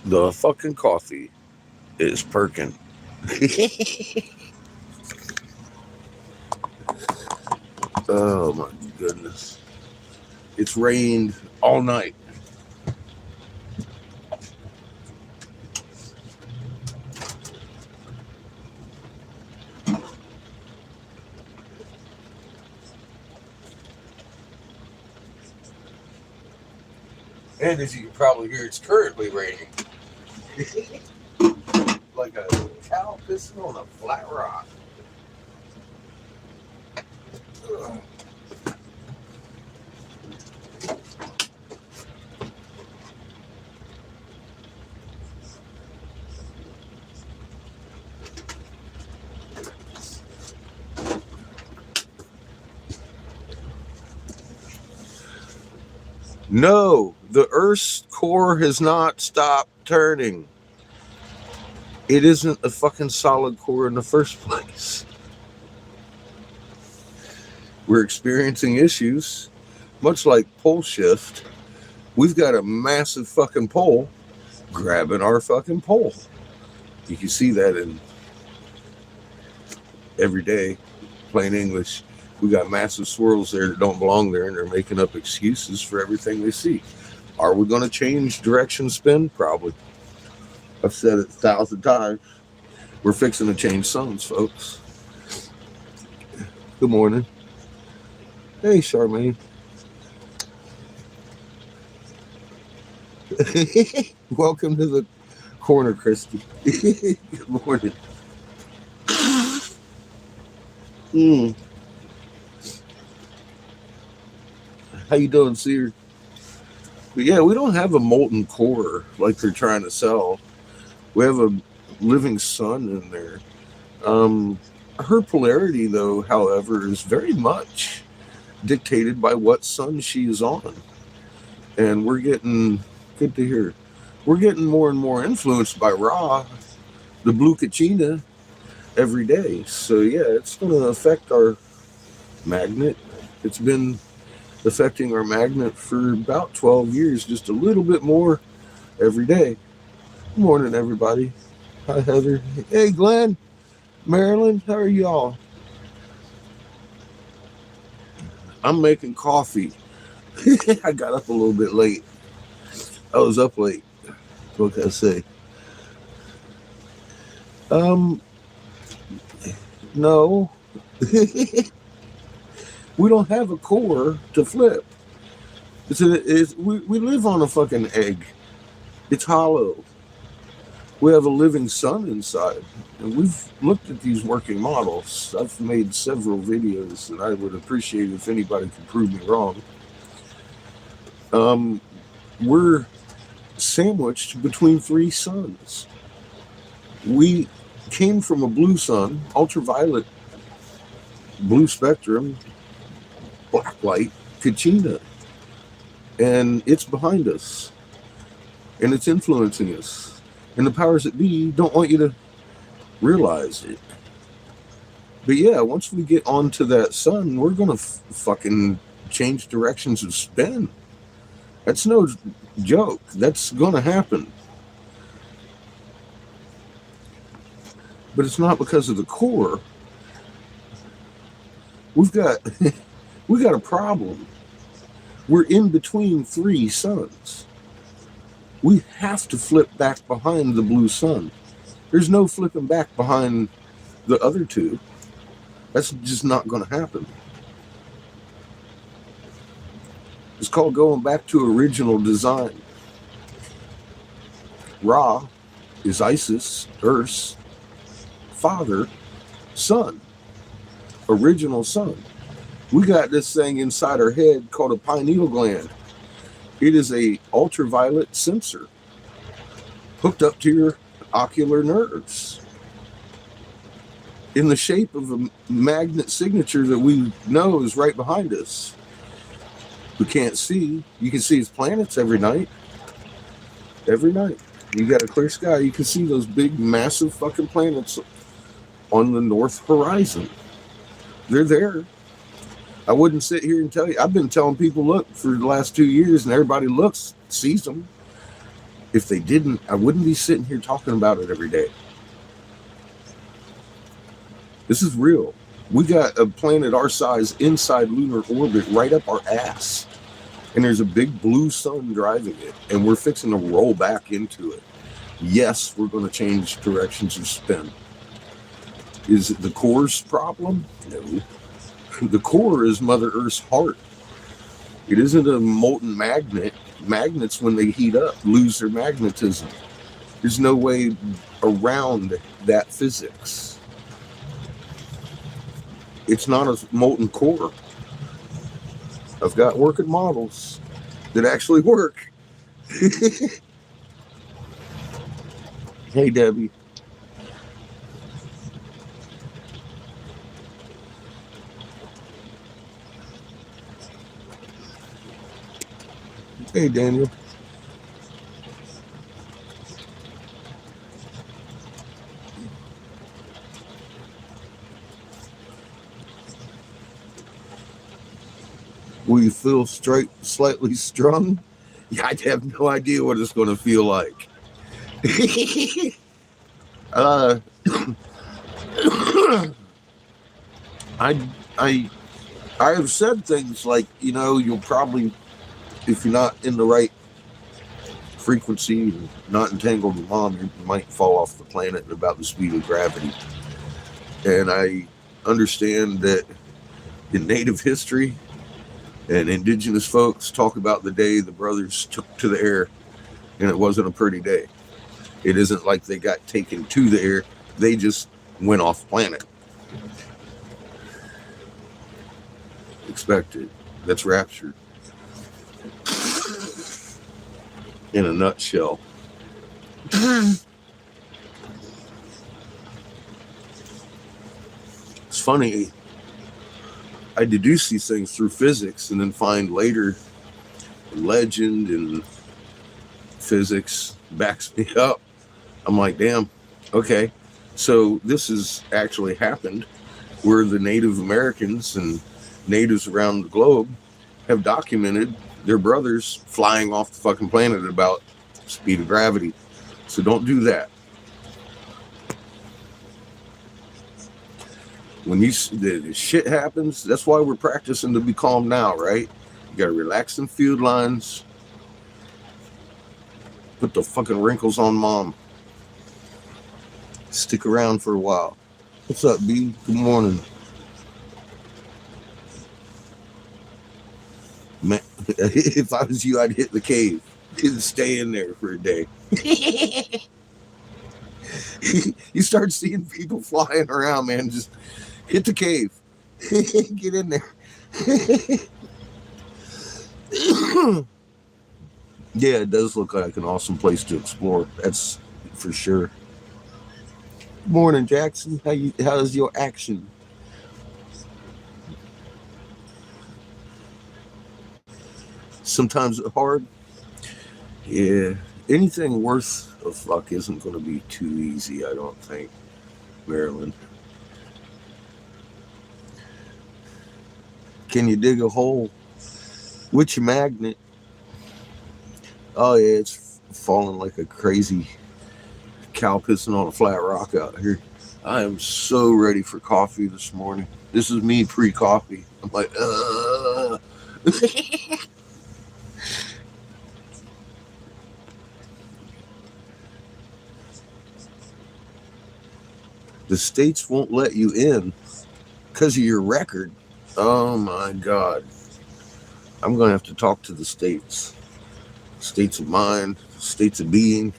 The fucking coffee is perking. Oh my goodness. It's rained all night. And as you can probably hear, it's currently raining. Like a cow pissing on a flat rock. Ugh. No, the Earth's core has not stopped turning. It isn't a fucking solid core in the first place. We're experiencing issues, much like pole shift. We've got a massive fucking pole grabbing our fucking pole. You can see that in every day, plain English. We got massive swirls there that don't belong there, and they're making up excuses for everything they see. Are we going to change direction spin? Probably. I've said it 1,000 times. We're fixing to change suns, folks. Good morning. Hey, Charmaine. Welcome to the corner, Christy. Good morning. How you doing, Seer? But yeah, we don't have a molten core like they're trying to sell. We have a living sun in there. Her polarity, though, however, is very much dictated by what sun she is on. And we're getting, good to hear, we're getting more and more influenced by Ra, the blue Kachina, every day. So yeah, it's going to affect our magnet. It's been affecting our magnet for about 12 years, just a little bit more every day. Good morning, everybody. Hi, Heather. Hey, Glenn. Marilyn, how are y'all? I'm making coffee. I got up a little bit late. I was up late. What can I say? No. We don't have a core to flip. We live on a fucking egg. It's hollow. We have a living sun inside. And we've looked at these working models. I've made several videos, and I would appreciate if anybody could prove me wrong. We're sandwiched between three suns. We came from a blue sun, ultraviolet, blue spectrum, black light, Kachina. And it's behind us. And it's influencing us. And the powers that be don't want you to realize it. But yeah, once we get onto that sun, we're going to fucking change directions of spin. That's no joke. That's going to happen. But it's not because of the core. We've got a problem. We're in between three suns. We have to flip back behind the blue sun. There's no flipping back behind the other two. That's just not going to happen. It's called going back to original design. Ra is Isis, Earth's father, son, original sun. We got this thing inside our head called a pineal gland. It is a ultraviolet sensor hooked up to your ocular nerves in the shape of a magnet signature that we know is right behind us. We can't see. You can see its planets every night. Every night. You got a clear sky, you can see those big, massive fucking planets on the north horizon. They're there. I wouldn't sit here and tell you. I've been telling people, look, for the last 2 years, and everybody looks, sees them. If they didn't, I wouldn't be sitting here talking about it every day. This is real. We got a planet our size inside lunar orbit right up our ass. And there's a big blue sun driving it. And we're fixing to roll back into it. Yes, we're going to change directions of spin. Is it the core's problem? No. The core is Mother Earth's heart. It isn't a molten magnet. Magnets, when they heat up, lose their magnetism. There's no way around that physics. It's not a molten core. I've got working models that actually work. Hey, Debbie. Hey, Daniel. Will you feel slightly strung? Yeah, I have no idea what it's going to feel like. I have said things like, you'll probably, if you're not in the right frequency and not entangled with mom, you might fall off the planet at about the speed of gravity. And I understand that in Native history and indigenous folks talk about the day the brothers took to the air, and it wasn't a pretty day. It isn't like they got taken to the air. They just went off planet. Expected. That's rapture. In a nutshell. It's funny. I deduce these things through physics and then find later legend and physics backs me up. I'm like, damn, okay. So this has actually happened where the Native Americans and natives around the globe have documented their brothers flying off the fucking planet at about speed of gravity. So don't do that. When the shit happens, that's why we're practicing to be calm now, right? You gotta relax them field lines. Put the fucking wrinkles on mom. Stick around for a while. What's up, B? Good morning. Man, if I was you, I'd hit the cave. Didn't stay in there for a day. You start seeing people flying around, man. Just hit the cave. Get in there. Yeah, it does look like an awesome place to explore. That's for sure. Good morning, Jackson. How's your action? Sometimes it's hard. Yeah. Anything worth a fuck isn't going to be too easy, I don't think. Maryland. Can you dig a hole with your magnet? Oh, yeah, it's falling like a crazy cow pissing on a flat rock out here. I am so ready for coffee this morning. This is me pre-coffee. I'm like, The states won't let you in because of your record. Oh my God. I'm going to have to talk to the states. States of mind, states of being.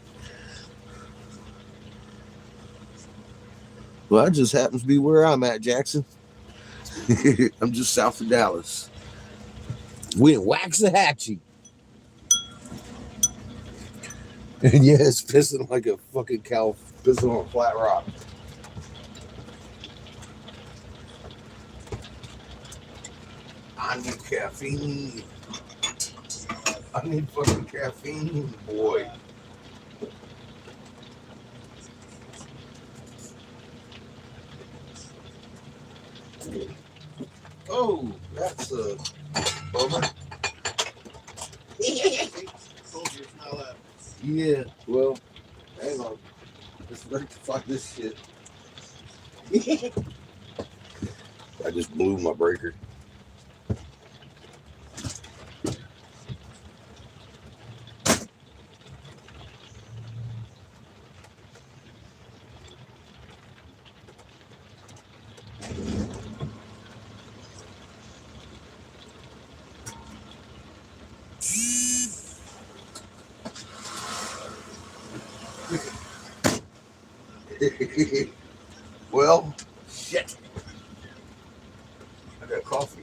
Well, that just happens to be where I'm at, Jackson. I'm just south of Dallas. We in Waxahachie. And yeah, it's pissing like a fucking cow pissing on a flat rock. I need caffeine. I need fucking caffeine, boy. Oh, that's a bummer. Told you it's not allowed. Yeah, well, hang on. Let's rectify this shit. I just blew my breaker. Well, shit. I got coffee.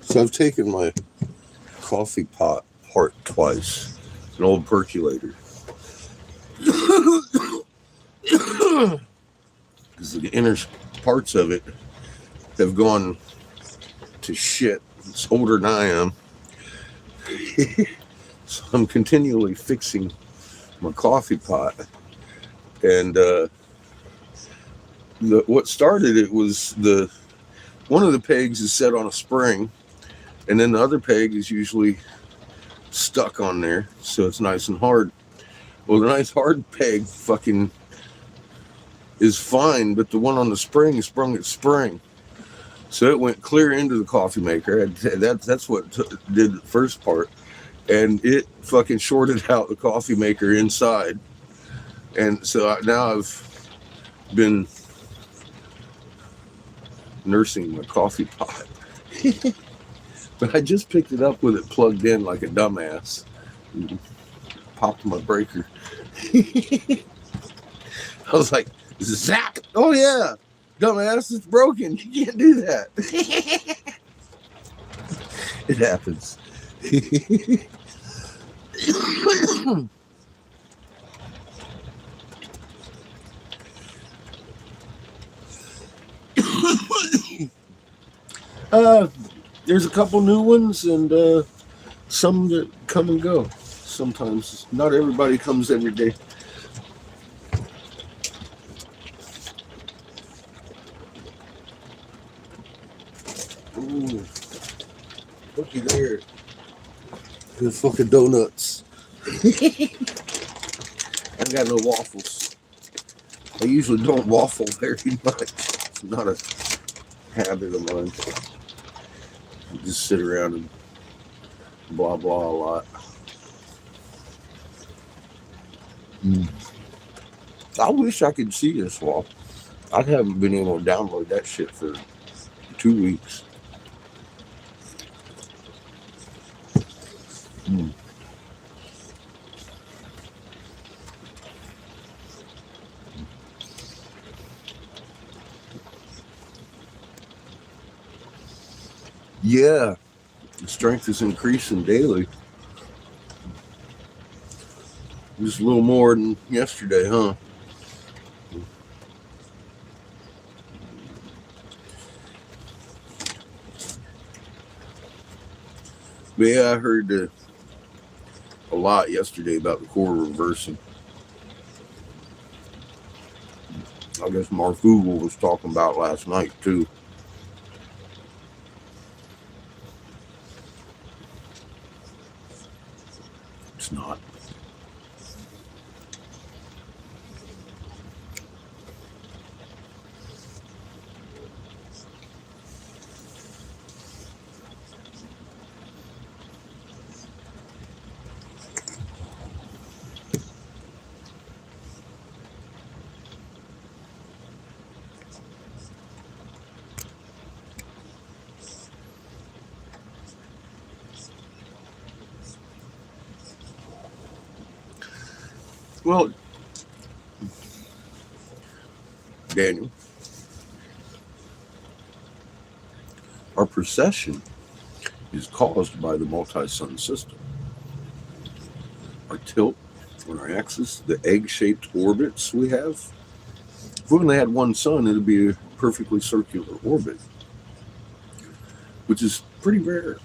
So I've taken my coffee pot apart twice. An old percolator. Because the inner parts of it have gone to shit. It's older than I am. So I'm continually fixing my coffee pot. And what started it was one of the pegs is set on a spring, and then the other peg is usually stuck on there, so it's nice and hard. Well, the nice hard peg fucking is fine, but the one on the spring sprung its spring. So it went clear into the coffee maker. That's what did the first part. And it fucking shorted out the coffee maker inside. And so now I've been nursing my coffee pot. But I just picked it up with it plugged in like a dumbass. Popped my breaker. I was like, zap! Oh yeah! Dumbass, it's broken. You can't do that. It happens. There's a couple new ones and some that come and go. Sometimes not everybody comes every day. Ooh, looky there. The fucking donuts. I got no waffles. I usually don't waffle very much. It's not a habit of mine. I just sit around and blah blah a lot. I wish I could see this wall. I haven't been able to download that shit for 2 weeks. Yeah, the strength is increasing daily. Just a little more than yesterday, huh? But yeah, I heard a lot yesterday about the core reversing. I guess Mark Google was talking about last night too. It's not. Well, Daniel, our precession is caused by the multi-sun system. Our tilt on our axis, the egg-shaped orbits we have. If we only had one sun, it'd be a perfectly circular orbit, which is pretty rare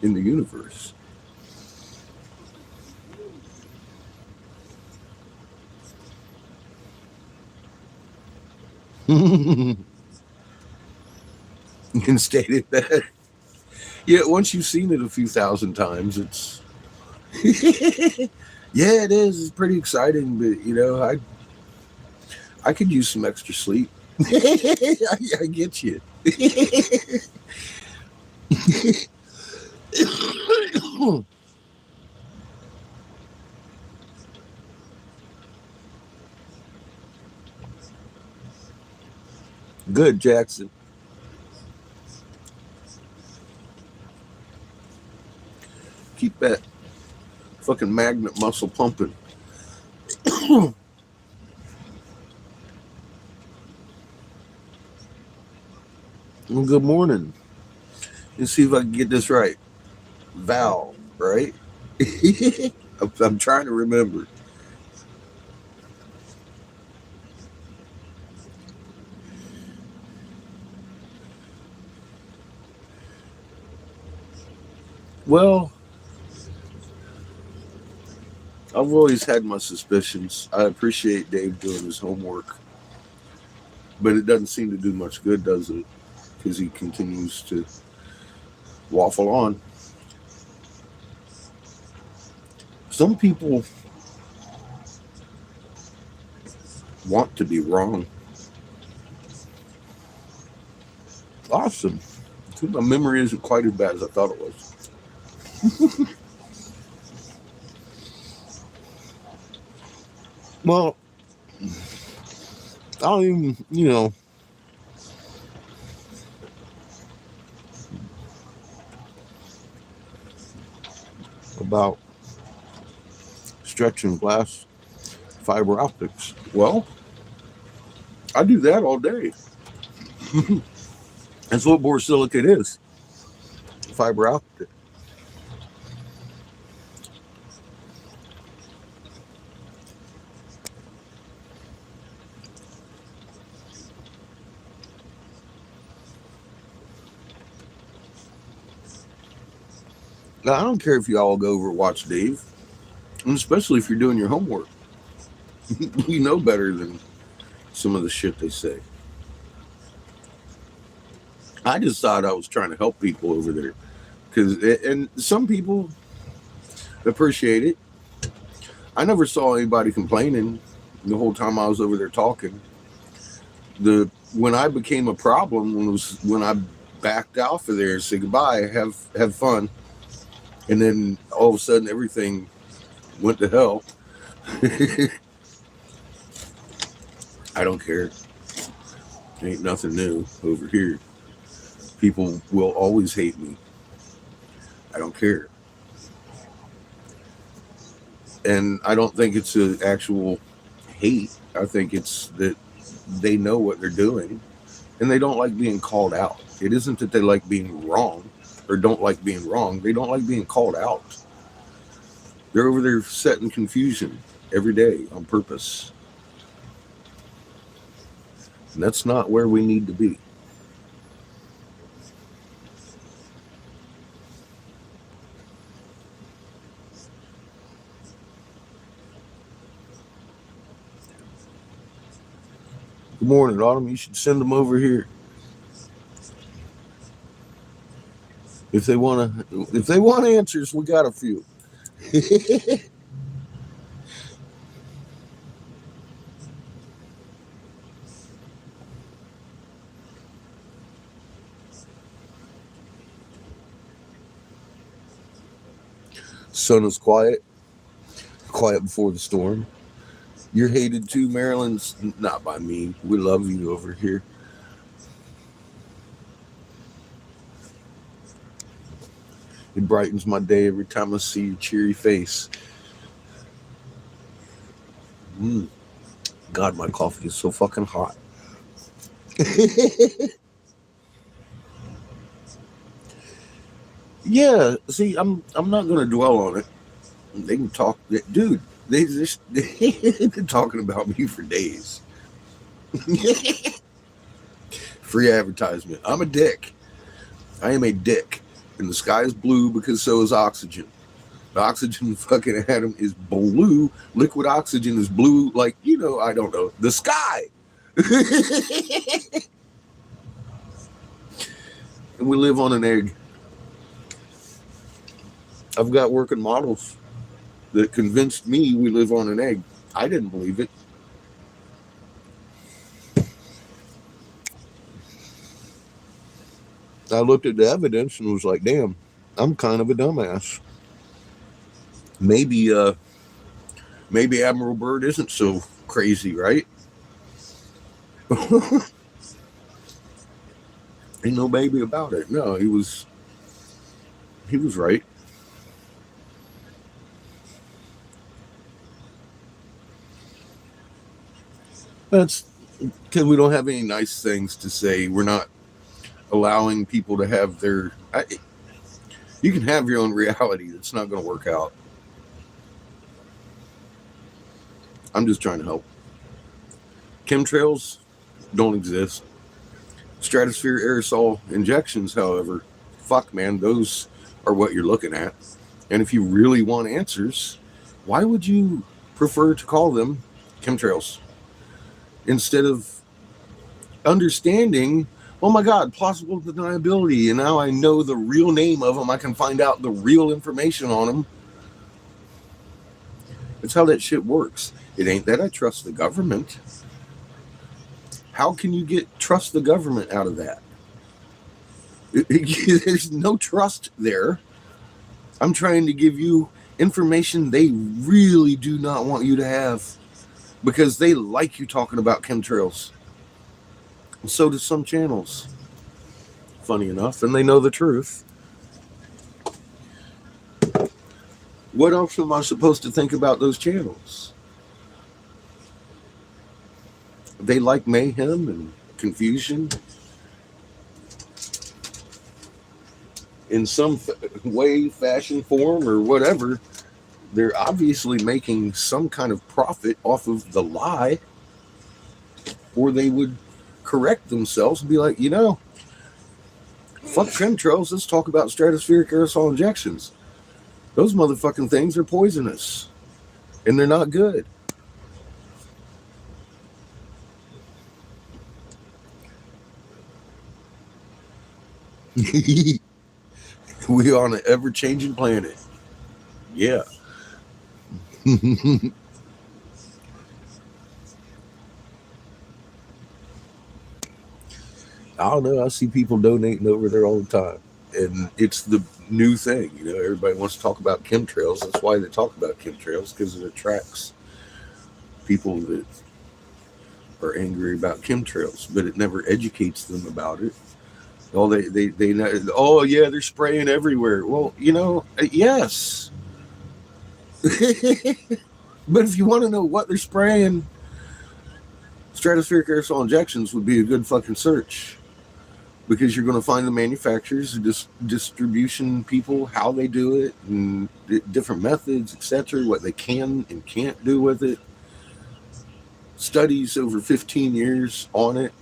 in the universe. You can state it that. Yeah, once you've seen it a few thousand times, it's yeah, it is. It's pretty exciting, but I could use some extra sleep. I get you. Good, Jackson. Keep that fucking magnet muscle pumping. Well, good morning. Let's see if I can get this right. Val, right? I'm trying to remember. Well, I've always had my suspicions. I appreciate Dave doing his homework, but it doesn't seem to do much good, does it? Because he continues to waffle on. Some people want to be wrong. Awesome. My memory isn't quite as bad as I thought it was. Well, I don't even, about stretching glass fiber optics. Well, I do that all day. That's what borosilicate is, fiber optic. Now, I don't care if you all go over and watch Dave, and especially if you're doing your homework. You know better than some of the shit they say. I just thought I was trying to help people over there, and some people appreciate it. I never saw anybody complaining the whole time I was over there talking. When I became a problem was when I backed off of there and said goodbye, have fun, and then all of a sudden everything went to hell. I don't care. Ain't nothing new over here. People will always hate me. I don't care. And I don't think it's an actual hate. I think it's that they know what they're doing and they don't like being called out. It isn't that they like being wrong or don't like being wrong. They don't like being called out. They're over there setting confusion every day on purpose. And that's not where we need to be. Good morning, Autumn. You should send them over here. If they want answers, we got a few. Sun is quiet before the storm. You're hated too, Maryland's not by me. We love you over here. It brightens my day every time I see your cheery face. God, my coffee is so fucking hot. Yeah, see, I'm not gonna dwell on it. They can talk, dude. They've been talking about me for days. Free advertisement. I'm a dick. I am a dick. And the sky is blue because so is oxygen. The oxygen fucking atom is blue. Liquid oxygen is blue. Like, I don't know. The sky. And we live on an egg. I've got working models that convinced me we live on an egg. I didn't believe it. I looked at the evidence and was like, damn, I'm kind of a dumbass. Maybe Admiral Byrd isn't so crazy, right? Ain't no baby about it. No, he was right. That's because we don't have any nice things to say. We're not allowing people to have you can have your own reality. That's not going to work out. I'm just trying to help. Chemtrails don't exist. Stratosphere aerosol injections, however, fuck, man, those are what you're looking at. And if you really want answers, why would you prefer to call them chemtrails instead of understanding, oh my God, plausible deniability, and now I know the real name of them. I can find out the real information on them. That's how that shit works. It ain't that I trust the government. How can you trust the government out of that? There's no trust there. I'm trying to give you information they really do not want you to have because they like you talking about chemtrails. And so do some channels. Funny enough, and they know the truth. What else am I supposed to think about those channels? They like mayhem and confusion in some way, fashion, form, or whatever. They're obviously making some kind of profit off of the lie, or they would correct themselves and be like, fuck chemtrails, let's talk about stratospheric aerosol injections. Those motherfucking things are poisonous, and they're not good. We on an ever-changing planet. Yeah. I don't know. I see people donating over there all the time. And it's the new thing. Everybody wants to talk about chemtrails. That's why they talk about chemtrails, because it attracts people that are angry about chemtrails, but it never educates them about it. Oh, they oh yeah, they're spraying everywhere. Well, yes. But if you want to know what they're spraying, stratospheric aerosol injections would be a good fucking search, because you're going to find the manufacturers, distribution people, how they do it, and different methods, etc., what they can and can't do with it. Studies over 15 years on it.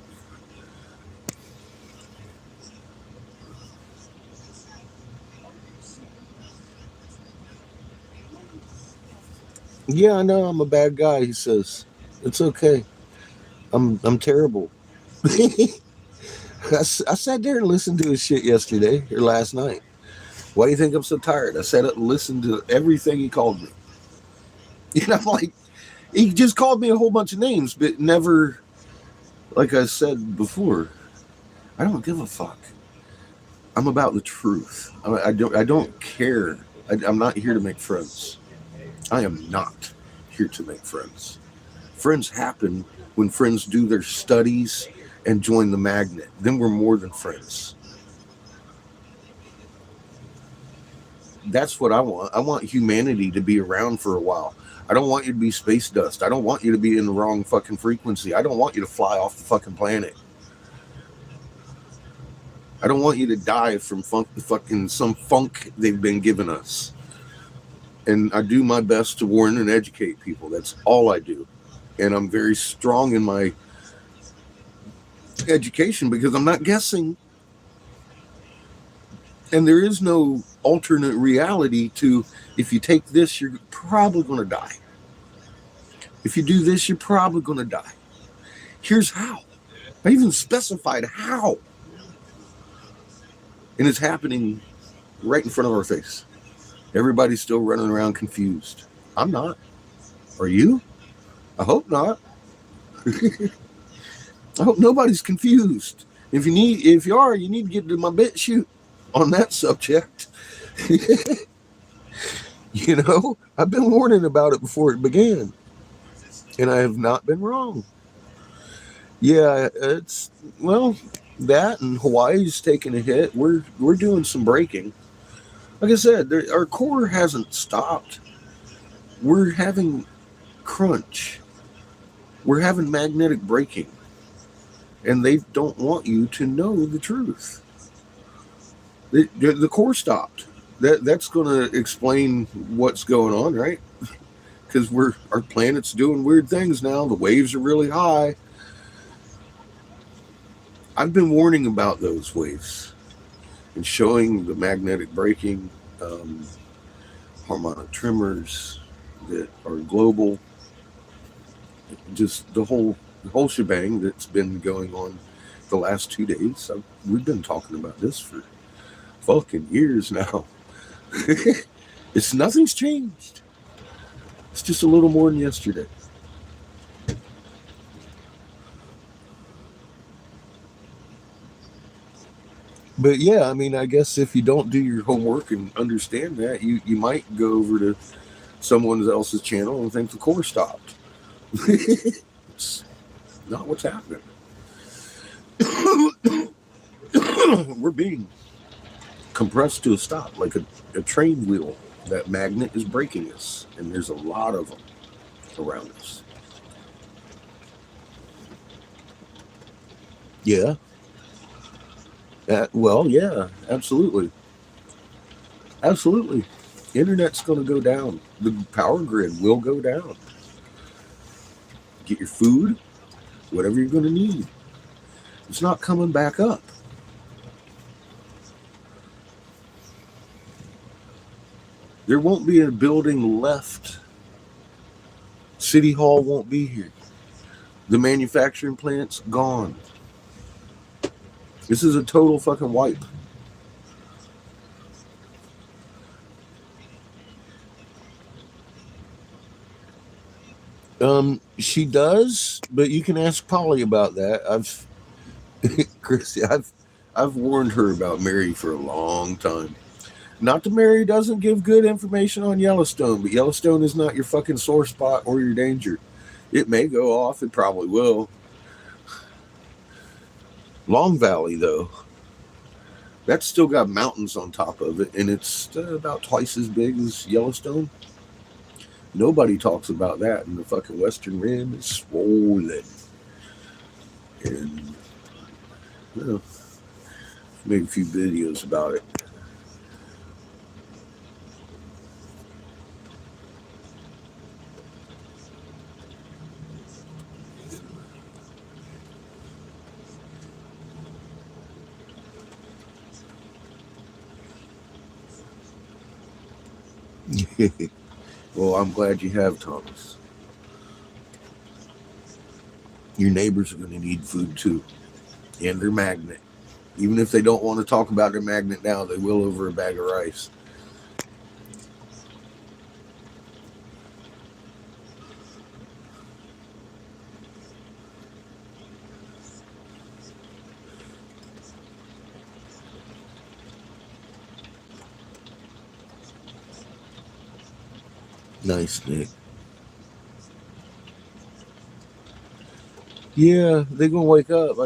Yeah, I know I'm a bad guy, he says. It's okay. I'm terrible. I sat there and listened to his shit yesterday or last night. Why do you think I'm so tired? I sat up and listened to everything he called me. I'm like, he just called me a whole bunch of names, but never, like I said before, I don't give a fuck. I'm about the truth. I don't care. I'm not here to make friends. I am not here to make friends. Friends happen when friends do their studies and join the magnet. Then we're more than friends. That's what I want. I want humanity to be around for a while. I don't want you to be space dust. I don't want you to be in the wrong fucking frequency. I don't want you to fly off the fucking planet. I don't want you to die from some funk they've been giving us. And I do my best to warn and educate people. That's all I do. And I'm very strong in my education because I'm not guessing. And there is no alternate reality to, if you take this, you're probably going to die. If you do this, you're probably going to die. Here's how. I even specified how. And it's happening right in front of our face. Everybody's still running around confused. I'm not. Are you? I hope not. I hope nobody's confused. If you are, you need to get to my bit shoot on that subject. You know, I've been warning about it before it began. And I have not been wrong. Yeah, that and Hawaii's taking a hit. We're doing some braking. Like I said, our core hasn't stopped. We're having crunch. We're having magnetic braking. And they don't want you to know the truth. The core stopped. That's going to explain what's going on, right? Because our planet's doing weird things now. The waves are really high. I've been warning about those waves and showing the magnetic braking, harmonic tremors that are global. Just the whole shebang that's been going on the last 2 days. We've been talking about this for fucking years now. Nothing's changed. It's just a little more than yesterday. But yeah, I mean, I guess if you don't do your homework and understand that, you might go over to someone else's channel and think the core stopped. It's not what's happening. We're being compressed to a stop like a train wheel. That magnet is breaking us, and there's a lot of them around us. Yeah. Yeah, absolutely. Absolutely. Internet's going to go down. The power grid will go down. Get your food, whatever you're going to need. It's not coming back up. There won't be a building left. City Hall won't be here. The manufacturing plant's gone. This is a total fucking wipe. She does, but you can ask Polly about that. Chrissy, I've warned her about Mary for a long time. Not that Mary doesn't give good information on Yellowstone, but Yellowstone is not your fucking sore spot or your danger. It may go off. It probably will. Long Valley, though, that's still got mountains on top of it, and it's about twice as big as Yellowstone. Nobody talks about that, and the fucking Western Rim is swollen. And, made a few videos about it. Well, I'm glad you have, Thomas. Your neighbors are going to need food too, and their magnet. Even if they don't want to talk about their magnet now, they will over a bag of rice. Nice, Nick. Yeah, they're going to wake up.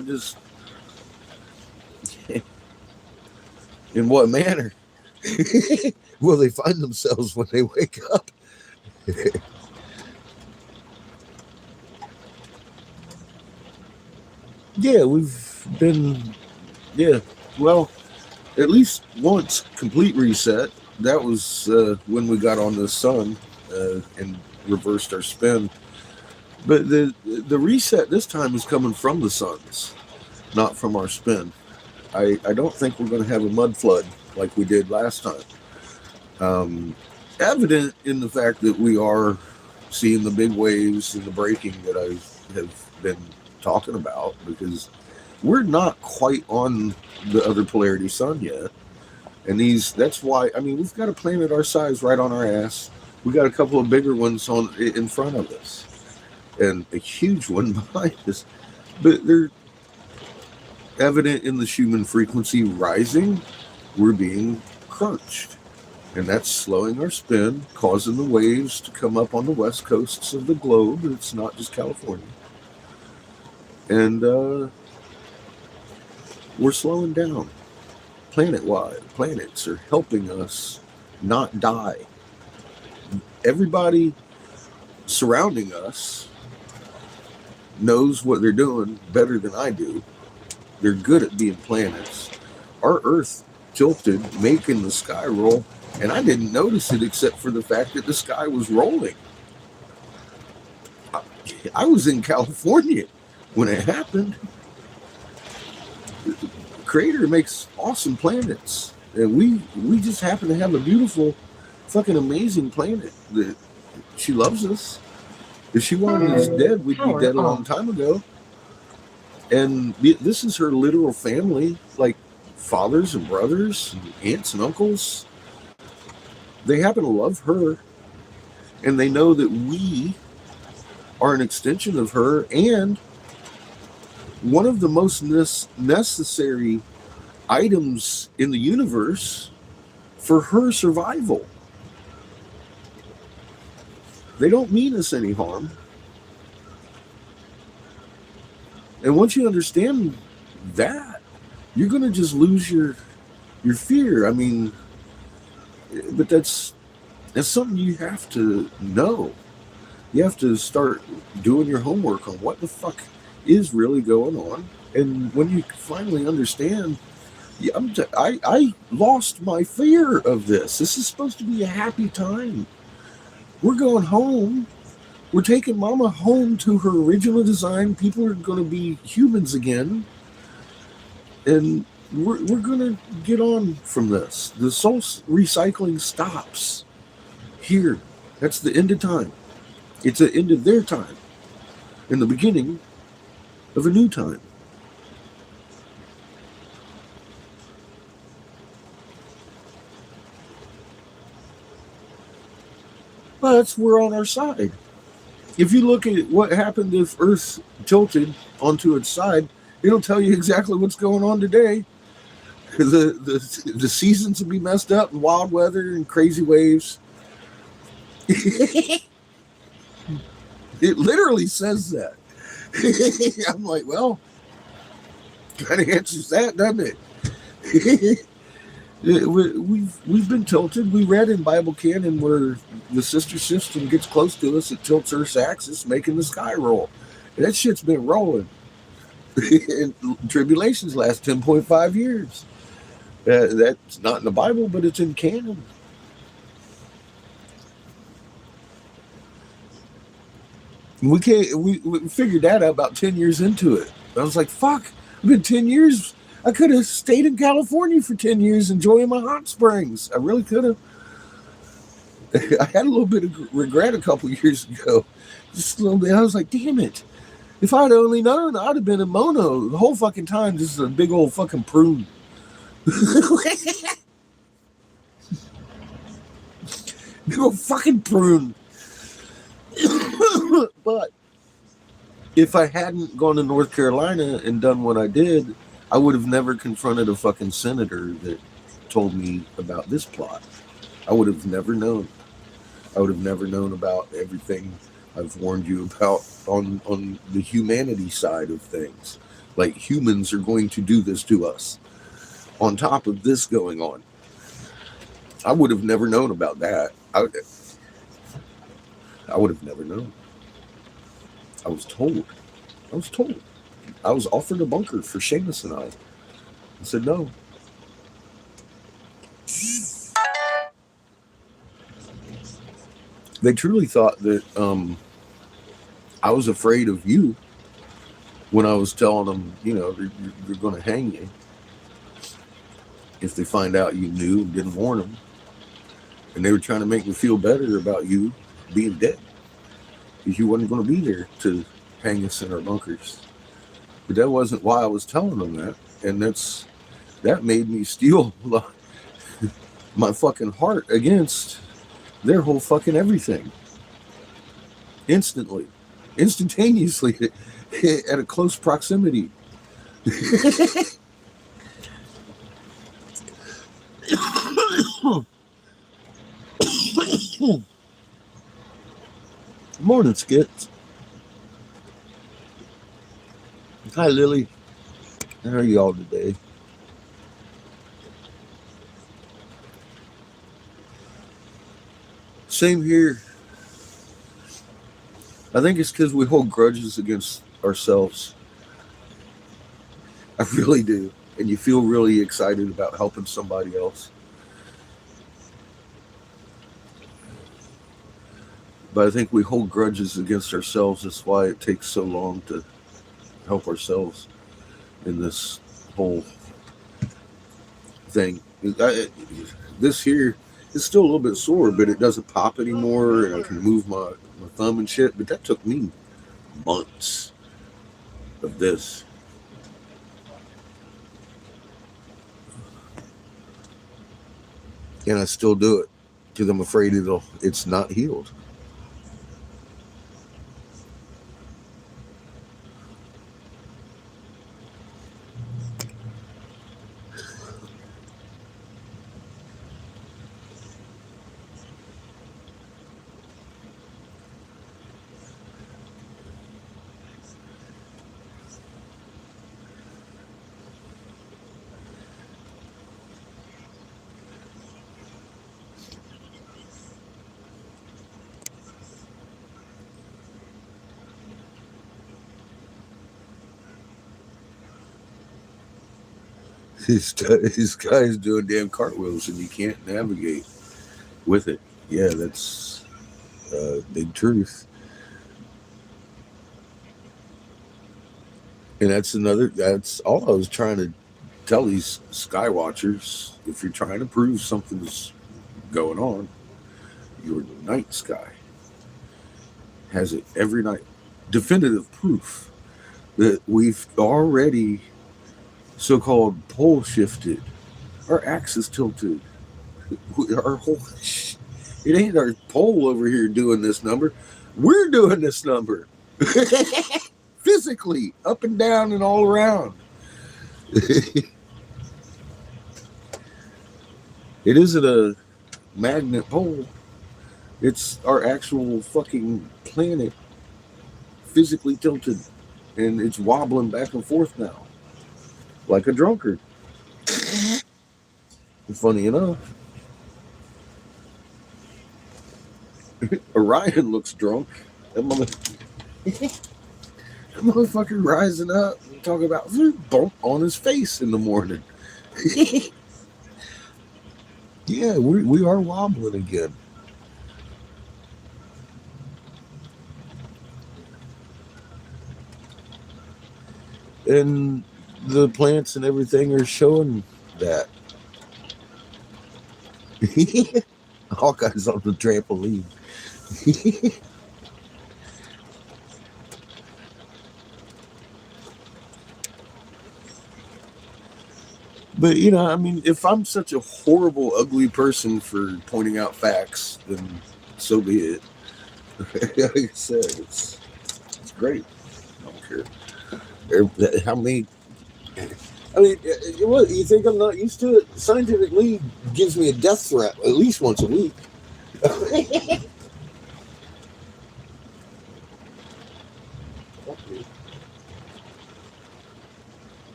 In what manner will they find themselves when they wake up? Yeah, we've been, yeah, well, at least once complete reset. That was when we got on the sun and reversed our spin. But the reset this time is coming from the suns, not from our spin. I don't think we're going to have a mud flood like we did last time. Um, Evident in the fact that we are seeing the big waves and the breaking that I have been talking about, because we're not quite on the other polarity sun yet. And that's why, I mean, we've got a planet our size right on our ass. We got a couple of bigger ones on in front of us, and a huge one behind us. But they're evident in the Schumann frequency rising. We're being crunched, and that's slowing our spin, causing the waves to come up on the west coasts of the globe. It's not just California, and we're slowing down planet wide. Planets are helping us not die. Everybody surrounding us knows what they're doing better than I do. They're good at being planets. Our Earth tilted, making the sky roll, and I didn't notice it except for the fact that the sky was rolling. I was in California when it happened. The Creator makes awesome planets, and we just happen to have a beautiful, fucking amazing planet that she loves us. If she wanted us dead, we'd be dead a long time ago. And this is her literal family, like fathers and brothers, and aunts and uncles. They happen to love her, and they know that we are an extension of her, and one of the most necessary items in the universe for her survival. They don't mean us any harm. And once you understand that, you're going to just lose your fear. I mean, but that's something you have to know. You have to start doing your homework on what the fuck is really going on. And when you finally understand, I lost my fear of this. This is supposed to be a happy time. We're going home. We're taking Mama home to her original design. People are going to be humans again. And we're going to get on from this. The soul recycling stops here. That's the end of time. It's the end of their time and the beginning of a new time. But we're on our side. If you look at what happened if Earth tilted onto its side, it'll tell you exactly what's going on today. The seasons will be messed up and wild weather and crazy waves. It literally says that. I'm like, well, kind of answers that, doesn't it? We've been tilted. We read in Bible canon where the sister system gets close to us, it tilts Earth's axis, making the sky roll. And that shit's been rolling. And tribulations last 10.5 years. That's not in the Bible, but it's in canon. We figured that out about 10 years into it. I was like, fuck, I've been 10 years. I could have stayed in California for 10 years enjoying my hot springs. I really could have. I had a little bit of regret a couple years ago. Just a little bit. I was like, damn it. If I'd only known, I'd have been in Mono the whole fucking time. Just a big old fucking prune. Big old fucking prune. But if I hadn't gone to North Carolina and done what I did, I would have never confronted a fucking senator that told me about this plot. I would have never known. I would have never known about everything I've warned you about on the humanity side of things. Like, humans are going to do this to us. On top of this going on. I would have never known about that. I would have never known. I was told. I was offered a bunker for Seamus and I. I said no. They truly thought that I was afraid of you when I was telling them, they're going to hang you if they find out you knew and didn't warn them. And they were trying to make me feel better about you being dead because you wasn't going to be there to hang us in our bunkers. But that wasn't why I was telling them that. And that made me steel my fucking heart against their whole fucking everything. Instantaneously, at a close proximity. Morning, Skits. Hi, Lily. How are you all today? Same here. I think it's because we hold grudges against ourselves. I really do. And you feel really excited about helping somebody else. But I think we hold grudges against ourselves. That's why it takes so long to help ourselves in this whole thing. This here is still a little bit sore, but it doesn't pop anymore, and I can move my thumb and shit. But that took me months of this. And I still do it because I'm afraid it's not healed. This guy's doing damn cartwheels and you can't navigate with it. Yeah, that's big truth. And that's all I was trying to tell these sky watchers. If you're trying to prove something's going on, your night sky has it every night. Definitive proof that we've already so-called pole shifted. Our axis tilted. Our whole it ain't our pole over here doing this number. We're doing this number. Physically, up and down and all around. It isn't a magnet pole. It's our actual fucking planet physically tilted. And it's wobbling back and forth now. Like a drunkard. Funny enough. Orion looks drunk. That motherfucker rising up and talking about bump on his face in the morning. Yeah, we are wobbling again. And the plants and everything are showing that. Hawkeye's on the trampoline. But, I mean, if I'm such a horrible, ugly person for pointing out facts, then so be it. Like I said, it's great. I don't care. How many... I mean, what, you think I'm not used to it? Scientific League gives me a death threat at least once a week.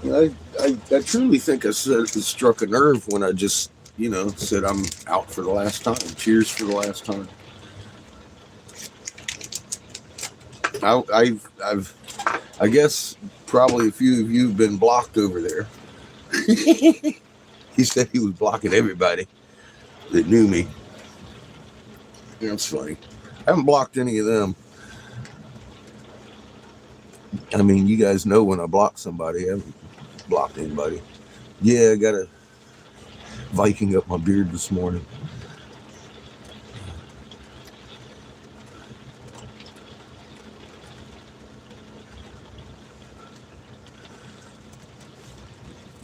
I truly think I struck a nerve when I just, said I'm out for the last time. Cheers for the last time. I've I guess probably a few of you have been blocked over there. He said he was blocking everybody that knew me. That's funny. I haven't blocked any of them. I mean, you guys know when I block somebody. I haven't blocked anybody. Yeah, I got a Viking up my beard this morning.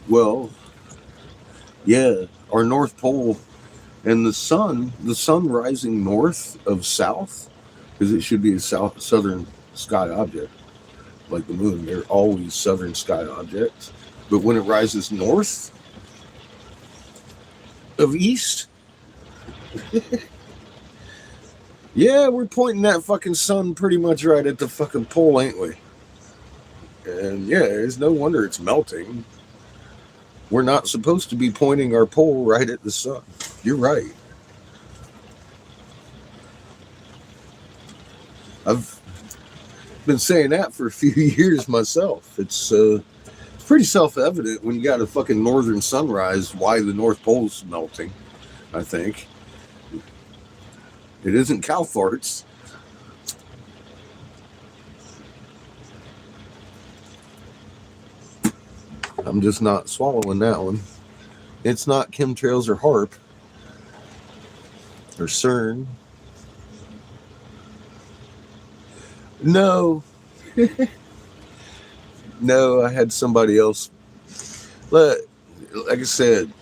Well, yeah, our North Pole and the sun rising north of south, because it should be a southern sky object, like the moon. They're always southern sky objects. But when it rises north of east, yeah, we're pointing that fucking sun pretty much right at the fucking pole, ain't we? And yeah, it's no wonder it's melting. We're not supposed to be pointing our pole right at the sun. You're right. I've been saying that for a few years myself. It's pretty self-evident when you got a fucking northern sunrise why the North Pole's melting, I think. It isn't cow farts. I'm just not swallowing that one. It's not chemtrails or HARP or CERN. No. No, I had somebody else. Like I said,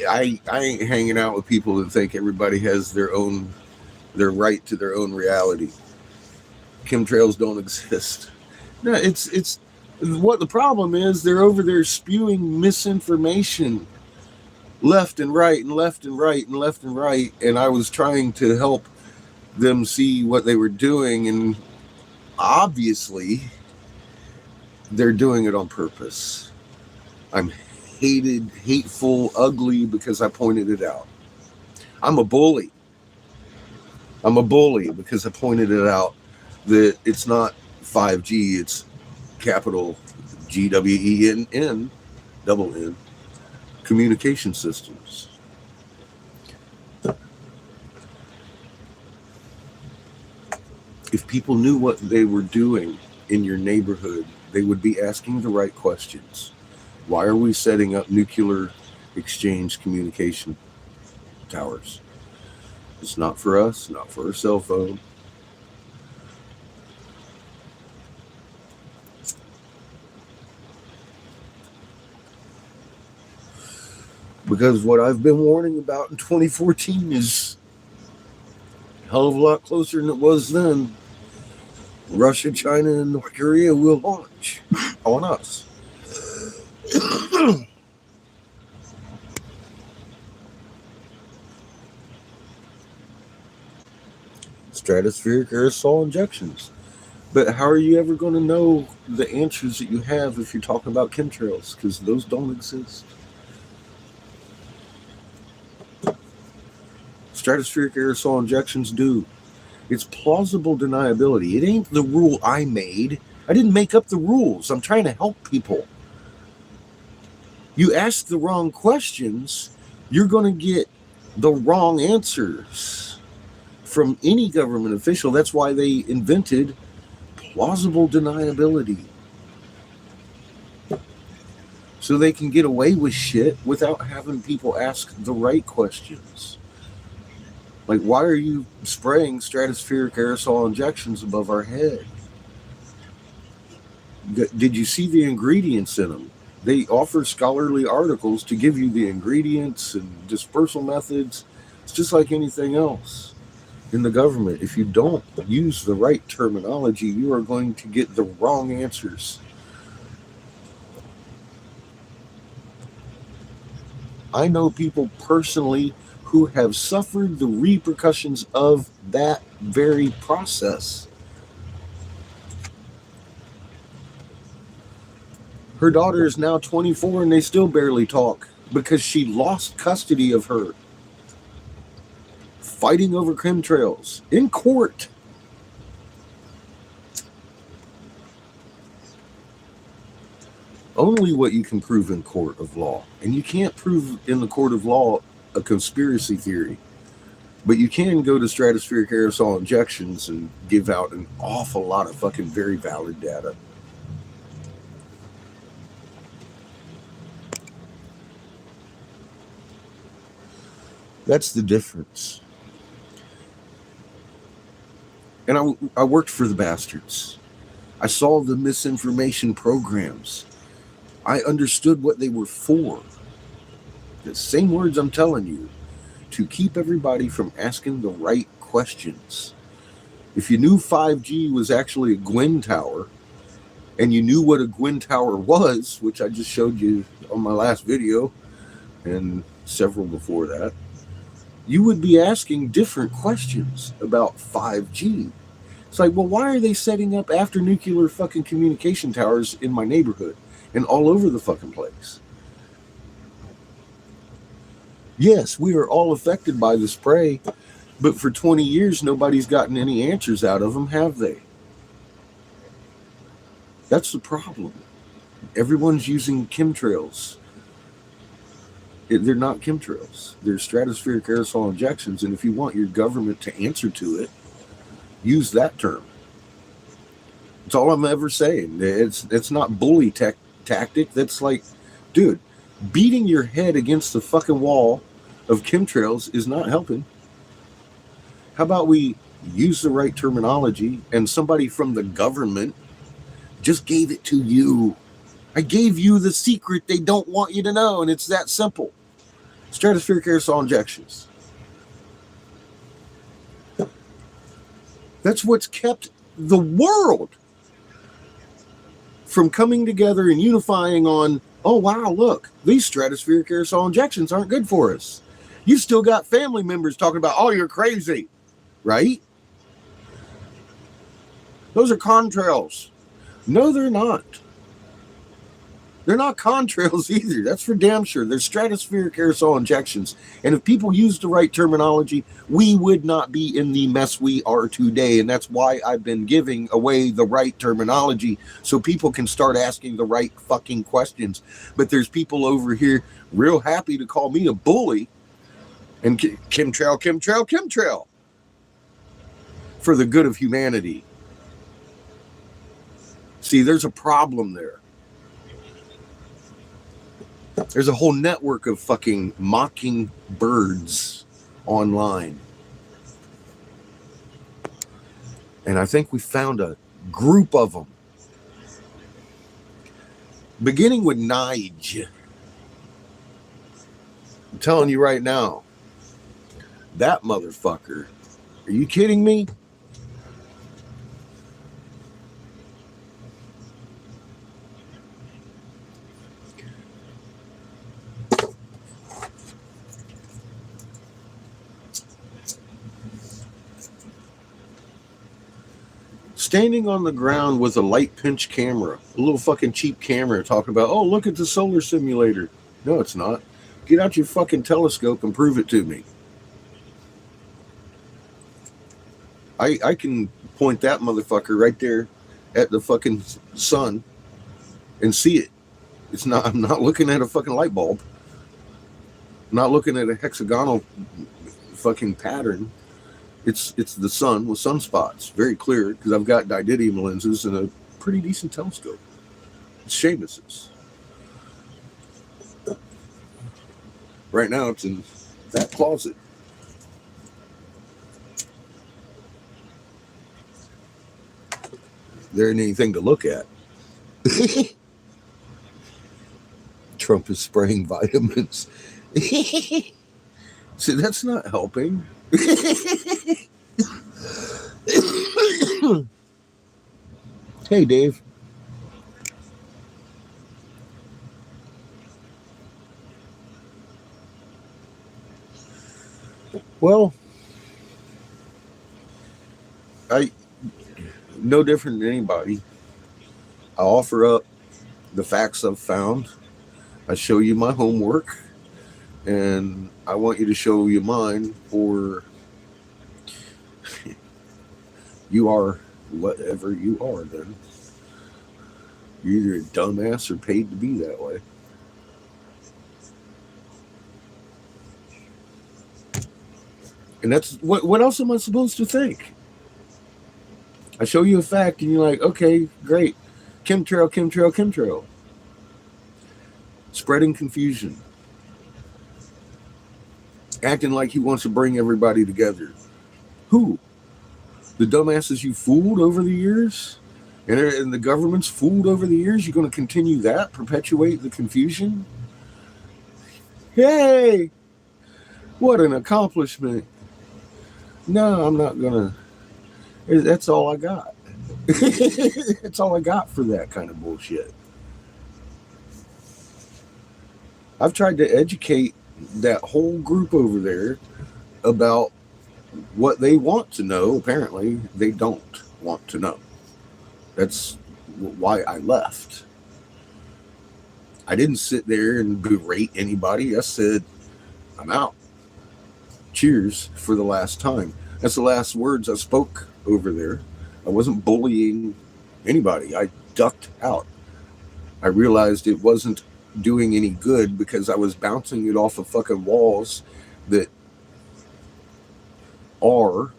I ain't hanging out with people that think everybody has their right to their own reality. Chemtrails don't exist. No, it's what the problem is. They're over there spewing misinformation left and right and left and right and left and right. And I was trying to help them see what they were doing, and obviously they're doing it on purpose. I'm hateful, ugly because I pointed it out. I'm a bully. I'm a bully because I pointed it out that it's not 5G, it's capital GWENN, double N, communication systems. If people knew what they were doing in your neighborhood, they would be asking the right questions. Why are we setting up nuclear exchange communication towers? It's not for us, not for a cell phone. Because what I've been warning about in 2014 is a hell of a lot closer than it was then. Russia, China, and North Korea will launch on us. Stratospheric aerosol injections. But how are you ever going to know the answers that you have if you're talking about chemtrails? Because those don't exist. Stratospheric aerosol injections do. It's plausible deniability. It ain't the rule I made. I didn't make up the rules. I'm trying to help people. You ask the wrong questions, you're going to get the wrong answers from any government official. That's why they invented plausible deniability. So they can get away with shit without having people ask the right questions. Like, why are you spraying stratospheric aerosol injections above our head? Did you see the ingredients in them? They offer scholarly articles to give you the ingredients and dispersal methods. It's just like anything else in the government. If you don't use the right terminology, you are going to get the wrong answers. I know people personally who have suffered the repercussions of that very process. Her daughter is now 24 and they still barely talk because she lost custody of her. Fighting over chemtrails in court. Only what you can prove in court of law. And you can't prove in the court of law a conspiracy theory. But you can go to stratospheric aerosol injections and give out an awful lot of fucking very valid data. That's the difference. And I worked for the bastards. I saw the misinformation programs. I understood what they were for. The same words I'm telling you, to keep everybody from asking the right questions. If you knew 5G was actually a Gwen tower, and you knew what a Gwen tower was, which I just showed you on my last video, and several before that, you would be asking different questions about 5G. It's like, well, why are they setting up after nuclear fucking communication towers in my neighborhood and all over the fucking place? Yes, we are all affected by the spray, but for 20 years, nobody's gotten any answers out of them, have they? That's the problem. Everyone's using chemtrails. They're not chemtrails. They're stratospheric aerosol injections, and if you want your government to answer to it, use that term. That's all I'm ever saying. It's not bully tactic. That's like, dude, beating your head against the fucking wall of chemtrails is not helping. How about we use the right terminology and somebody from the government just gave it to you? I gave you the secret they don't want you to know, and it's that simple. Stratospheric aerosol injections. That's what's kept the world from coming together and unifying on, oh, wow, look, these stratospheric aerosol injections aren't good for us. You still got family members talking about, oh, you're crazy, right? Those are contrails. No, they're not. They're not contrails either. That's for damn sure. They're stratospheric aerosol injections. And if people used the right terminology, we would not be in the mess we are today. And that's why I've been giving away the right terminology so people can start asking the right fucking questions. But there's people over here real happy to call me a bully and chemtrail for the good of humanity. See, there's a problem there. There's a whole network of fucking mocking birds online. And I think we found a group of them. Beginning with Nige. I'm telling you right now, that motherfucker. Are you kidding me? Standing on the ground with a light pinch camera, a little fucking cheap camera, talking about, oh, look at the solar simulator. No, it's not. Get out your fucking telescope and prove it to me. I can point that motherfucker right there at the fucking sun and see it. It's not. I'm not looking at a fucking light bulb. I'm not looking at a hexagonal fucking pattern. It's the sun with sunspots, very clear, because I've got didymium lenses and a pretty decent telescope. It's Seamus's. Right now, it's in that closet. There ain't anything to look at. Trump is spraying vitamins. See, that's not helping. Hey, Dave. Well, I no different than anybody. I offer up the facts I've found. I show you my homework, and I want you to show you mine, or you are whatever you are. Then you're either a dumbass or paid to be that way. And that's what else am I supposed to think? I show you a fact and you're like, okay, great. Chemtrail, chemtrail, chemtrail. Spreading confusion. Acting like he wants to bring everybody together. Who? The dumbasses you fooled over the years? And the government's fooled over the years? You're going to continue that? Perpetuate the confusion? Hey! What an accomplishment. No, I'm not going to. That's all I got. That's all I got for that kind of bullshit. I've tried to educate that whole group over there about what they want to know. Apparently, they don't want to know. That's why I left. I didn't sit there and berate anybody. I said, I'm out. Cheers for the last time. That's the last words I spoke over there. I wasn't bullying anybody. I ducked out. I realized it wasn't doing any good because I was bouncing it off of fucking walls that are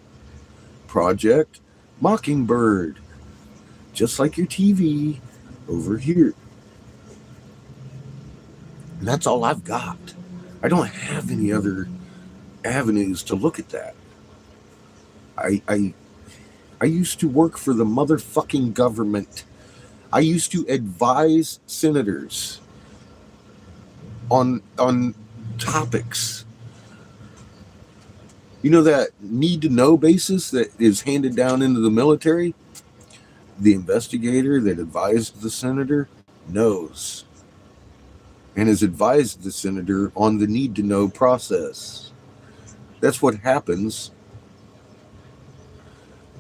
Project Mockingbird. Just like your TV over here. And that's all I've got. I don't have any other avenues to look at that. I used to work for the motherfucking government. I used to advise senators on topics. You know that need to know basis that is handed down into the military? The investigator that advised the senator knows and has advised the senator on the need to know process. That's what happens.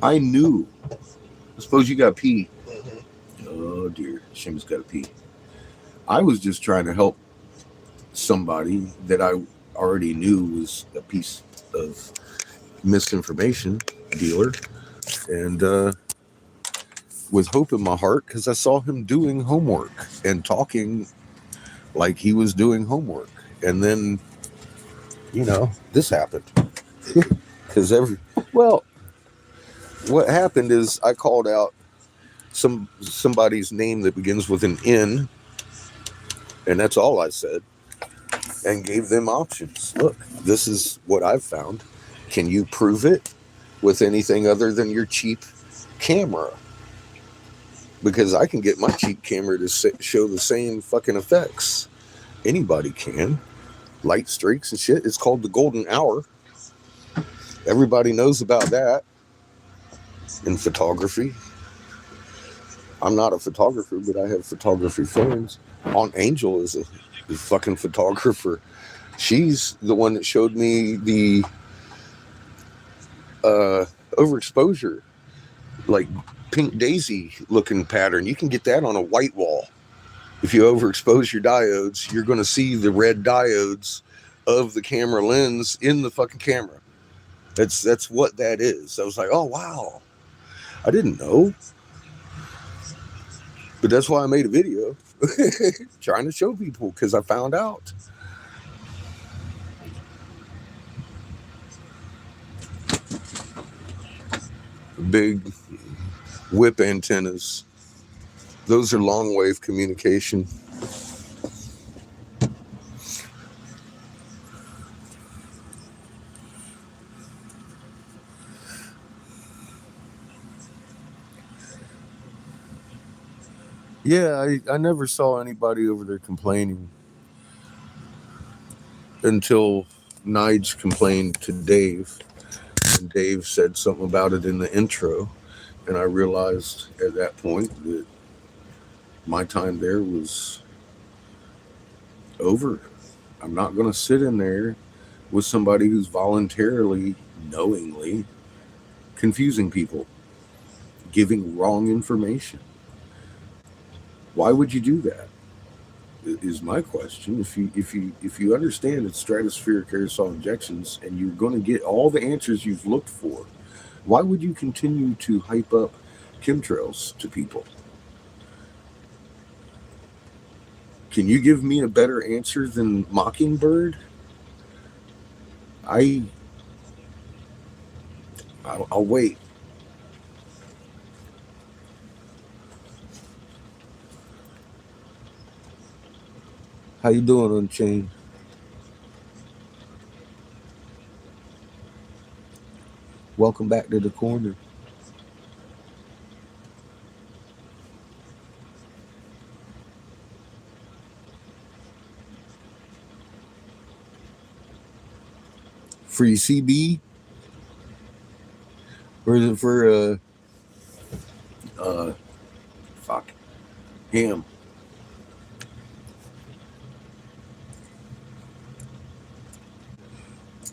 I knew. I suppose you got pee. Oh dear, Shim's got to pee. I was just trying to help somebody that I already knew was a piece of misinformation dealer, and with hope in my heart because I saw him doing homework and talking like he was doing homework, and then this happened. Because what happened is I called out somebody's name that begins with an N, and that's all I said, and gave them options. Look, this is what I've found. Can you prove it with anything other than your cheap camera? Because I can get my cheap camera to show the same fucking effects. Anybody can. Light streaks and shit. It's called the golden hour. Everybody knows about that in photography. I'm not a photographer, but I have photography friends. Aunt Angel is a fucking photographer. She's the one that showed me the overexposure, like pink daisy looking pattern. You can get that on a white wall. If you overexpose your diodes, you're going to see the red diodes of the camera lens in the fucking camera. That's what that is. I was like, oh wow, I didn't know. But that's why I made a video trying to show people, because I found out. Big whip antennas. Those are long wave communication. Yeah, I never saw anybody over there complaining until Nige complained to Dave. And Dave said something about it in the intro. And I realized at that point that my time there was over. I'm not going to sit in there with somebody who's voluntarily, knowingly confusing people, giving wrong information. Why would you do that? Is my question. If you understand it's stratospheric aerosol injections and you're going to get all the answers you've looked for, why would you continue to hype up chemtrails to people? Can you give me a better answer than Mockingbird? I I'll wait. How you doing, Unchained? Welcome back to the corner. Free CB, or is it for uh fuck ham?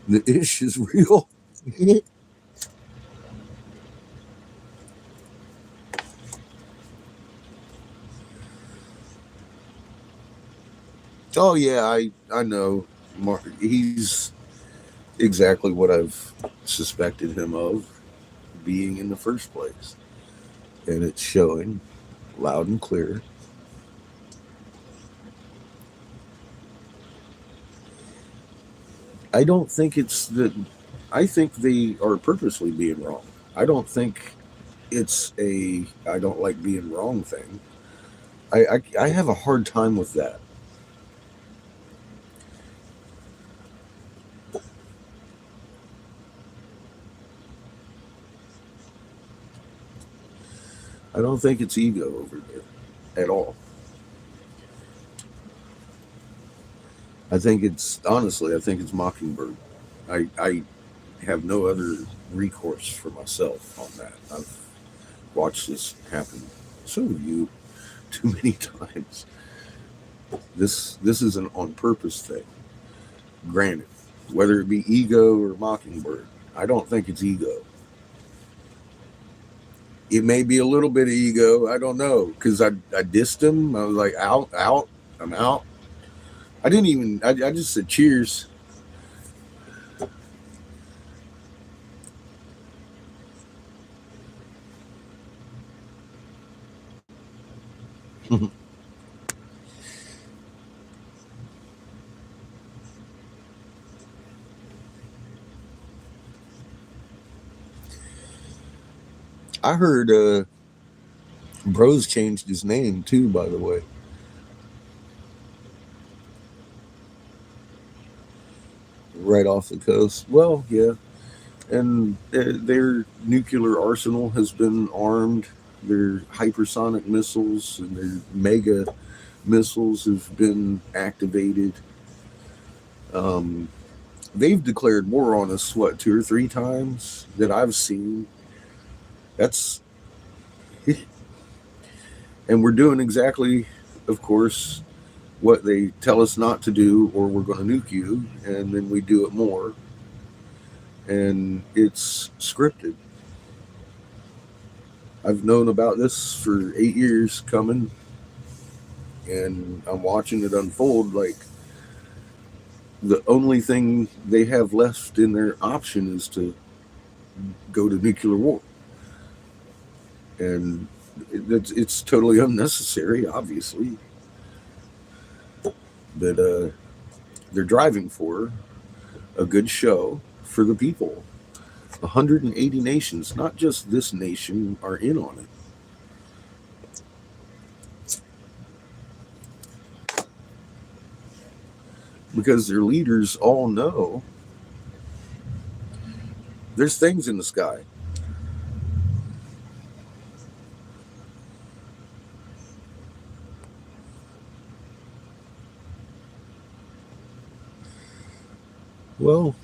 The ish is real. Oh yeah, I know. Mark, he's exactly what I've suspected him of being in the first place, and it's showing loud and clear. I don't think it's that. I think they are purposely being wrong. I don't think it's a I don't like being wrong thing. I have a hard time with that. I don't think it's ego over there at all. I think it's honestly, I think it's Mockingbird. I have no other recourse for myself on that. I've watched this happen. So have you, too many times. This is an on purpose thing. Granted, whether it be ego or Mockingbird, I don't think it's ego. It may be a little bit of ego. I don't know because I dissed him. I was like, out. I'm out. I didn't even. I just said cheers. I heard Bros changed his name too. By the way, right off the coast. Well, yeah, and their nuclear arsenal has been armed. Their hypersonic missiles and their mega missiles have been activated. Um, they've declared war on us, what, two or three times that I've seen. That's, and we're doing exactly, of course, what they tell us not to do, or we're going to nuke you, and then we do it more. And it's scripted. I've known about this for 8 years coming, and I'm watching it unfold. Like, the only thing they have left in their option is to go to nuclear war. And it's totally unnecessary, obviously, but they're driving for a good show for the people. 180 nations, not just this nation, are in on it because their leaders all know there's things in the sky. Well,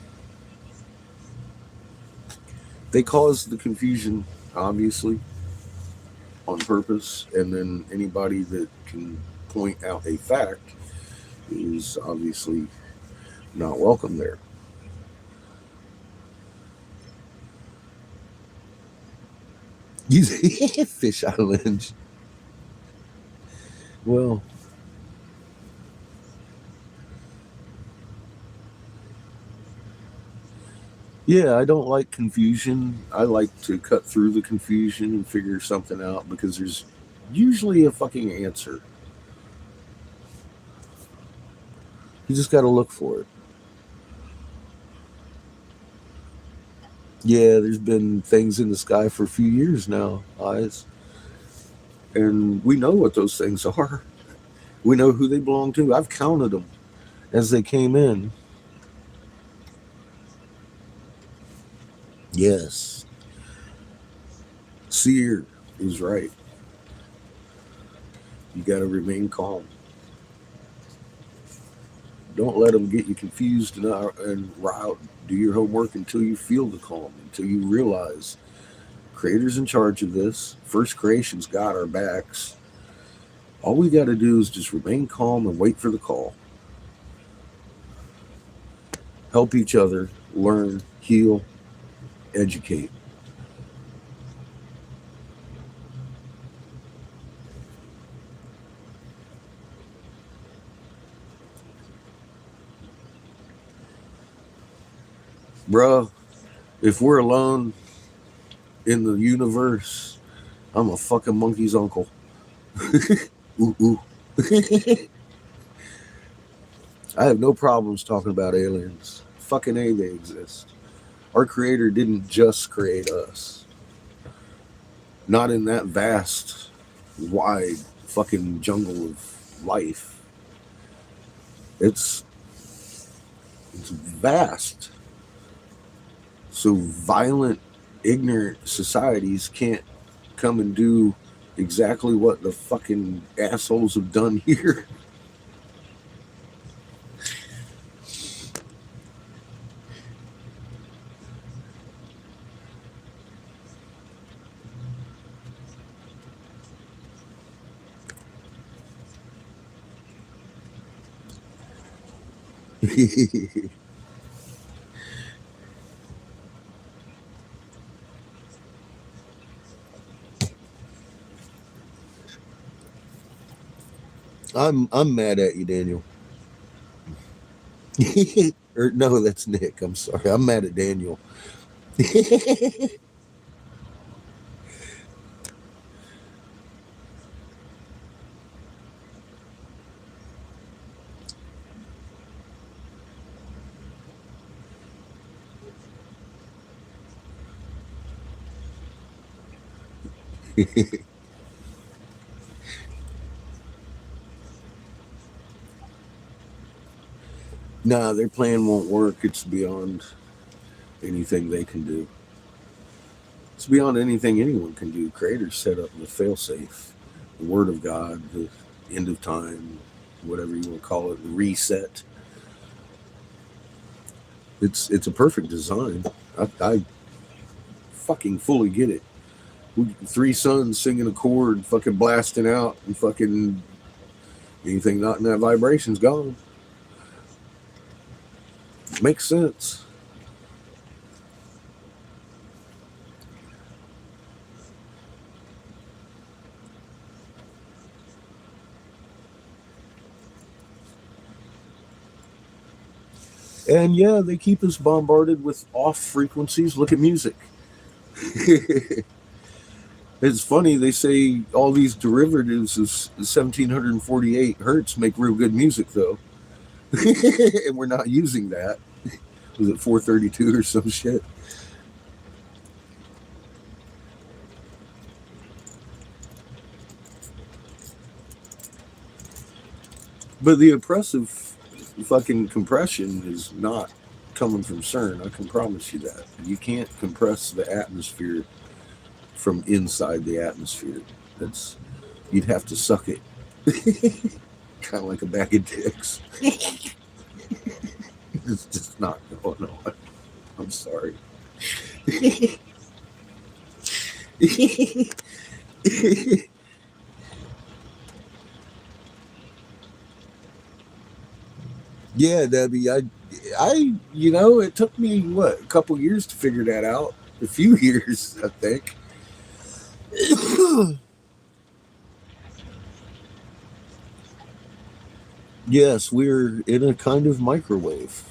they cause the confusion, obviously, on purpose, and then anybody that can point out a fact is obviously not welcome there. You Fish Island. Well, yeah, I don't like confusion. I like to cut through the confusion and figure something out because there's usually a fucking answer. You just got to look for it. Yeah, there's been things in the sky for a few years now, eyes, and we know what those things are. We know who they belong to. I've counted them as they came in. Yes, Seer is right. You got to remain calm. Don't let them get you confused and riled. Do your homework until you feel the calm, until you realize Creator's in charge of this. First creation's got our backs. All we got to do is just remain calm and wait for the call. Help each other, learn, heal, educate. Bruh, if we're alone in the universe, I'm a fucking monkey's uncle. Ooh, ooh. I have no problems talking about aliens. Fucking A, they exist. Our creator didn't just create us. Not in that vast, wide fucking jungle of life. It's it's vast. So violent, ignorant societies can't come and do exactly what the fucking assholes have done here. I'm mad at you, Daniel. Or no, that's Nick. I'm sorry. I'm mad at Daniel. Nah, their plan won't work. It's beyond anything they can do. It's beyond anything anyone can do. Creators set up the failsafe, the word of God, the end of time, whatever you want to call it, the reset. It's a perfect design. I fucking fully get it. Three sons singing a chord, fucking blasting out, and fucking anything not in that vibration's gone. Makes sense. And yeah, they keep us bombarded with off frequencies. Look at music. It's funny, they say all these derivatives of 1748 hertz make real good music, though. And we're not using that. Was it 432 or some shit? But the oppressive fucking compression is not coming from CERN. I can promise you that. You can't compress the atmosphere from inside the atmosphere. That's You'd have to suck it, kind of like a bag of dicks. It's just not going on. I'm sorry. Yeah, Debbie. It took me what a couple years to figure that out. A few years, I think. Yes, we're in a kind of microwave.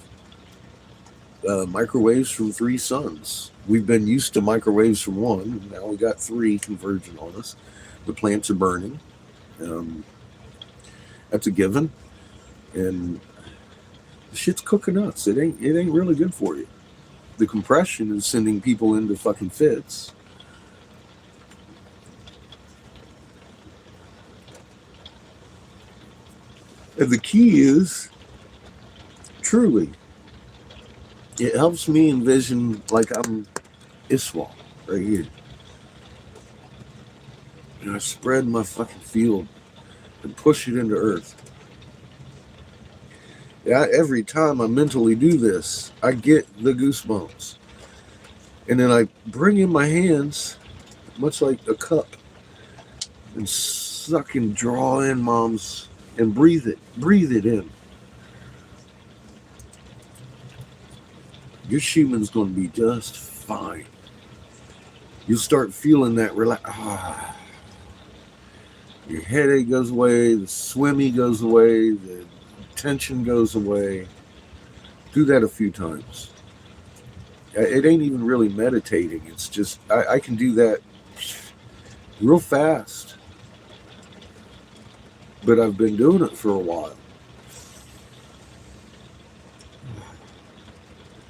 Microwaves from three suns. We've been used to microwaves from one. Now we got three converging on us. The plants are burning. Um, that's a given. And the shit's cooking us. It ain't really good for you. The compression is sending people into fucking fits. And the key is truly, it helps me envision like I'm Iswal right here. And I spread my fucking field and push it into earth. Yeah, every time I mentally do this, I get the goosebumps. And then I bring in my hands, much like a cup, and suck and draw in mom's and breathe it in. Your Schumann's going to be just fine. You'll start feeling that relax. Your headache goes away, the swimmy goes away, the tension goes away. Do that a few times. It ain't even really meditating. It's just, I can do that real fast, but I've been doing it for a while.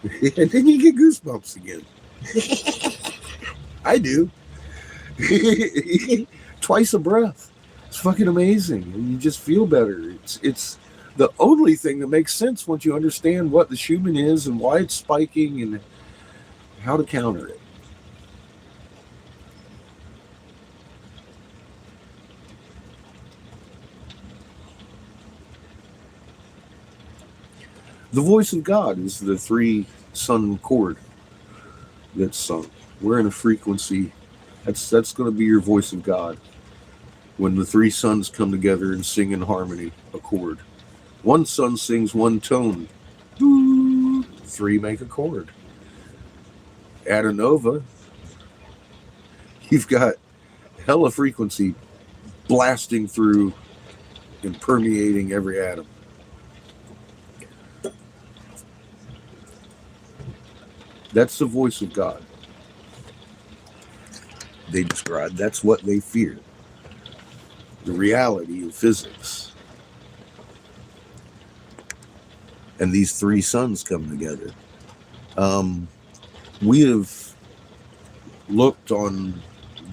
And then you get goosebumps again. I do. Twice a breath. It's fucking amazing. And you just feel better. It's the only thing that makes sense once you understand what the Schumann is and why it's spiking and how to counter it. The voice of God is the three sun chord that's sung. We're in a frequency. That's going to be your voice of God when the three suns come together and sing in harmony, a chord. One sun sings one tone. Three make a chord. At a nova, you've got hella frequency blasting through and permeating every atom. That's the voice of God. They describe that's what they fear. The reality of physics. And these three suns come together. We have looked on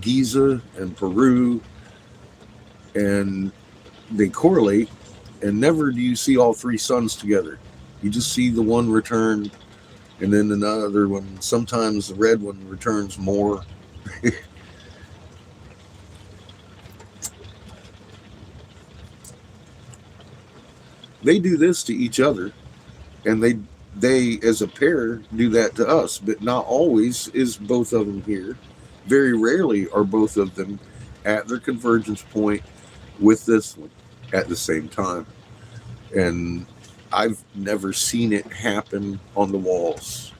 Giza and Peru, and they correlate, and never do you see all three suns together. You just see the one return, and then another one. Sometimes the red one returns more. They do this to each other, and they as a pair do that to us, but not always is both of them here. Very rarely are both of them at their convergence point with this one at the same time. And I've never seen it happen on the walls.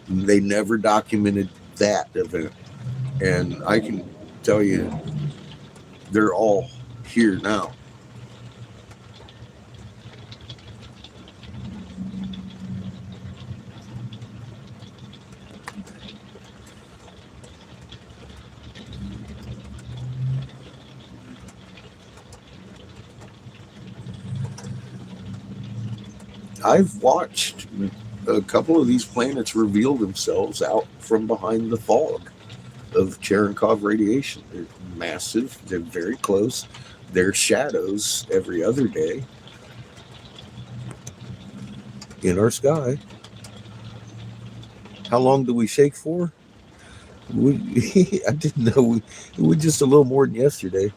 They never documented that event. And I can tell you, they're all here now. I've watched a couple of these planets reveal themselves out from behind the fog of Cherenkov radiation. They're massive, they're very close. They're shadows every other day in our sky. How long do we shake for? I didn't know. We just a little more than yesterday.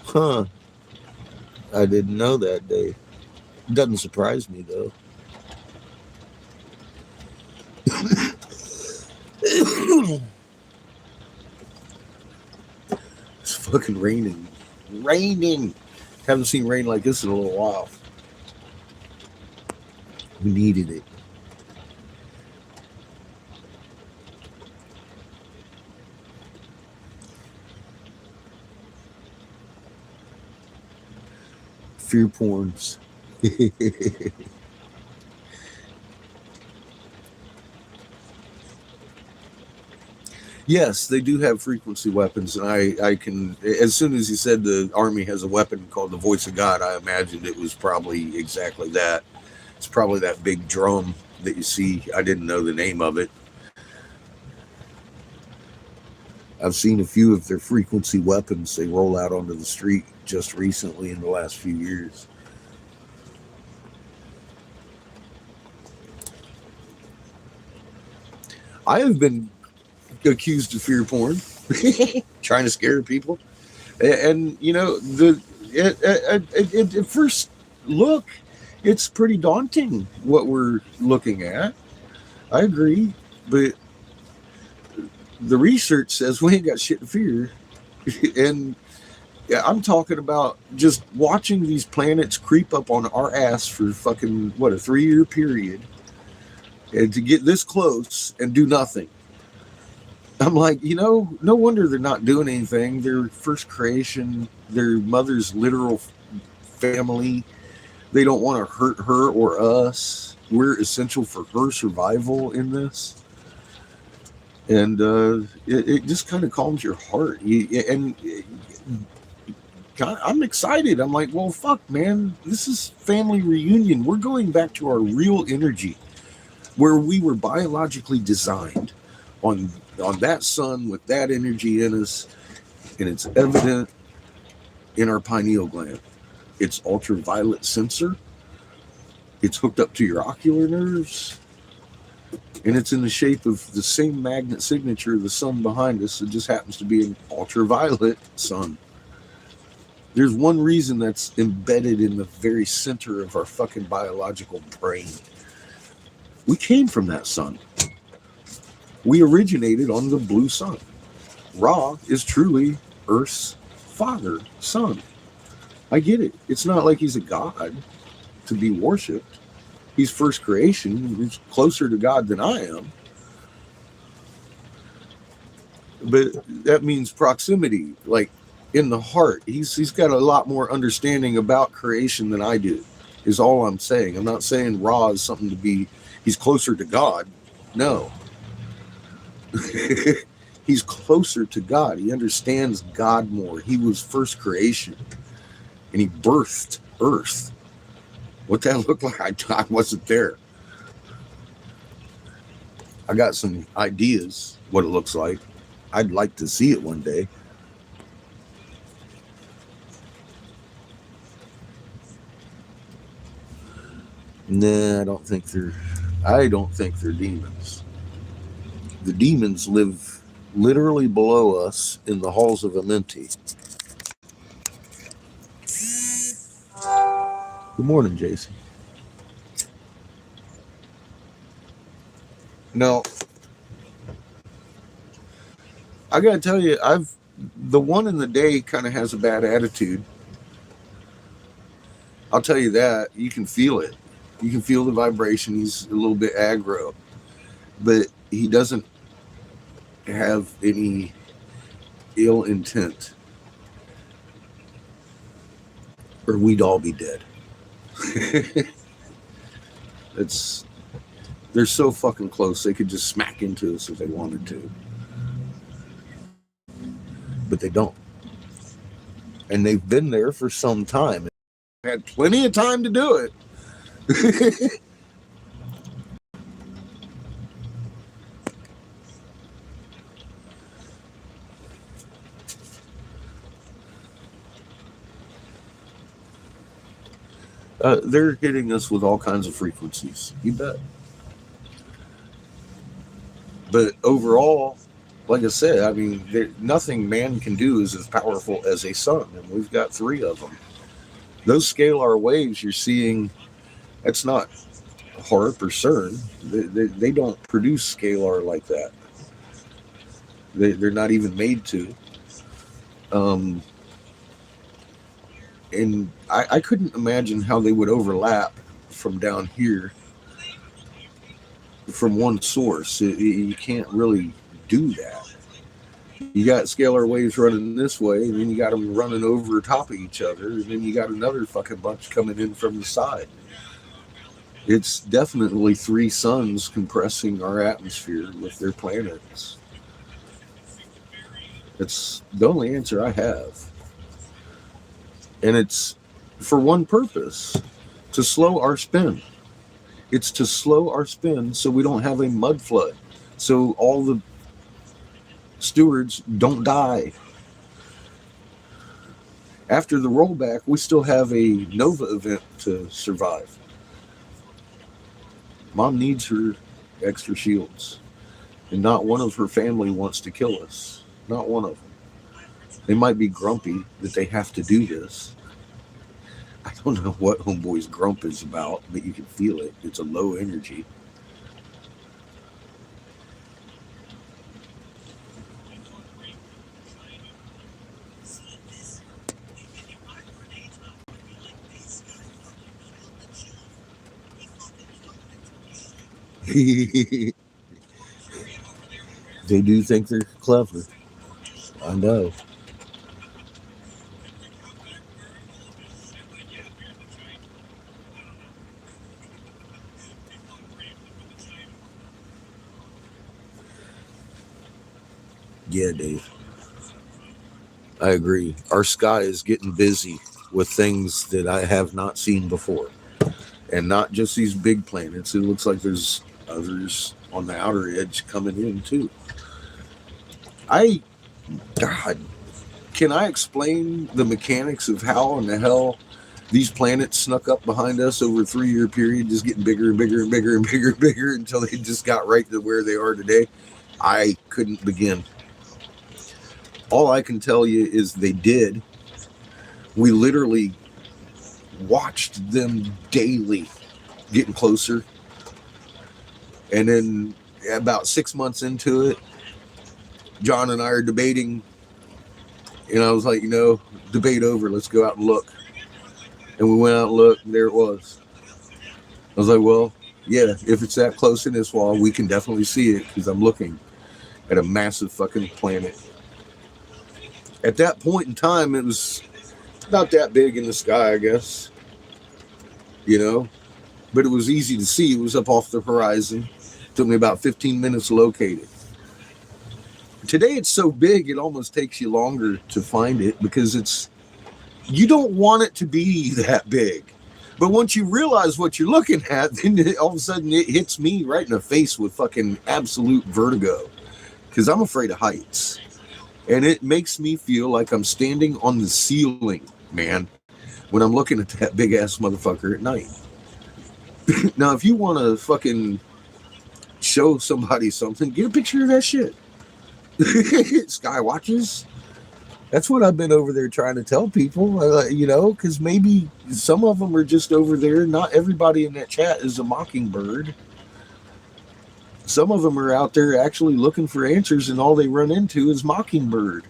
Huh. I didn't know that day. Doesn't surprise me though. It's fucking raining. Raining. Haven't seen rain like this in a little while. We needed it. Fear porns. Yes, they do have frequency weapons, and I can. As soon as he said the army has a weapon called the Voice of God, I imagined it was probably exactly that. It's probably that big drum that you see. I didn't know the name of it. I've seen a few of their frequency weapons they roll out onto the street just recently in the last few years. I have been accused of fear porn, trying to scare people, and you know at first look, it's pretty daunting what we're looking at. I agree, but the research says we ain't got shit to fear, and yeah, I'm talking about just watching these planets creep up on our ass for fucking what, a 3 year period, and to get this close and do nothing. I'm like, no wonder they're not doing anything. Their first creation, their mother's literal family. They don't want to hurt her or us. We're essential for her survival in this. And it just kind of calms your heart. And I'm excited. I'm like, well, fuck, man. This is family reunion. We're going back to our real energy where we were biologically designed on that sun with that energy in us, and it's evident in our pineal gland. It's ultraviolet sensor. It's hooked up to your ocular nerves, and it's in the shape of the same magnet signature of the sun behind us. It just happens to be an ultraviolet sun. There's one reason that's embedded in the very center of our fucking biological brain. We came from that sun. We originated on the blue sun. Ra is truly Earth's father, son. I get it. It's not like he's a god to be worshipped. He's first creation. He's closer to God than I am. But that means proximity, like in the heart. He's got a lot more understanding about creation than I do, is all I'm saying. I'm not saying Ra is something to be, he's closer to God. No. He's closer to God. He understands God more. He was first creation, and he birthed Earth. What that looked like, I wasn't there. I got some ideas what it looks like. I'd like to see it one day. Nah, I don't think they're demons. The demons live literally below us in the halls of Amenti. Good morning, Jason. Now, I gotta tell you, the one in the day kind of has a bad attitude. I'll tell you that. You can feel it. You can feel the vibration. He's a little bit aggro, but he doesn't have any ill intent, or we'd all be dead. It's They're so fucking close. They could just smack into us if they wanted to, but they don't. And they've been there for some time. Had plenty of time to do it. They're hitting us with all kinds of frequencies. You bet. But overall, like I said, I mean, nothing man can do is as powerful as a sun, and we've got 3 of them. Those scalar waves you're seeing, that's not HARP or CERN. They don't produce scalar like that. They're not even made to. And I couldn't imagine how they would overlap from down here from one source. You can't really do that. You got scalar waves running this way, and then you got them running over top of each other, and then you got another fucking bunch coming in from the side. It's definitely three suns compressing our atmosphere with their planets. It's the only answer I have. And it's for one purpose, to slow our spin. It's to slow our spin so we don't have a mud flood. So all the stewards don't die. After the rollback, we still have a Nova event to survive. Mom needs her extra shields. And not one of her family wants to kill us. Not one of them. They might be grumpy that they have to do this. I don't know what Homeboy's grump is about, but you can feel it. It's a low energy. They do think they're clever. I know. Yeah, Dave. I agree. Our sky is getting busy with things that I have not seen before. And not just these big planets. It looks like there's others on the outer edge coming in too. I, God, can I explain the mechanics of how in the hell these planets snuck up behind us over a 3 year period, just getting bigger and bigger and bigger and bigger and bigger until they just got right to where they are today? I couldn't begin. All I can tell you is they did. We literally watched them daily getting closer. And then about 6 months into it, John and I are debating. And I was like, debate over. Let's go out and look. And we went out and looked, and there it was. I was like, well, yeah, if it's that close in this wall, we can definitely see it because I'm looking at a massive fucking planet. At that point in time, it was not that big in the sky, I guess. But it was easy to see. It was up off the horizon. It took me about 15 minutes to locate it. Today it's so big it almost takes you longer to find it because you don't want it to be that big. But once you realize what you're looking at, then all of a sudden it hits me right in the face with fucking absolute vertigo because I'm afraid of heights. And it makes me feel like I'm standing on the ceiling, man, when I'm looking at that big ass motherfucker at night. Now, if you want to fucking show somebody something, get a picture of that shit. Sky watches. That's what I've been over there trying to tell people, because maybe some of them are just over there. Not everybody in that chat is a mockingbird. Some of them are out there actually looking for answers, and all they run into is mockingbird.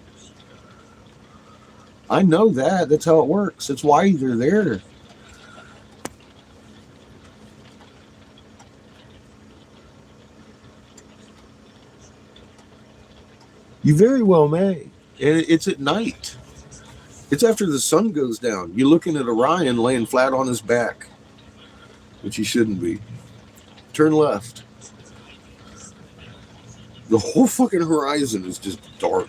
I know that. That's how it works. That's why they're there. You very well may. And it's at night. It's after the sun goes down. You're looking at Orion laying flat on his back, which he shouldn't be. Turn left. The whole fucking horizon is just dark.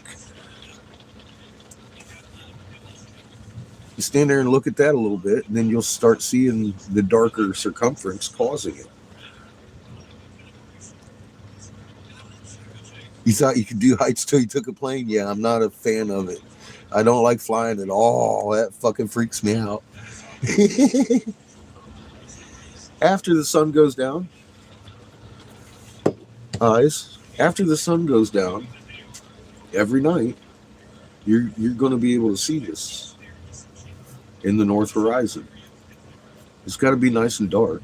You stand there and look at that a little bit, and then you'll start seeing the darker circumference causing it. You thought you could do heights till you took a plane? Yeah, I'm not a fan of it. I don't like flying at all. That fucking freaks me out. After the sun goes down, after the sun goes down, every night, you're going to be able to see this in the north horizon. It's got to be nice and dark.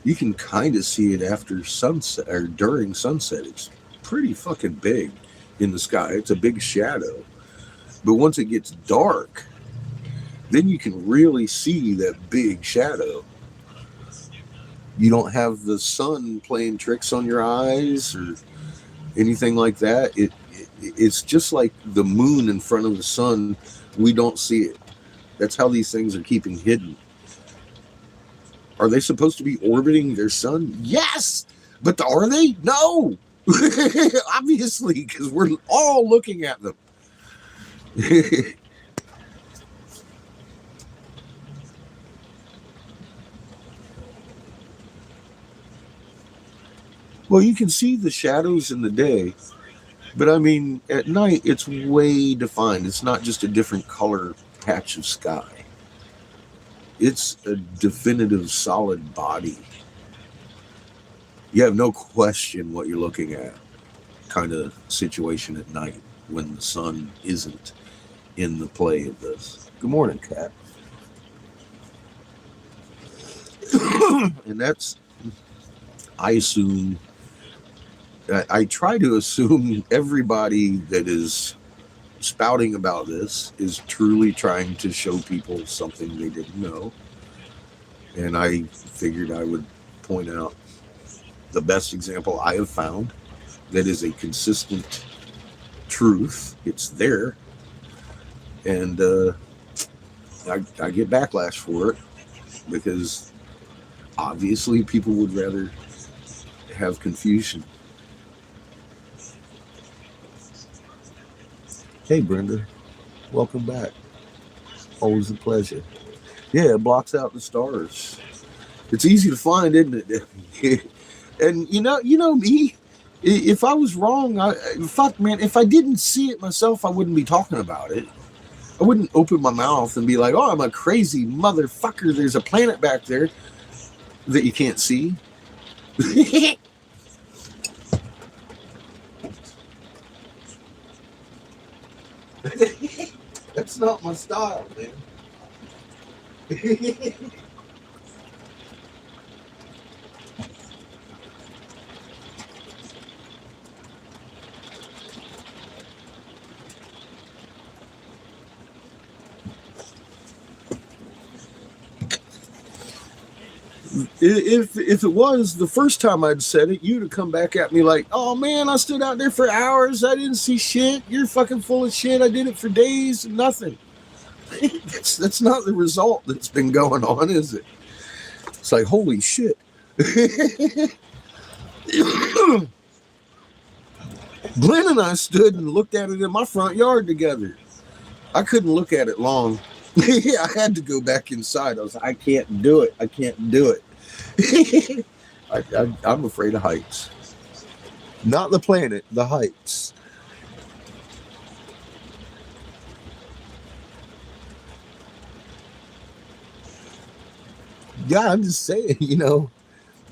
You can kind of see it after sunset or during sunset. It's pretty fucking big in the sky. It's a big shadow. But once it gets dark, then you can really see that big shadow. You don't have the sun playing tricks on your eyes or anything like that. It's just like the moon in front of the sun. We don't see it. That's how these things are keeping hidden. Are they supposed to be orbiting their sun? Yes, but are they? No, obviously, because we're all looking at them. Well, you can see the shadows in the day, but I mean, at night it's way defined. It's not just a different color patch of sky. It's a definitive solid body. You have no question what you're looking at kind of situation at night when the sun isn't in the play of this. Good morning, Cat. And that's, I assume, I try to assume everybody that is spouting about this is truly trying to show people something they didn't know. And I figured I would point out the best example I have found that is a consistent truth. It's there. And I get backlash for it because obviously people would rather have confusion. Hey, Brenda. Welcome back. Always a pleasure. Yeah, it blocks out the stars. It's easy to find, isn't it? And you know me. If I was wrong, fuck, man. If I didn't see it myself, I wouldn't be talking about it. I wouldn't open my mouth and be like, "Oh, I'm a crazy motherfucker. There's a planet back there that you can't see." That's not my style, man. If it was the first time I'd said it, you'd have come back at me like, "Oh man, I stood out there for hours. I didn't see shit. You're fucking full of shit. I did it for days and nothing." That's not the result that's been going on, is it? It's like, holy shit. Glenn and I stood and looked at it in my front yard together. I couldn't look at it long. I had to go back inside. I was like, I can't do it. I can't do it. I'm afraid of heights. Not the planet, the heights. Yeah, I'm just saying,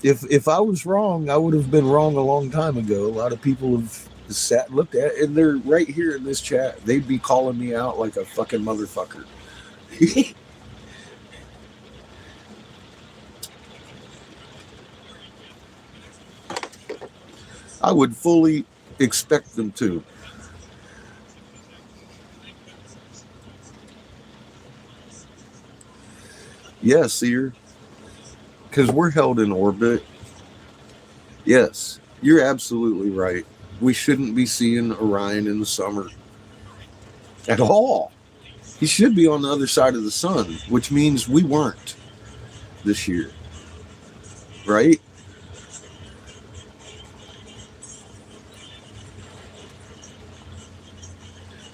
if I was wrong, I would have been wrong a long time ago. A lot of people have sat and looked at it, and they're right here in this chat. They'd be calling me out like a fucking motherfucker. I would fully expect them to. Yes, Seer, because we're held in orbit. Yes, you're absolutely right. We shouldn't be seeing Orion in the summer at all. He should be on the other side of the sun, which means we weren't this year, right?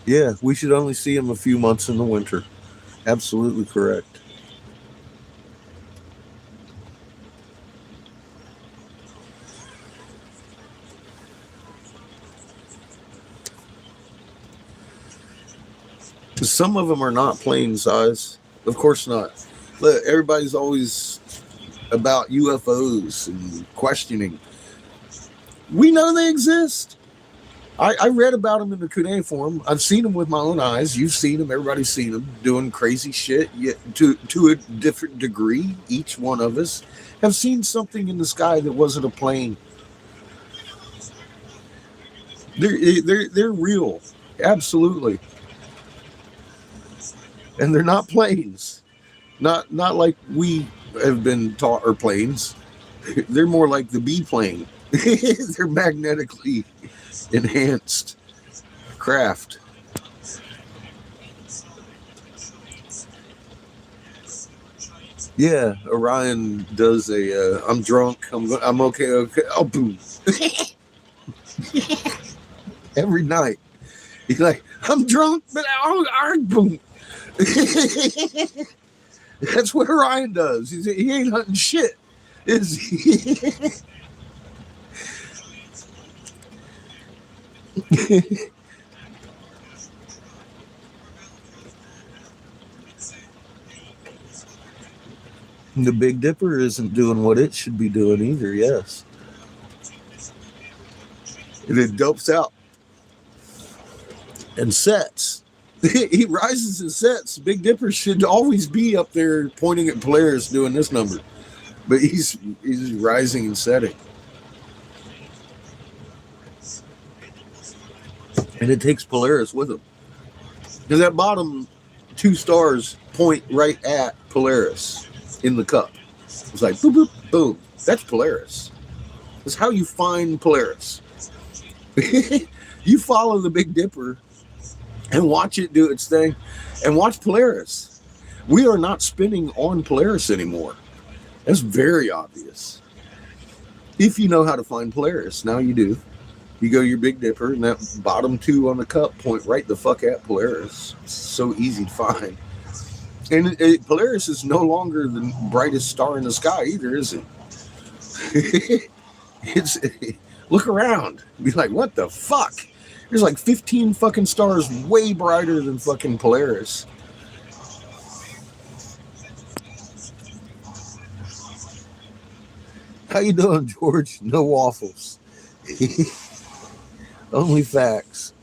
Yeah, we should only see him a few months in the winter. Absolutely correct. Some of them are not plane size. Of course not. Look, everybody's always about UFOs and questioning. We know they exist. I read about them in the cuneiform. I've seen them with my own eyes. You've seen them. Everybody's seen them doing crazy shit. Yet to a different degree, each one of us have seen something in the sky that wasn't a plane. They're real, absolutely, and they're not planes. Not like we have been taught are planes. They're more like the B-plane. They're magnetically enhanced craft. Yeah, Orion does a. I'm drunk. I'm okay. Okay. Oh, boom. Every night, he's like, I'm drunk, but boom. That's what Orion does. He ain't hunting shit. Is he? The Big Dipper isn't doing what it should be doing either. Yes, and it dopes out and sets. He rises and sets. Big Dipper should always be up there pointing at Polaris doing this number, but he's rising and setting, and it takes Polaris with him because that bottom 2 stars point right at Polaris in the cup. It's like boop boop boom. That's Polaris. That's how you find Polaris. You follow the Big Dipper and watch it do its thing, and watch Polaris. We are not spinning on Polaris anymore. That's very obvious. If you know how to find Polaris, now you do. You go your Big Dipper, and that bottom 2 on the cup point right the fuck at Polaris. It's so easy to find. And Polaris is no longer the brightest star in the sky either, is it? Look around. Be like, what the fuck? There's like 15 fucking stars way brighter than fucking Polaris. How you doing, George? No waffles. Only facts.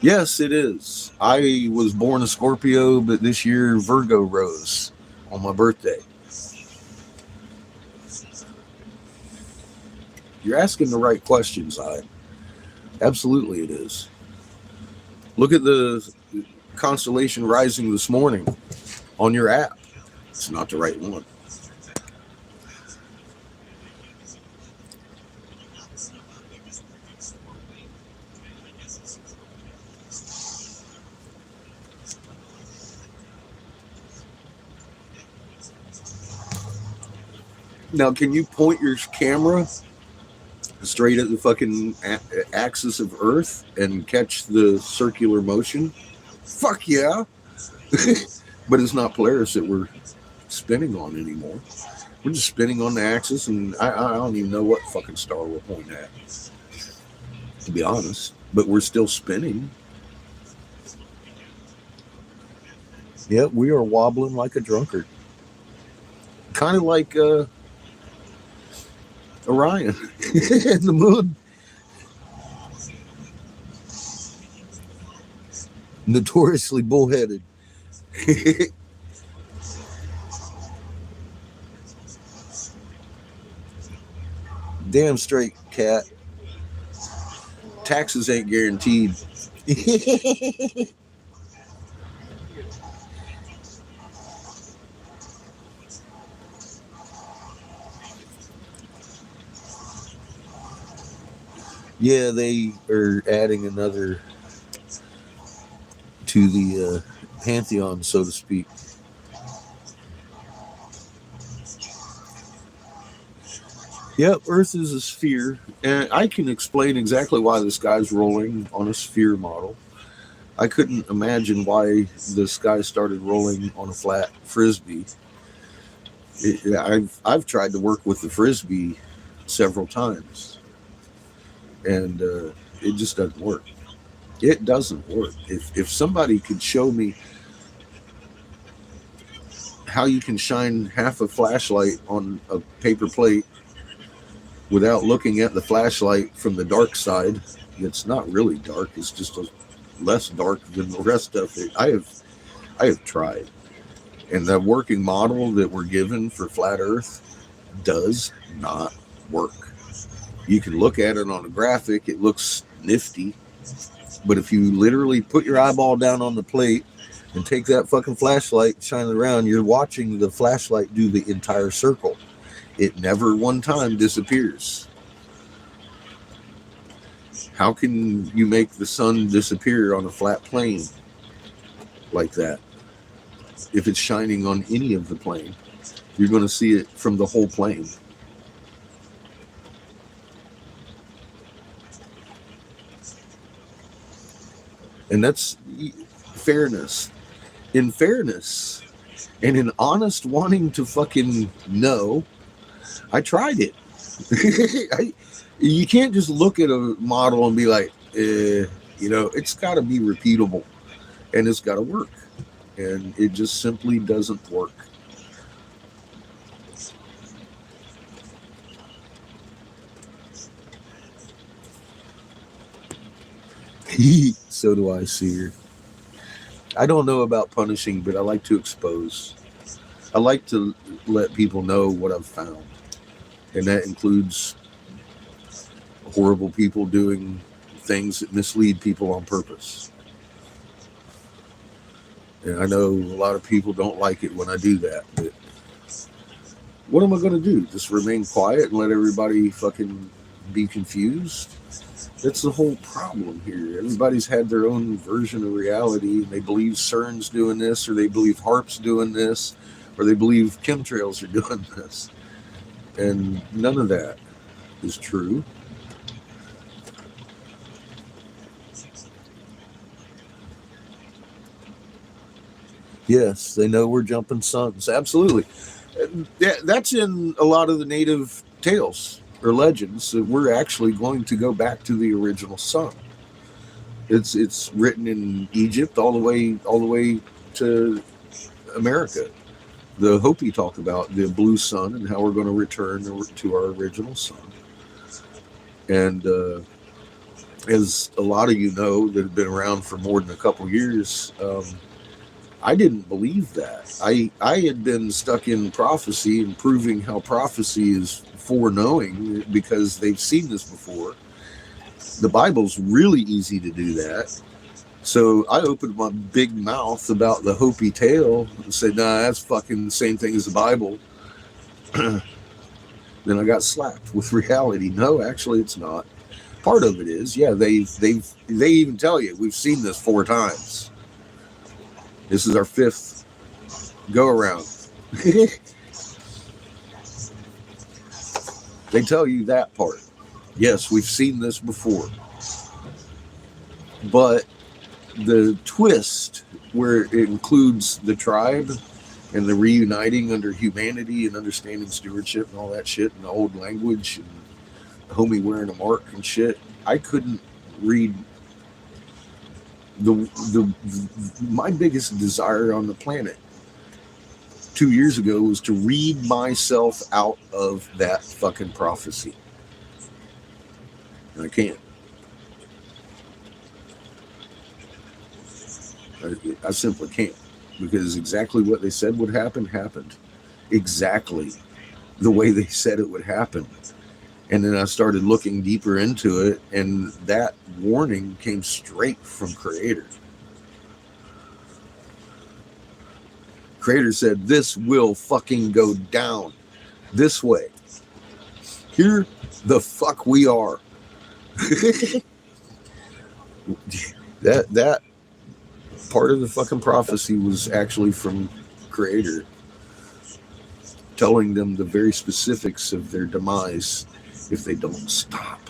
Yes, it is. I was born a Scorpio, but this year Virgo rose on my birthday. You're asking the right questions, absolutely it is. Look at the constellation rising this morning on your app. It's not the right one. Now, can you point your camera straight at the fucking axis of Earth and catch the circular motion? Fuck yeah. But it's not Polaris that we're spinning on anymore. We're just spinning on the axis, and I don't even know what fucking star we're pointing at, to be honest. But we're still spinning. Yep, we are wobbling like a drunkard. Kind of like Orion and the moon. Notoriously bullheaded. Damn straight, cat. Taxes ain't guaranteed. Yeah, they are adding another to the pantheon, so to speak. Yep, Earth is a sphere, and I can explain exactly why the sky's rolling on a sphere model. I couldn't imagine why the sky started rolling on a flat frisbee. I've tried to work with the frisbee several times, and it just doesn't work. It doesn't work. If somebody could show me how you can shine half a flashlight on a paper plate without looking at the flashlight from the dark side, it's not really dark. It's just less dark than the rest of it. I have tried, and the working model that we're given for flat Earth does not work. You can look at it on a graphic; it looks nifty, but if you literally put your eyeball down on the plate and take that fucking flashlight, shine it around. You're watching the flashlight do the entire circle. It never one time disappears. How can you make the sun disappear on a flat plane like that? If it's shining on any of the plane, you're going to see it from the whole plane. And that's fairness. In fairness and in honest wanting to fucking know, I tried it. You can't just look at a model and be like, it's got to be repeatable and it's got to work. And it just simply doesn't work. So do I, Seer. I don't know about punishing, but I like to expose. I like to let people know what I've found. And that includes horrible people doing things that mislead people on purpose. And I know a lot of people don't like it when I do that, but what am I going to do? Just remain quiet and let everybody fucking be confused? That's the whole problem here. Everybody's had their own version of reality. They believe CERN's doing this, or they believe HARP's doing this, or they believe chemtrails are doing this. And none of that is true. Yes, they know we're jumping suns. Absolutely. That's in a lot of the native tales or legends, that we're actually going to go back to the original sun. It's written in Egypt all the way to America. The Hopi talk about the blue sun and how we're going to return to our original sun. And as a lot of you know that have been around for more than a couple years, I didn't believe that. I had been stuck in prophecy and proving how prophecy is foreknowing because they've seen this before. The Bible's really easy to do that. So I opened my big mouth about the Hopi tale and said, nah, that's fucking the same thing as the Bible. Then I got slapped with reality. No, actually it's not. Part of it is, yeah, they even tell you, we've seen this 4 times. This is our 5th go around. They tell you that part. Yes, we've seen this before. But the twist where it includes the tribe and the reuniting under humanity and understanding stewardship and all that shit and the old language and the homie wearing a mark and shit, I couldn't read my biggest desire on the planet 2 years ago was to read myself out of that fucking prophecy. And I can't. I simply can't, because exactly what they said would happen happened. Exactly the way they said it would happen. And then I started looking deeper into it, and that warning came straight from Creator. Creator said, this will fucking go down this way. Here the fuck we are. that part of the fucking prophecy was actually from Creator, telling them the very specifics of their demise if they don't stop.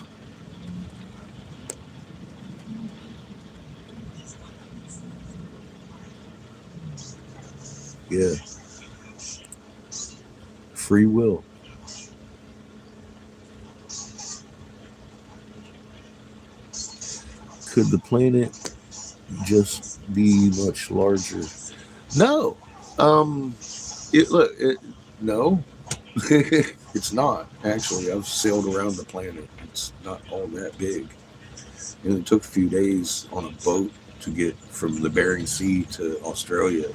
Yeah. Free will. Could the planet just be much larger? No. No. It's not. Actually, I've sailed around the planet. It's not all that big. And it took a few days on a boat to get from the Bering Sea to Australia.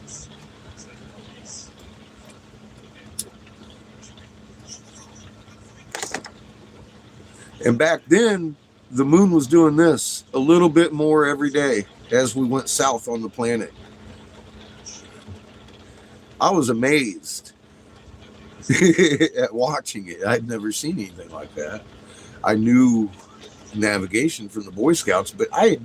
And back then, the moon was doing this a little bit more every day as we went south on the planet. I was amazed at watching it. I'd never seen anything like that. I knew navigation from the Boy Scouts, but I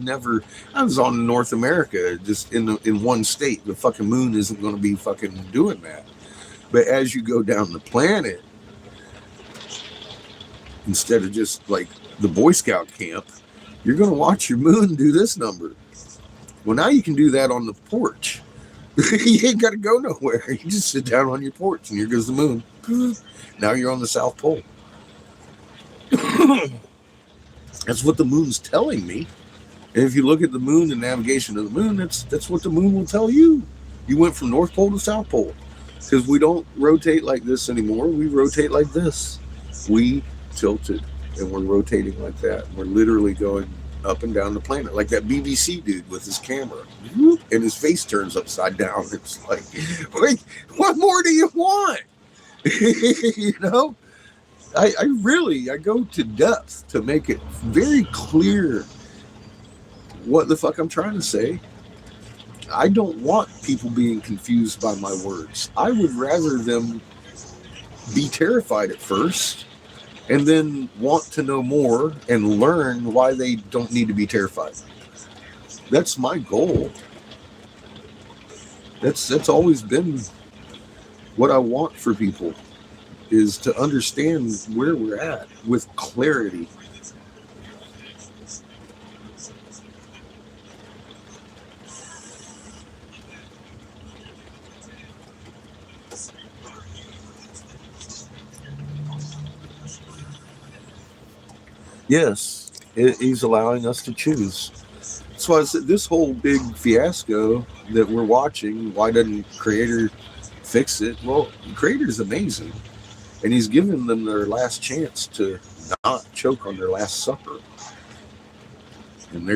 was on North America, just in one state. The fucking moon isn't going to be fucking doing that. But as you go down the planet, instead of just like the Boy Scout camp, you're going to watch your moon do this number. Well, now you can do that on the porch. You ain't got to go nowhere. You just sit down on your porch, and here goes the moon. Now you're on the South Pole. That's what the moon's telling me. And if you look at the moon and navigation of the moon, that's what the moon will tell you. You went from North Pole to South Pole. Because we don't rotate like this anymore. We rotate like this. We tilted, and we're rotating like that. We're literally going up and down the planet, like that BBC dude with his camera, and his face turns upside down. It's like, wait, what more do you want? You know, I go to depth to make it very clear what the fuck I'm trying to say. I don't want people being confused by my words. I would rather them be terrified at first and then want to know more and learn why they don't need to be terrified. That's my goal. That's always been what I want for people, is to understand where we're at with clarity. Yes, he's allowing us to choose. So I said, this whole big fiasco that we're watching, why doesn't Creator fix it? Well, Creator's amazing, and he's given them their last chance to not choke on their last supper, and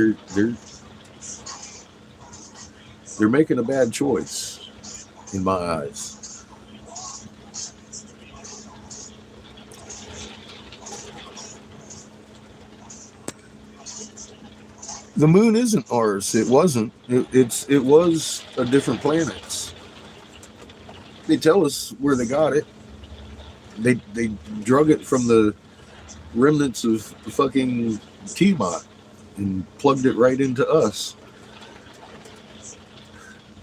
they're making a bad choice in my eyes. The moon isn't ours. It wasn't. It was a different planet's. They tell us where they got it. They drug it from the remnants of fucking Tiamat and plugged it right into us.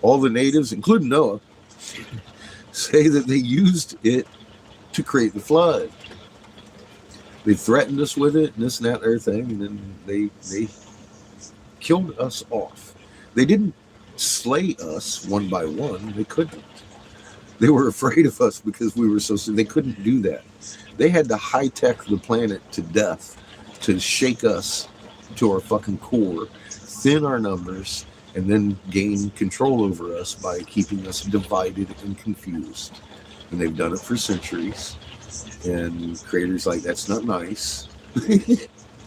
All the natives, including Noah, say that they used it to create the flood. They threatened us with it and this and that, everything, and then they killed us off. They didn't slay us one by one. They couldn't. They were afraid of us because we were so sick. They couldn't do that. They had to high-tech the planet to death to shake us to our fucking core, thin our numbers, and then gain control over us by keeping us divided and confused. And they've done it for centuries. And Creator's like, that's not nice.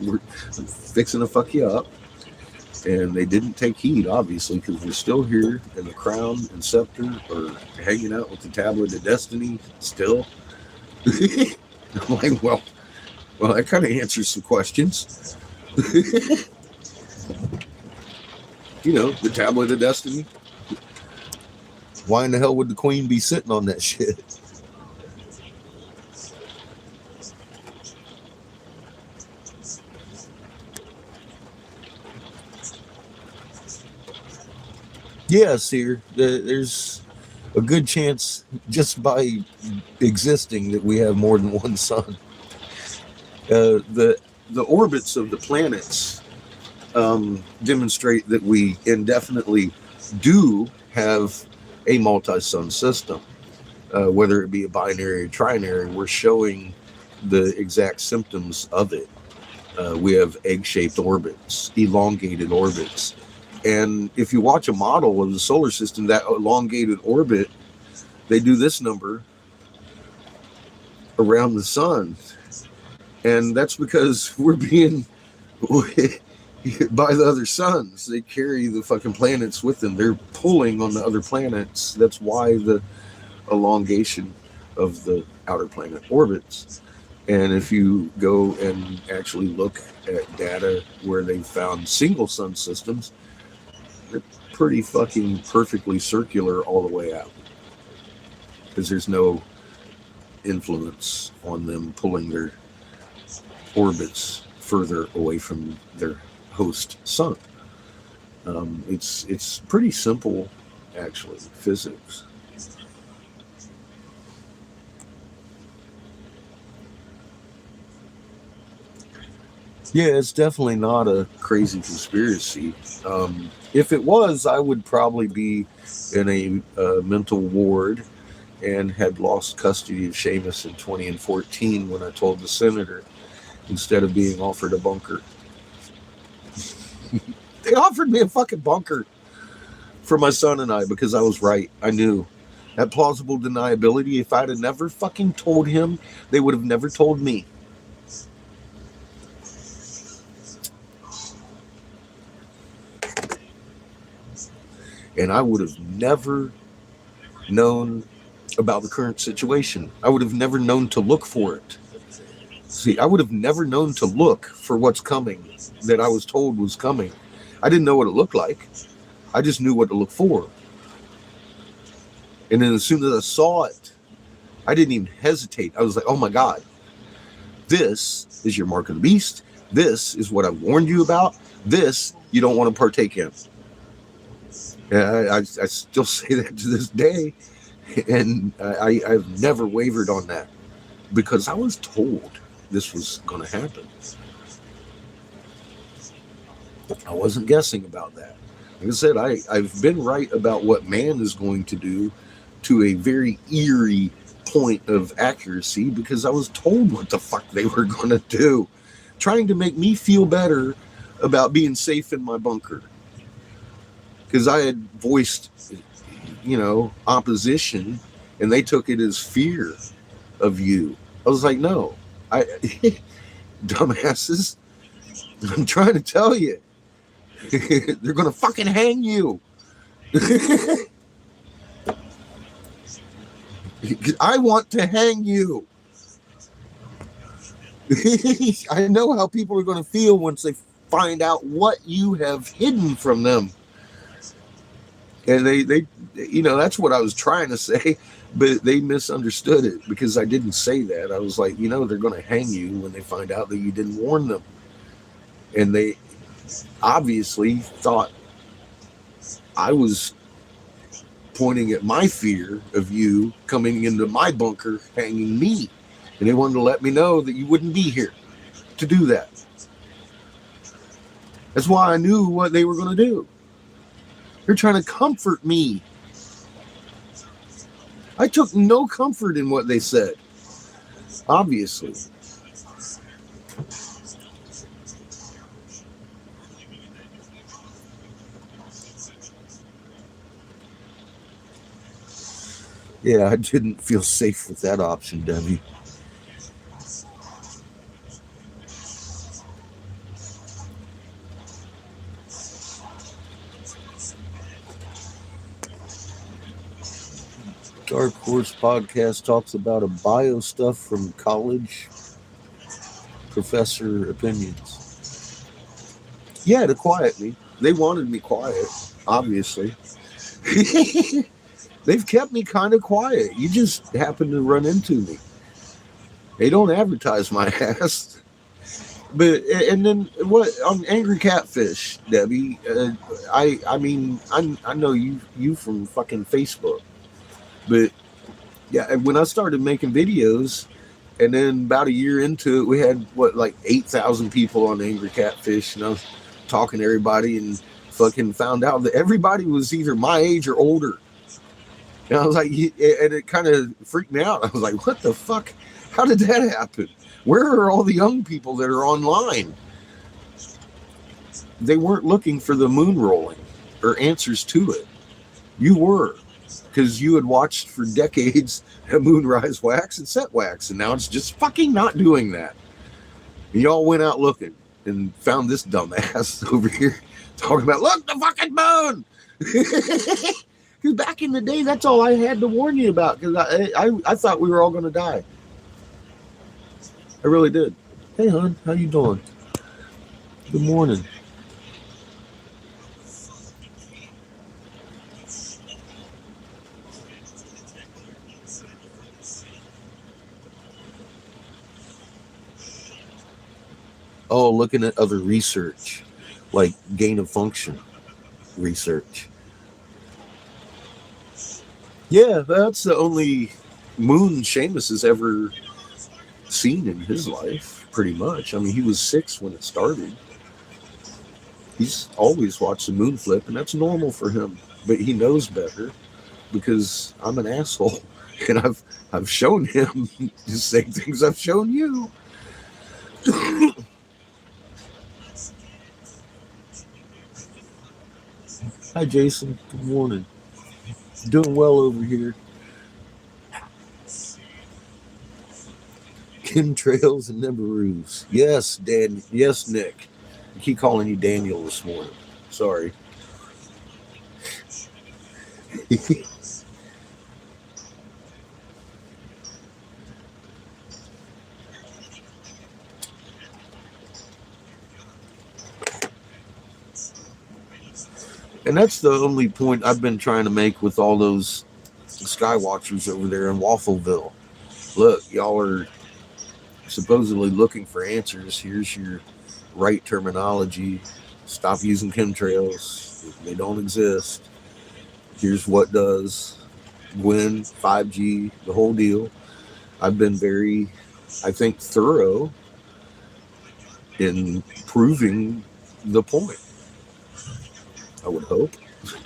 We're fixing to fuck you up. And they didn't take heed, obviously, because we're still here, and the crown and scepter are hanging out with the tablet of destiny still. I'm like, well, that kind of answers some questions. You know, the tablet of destiny. Why in the hell would the queen be sitting on that shit? Yes, here. There's a good chance, just by existing, that we have more than one sun. The orbits of the planets demonstrate that we indefinitely do have a multi-sun system. Whether it be a binary or trinary, we're showing the exact symptoms of it. We have egg-shaped orbits, elongated orbits. And if you watch a model of the solar system, that elongated orbit, they do this number around the sun. And that's because we're being by the other suns. They carry the fucking planets with them. They're pulling on the other planets. That's why the elongation of the outer planet orbits. And if you go and actually look at data where they found single sun systems, they're pretty fucking perfectly circular all the way out. because there's no influence on them pulling their orbits further away from their host sun. It's pretty simple, actually, physics. Yeah, it's definitely not a crazy conspiracy. If it was, I would probably be in a mental ward and had lost custody of Seamus in 2014 when I told the senator instead of being offered a bunker. They offered me a fucking bunker for my son and I because I was right. I knew. That plausible deniability, if I'd have never fucking told him, they would have never told me. And I would have never known about the current situation. I would have never known to look for it. See, I would have never known to look for what's coming that I was told was coming. I didn't know what it looked like. I just knew what to look for. And then as soon as I saw it, I didn't even hesitate. I was like, oh my God, this is your mark of the beast. This is what I warned you about. This you don't want to partake in. And I still say that to this day. And I've never wavered on that because I was told this was going to happen. I wasn't guessing about that. Like I said, I've been right about what man is going to do to a very eerie point of accuracy because I was told what the fuck they were going to do, trying to make me feel better about being safe in my bunker. Because I had voiced, opposition, and they took it as fear of you. I was like, no, dumbasses, I'm trying to tell you, they're going to fucking hang you. I want to hang you. I know how people are going to feel once they find out what you have hidden from them. And they that's what I was trying to say, but they misunderstood it because I didn't say that. I was like, they're going to hang you when they find out that you didn't warn them. And they obviously thought I was pointing at my fear of you coming into my bunker, hanging me. And they wanted to let me know that you wouldn't be here to do that. That's why I knew what they were going to do. They're trying to comfort me. I took no comfort in what they said, obviously. Yeah, I didn't feel safe with that option, Debbie. Dark Horse Podcast talks about a bio stuff from college professor opinions. Yeah, to quiet me. They wanted me quiet, obviously. They've kept me kind of quiet. You just happen to run into me. They don't advertise my ass. But and then what on Angry Catfish, Debbie? I know you from fucking Facebook. But yeah, when I started making videos, and then about a year into it, we had like 8,000 people on Angry Catfish, and I was talking to everybody, and fucking found out that everybody was either my age or older. And I was like, and it kind of freaked me out. I was like, what the fuck? How did that happen? Where are all the young people that are online? They weren't looking for the moon rolling or answers to it. You were. Because you had watched for decades a moonrise wax and set wax, and now it's just fucking not doing that. And y'all went out looking and found this dumbass over here talking about, look, the fucking moon! Because back in the day, that's all I had to warn you about, because I thought we were all going to die. I really did. Hey, hon, how you doing? Good morning. Oh, looking at other research, like gain of function research. Yeah, that's the only moon Seamus has ever seen in his life, pretty much. I mean, he was 6 when it started. He's always watched the moon flip, and that's normal for him. But he knows better because I'm an asshole, and I've shown him the same things I've shown you. Hi, Jason. Good morning. Doing well over here. Chemtrails and Nibiru's. Yes, Dan. Yes, Nick. I keep calling you Daniel this morning. Sorry. And that's the only point I've been trying to make with all those Skywatchers over there in Waffleville. Look, y'all are supposedly looking for answers. Here's your right terminology. Stop using chemtrails. They don't exist. Here's what does. When 5G, the whole deal. I've been very, I think, thorough in proving the point. I would hope.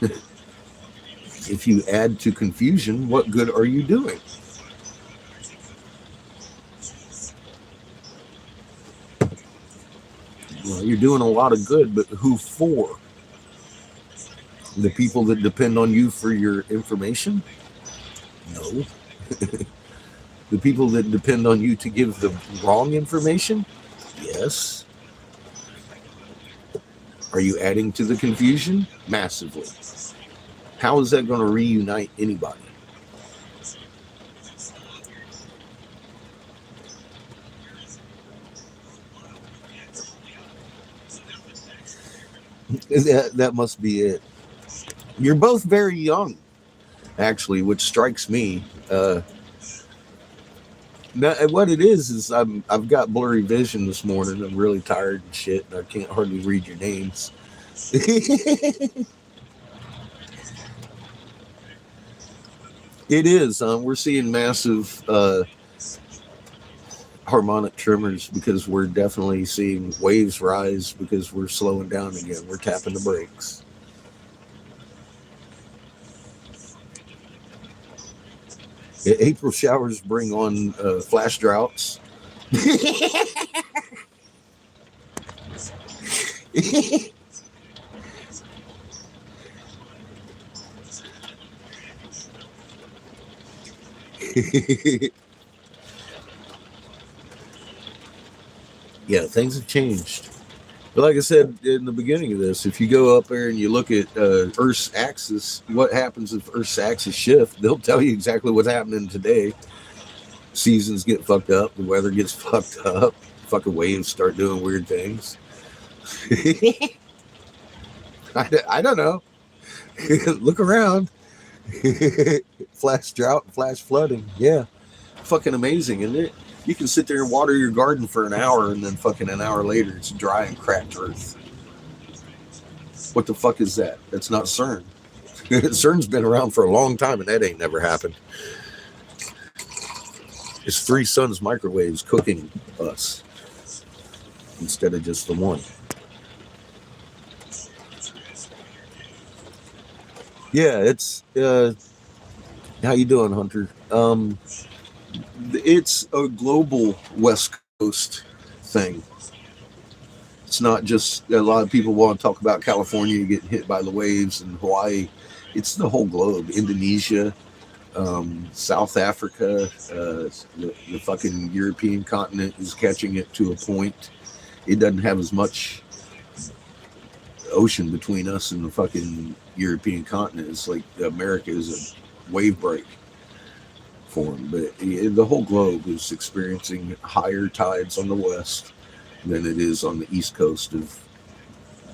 If you add to confusion, what good are you doing? Well, you're doing a lot of good, but who for? The people that depend on you for your information? No. The people that depend on you to give the wrong information? Yes. Are you adding to the confusion? Massively. How is that going to reunite anybody? That must be it. You're both very young, actually, which strikes me. What it is I've got blurry vision this morning. I'm really tired and shit, and I can't hardly read your names. It is. We're seeing massive harmonic tremors because we're definitely seeing waves rise because we're slowing down again. We're tapping the brakes. April showers bring on flash droughts. Yeah, things have changed. But like I said in the beginning of this, if you go up there and you look at Earth's axis, what happens if Earth's axis shift? They'll tell you exactly what's happening today. Seasons get fucked up, the weather gets fucked up, fucking waves start doing weird things. I don't know. Look around. Flash drought and flash flooding. Yeah. Fucking amazing, isn't it? You can sit there and water your garden for an hour and then fucking an hour later it's dry and cracked earth. What the fuck is that? That's not CERN. CERN's been around for a long time and that ain't never happened. It's 3 suns microwaves cooking us instead of just the one. Yeah, it's how you doing, Hunter? It's a global West Coast thing. It's not just a lot of people want to talk about California getting hit by the waves and Hawaii. It's the whole globe. Indonesia, South Africa, the fucking European continent is catching it to a point. It doesn't have as much ocean between us and the fucking European continent. It's like America is a wave break for them. But the whole globe is experiencing higher tides on the west than it is on the east coast of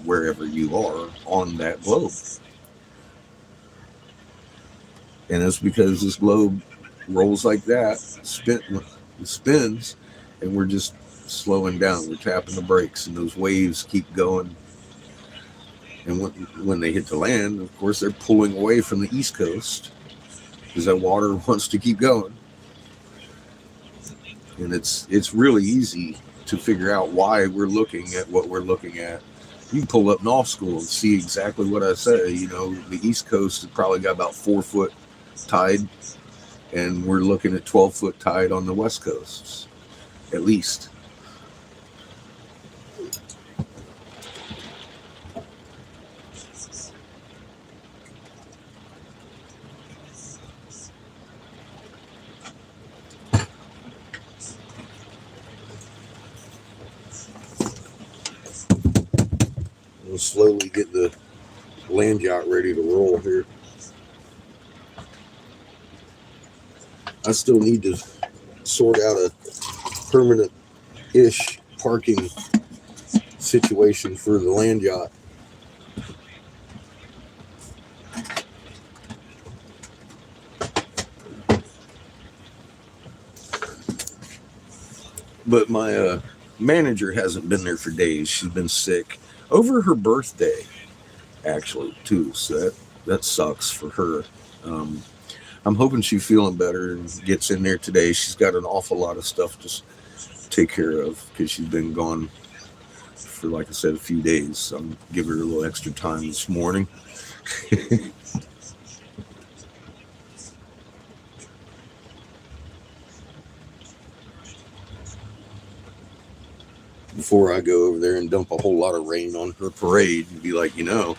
wherever you are on that globe. And it's because this globe rolls like that, spins, and we're just slowing down. We're tapping the brakes, and those waves keep going. And when they hit the land, of course, they're pulling away from the East Coast because that water wants to keep going. And it's really easy to figure out why we're looking at what we're looking at. You can pull up North School and see exactly what I say. You know, the East Coast has probably got about 4-foot tide, and we're looking at 12-foot tide on the West Coast, at least. We'll slowly get the land yacht ready to roll here. I still need to sort out a permanent-ish parking situation for the land yacht. But my manager hasn't been there for days. She's been sick over her birthday, actually, too. So that sucks for her. I'm hoping she's feeling better and gets in there today. She's got an awful lot of stuff to take care of because she's been gone for, like I said, a few days. So I'm giving her a little extra time this morning. Before I go over there and dump a whole lot of rain on her parade and be like, you know,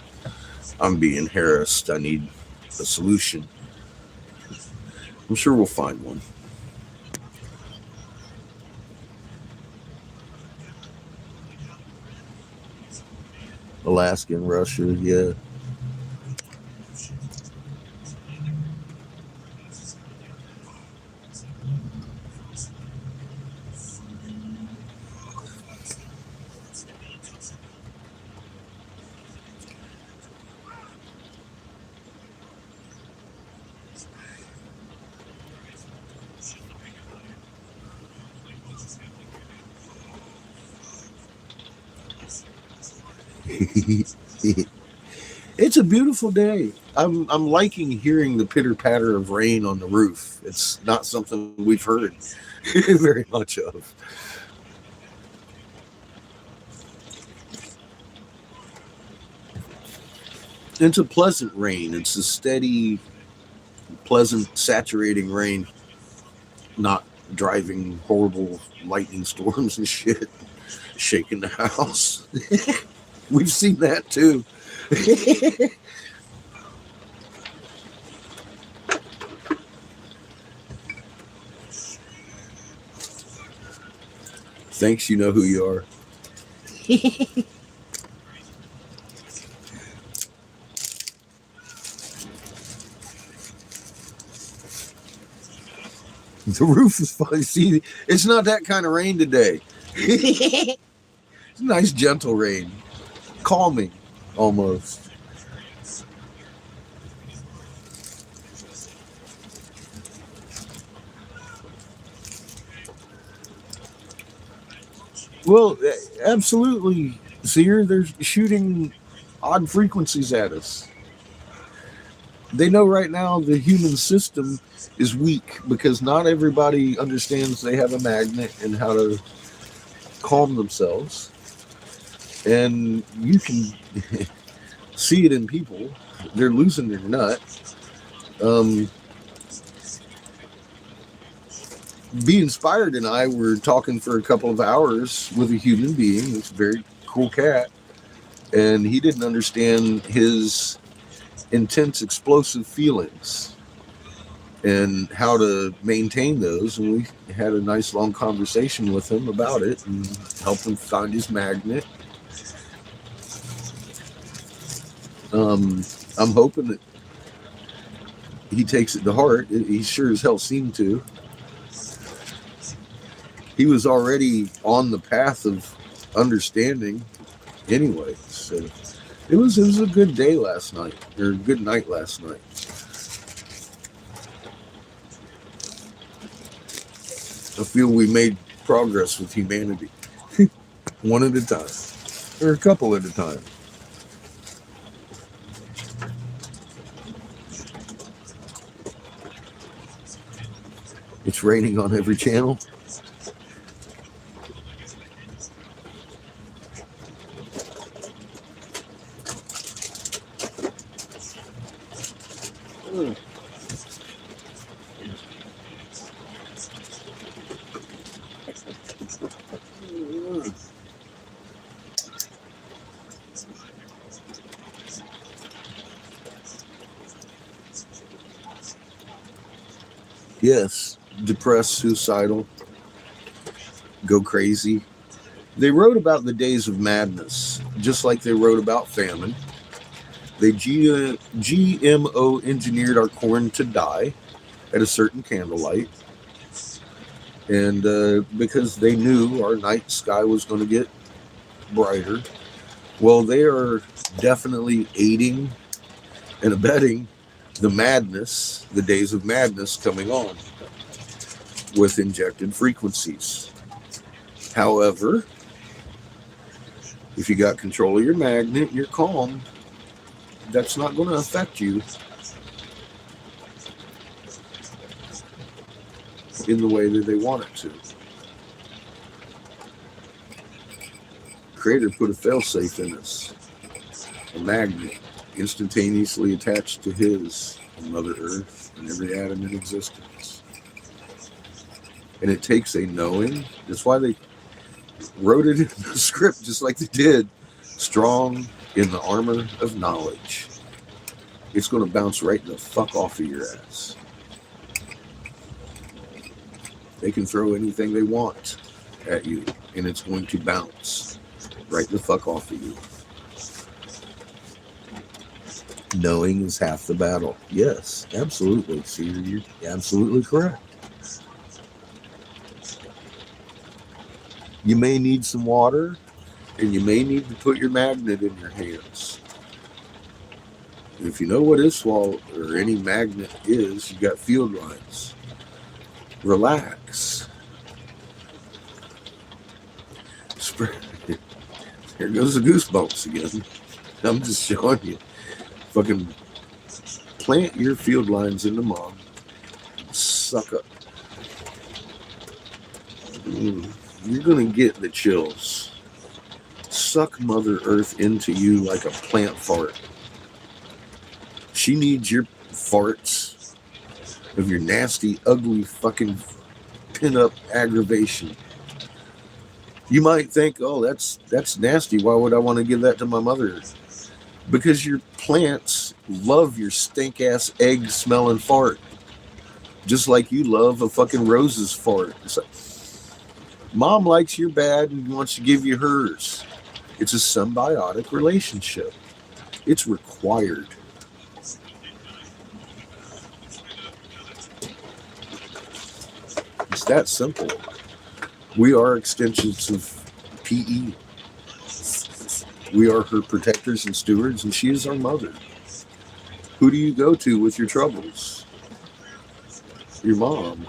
I'm being harassed. I need a solution. I'm sure we'll find one. Alaska and Russia, yeah. It's a beautiful day. I'm liking hearing the pitter patter of rain on the roof. It's not something we've heard very much of. It's a pleasant rain. It's a steady, pleasant, saturating rain, not driving horrible lightning storms and shit, shaking the house. We've seen that too. Thanks, you know who you are. The roof is fine. See, it's not that kind of rain today. It's nice, gentle rain. Calming, almost. Well, absolutely, Seer. They're shooting odd frequencies at us. They know right now the human system is weak because not everybody understands they have a magnet and how to calm themselves. And you can see it in people. They're losing their nut. Be Inspired and I were talking for a couple of hours with a human being. It's a very cool cat. And he didn't understand his intense, explosive feelings and how to maintain those. And we had a nice long conversation with him about it and helped him find his magnet. I'm hoping that he takes it to heart. He sure as hell seemed to. He was already on the path of understanding anyway. So it was a good day last night, or a good night last night. I feel we made progress with humanity. One at a time. Or a couple at a time. It's raining on every channel. Yes, depressed, suicidal, go crazy. They wrote about the days of madness, just like they wrote about famine. They GMO engineered our corn to die at a certain candlelight. And because they knew our night sky was going to get brighter, well, they are definitely aiding and abetting the madness, the days of madness coming on with injected frequencies. However, if you got control of your magnet, you're calm, that's not going to affect you in the way that they want it to. Creator put a failsafe in us, a magnet instantaneously attached to his, Mother Earth, and every atom in existence. And it takes a knowing. That's why they wrote it in the script just like they did. Strong in the armor of knowledge. It's going to bounce right the fuck off of your ass. They can throw anything they want at you, and it's going to bounce right the fuck off of you. Knowing is half the battle. Yes, absolutely. See, you're absolutely correct. You may need some water, and you may need to put your magnet in your hands. If you know what ISWAL or any magnet is, you got field lines. Relax. Here goes the goosebumps again. I'm just showing you. Fucking plant your field lines into mom. Suck up. You're going to get the chills. Suck Mother Earth into you like a plant fart. She needs your farts of your nasty, ugly, fucking pin-up aggravation. You might think, oh, that's nasty. Why would I want to give that to my mother? Because your plants love your stink-ass egg-smelling fart. Just like you love a fucking rose's fart. It's like, Mom likes your bad and wants to give you hers. It's a symbiotic relationship. It's required. It's that simple. We are extensions of PE. We are her protectors and stewards, and she is our mother. Who do you go to with your troubles? Your mom.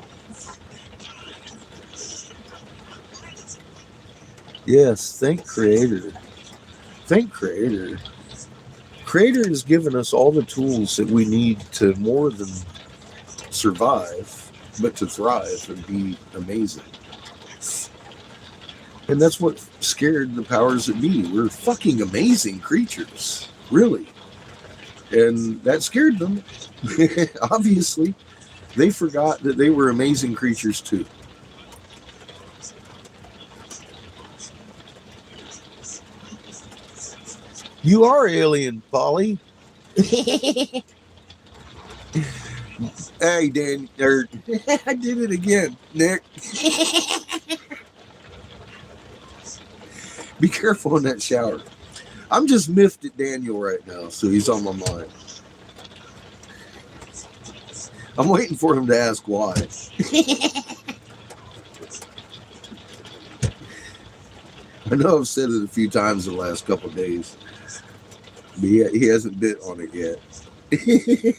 Yes, thank Creator. Thank Creator. Creator has given us all the tools that we need to more than survive, but to thrive and be amazing. And that's what scared the powers that be. We're fucking amazing creatures. Really. And that scared them. Obviously. They forgot that they were amazing creatures too. You are alien, Polly. Hey, Dan. I did it again, Nick. Be careful in that shower. I'm just miffed at Daniel right now, so he's on my mind. I'm waiting for him to ask why. I know I've said it a few times in the last couple of days, but he hasn't bit on it yet. He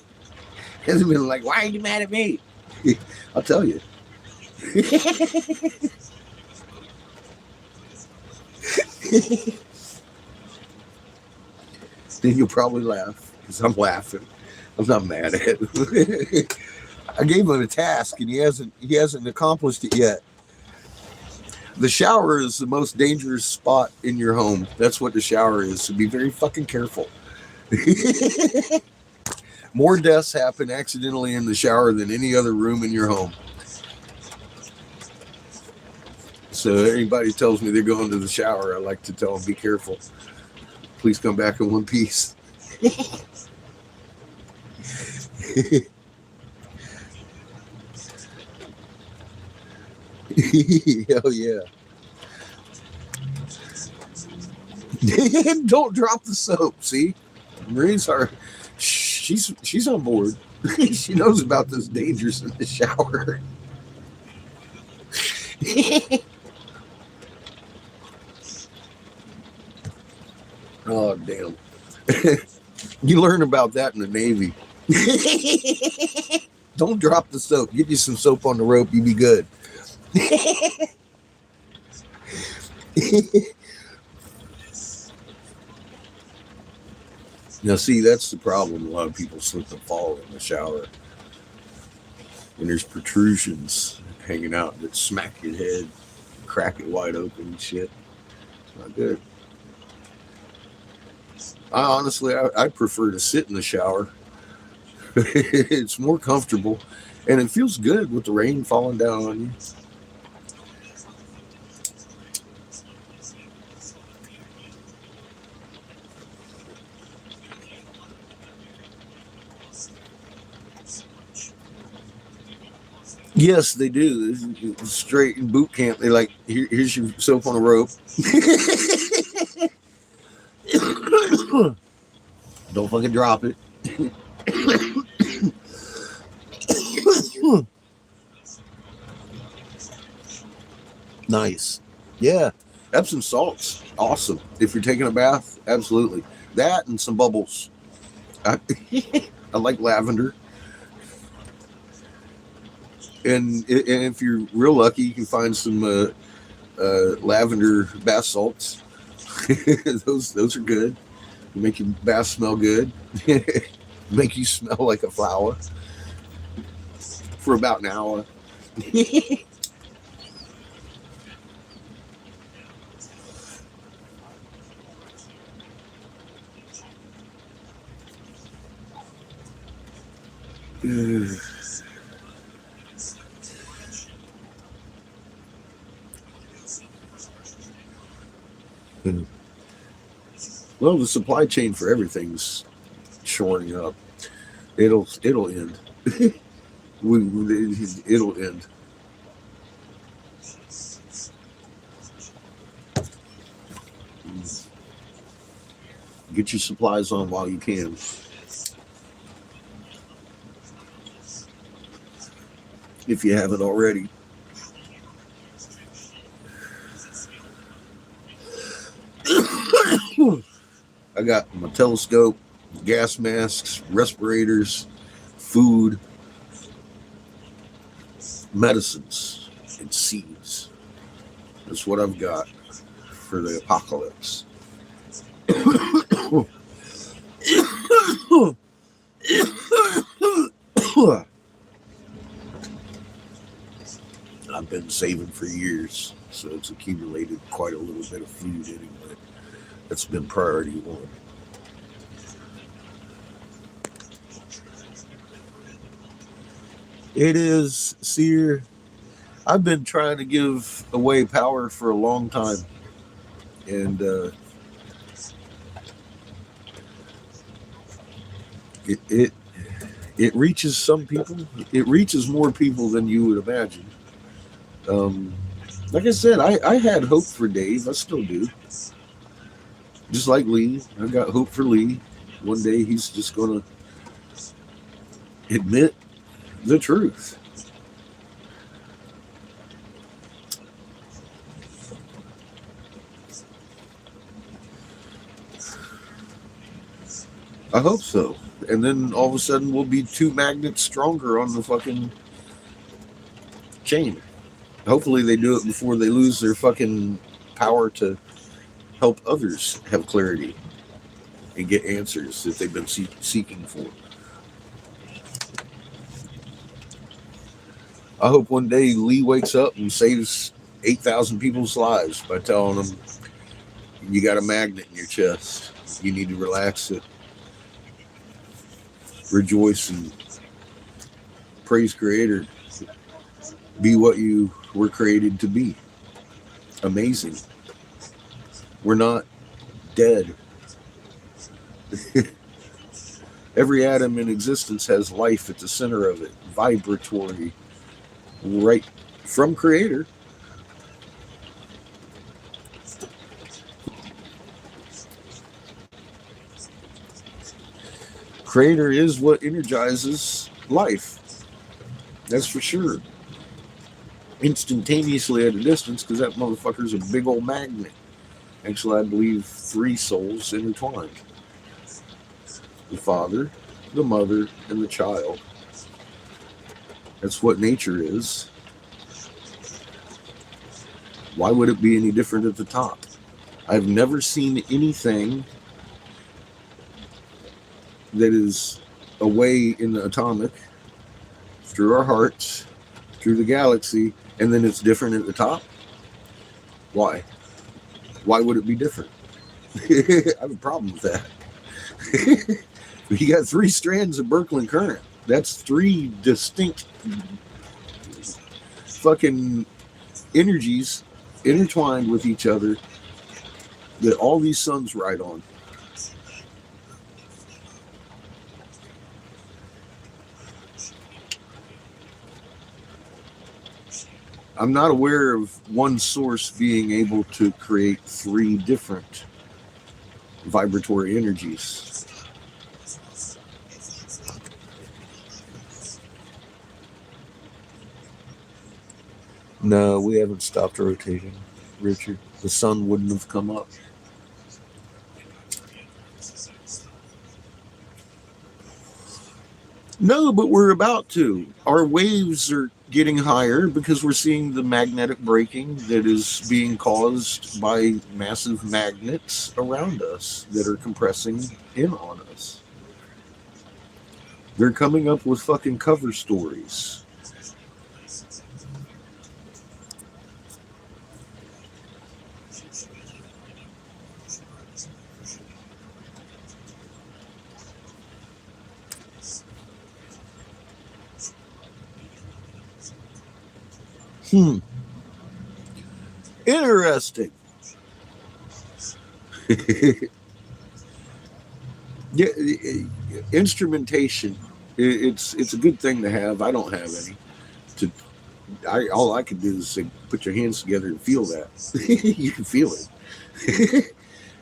hasn't been like, why are you mad at me? I'll tell you. Then you'll probably laugh because I'm laughing. I'm not mad at him. I gave him a task and he hasn't accomplished it yet. The shower is the most dangerous spot in your home. That's what the shower is. So be very fucking careful. More deaths happen accidentally in the shower than any other room in your home. So anybody tells me they're going to the shower, I like to tell them, be careful. Please come back in one piece. Hell yeah. Don't drop the soap, see? Marie's she's on board. She knows about this dangers in the shower. Oh damn. You learn about that in the Navy. Don't drop the soap. Get you some soap on the rope, you be good. Now, see, that's the problem. A lot of people slip and fall in the shower. And there's protrusions hanging out that smack your head, crack it wide open and shit. It's not good. I prefer to sit in the shower. It's more comfortable. And it feels good with the rain falling down on you. Yes, they do. Straight in boot camp, they like, here's your soap on a rope. Don't fucking drop it. Nice. Yeah. Epsom salts. Awesome. If you're taking a bath, absolutely. That and some bubbles. I like lavender. And if you're real lucky, you can find some lavender bath salts. those are good. They make your bath smell good. Make you smell like a flower for about an hour. Well, the supply chain for everything's shoring up. It'll end. It'll end. Get your supplies on while you can. If you haven't already. I got my telescope, gas masks, respirators, food, medicines, and seeds. That's what I've got for the apocalypse. I've been saving for years, so it's accumulated quite a little bit of food anyway. That's been priority one. It is, Seer. I've been trying to give away power for a long time. And it reaches some people. It reaches more people than you would imagine. Like I said, I had hope for Dave. I still do. Just like Lee, I got hope for Lee. One day he's just going to admit the truth. I hope so. And then all of a sudden we'll be two magnets stronger on the fucking chain. Hopefully they do it before they lose their fucking power to help others have clarity and get answers that they've been seeking for. I hope one day Lee wakes up and saves 8,000 people's lives by telling them, you got a magnet in your chest. You need to relax it, rejoice, and praise Creator. Be what you were created to be. Amazing. We're not dead. Every atom in existence has life at the center of it, vibratory, right from Creator. Creator is what energizes life. That's for sure. Instantaneously at a distance, because that motherfucker's a big old magnet. Actually, I believe 3 souls intertwined: the father, the mother, and the child. That's what nature is. Why would it be any different at the top? I've never seen anything that is away in the atomic, through our hearts, through the galaxy, and then it's different at the top. Why? Why would it be different? I have a problem with that. You got 3 strands of Birkeland current. That's 3 distinct fucking energies intertwined with each other that all these suns ride on. I'm not aware of one source being able to create 3 different vibratory energies. No, we haven't stopped rotating, Richard. The sun wouldn't have come up. No, but we're about to. Our waves are getting higher because we're seeing the magnetic braking that is being caused by massive magnets around us that are compressing in on us. They're coming up with fucking cover stories. Interesting. Yeah, instrumentation. It's a good thing to have. I don't have any. All I can do is say, put your hands together and feel that. You can feel it,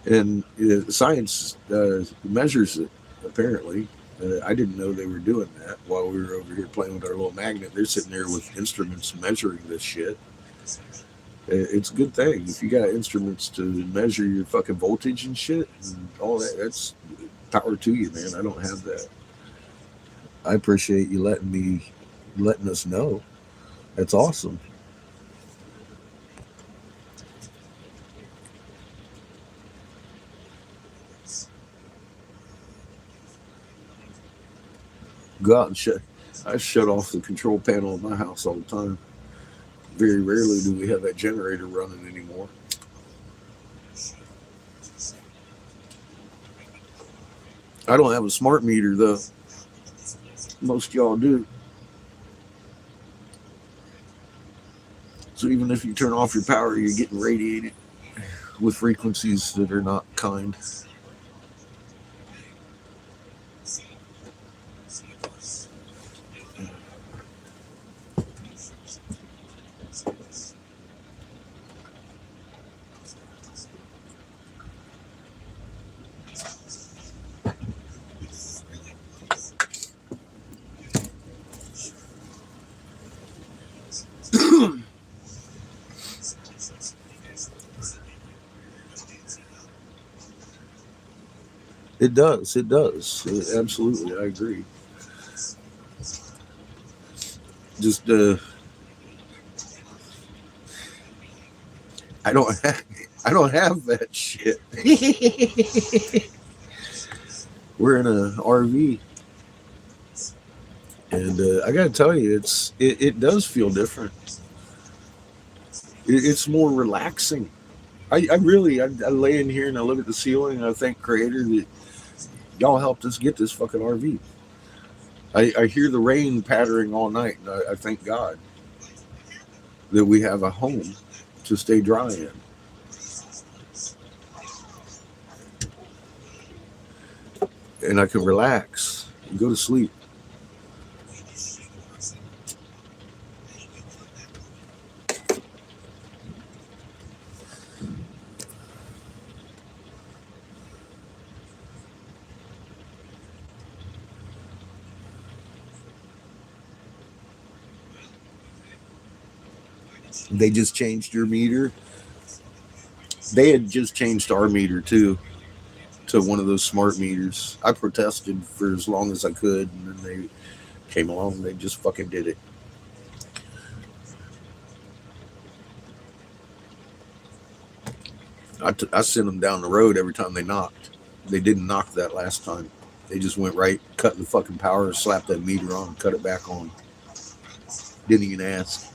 and science measures it. Apparently, I didn't know they were doing that while we were over here playing with our little magnet. They're sitting there with instruments measuring this shit. It's a good thing if you got instruments to measure your fucking voltage and shit and all that. That's power to you, man. I don't have that. I appreciate you letting us know. That's awesome. Go out and I shut off the control panel of my house all the time. Very rarely do we have that generator running anymore. I don't have a smart meter though. Most y'all do. So even if you turn off your power, you're getting radiated with frequencies that are not kind. It does. It does. Absolutely. I agree. Just, I don't have, I don't have that shit. We're in a RV, and I gotta tell you, it does feel different. It's more relaxing. I lay in here and I look at the ceiling and I thank Creator that y'all helped us get this fucking RV. I hear the rain pattering all night, and I thank God that we have a home to stay dry in. And I can relax and go to sleep. They just changed your meter. They had just changed our meter too to one of those smart meters. I protested for as long as I could, and then they came along. They just fucking did it. I sent them down the road every time they knocked. They didn't knock that last time. They just went right, cut the fucking power, slapped that meter on, cut it back on. Didn't even ask.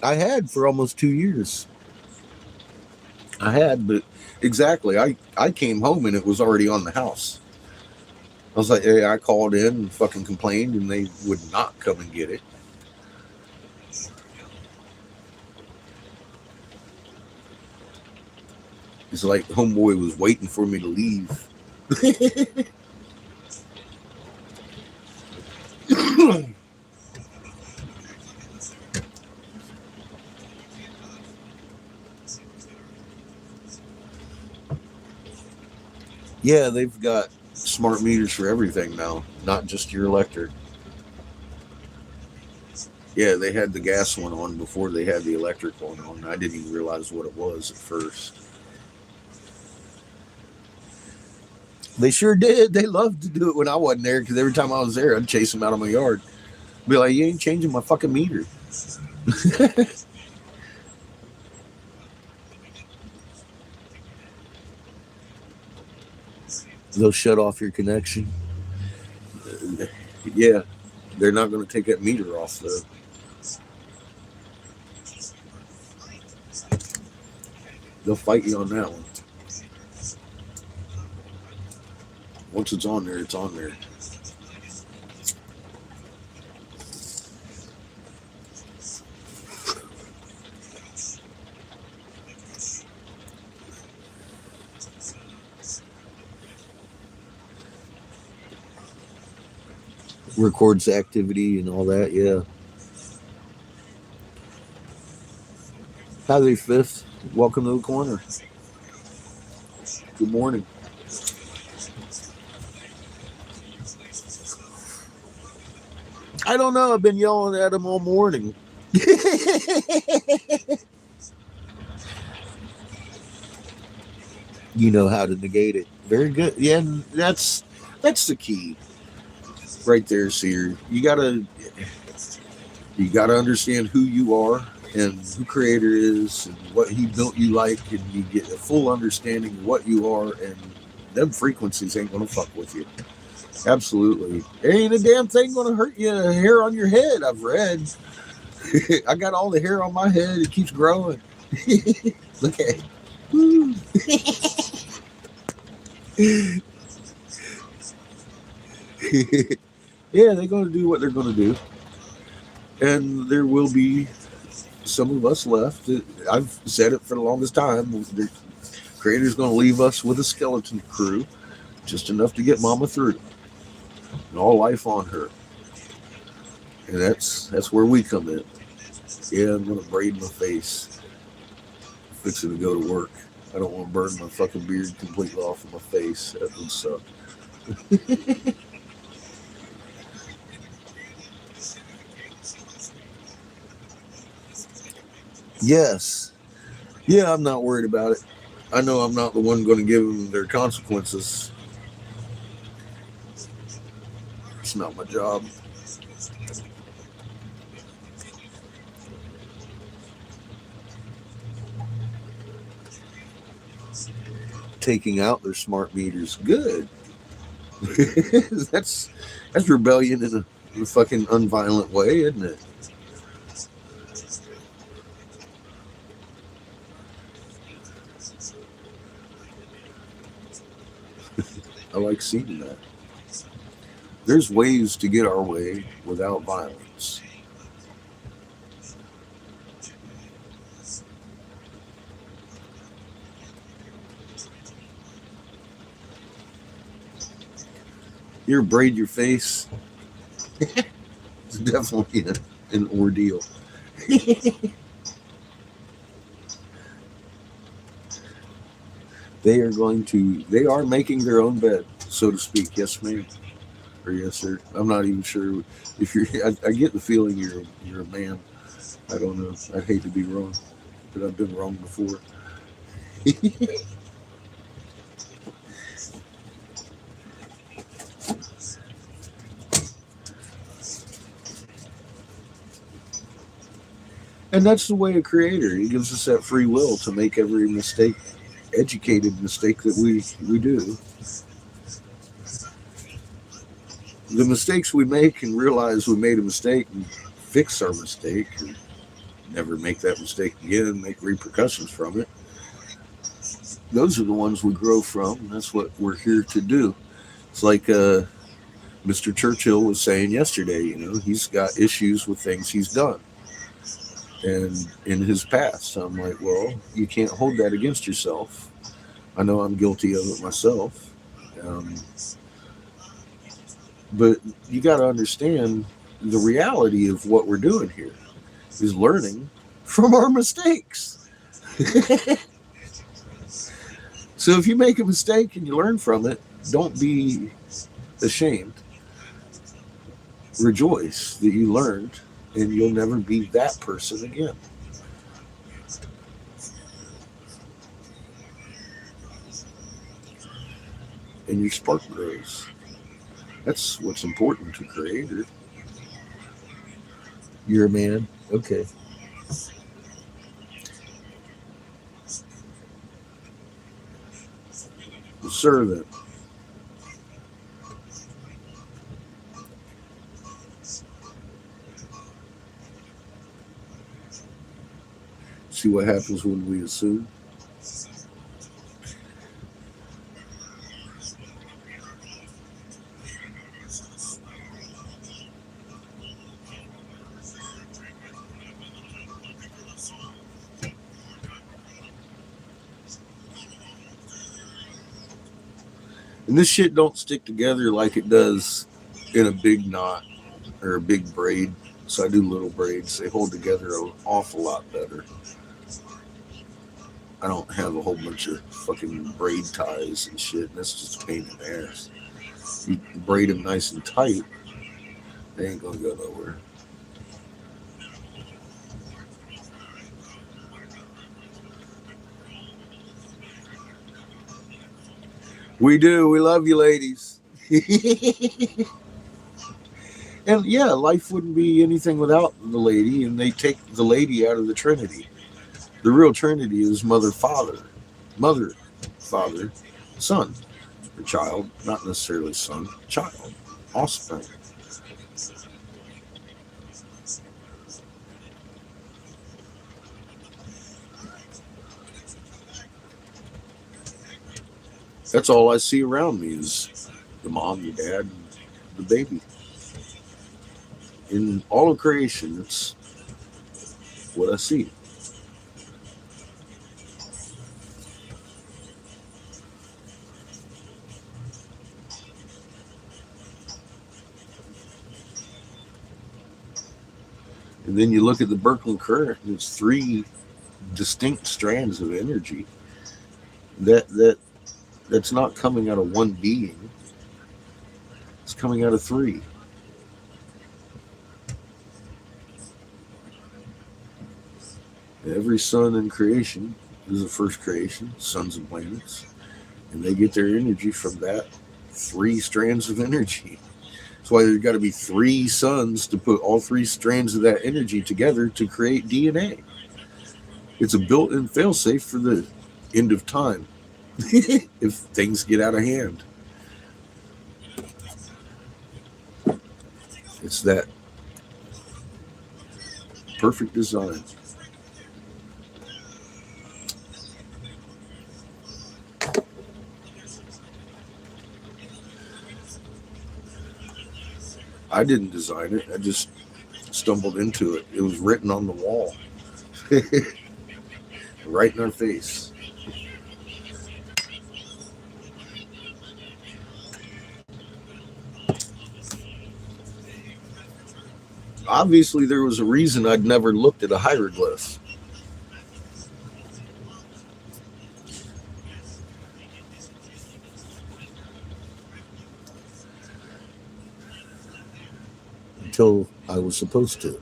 I had for almost 2 years. I had, but exactly. I came home and it was already on the house. I was like, hey, I called in and fucking complained, and they would not come and get it. It's like homeboy was waiting for me to leave. Yeah, they've got smart meters for everything now, not just your electric. Yeah, they had the gas one on before they had the electric one on. I didn't even realize what it was at first. They sure did. They loved to do it when I wasn't there, because every time I was there, I'd chase them out of my yard. Be like, you ain't changing my fucking meter. They'll shut off your connection. Yeah, they're not going to take that meter off, though. They'll fight you on that one. Once it's on there, it's on there. Records activity and all that, yeah. Howdy, Fifth. Welcome to the corner. Good morning. I don't know. I've been yelling at him all morning. You know how to negate it. Very good. Yeah, that's the key right there, Seer. You gotta understand who you are and who Creator is and what He built you like, and you get a full understanding of what you are, and them frequencies ain't gonna fuck with you. Absolutely. There ain't a damn thing gonna hurt you. Hair on your head, I've read. I got all the hair on my head. It keeps growing. Look at it. Yeah, they're going to do what they're going to do. And there will be some of us left. I've said it for the longest time. The Creator's going to leave us with a skeleton crew, just enough to get Mama through. And all life on her. And that's where we come in. Yeah, I'm going to braid my face. I'm fixing to go to work. I don't want to burn my fucking beard completely off of my face. That would suck. Yes. Yeah, I'm not worried about it. I know I'm not the one going to give them their consequences. It's not my job. Taking out their smart meters, good. that's that's rebellion in a fucking unviolent way, isn't it? I like seeing that. There's ways to get our way without violence. You ever braid your face? It's definitely an ordeal. They are making their own bed, so to speak. Yes, ma'am. Or yes, sir. I'm not even sure if you're, I get the feeling you're a man. I don't know. I'd hate to be wrong, but I've been wrong before. And that's the way a creator, he gives us that free will to make every mistake, educated mistake that we do. The mistakes we make and realize we made a mistake and fix our mistake, or never make that mistake again, make repercussions from it. Those are the ones we grow from. That's what we're here to do. It's like Mr. Churchill was saying yesterday. He's got issues with things he's done and in his past. I'm like, well, you can't hold that against yourself. I know I'm guilty of it myself. Um, but you got to understand the reality of what we're doing here is learning from our mistakes. So if you make a mistake and you learn from it, don't be ashamed. Rejoice that you learned, and you'll never be that person again. And your spark grows. That's what's important to creator. You're a man. Okay. The servant. See what happens when we assume. And this shit don't stick together like it does in a big knot or a big braid. So I do little braids. They hold together an awful lot better. I don't have a whole bunch of fucking braid ties and shit. That's just a pain in the ass. You braid them nice and tight, they ain't gonna go nowhere. We do. We love you, ladies. And yeah, life wouldn't be anything without the lady, and they take the lady out of the Trinity. The real Trinity is mother, father, son, or child, not necessarily son, child, offspring. That's all I see around me is the mom, the dad, and the baby. In all of creation, it's what I see. And then you look at the Berkeley current, and it's three distinct strands of energy that's not coming out of one being. It's coming out of three. Every sun in creation is the first creation, suns and planets, and they get their energy from that three strands of energy. That's why there's got to be three suns to put all three strands of that energy together to create DNA. It's a built-in failsafe for the end of time if things get out of hand. It's that perfect design. I didn't design it. I just stumbled into it. It was written on the wall, right in our face. Obviously, there was a reason I'd never looked at a hieroglyph. Until I was supposed to.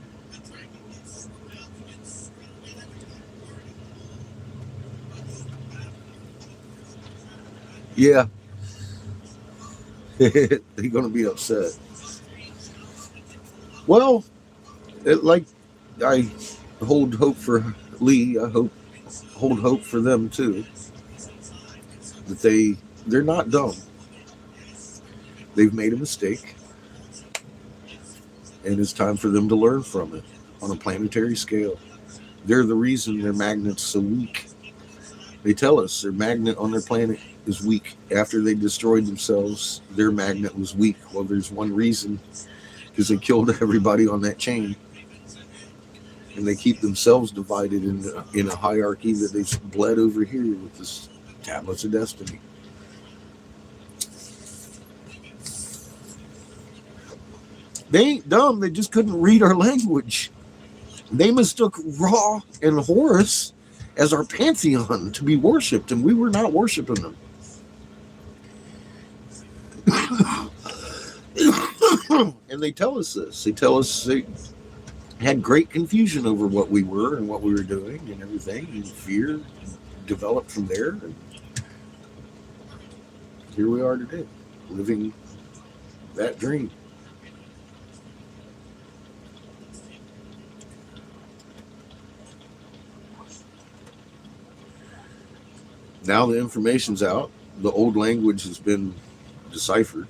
Yeah, they're going to be upset. Well, like I hold hope for Lee, I hold hope for them too. That they're not dumb. They've made a mistake, and it's time for them to learn from it on a planetary scale. They're the reason their magnet's so weak. They tell us their magnet on their planet is weak. After they destroyed themselves, their magnet was weak. Well, there's one reason, because they killed everybody on that chain. And they keep themselves divided in a hierarchy that they've bled over here with this tablets of destiny. They ain't dumb. They just couldn't read our language. They mistook Ra and Horus as our pantheon to be worshipped, and we were not worshiping them. And they tell us this. They tell us they had great confusion over what we were and what we were doing and everything, and fear developed from there. And here we are today, living that dream. Now the information's out. The old language has been deciphered.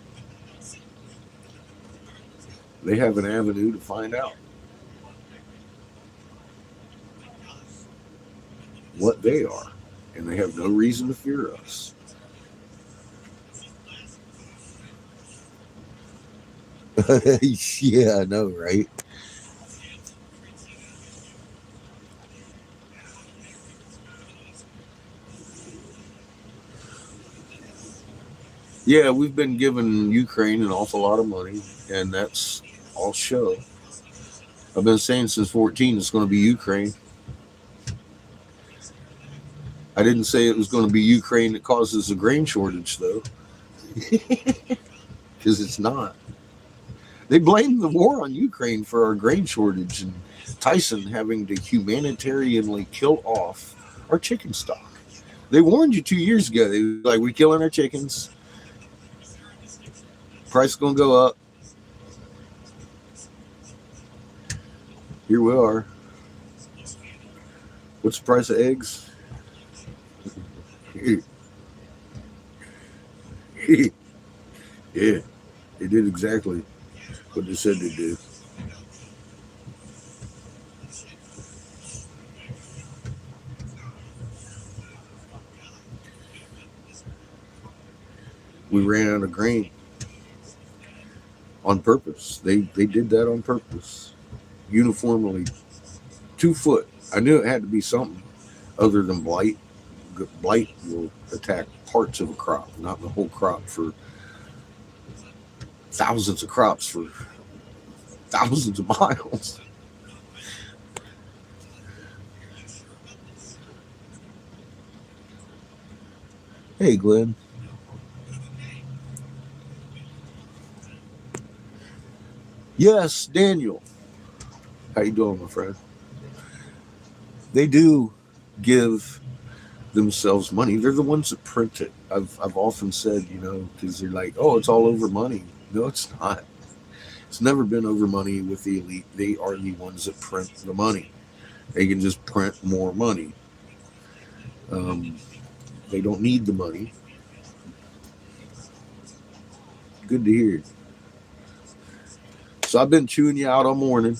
They have an avenue to find out what they are, and they have no reason to fear us. Yeah, I know, right? Yeah, we've been giving Ukraine an awful lot of money, and that's all show. I've been saying since 14 it's going to be Ukraine. I didn't say it was going to be Ukraine that causes the grain shortage, though, because it's not. They blame the war on Ukraine for our grain shortage and Tyson having to humanitarianly kill off our chicken stock. They warned you 2 years ago. They were like, we're killing our chickens. Price is going to go up. Here we are. What's the price of eggs? Yeah, they did exactly what they said they'd do. We ran out of grain on purpose. They did that on purpose, uniformly. 2 foot. I knew it had to be something other than blight. Blight will attack parts of a crop, not the whole crop, for thousands of crops for thousands of miles. Hey, Glenn. Yes, Daniel. How you doing, my friend? They do give themselves money. They're the ones that print it. I've often said, because they're like, oh, it's all over money. No, it's not. It's never been over money with the elite. They are the ones that print the money. They can just print more money. Um, they don't need the money. Good to hear. So I've been chewing you out all morning.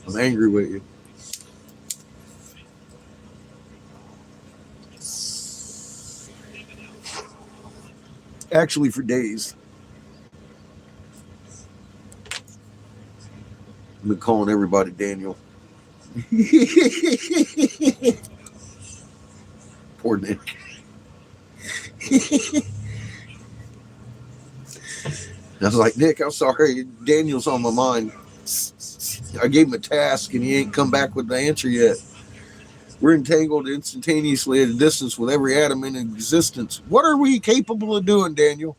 I'm angry with you. Actually, for days. I've been calling everybody Daniel. Poor Nick. I was like, Nick, I'm sorry. Daniel's on my mind. I gave him a task and he ain't come back with the answer yet. We're entangled instantaneously at a distance with every atom in existence. What are we capable of doing, Daniel?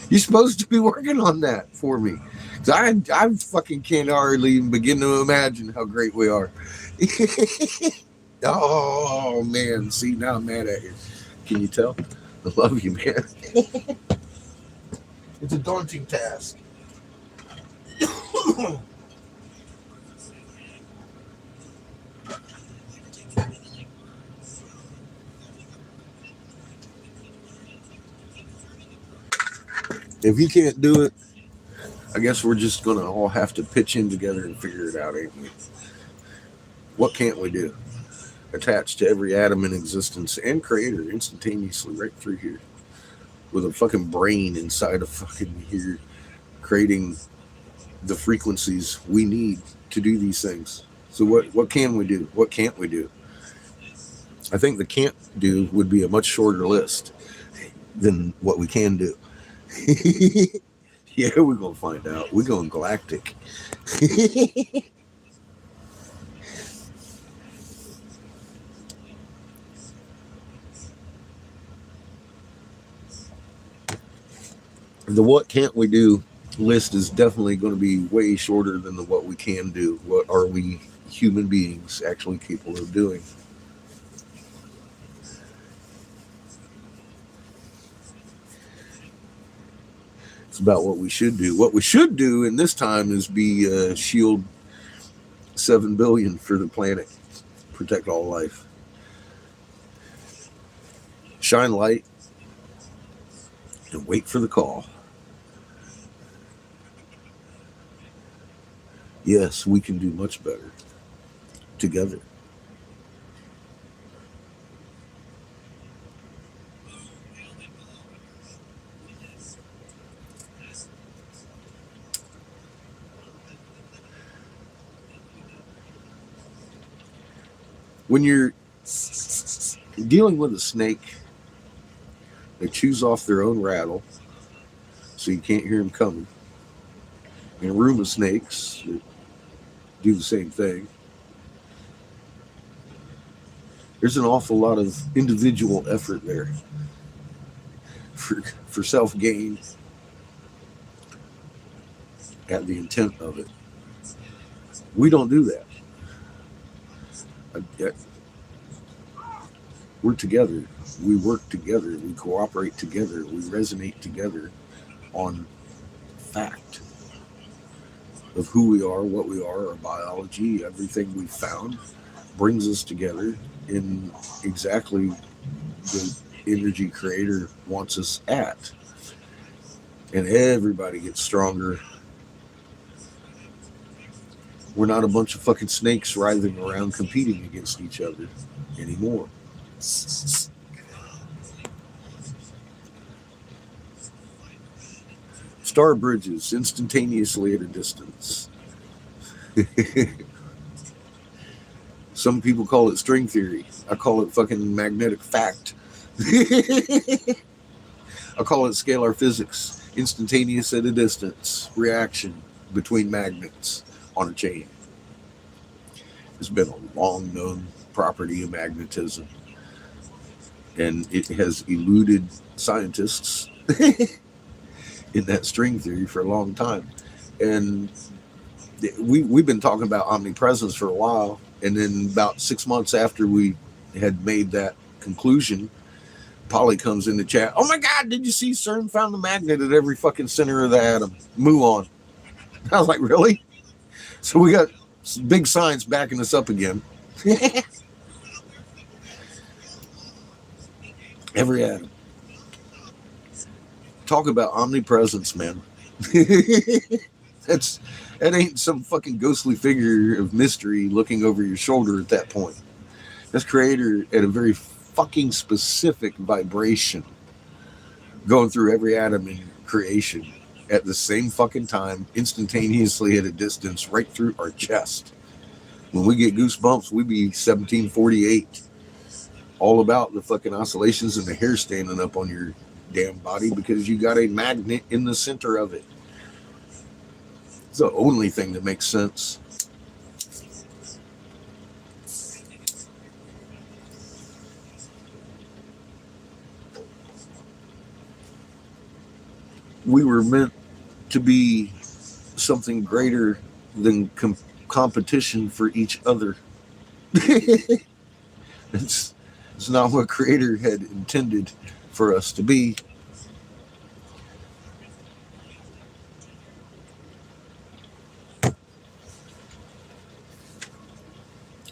You're supposed to be working on that for me. I fucking can't hardly even begin to imagine how great we are. Oh, man. See, now I'm mad at you. Can you tell? I love you, man. It's a daunting task. If you can't do it, I guess we're just going to all have to pitch in together and figure it out, ain't we? What can't we do? Attached to every atom in existence and creator instantaneously right through here. With a fucking brain inside of fucking here, creating the frequencies we need to do these things. So what can we do? What can't we do? I think the can't do would be a much shorter list than what we can do. Yeah, we're going to find out. We're going galactic. The what can't we do list is definitely going to be way shorter than the what we can do. What are we human beings actually capable of doing? It's about what we should do. What we should do in this time is be shield 7 billion for the planet, protect all life, shine light, and wait for the call. Yes, we can do much better together. When you're dealing with a snake, they chews off their own rattle so you can't hear them coming. In a room of snakes that do the same thing, there's an awful lot of individual effort there for self gain at the intent of it. We don't do that. We're together. We work together. We cooperate together. We resonate together on fact of who we are, what we are, our biology, everything we've found brings us together in exactly the energy creator wants us at. And everybody gets stronger. We're not a bunch of fucking snakes writhing around competing against each other anymore. Star bridges instantaneously at a distance. Some people call it string theory. I call it fucking magnetic fact. I call it scalar physics. Instantaneous at a distance reaction between magnets on a chain. It's been a long known property of magnetism. And it has eluded scientists in that string theory for a long time. And we've been talking about omnipresence for a while, and then about 6 months after we had made that conclusion, Polly comes in the chat. Oh my God, did you see CERN found the magnet at every fucking center of the atom? Move on. I was like, really? So we got big signs backing us up again. Every atom. Talk about omnipresence, man. That ain't some fucking ghostly figure of mystery looking over your shoulder at that point. That's creator at a very fucking specific vibration going through every atom in creation at the same fucking time, instantaneously at a distance right through our chest. When we get goosebumps, we be 1748. All about the fucking oscillations and the hair standing up on your damn body because you got a magnet in the center of it. It's the only thing that makes sense. We were meant to be something greater than competition for each other. It's not what creator had intended for us to be.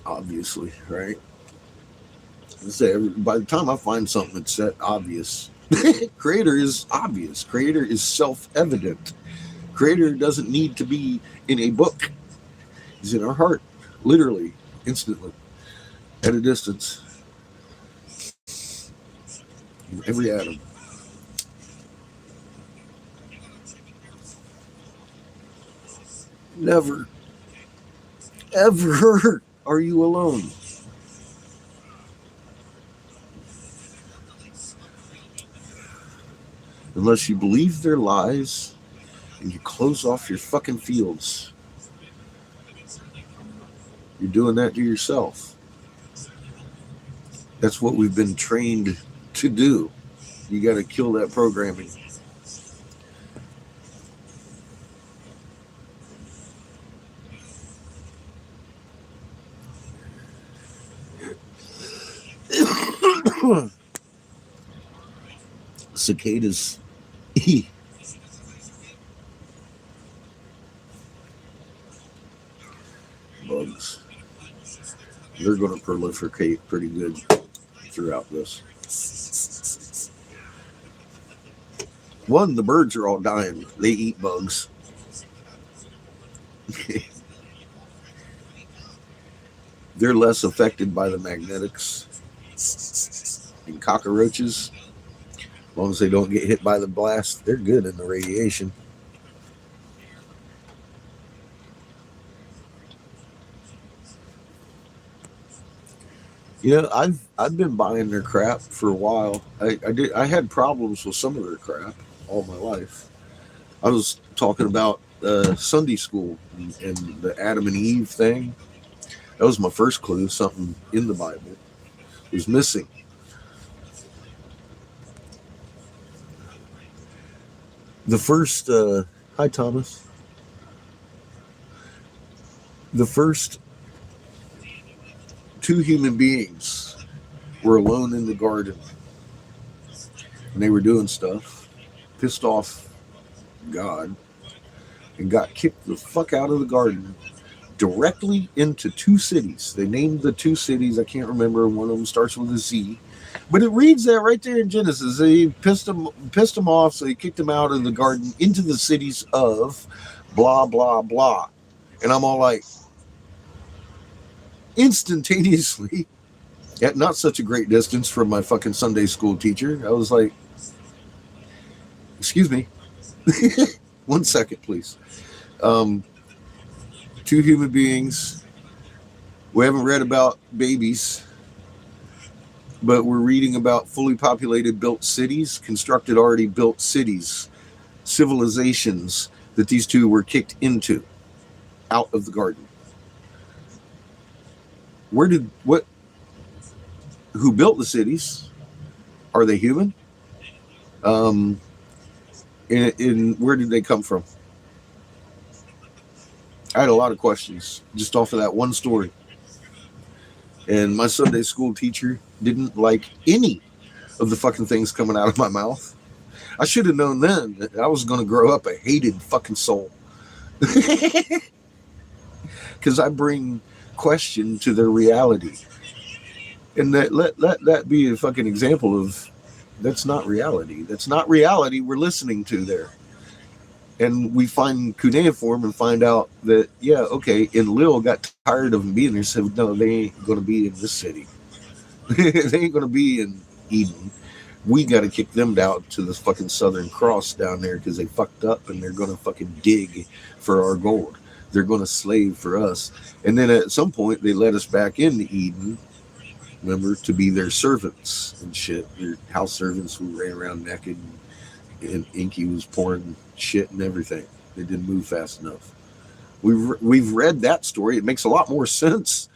Obviously, right? By the time I find something that's that obvious, creator is obvious. Creator is self-evident. Creator doesn't need to be in a book. He's in our heart, literally, instantly, at a distance. Every atom. Never, ever are you alone. Unless you believe their lies and you close off your fucking fields. You're doing that to yourself. That's what we've been trained to do. You got to kill that programming. Cicadas. Bugs. They're going to proliferate pretty good throughout this. One, the birds are all dying. They eat bugs. They're less affected by the magnetics. And cockroaches, as long as they don't get hit by the blast, they're good in the radiation. You know, I've been buying their crap for a while. I had problems with some of their crap all my life. I was talking about Sunday school and the Adam and Eve thing. That was my first clue. Something in the Bible was missing. The first, hi Thomas. The first two human beings were alone in the garden, and they were doing stuff, pissed off God, and got kicked the fuck out of the garden directly into two cities. They named the two cities. I can't remember. One of them starts with a Z. But it reads that right there in Genesis. He pissed them off, so he kicked them out of the garden into the cities of blah, blah, blah. And I'm all like, instantaneously, at not such a great distance from my fucking Sunday school teacher, I was like, excuse me. 1 second, please. Two human beings. We haven't read about babies, but we're reading about fully populated built cities, constructed already built cities, civilizations that these two were kicked into, out of the garden. Who built the cities? Are they human? In where did they come from? I had a lot of questions just off of that one story. And my Sunday school teacher didn't like any of the fucking things coming out of my mouth. I should have known then that I was going to grow up a hated fucking soul. Because I bring question to their reality. And let that be a fucking example of that's not reality. That's not reality we're listening to there. And we find cuneiform and find out that, yeah, okay, and Lil got tired of them being there, said, no, they ain't going to be in this city. They ain't going to be in Eden. We got to kick them down to this fucking Southern Cross down there because they fucked up and they're going to fucking dig for our gold. They're going to slave for us. And then at some point, they let us back into Eden, remember, to be their servants and shit. Their house servants who ran around naked and Inky was pouring shit and everything. They didn't move fast enough. We've read that story. It makes a lot more sense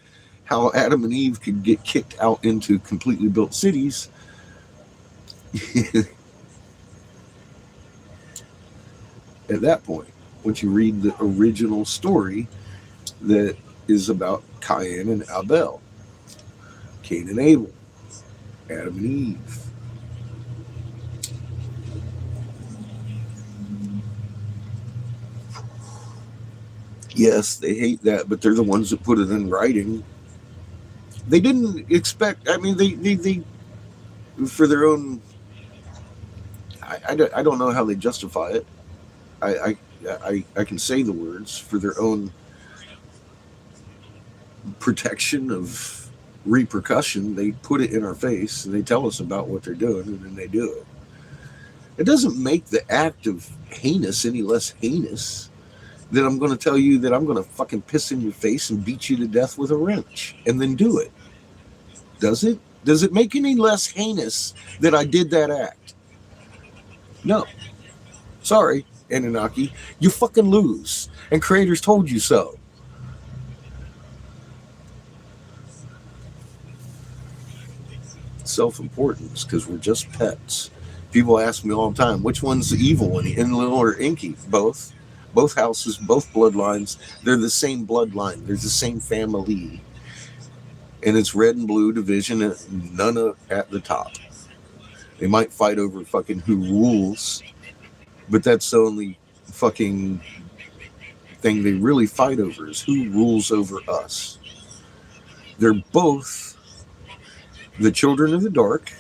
how Adam and Eve could get kicked out into completely built cities. At that point, once you read the original story that is about Cain and Abel, Cain and Abel, Adam and Eve. Yes, they hate that, but they're the ones that put it in writing. They didn't expect, I mean, they for their own, I don't know how they justify it. I can say the words for their own protection of repercussion. They put it in our face and they tell us about what they're doing, and then they do it. It doesn't make the act of heinous any less heinous that I'm going to tell you that I'm going to fucking piss in your face and beat you to death with a wrench and then do it. Does it? Does it make any less heinous that I did that act? No. Sorry, Anunnaki. You fucking lose. And creators told you so. Self-importance, because we're just pets. People ask me all the time, which one's the evil one, Enlil or Inky? Both. Both houses, both bloodlines. They're the same bloodline. They're the same family. And it's red and blue division, and none at the top. They might fight over fucking who rules, but that's the only fucking thing they really fight over is who rules over us. They're both the children of the dark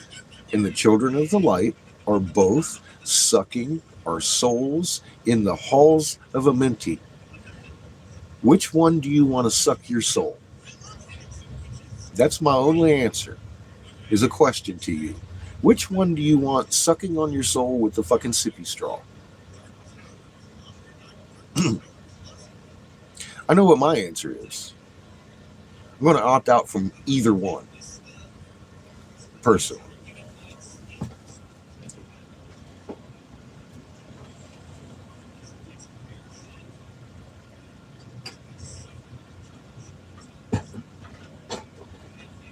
and the children of the light are both sucking our souls in the halls of Amenti. Which one do you want to suck your soul? That's my only answer, is a question to you. Which one do you want sucking on your soul with the fucking sippy straw? I know what my answer is. I'm going to opt out from either one. Personally.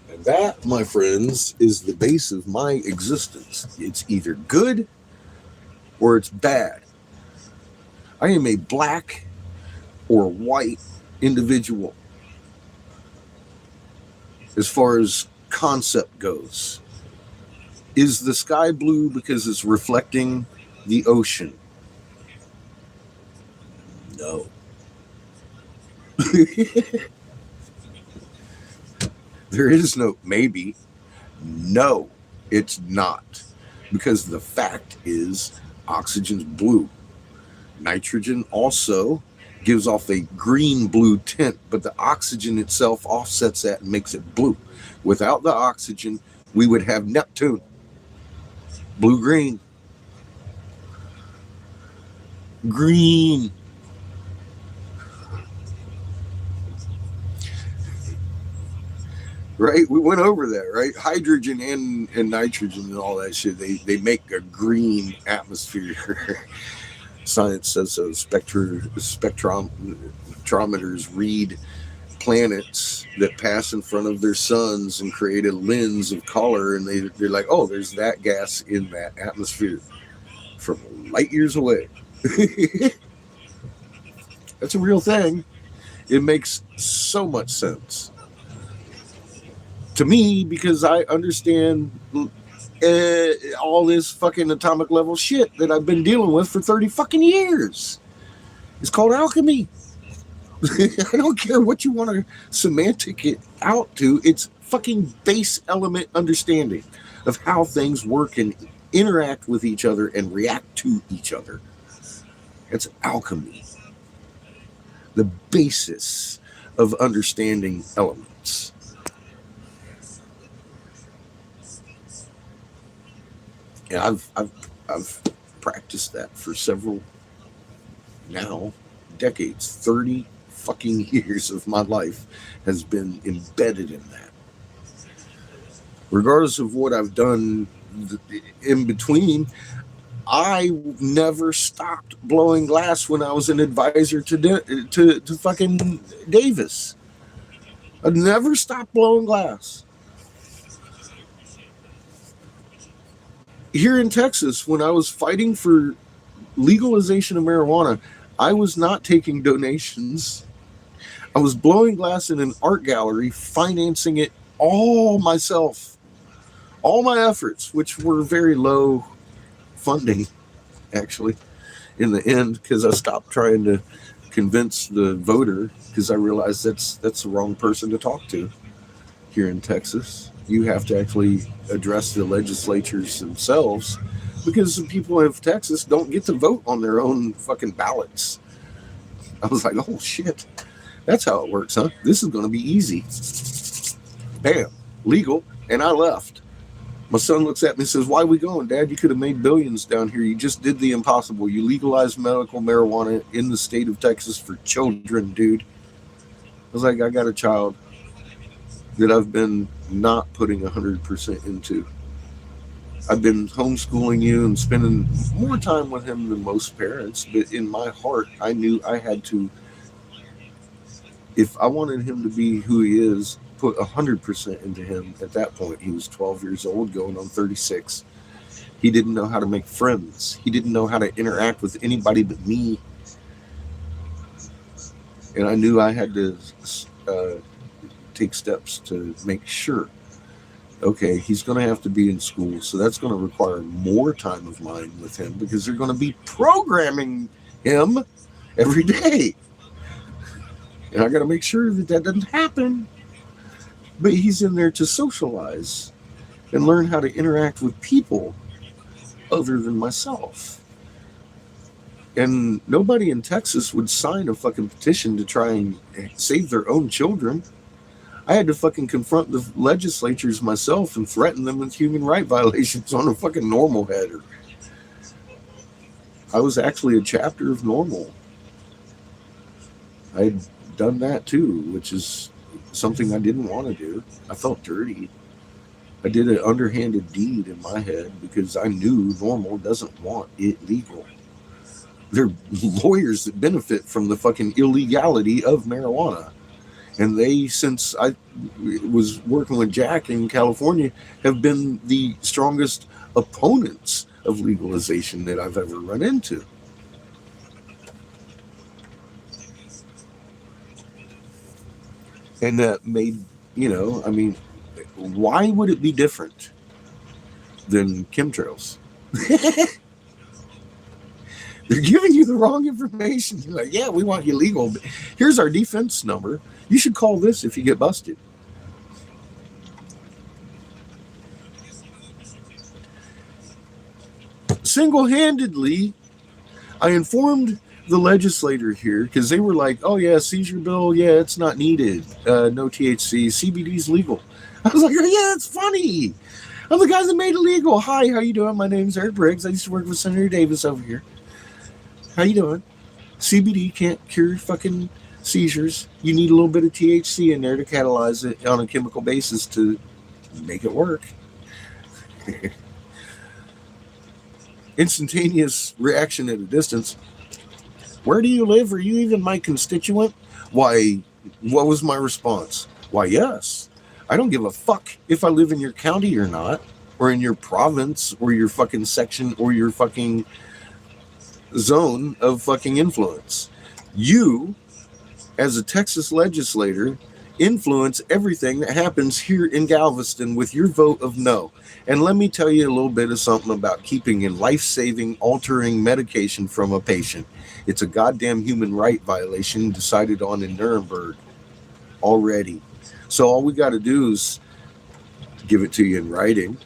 And that, my friends, is the base of my existence. It's either good or it's bad. I am a black or white individual as far as concept goes. Is the sky blue because it's reflecting the ocean? No. There is no maybe. No, it's not. Because the fact is oxygen's blue. Nitrogen also gives off a green-blue tint, but the oxygen itself offsets that and makes it blue. Without the oxygen, we would have Neptune. Blue-green. Green. Right? We went over that, right? Hydrogen and nitrogen and all that shit, they make a green atmosphere. Science says so. Spectrometers read planets that pass in front of their suns and create a lens of color, and they're like, oh, there's that gas in that atmosphere from light years away. That's a real thing. It makes so much sense to me because I understand all this fucking atomic level shit that I've been dealing with for 30 fucking years. It's called alchemy. I don't care what you want to semantic it out to. It's fucking base element understanding of how things work and interact with each other and react to each other. It's alchemy. The basis of understanding elements. And I've practiced that for several now decades. 30 fucking years of my life has been embedded in that. Regardless of what I've done in between, I never stopped blowing glass when I was an advisor to fucking Davis. I never stopped blowing glass. Here in Texas, when I was fighting for legalization of marijuana, I was not taking donations. I was blowing glass in an art gallery, financing it all myself. All my efforts, which were very low funding, actually, in the end, because I stopped trying to convince the voter because I realized that's the wrong person to talk to here in Texas. You have to actually address the legislatures themselves because the people of Texas don't get to vote on their own fucking ballots. I was like, oh shit, that's how it works, huh? This is going to be easy. Bam, legal, and I left. My son looks at me and says, why are we going, Dad? You could have made billions down here. You just did the impossible. You legalized medical marijuana in the state of Texas for children, dude. I was like, I got a child that I've been not putting 100% into. I've been homeschooling you and spending more time with him than most parents, but in my heart, I knew I had to, if I wanted him to be who he is, put 100% into him. At that point, he was 12 years old, going on 36. He didn't know how to make friends. He didn't know how to interact with anybody but me. And I knew I had to take steps to make sure, okay, he's going to have to be in school, so that's going to require more time of mine with him because they're going to be programming him every day. And I got to make sure that doesn't happen. But he's in there to socialize and learn how to interact with people other than myself. And nobody in Texas would sign a fucking petition to try and save their own children. I had to fucking confront the legislatures myself and threaten them with human rights violations on a fucking normal header. I was actually a chapter of normal. I had done that too, which is something I didn't want to do. I felt dirty. I did an underhanded deed in my head because I knew normal doesn't want it legal. They're lawyers that benefit from the fucking illegality of marijuana. And they, since I was working with Jack in California, have been the strongest opponents of legalization that I've ever run into. And that made, I mean, why would it be different than chemtrails? They're giving you the wrong information. You're like, yeah, we want you legal. But here's our defense number. You should call this if you get busted. Single-handedly, I informed the legislator here because they were like, oh yeah, seizure bill, yeah, it's not needed. No THC, CBD's legal. I was like, oh, yeah, that's funny. I'm the guy that made it legal. Hi, how you doing? My name's Eric Briggs. I used to work with Senator Davis over here. How you doing? CBD can't cure fucking seizures. You need a little bit of THC in there to catalyze it on a chemical basis to make it work. Instantaneous reaction at a distance. Where do you live? Are you even my constituent? Why, what was my response? Why, yes. I don't give a fuck if I live in your county or not, or in your province, or your fucking section, or your fucking zone of fucking influence. You as a Texas legislator, influence everything that happens here in Galveston with your vote of no. And let me tell you a little bit of something about keeping a life-saving, altering medication from a patient. It's a goddamn human right violation decided on in Nuremberg already. So all we got to do is give it to you in writing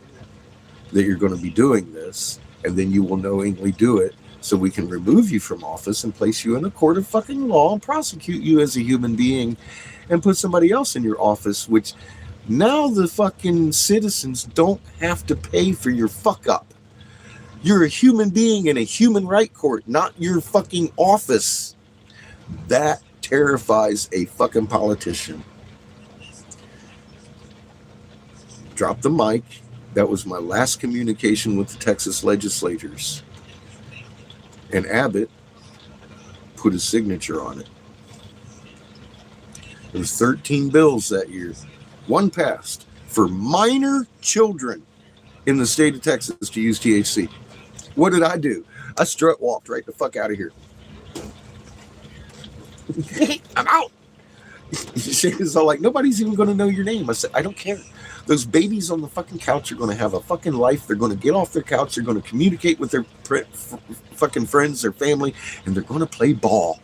that you're going to be doing this, and then you will knowingly do it, so we can remove you from office and place you in a court of fucking law and prosecute you as a human being and put somebody else in your office, which now the fucking citizens don't have to pay for your fuck up. You're a human being in a human right court, not your fucking office. That terrifies a fucking politician. Drop the mic. That was my last communication with the Texas legislators. And Abbott put his signature on it. There was 13 bills that year. One passed for minor children in the state of Texas to use THC. What did I do? I strut walked right the fuck out of here. I'm out. She was all like, nobody's even going to know your name. I said, I don't care. Those babies on the fucking couch are going to have a fucking life. They're going to get off their couch. They're going to communicate with their fucking friends, their family, and they're going to play ball.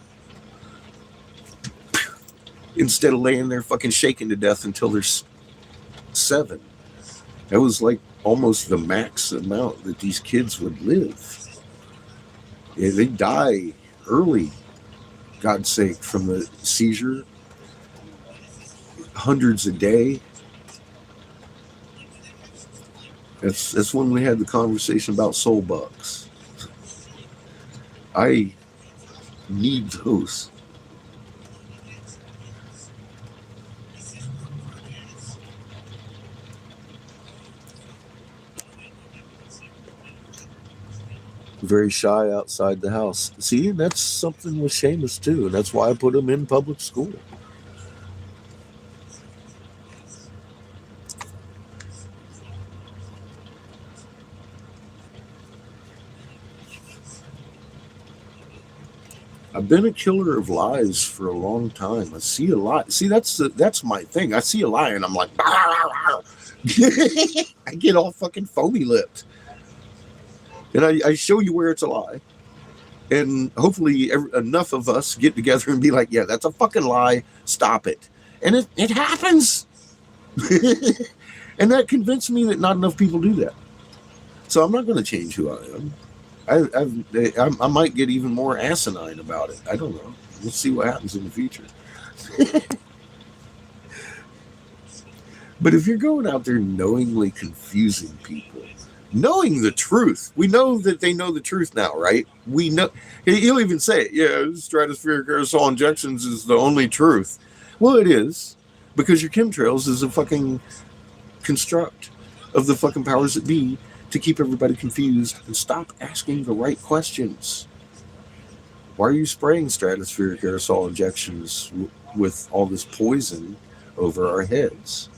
Instead of laying there fucking shaking to death until they're 7. That was like almost the max amount that these kids would live. Yeah, they die early, God's sake, from the seizure. Hundreds a day. That's when we had the conversation about soul bugs. I need those. Very shy outside the house. See, that's something with Seamus too. That's why I put him in public school. I've been a killer of lies for a long time. I see a lie. See, that's my thing. I see a lie and I'm like, I get all fucking foamy lipped. And I show you where it's a lie. And hopefully enough of us get together and be like, yeah, that's a fucking lie. Stop it. And it happens. And that convinced me that not enough people do that. So I'm not going to change who I am. I might get even more asinine about it. I don't know. We'll see what happens in the future. But if you're going out there knowingly confusing people, knowing the truth, we know that they know the truth now, right? We know. He'll even say it. Yeah, stratospheric aerosol injections is the only truth. Well, it is, because your chemtrails is a fucking construct of the fucking powers that be to keep everybody confused and stop asking the right questions. Why are you spraying stratospheric aerosol injections with all this poison over our heads?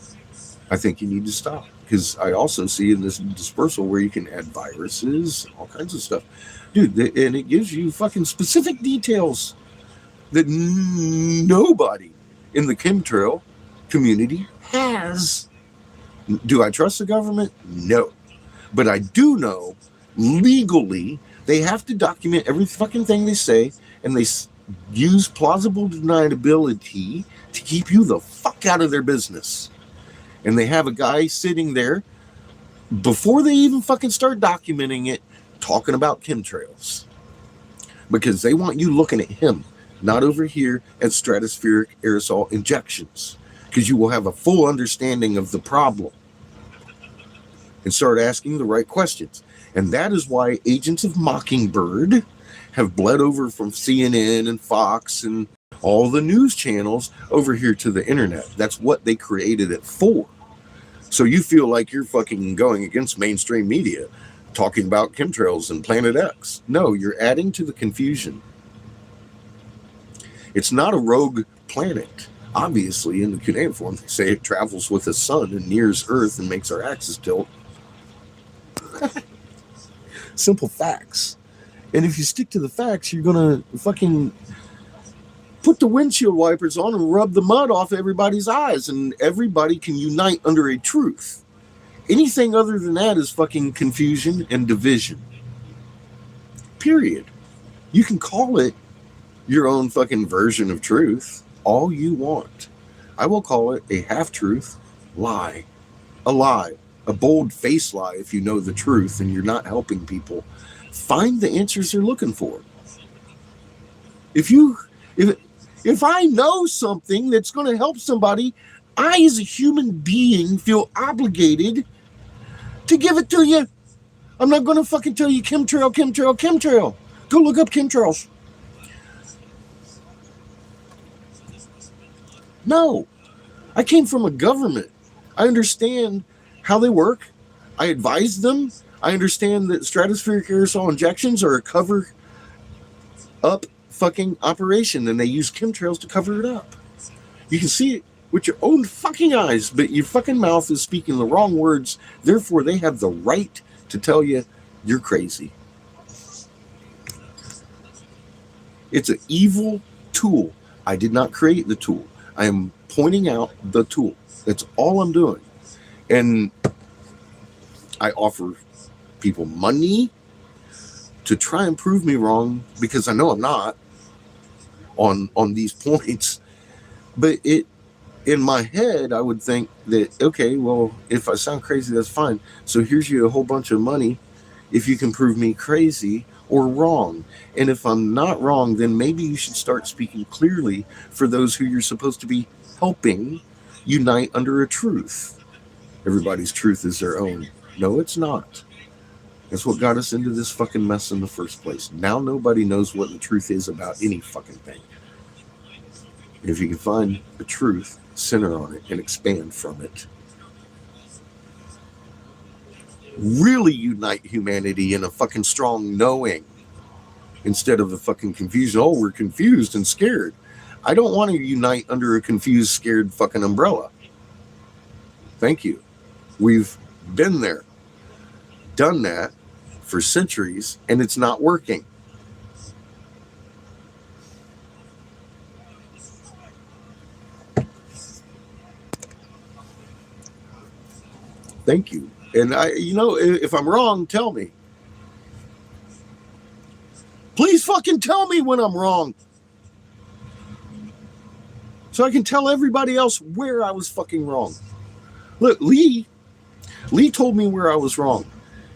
I think you need to stop, because I also see in this dispersal where you can add viruses, all kinds of stuff. Dude, and it gives you fucking specific details that nobody in the chemtrail community has. Do I trust the government? No. But I do know, legally, they have to document every fucking thing they say, and they use plausible deniability to keep you the fuck out of their business. And they have a guy sitting there, before they even fucking start documenting it, talking about chemtrails. Because they want you looking at him, not over here at stratospheric aerosol injections. Because you will have a full understanding of the problem. And start asking the right questions. And that is why Agents of Mockingbird have bled over from CNN and Fox and all the news channels over here to the internet. That's what they created it for. So you feel like you're fucking going against mainstream media, talking about chemtrails and Planet X. No, you're adding to the confusion. It's not a rogue planet. Obviously, in the cuneiform, they say it travels with the sun and nears Earth and makes our axis tilt. Simple facts. And if you stick to the facts, you're gonna fucking put the windshield wipers on and rub the mud off everybody's eyes, and everybody can unite under a truth. Anything other than that is fucking confusion and division. Period. You can call it your own fucking version of truth all you want. I will call it a half-truth, lie. A lie. A bold-faced lie if you know the truth and you're not helping people find the answers they're looking for. If I know something that's going to help somebody, I as a human being feel obligated to give it to you. I'm not going to fucking tell you chemtrail. Go look up chemtrails. No. I came from a government. I understand how they work. I advise them. I understand that stratospheric aerosol injections are a cover up fucking operation, and they use chemtrails to cover it up. You can see it with your own fucking eyes, but your fucking mouth is speaking the wrong words. Therefore, they have the right to tell you you're crazy. It's an evil tool. I did not create the tool. I am pointing out the tool. That's all I'm doing. And I offer people money to try and prove me wrong, because I know I'm not on these points. But in my head, I would think that, okay, well, if I sound crazy, that's fine. So here's you a whole bunch of money if you can prove me crazy or wrong. And if I'm not wrong, then maybe you should start speaking clearly for those who you're supposed to be helping unite under a truth. Everybody's truth is their own. No, it's not. That's what got us into this fucking mess in the first place. Now nobody knows what the truth is about any fucking thing. If you can find the truth, center on it, and expand from it, really unite humanity in a fucking strong knowing instead of the fucking confusion. Oh, we're confused and scared. I don't want to unite under a confused, scared fucking umbrella. Thank you. We've been there, done that for centuries, and it's not working. Thank you. And if I'm wrong, tell me. Please fucking tell me when I'm wrong, so I can tell everybody else where I was fucking wrong. Look, Lee told me where I was wrong.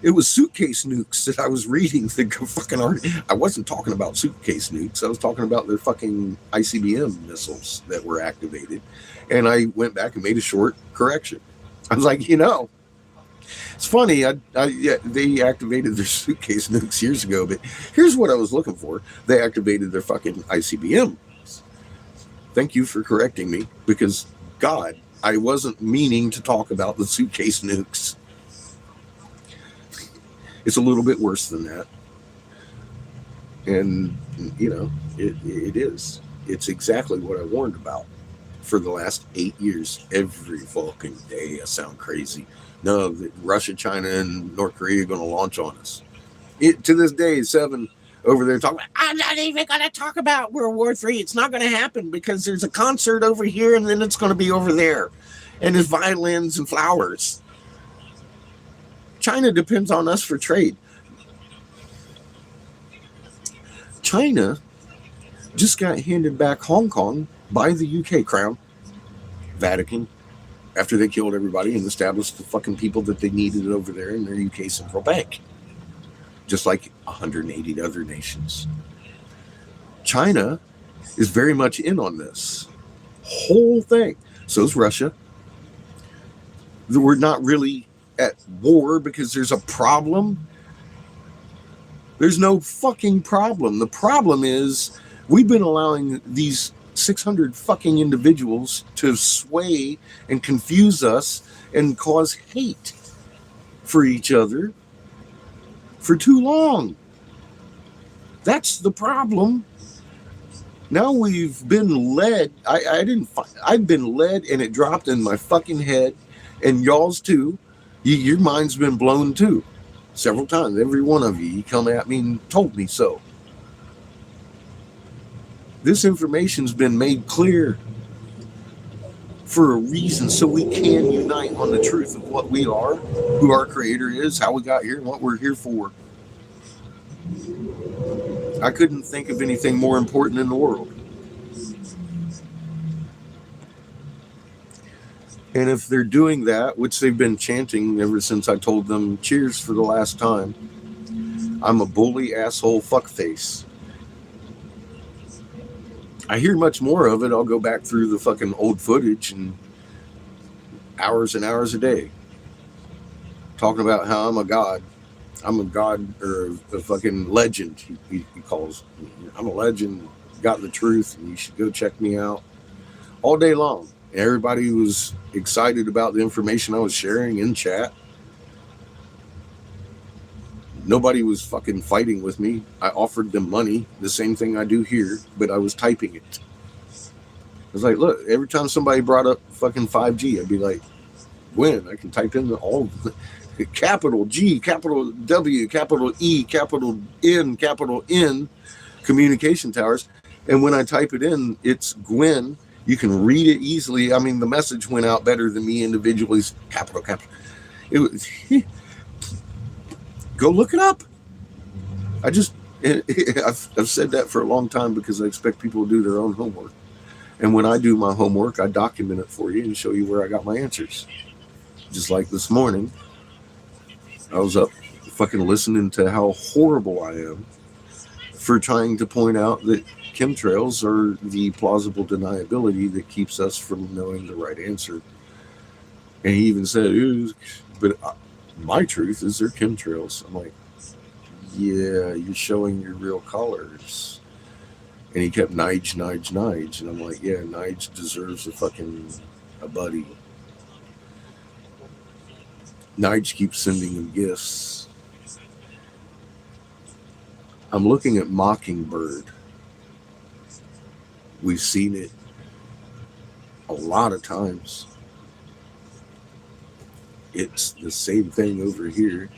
It was suitcase nukes that I was reading the fucking article. I wasn't talking about suitcase nukes. I was talking about their fucking ICBM missiles that were activated. And I went back and made a short correction. I was like, it's funny. They activated their suitcase nukes years ago, but here's what I was looking for. They activated their fucking ICBM. Thank you for correcting me, because God, I wasn't meaning to talk about the suitcase nukes. It's a little bit worse than that. And, it is. It's exactly what I warned about for the last 8 years. Every fucking day I sound crazy. No, Russia, China, and North Korea are going to launch on us. To this day, 7 over there talking about, I'm not even going to talk about World War III. It's not going to happen because there's a concert over here and then it's going to be over there. And there's violins and flowers. China depends on us for trade. China just got handed back Hong Kong by the UK Crown, Vatican, after they killed everybody and established the fucking people that they needed over there in their UK central bank. Just like 180 other nations. China is very much in on this whole thing. So is Russia. We're not really at war because there's a problem. There's no fucking problem. The problem is we've been allowing these 600 fucking individuals to sway and confuse us and cause hate for each other for too long. That's the problem. Now we've been led. I've been led, and it dropped in my fucking head, and y'all's too. Your mind's been blown too, several times. Every one of you come at me and told me so. This information's been made clear for a reason, so we can unite on the truth of what we are, who our creator is, how we got here, and what we're here for. I couldn't think of anything more important in the world. And if they're doing that, which they've been chanting ever since I told them cheers for the last time, I'm a bully, asshole, fuckface. I hear much more of it. I'll go back through the fucking old footage and hours a day talking about how I'm a god. I'm a god, or a fucking legend, he calls me. I'm a legend, got the truth, and you should go check me out. All day long. Everybody was excited about the information I was sharing in chat. Nobody was fucking fighting with me. I offered them money, the same thing I do here, but I was typing it. I was like, look, every time somebody brought up fucking 5G, I'd be like, Gwen, I can type in all capital G, capital W, capital E, capital N, communication towers. And when I type it in, it's Gwen. You can read it easily. I mean, the message went out better than me individually. Capital. It was, go look it up. I've said that for a long time because I expect people to do their own homework. And when I do my homework, I document it for you and show you where I got my answers. Just like this morning, I was up fucking listening to how horrible I am for trying to point out that chemtrails are the plausible deniability that keeps us from knowing the right answer. And he even said, but my truth is they're chemtrails. I'm like, yeah, you're showing your real colors. And he kept Nige. And I'm like, yeah, Nige deserves a buddy. Nige keeps sending him gifts. I'm looking at Mockingbird. We've seen it a lot of times. It's the same thing over here,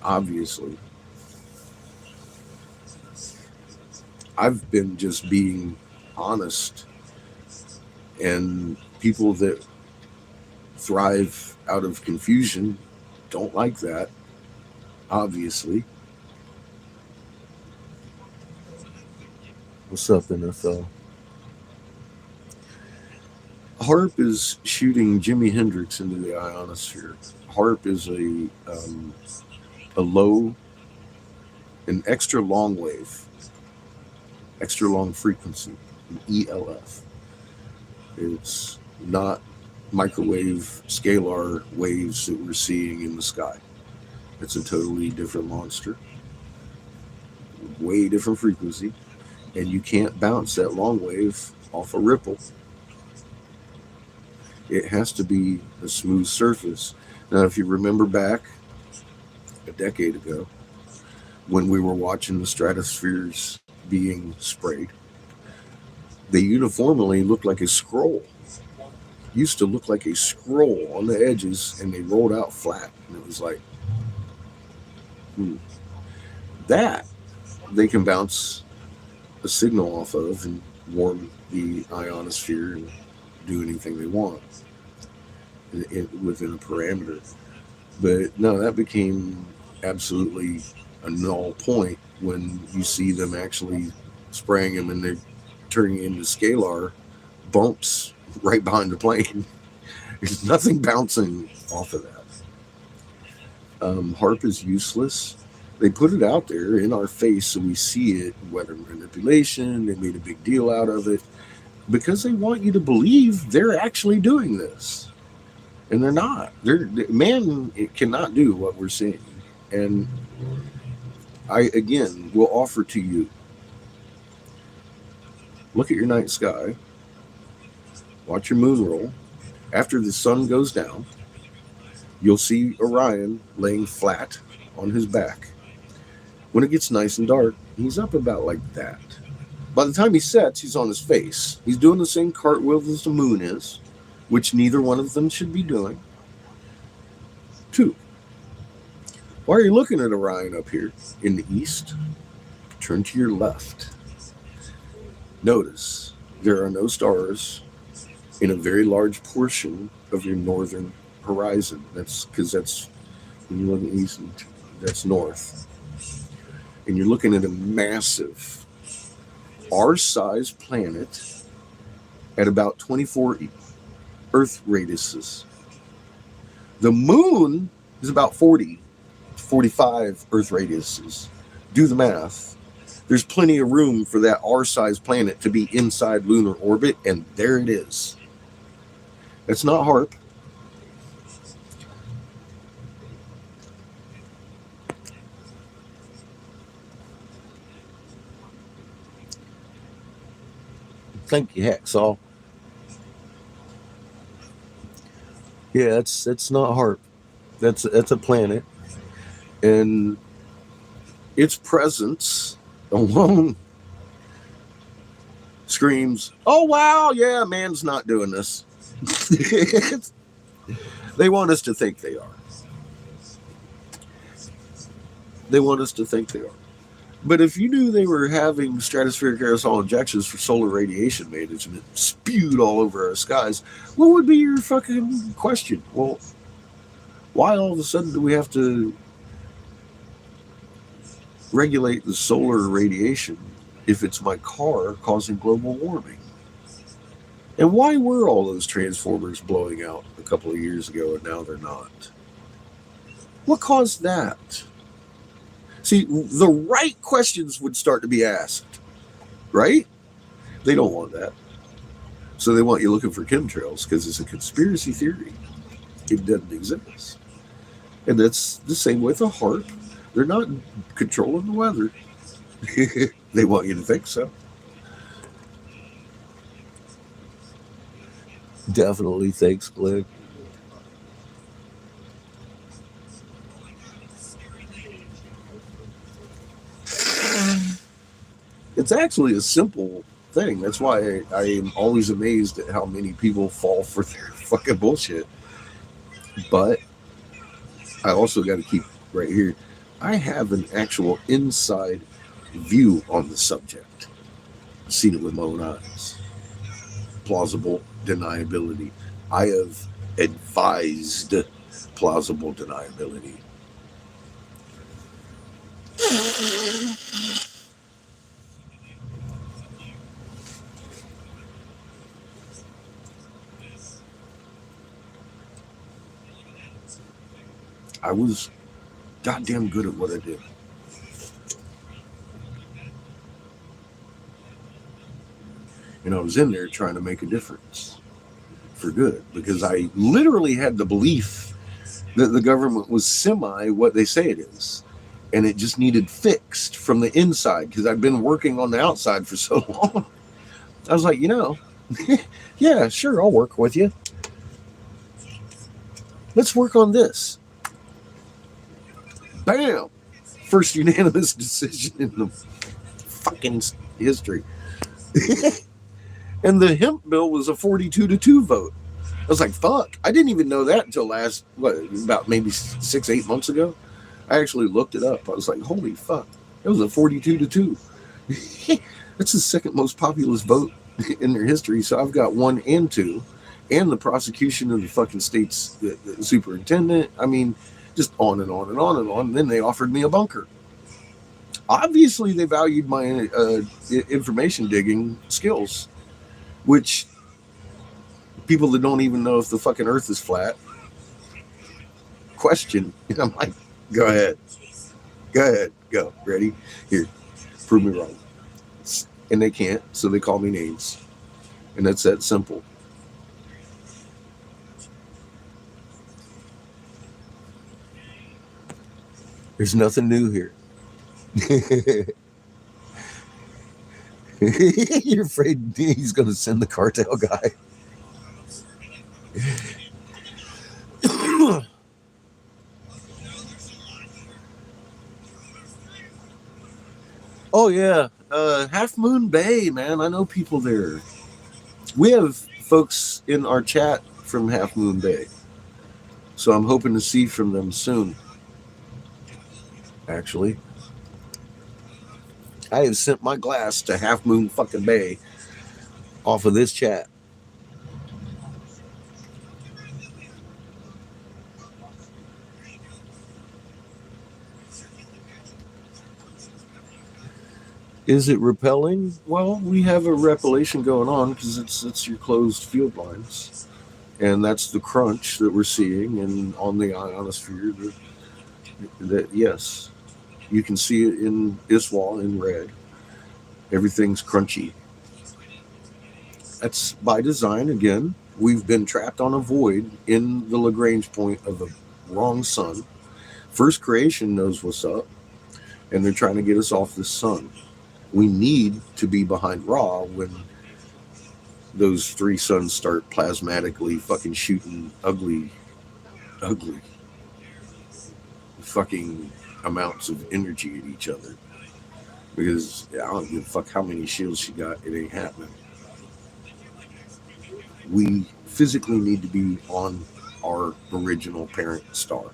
obviously. I've been just being honest, and people that thrive out of confusion don't like that, obviously. What's up, NFL? HARP is shooting Jimi Hendrix into the ionosphere. HARP is an extra long wave, extra long frequency, ELF. It's not microwave scalar waves that we're seeing in the sky. It's a totally different monster, way different frequency, and you can't bounce that long wave off a ripple. It has to be a smooth surface. Now, if you remember back a decade ago, when we were watching the stratospheres being sprayed, they uniformly looked like a scroll. Used to look like a scroll on the edges, and they rolled out flat. And it was like, that they can bounce a signal off of and warm the ionosphere and do anything they want within a parameter. But no, that became absolutely a null point when you see them actually spraying them and they're turning into scalar bumps right behind the plane. There's nothing bouncing off of that. HARP is useless. They put it out there in our face so we see it. Weather manipulation, they made a big deal out of it because they want you to believe they're actually doing this. And they're not. Man cannot do what we're seeing. And I, again, will offer to you, look at your night sky, watch your moon roll. After the sun goes down, you'll see Orion laying flat on his back. When it gets nice and dark, he's up about like that. By the time he sets, he's on his face. He's doing the same cartwheel as the moon is, which neither one of them should be doing. 2, why are you looking at Orion up here in the east? Turn to your left. Notice there are no stars in a very large portion of your northern horizon. That's because that's when you look at east, that's north. And you're looking at a massive, our size planet at about 24 Earth radiuses. The moon is about 40, 45 Earth radiuses. Do the math. There's plenty of room for that our size planet to be inside lunar orbit, and there it is. That's not HARP. Thank you, Hacksaw. Yeah, that's not HARP. That's a planet, and its presence alone screams, "Oh wow, yeah, man's not doing this." They want us to think they are. They want us to think they are. But if you knew they were having stratospheric aerosol injections for solar radiation management spewed all over our skies, what would be your fucking question? Well, why all of a sudden do we have to regulate the solar radiation if it's my car causing global warming? And why were all those transformers blowing out a couple of years ago and now they're not? What caused that? See, the right questions would start to be asked, right? They don't want that. So they want you looking for chemtrails because it's a conspiracy theory. It doesn't exist. And that's the same with a HARP. They're not controlling the weather. They want you to think so. Definitely. Thanks, Glenn. It's actually a simple thing. That's why I am always amazed at how many people fall for their fucking bullshit. But I also got to keep right here. I have an actual inside view on the subject. I've seen it with my own eyes. Plausible deniability. I have advised plausible deniability. I was goddamn good at what I did. And I was in there trying to make a difference for good because I literally had the belief that the government was semi what they say it is. And it just needed fixed from the inside because I'd been working on the outside for so long. I was like, yeah, sure, I'll work with you. Let's work on this. Bam! First unanimous decision in the fucking history. And the hemp bill was a 42-2 vote. I was like, fuck. I didn't even know that until about maybe 6-8 months ago. I actually looked it up. I was like, holy fuck. It was a 42-2. That's the second most populous vote in their history. So I've got 1 and 2. And the prosecution of the fucking state's the superintendent. I mean, just on and on and on and on. And then they offered me a bunker. Obviously, they valued my information digging skills, which people that don't even know if the fucking earth is flat question. And I'm like, go ahead. Go. Ready? Here. Prove me wrong. And they can't, so they call me names. And that's that simple. There's nothing new here. You're afraid he's going to send the cartel guy. Oh yeah, Half Moon Bay, man. I know people there. We have folks in our chat from Half Moon Bay, so I'm hoping to see from them soon. Actually, I have sent my glass to Half Moon fucking Bay off of this chat. Is it repelling? Well, we have a repellation going on because it's your closed field lines, and that's the crunch that we're seeing, and on the ionosphere. That yes, you can see it in ISWA in red. Everything's crunchy. That's by design. Again, we've been trapped on a void in the Lagrange point of the wrong sun. First creation knows what's up, and they're trying to get us off the sun. We need to be behind Ra when those three suns start plasmatically fucking shooting ugly fucking amounts of energy at each other. Because I don't give a fuck how many shields she got, it ain't happening. We physically need to be on our original parent star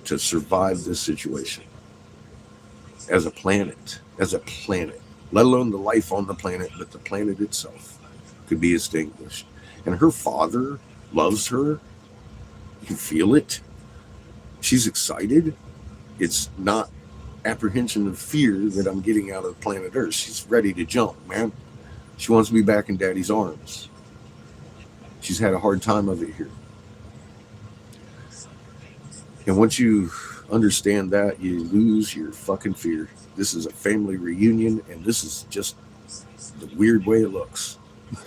to survive this situation as a planet, let alone the life on the planet, but the planet itself could be extinguished. And her father loves her. You can feel it. She's excited. It's not apprehension of fear that I'm getting out of planet Earth. She's ready to jump, man. She wants to be back in Daddy's arms. She's had a hard time of it here. And once you understand that, you lose your fucking fear. This is a family reunion, and this is just the weird way it looks.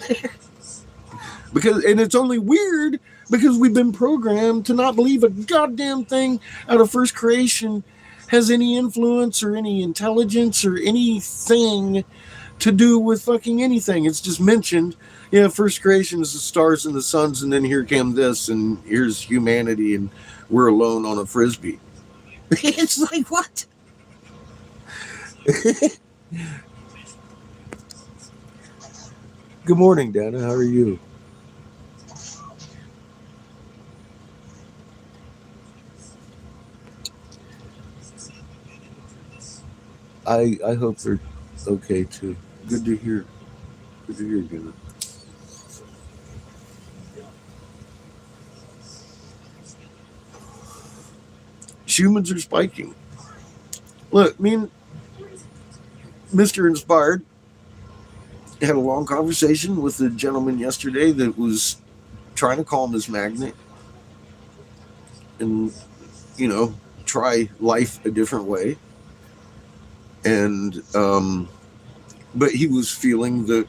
And it's only weird because we've been programmed to not believe a goddamn thing out of first creation has any influence or any intelligence or anything to do with fucking anything. It's just mentioned. Yeah, first creation is the stars and the suns, and then here came this, and here's humanity, and we're alone on a frisbee. It's like, what? Good morning, Dana. How are you? I hope they're okay too. Good to hear. Good to hear, Dana. Humans are spiking. Look, me and Mr. Inspired had a long conversation with a gentleman yesterday that was trying to calm his magnet and, try life a different way. And, but he was feeling the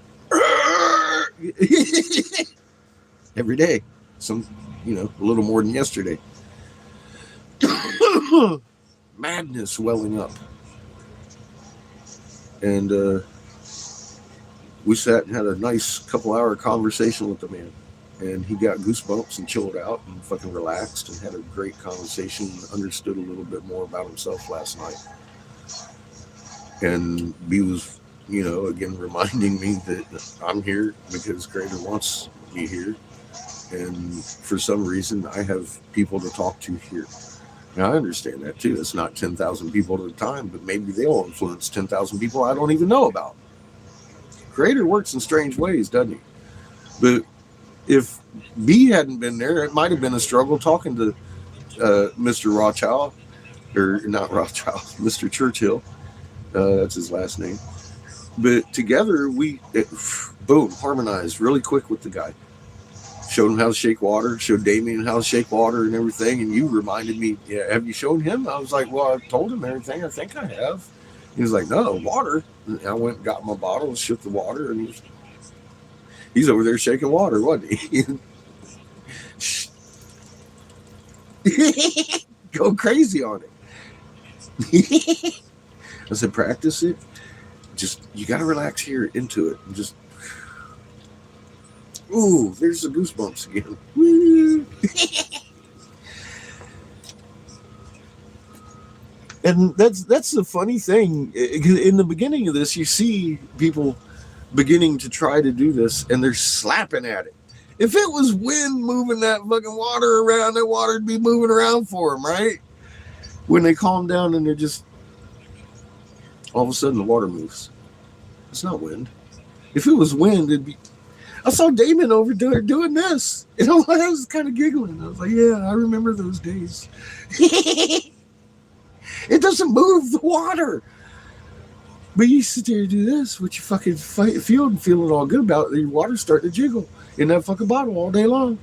every day, a little more than yesterday. Madness welling up. And we sat and had a nice couple-hour conversation with the man. And he got goosebumps and chilled out and fucking relaxed and had a great conversation and understood a little bit more about himself last night. And he was, again, reminding me that I'm here because Creator wants me here. And for some reason, I have people to talk to here. Now, I understand that too. It's not 10,000 people at a time, but maybe they'll influence 10,000 people I don't even know about. Creator works in strange ways, doesn't he? But if B hadn't been there, it might have been a struggle talking to Mr. Rothschild, or not Rothschild, Mr. Churchill. That's his last name. But together, boom, harmonized really quick with the guy. Showed him how to shake water, showed Damien how to shake water and everything. And you reminded me, yeah, have you shown him? I was like, well, I told him everything. I think I have. He was like, no, water. And I went and got my bottle, shook the water, and he's over there shaking water, wasn't he? Go crazy on it. I said, practice it. You got to relax here into it. And just, ooh, there's the goosebumps again. Woo. And that's the funny thing. In the beginning of this, you see people beginning to try to do this, and they're slapping at it. If it was wind moving that fucking water around, that water'd be moving around for them, right? When they calm down and they're just, all of a sudden the water moves. It's not wind. If it was wind, it'd be. I saw Damon over there doing this. And I was kind of giggling. I was like, yeah, I remember those days. It doesn't move the water. But you sit there and do this, with your fucking field and feeling all good about it. Your water's starting to jiggle in that fucking bottle all day long.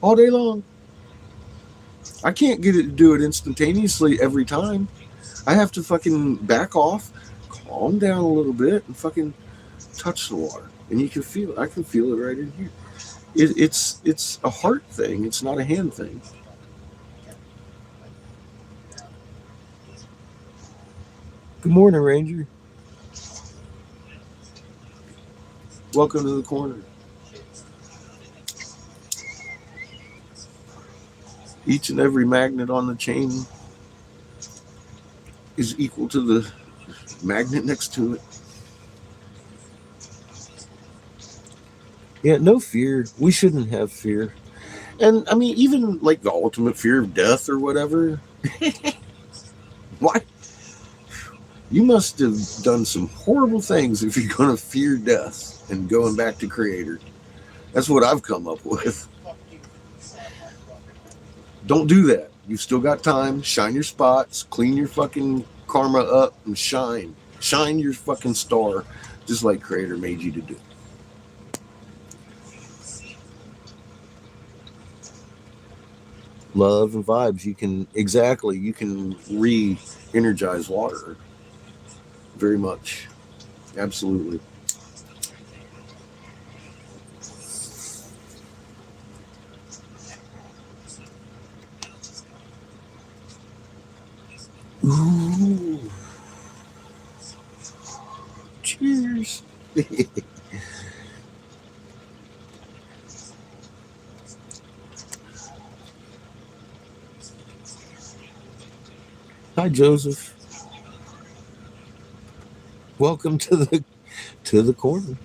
All day long. I can't get it to do it instantaneously every time. I have to fucking back off, calm down a little bit, and fucking touch the water. And you can feel it. I can feel it right in here. It's a heart thing. It's not a hand thing. Good morning, Ranger. Welcome to the corner. Each and every magnet on the chain is equal to the magnet next to it. Yeah, no fear. We shouldn't have fear. And I mean, even like the ultimate fear of death or whatever. Why? You must have done some horrible things if you're going to fear death and going back to Creator. That's what I've come up with. Don't do that. You've still got time. Shine your spots. Clean your fucking karma up and shine. Shine your fucking star just like Creator made you to do. Love and vibes. You can re-energize water. Very much. Absolutely. Ooh. Cheers. Hi, Joseph. Welcome to the corner.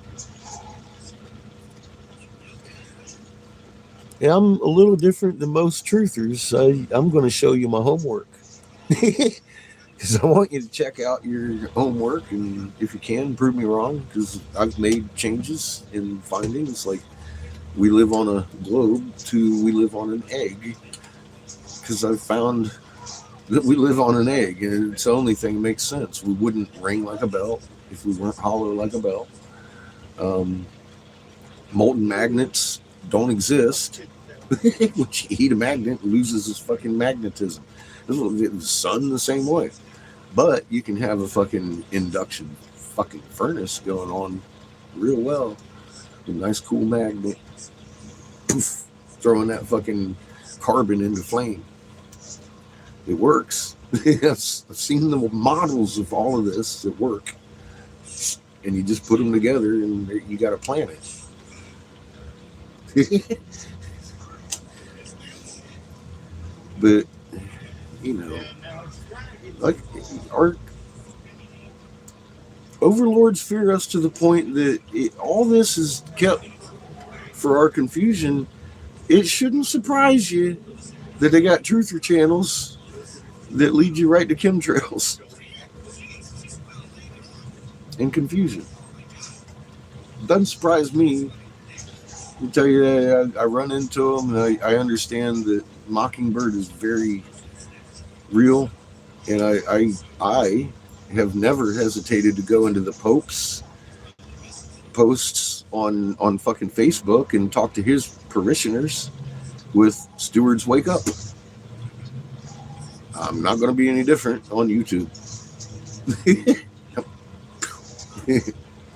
Yeah, I'm a little different than most truthers. I'm going to show you my homework because I want you to check out your homework, and if you can, prove me wrong, because I've made changes in findings. Like, we live on a globe to we live on an egg, because I've found that we live on an egg, and it's the only thing that makes sense. We wouldn't ring like a bell if we weren't hollow like a bell. Molten magnets don't exist. Once you heat a magnet, it loses its fucking magnetism. The sun the same way. But you can have a fucking induction fucking furnace going on real well. A nice cool magnet. Poof, throwing that fucking carbon into flame. It works. I've seen the models of all of this that work. And you just put them together and you got a planet. But, you know, like, our overlords fear us to the point that all this is kept for our confusion. It shouldn't surprise you that they got truther channels that lead you right to chemtrails and confusion. Doesn't surprise me. I tell you that I run into them, and I understand that Mockingbird is very real, and I have never hesitated to go into the Pope's posts on fucking Facebook and talk to his parishioners with Stewards Wake Up. I'm not going to be any different on YouTube.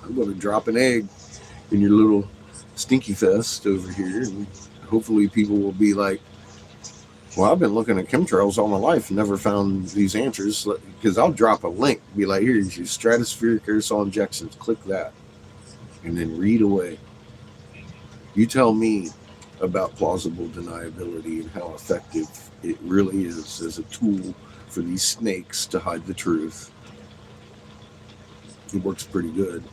I'm going to drop an egg in your little stinky fest over here, and hopefully people will be like, well, I've been looking at chemtrails all my life and never found these answers, because I'll drop a link, be like, here's your stratospheric aerosol injections, click that, and then read away. You tell me about plausible deniability and how effective it really is as a tool for these snakes to hide the truth. It works pretty good.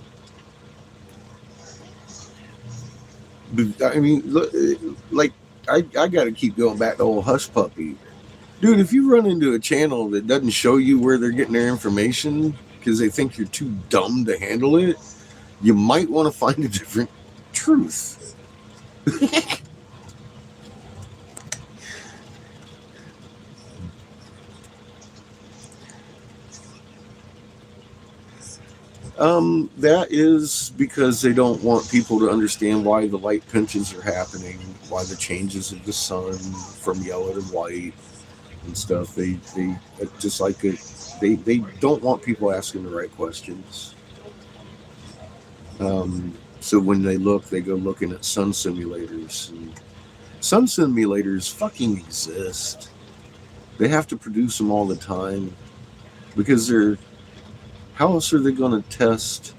But, I mean, look, like, I got to keep going back to old Hush Puppy. Dude, if you run into a channel that doesn't show you where they're getting their information because they think you're too dumb to handle it, you might want to find a different truth. That is because they don't want people to understand why the light pinches are happening, why the changes of the sun from yellow to white and stuff. They just like it. They don't want people asking the right questions. So when they look, they go looking at sun simulators. And sun simulators fucking exist. They have to produce them all the time because they're. How else are they going to test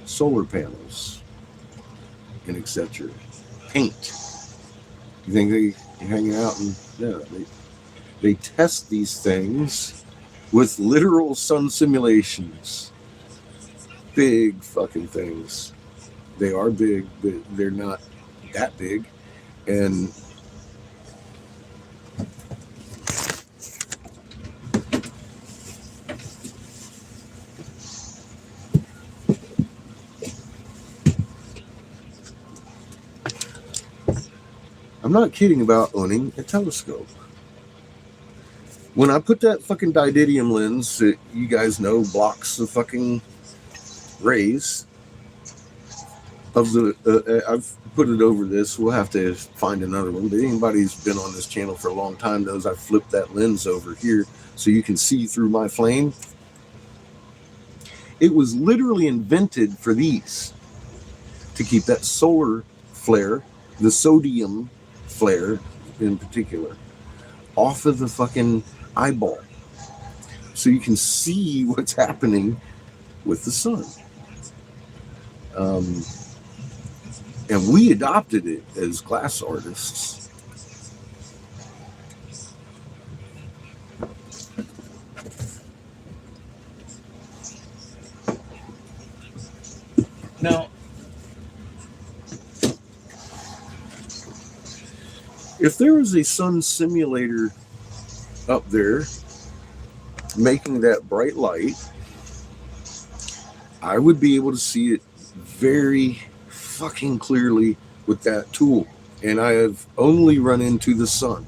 solar panels and etc.? Paint. You think they hang out and they test these things with literal sun simulations. Big fucking things. They are big, but they're not that big. And I'm not kidding about owning a telescope. When I put that fucking didymium lens that you guys know blocks the fucking rays of the, I've put it over this. We'll have to find another one. But anybody who's been on this channel for a long time knows I flipped that lens over here so you can see through my flame. It was literally invented for these, to keep that solar flare, the sodium flare in particular, off of the fucking eyeball, so you can see what's happening with the sun. And we adopted it as glass artists. Now, if there was a sun simulator up there making that bright light, I would be able to see it very fucking clearly with that tool. And I have only run into the sun.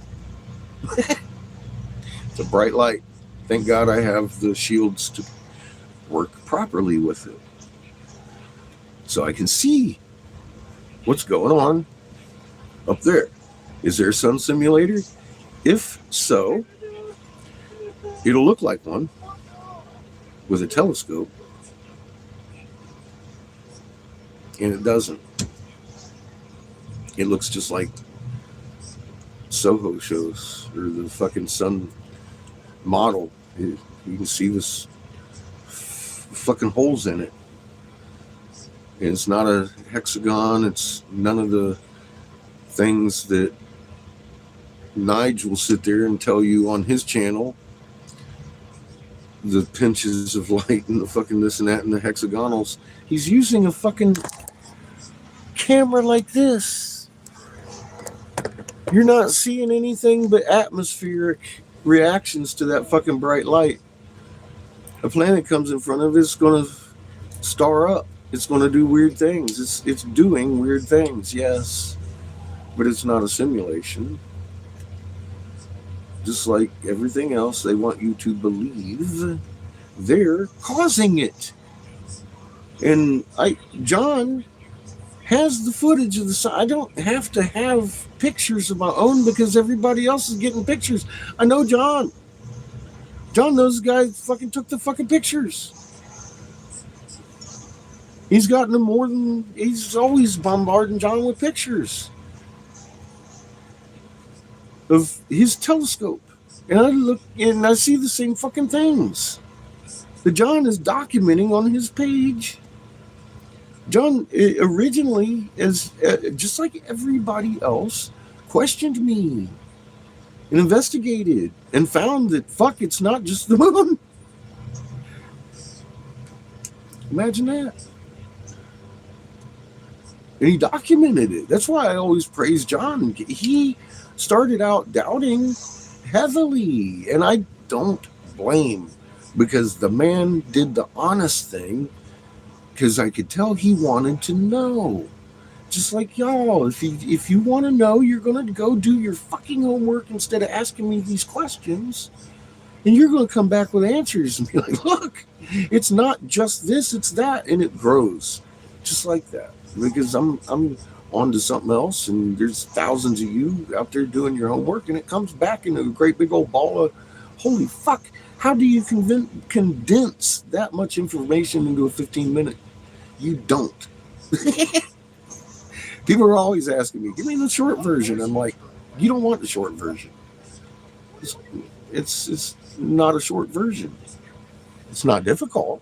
It's a bright light. Thank God I have the shields to work properly with it, so I can see what's going on up there. Is there a sun simulator? If so, it'll look like one with a telescope. And it doesn't. It looks just like Soho shows or the fucking sun model. You can see this fucking holes in it. And it's not a hexagon. It's none of the things that Nigel will sit there and tell you on his channel, the pinches of light and the fucking this and that and the hexagonals. He's using a fucking camera like this. You're not seeing anything but atmospheric reactions to that fucking bright light. A planet comes in front of it, it's going to star up. It's going to do weird things. It's doing weird things, yes. But it's not a simulation. Just like everything else, they want you to believe they're causing it. And John has the footage of the sun. I don't have to have pictures of my own because everybody else is getting pictures. I know John. John knows the guy fucking took the fucking pictures. He's gotten them more than, he's always bombarding John with pictures of his telescope. And I look and I see the same fucking things that John is documenting on his page. John originally, as just like everybody else, questioned me and investigated and found that fuck, it's not just the moon. Imagine that. And he documented it. That's why I always praise John. He started out doubting heavily, and I don't blame, because the man did the honest thing because I could tell he wanted to know. Just like y'all, if you want to know, you're gonna go do your fucking homework instead of asking me these questions, and you're gonna come back with answers and be like, "Look, it's not just this, it's that," and it grows, just like that. Because I'm on to something else, and there's thousands of you out there doing your homework, and it comes back into a great big old ball of, holy fuck! How do you condense that much information into a 15-minute? You don't. People are always asking me, give me the short version. I'm like, you don't want the short version. It's, it's not a short version. It's not difficult.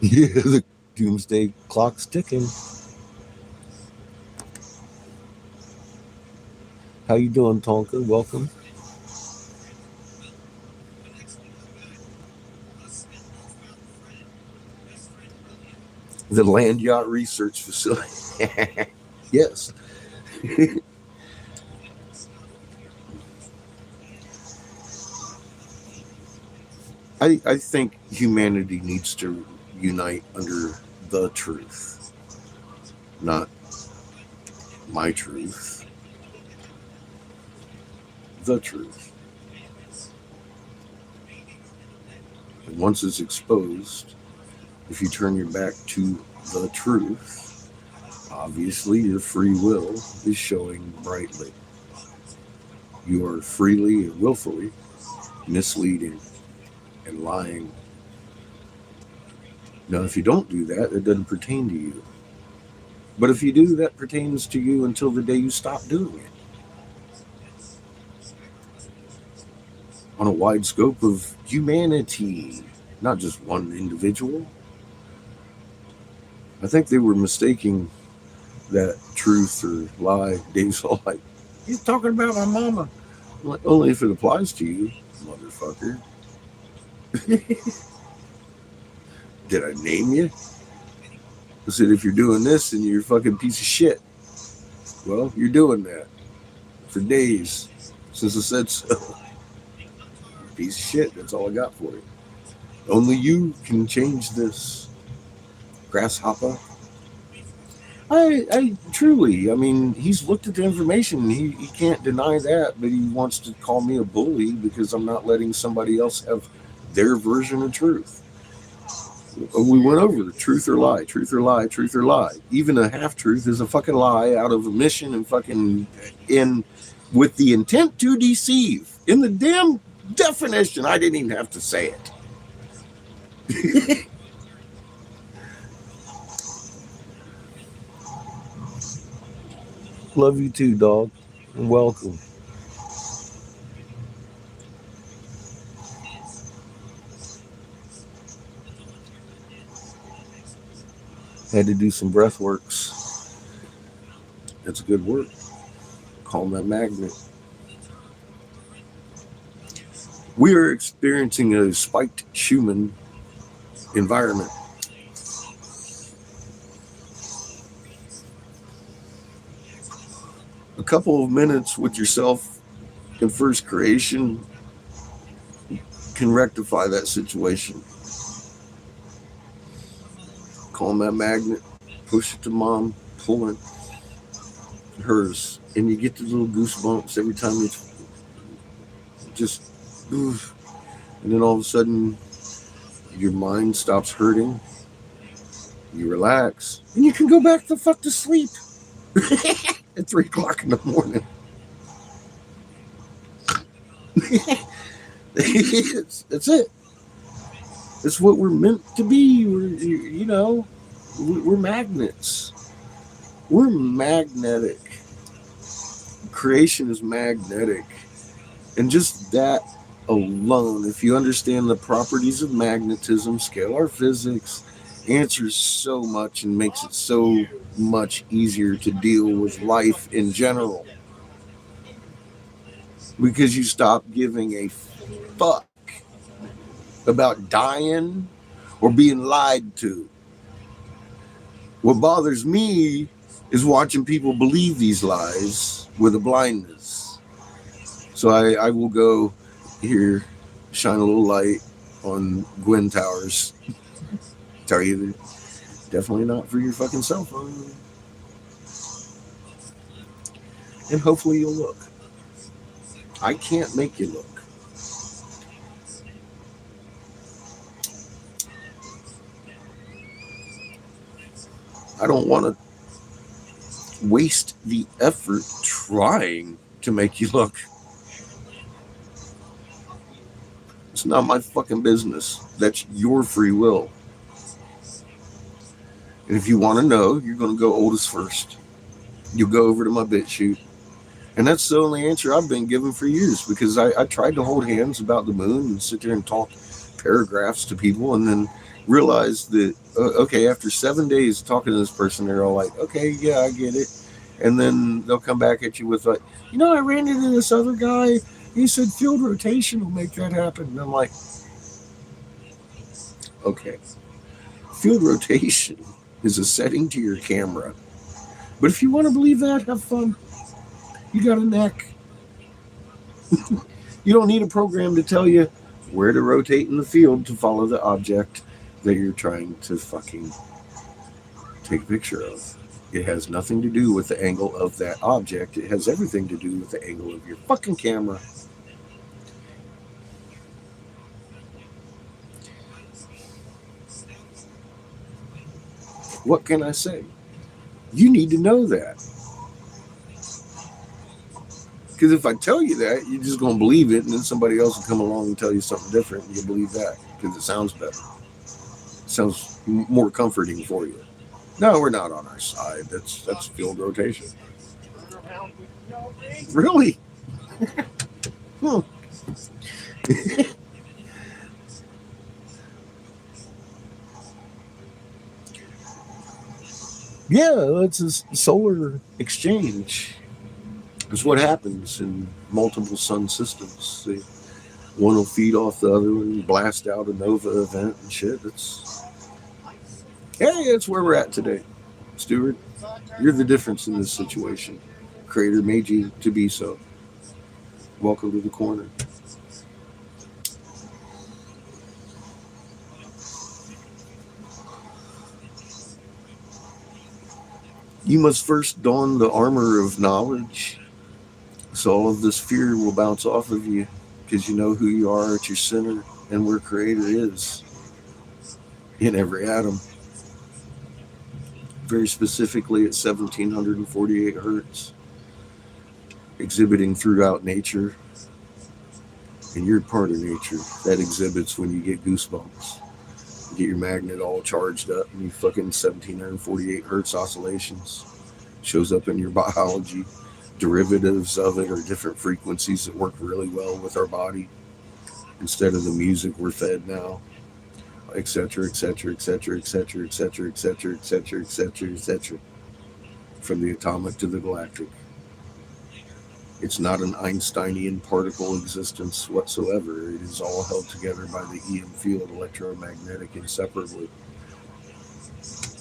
Yeah, the doomsday clock's ticking. How you doing, Tonka? Welcome. The Land Yacht Research Facility. Yes. I think humanity needs to unite under the truth, not my truth, the truth. And once it's exposed, if you turn your back to the truth, obviously your free will is showing brightly. You are freely and willfully misleading and lying. Now, if you don't do that, it doesn't pertain to you. But if you do, that pertains to you until the day you stop doing it. On a wide scope of humanity, not just one individual. I think they were mistaking that truth or lie. Dave's all like, he's talking about my mama. I'm like, only if it applies to you, motherfucker. Did I name you? I said, if you're doing this, then you're a fucking piece of shit. Well, you're doing that for days since I said so. Piece of shit. That's all I got for you. Only you can change this, grasshopper. I truly, I mean, he's looked at the information. He can't deny that, but he wants to call me a bully because I'm not letting somebody else have their version of truth. We went over truth or lie, truth or lie, truth or lie. Even a half truth is a fucking lie out of a mission and fucking in with the intent to deceive. In the damn definition, I didn't even have to say it. Love you too, dog. And welcome. Had to do some breath works. That's good work. Calm that magnet. We are experiencing a spiked Schumann environment. A couple of minutes with yourself in first creation can rectify that situation. Calm that magnet, push it to mom, pull it, hers, and you get the little goosebumps every time you just, oof. And then all of a sudden, your mind stops hurting, you relax, and you can go back the fuck to sleep at 3 o'clock in the morning. That's it. It's what we're meant to be. We're magnets. We're magnetic. Creation is magnetic. And just that alone, if you understand the properties of magnetism, scalar physics, answers so much and makes it so much easier to deal with life in general. Because you stop giving a fuck about dying or being lied to. What bothers me is watching people believe these lies with a blindness. So I will go, here, shine a little light on Gwen Towers. Tell you that definitely not for your fucking cell phone. And hopefully you'll look. I can't make you look. I don't want to waste the effort trying to make you look. It's not my fucking business. That's your free will. And if you want to know, you're going to go oldest first. You'll go over to my BitChute. And that's the only answer I've been given for years because I tried to hold hands about the moon and sit there and talk paragraphs to people and then realized that, okay, after 7 days talking to this person, they're all like, okay, yeah, I get it. And then they'll come back at you with like, I ran into this other guy. He said field rotation will make that happen. And I'm like, okay, field rotation is a setting to your camera. But if you want to believe that, have fun. You got a neck. You don't need a program to tell you where to rotate in the field to follow the object that you're trying to fucking take a picture of. It has nothing to do with the angle of that object. It has everything to do with the angle of your fucking camera. What can I say? You need to know that. Because if I tell you that, you're just going to believe it, and then somebody else will come along and tell you something different, and you'll believe that because it sounds better. It sounds more comforting for you. No, we're not on our side. That's field rotation. Really? Hmm. Yeah, it's a solar exchange. It's what happens in multiple sun systems. One will feed off the other and blast out a nova event and shit. It's where we're at today. Stuart, you're the difference in this situation. Creator made you to be so. Welcome to the corner. You must first don the armor of knowledge, so all of this fear will bounce off of you because you know who you are at your center and where Creator is in every atom. Very specifically at 1748 hertz, exhibiting throughout nature. And you're part of nature. That exhibits when you get goosebumps. You get your magnet all charged up and you fucking 1748 hertz oscillations. Shows up in your biology. Derivatives of it are different frequencies that work really well with our body instead of the music we're fed now, etc., etc., etc., etc., etc., etc., etc., etc., etc., from the atomic to the galactic. It's not an Einsteinian particle existence whatsoever. It is all held together by the EM field, electromagnetic, inseparably.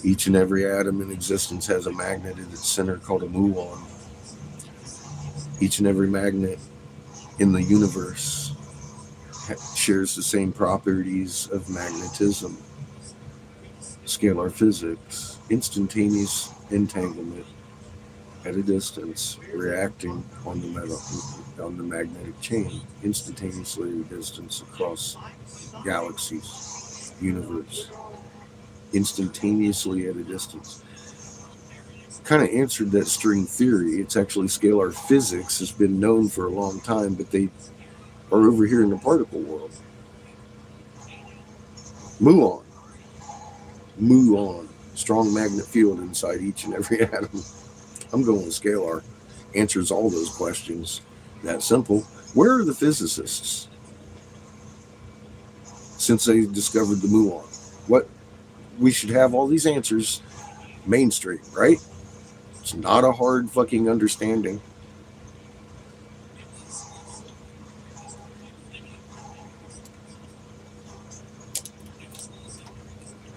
Each and every atom in existence has a magnet at its center called a muon. Each and every magnet in the universe shares the same properties of magnetism, scalar physics, instantaneous entanglement at a distance, reacting on the magnetic chain, instantaneously at a distance across galaxies, universe, instantaneously at a distance. Kind of answered that string theory. It's actually scalar physics has been known for a long time, but they are over here in the particle world. Muon. Muon. Strong magnet field inside each and every atom. I'm going with scalar. Answers all those questions. That simple. Where are the physicists since they discovered the muon? What? We should have all these answers mainstream, right? It's not a hard fucking understanding.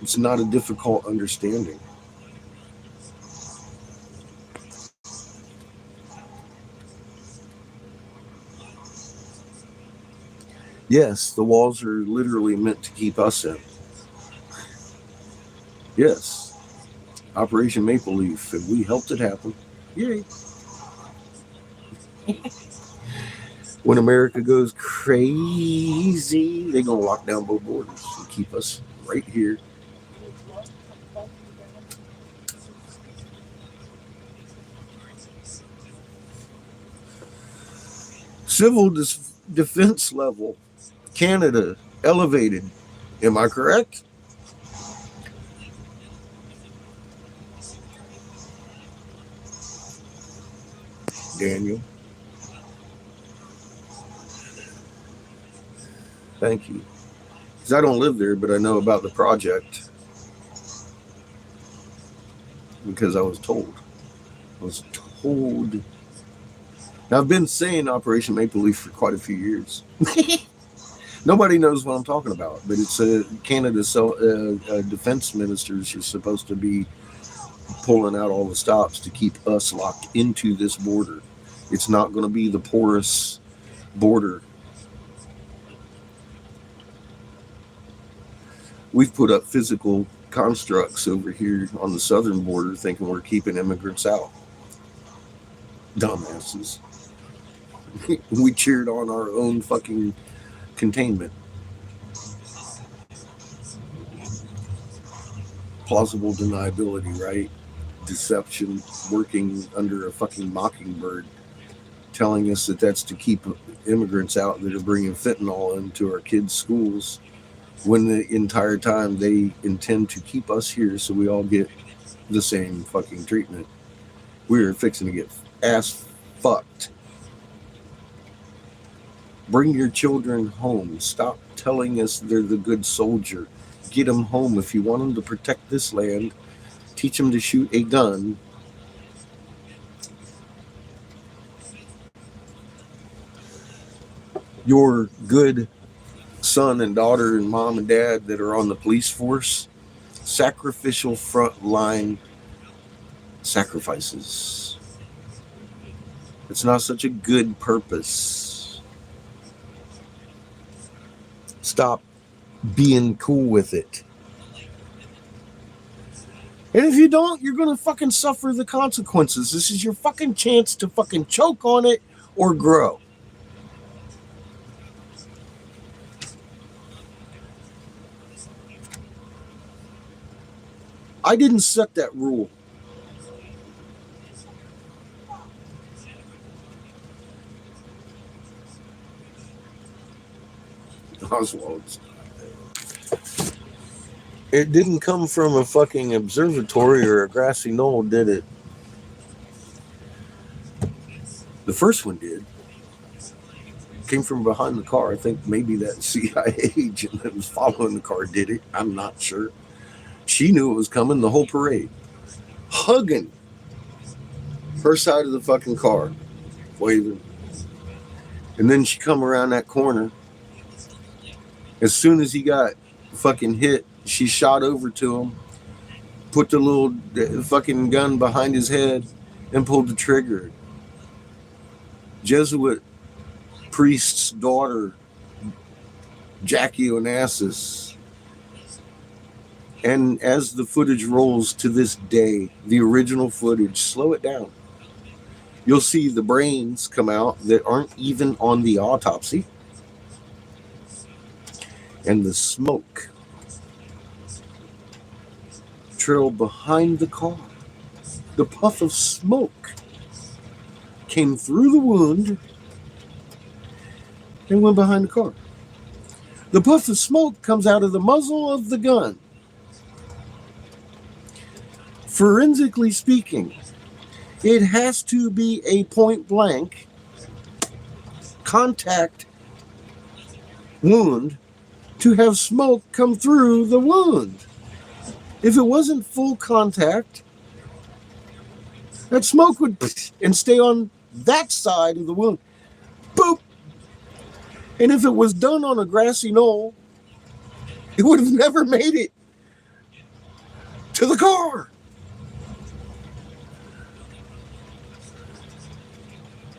It's not a difficult understanding. Yes, the walls are literally meant to keep us in. Yes, Operation Maple Leaf, and we helped it happen. Yay. When America goes crazy, they're going to lock down both borders and keep us right here. Civil defense level, Canada elevated. Am I correct? Daniel, thank you. Because I don't live there, but I know about the project because I was told. I was told. Now, I've been saying Operation Maple Leaf for quite a few years. Nobody knows what I'm talking about, but it's Canada's defense ministers are supposed to be pulling out all the stops to keep us locked into this border. It's not going to be the porous border. We've put up physical constructs over here on the southern border thinking we're keeping immigrants out. Dumbasses. We cheered on our own fucking containment. Plausible deniability, right? Deception, working under a fucking mockingbird, telling us that that's to keep immigrants out that are bringing fentanyl into our kids' schools, when the entire time they intend to keep us here so we all get the same fucking treatment. We're fixing to get ass fucked. Bring your children home. Stop telling us they're the good soldier. Get them home. If you want them to protect this land, teach them to shoot a gun. Your good son and daughter and mom and dad that are on the police force, sacrificial frontline sacrifices. It's not such a good purpose. Stop being cool with it. And if you don't, you're going to fucking suffer the consequences. This is your fucking chance to fucking choke on it or grow. I didn't set that rule. Oswald's. It didn't come from a fucking observatory or a grassy knoll, did it? The first one did. Came from behind the car. I think maybe that CIA agent that was following the car did it. I'm not sure. She knew it was coming, the whole parade. Hugging her side of the fucking car, waving. And then she come around that corner. As soon as he got fucking hit, she shot over to him, put the little fucking gun behind his head, and pulled the trigger. Jesuit priest's daughter, Jackie Onassis. And as the footage rolls to this day, the original footage, slow it down. You'll see the brains come out that aren't even on the autopsy. And the smoke trail behind the car. The puff of smoke came through the wound and went behind the car. The puff of smoke comes out of the muzzle of the gun. Forensically speaking, it has to be a point blank contact wound to have smoke come through the wound. If it wasn't full contact, that smoke would and stay on that side of the wound. Boop! And if it was done on a grassy knoll, it would have never made it to the car.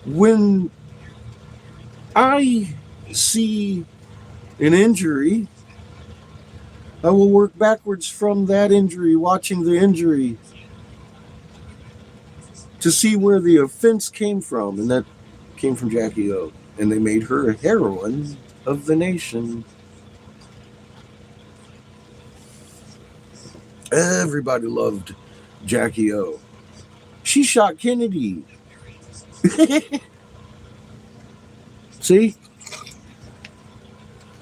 When I see an injury, I will work backwards from that injury, watching the injury to see where the offense came from. And that came from Jackie O. And they made her a heroine of the nation. Everybody loved Jackie O. She shot Kennedy. See?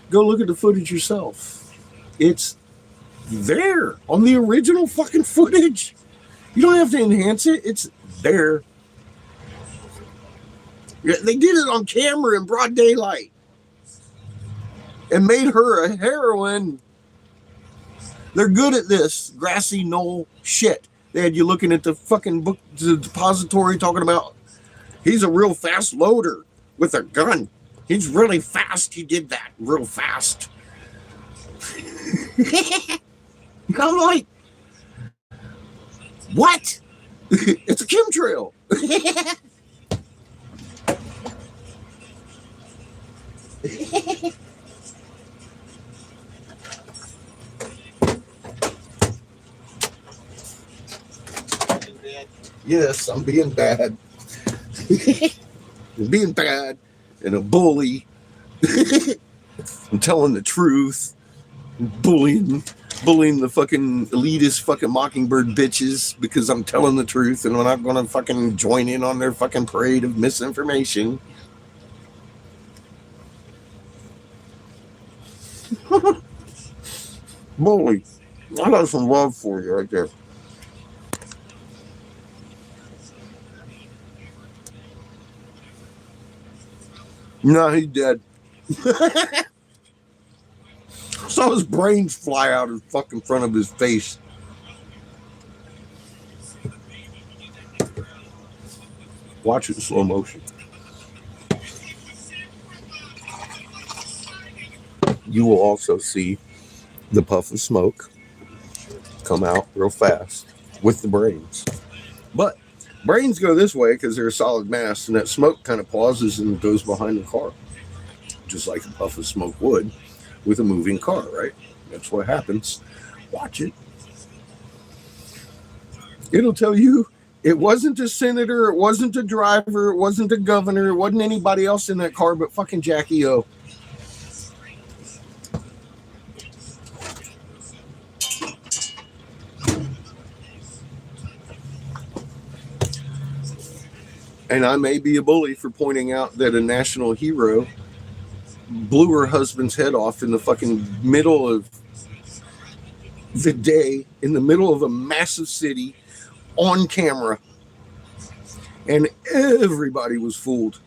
Go look at the footage yourself. It's there on the original fucking footage. You don't have to enhance it. It's there. They did it on camera in broad daylight and made her a heroine. They're good at this grassy knoll shit. They had you looking at the fucking book, the depository, talking about he's a real fast loader with a gun. He's really fast. He did that real fast. I'm like, what? It's a chemtrail. Yes, I'm being bad. I'm being bad and a bully. I'm telling the truth. Bullying the fucking elitist fucking mockingbird bitches because I'm telling the truth and I'm not gonna fucking join in on their fucking parade of misinformation. Bully. I got some love for you right there. No, he's dead. Saw his brains fly out in fucking front of his face. Watch it in slow motion. You will also see the puff of smoke come out real fast with the brains. But brains go this way because they're a solid mass, and that smoke kind of pauses and goes behind the car, just like a puff of smoke would with a moving car, right? That's what happens. Watch it. It'll tell you it wasn't a senator, it wasn't a driver, it wasn't a governor, it wasn't anybody else in that car but fucking Jackie O. And I may be a bully for pointing out that a national hero blew her husband's head off in the fucking middle of the day, in the middle of a massive city, on camera. And everybody was fooled.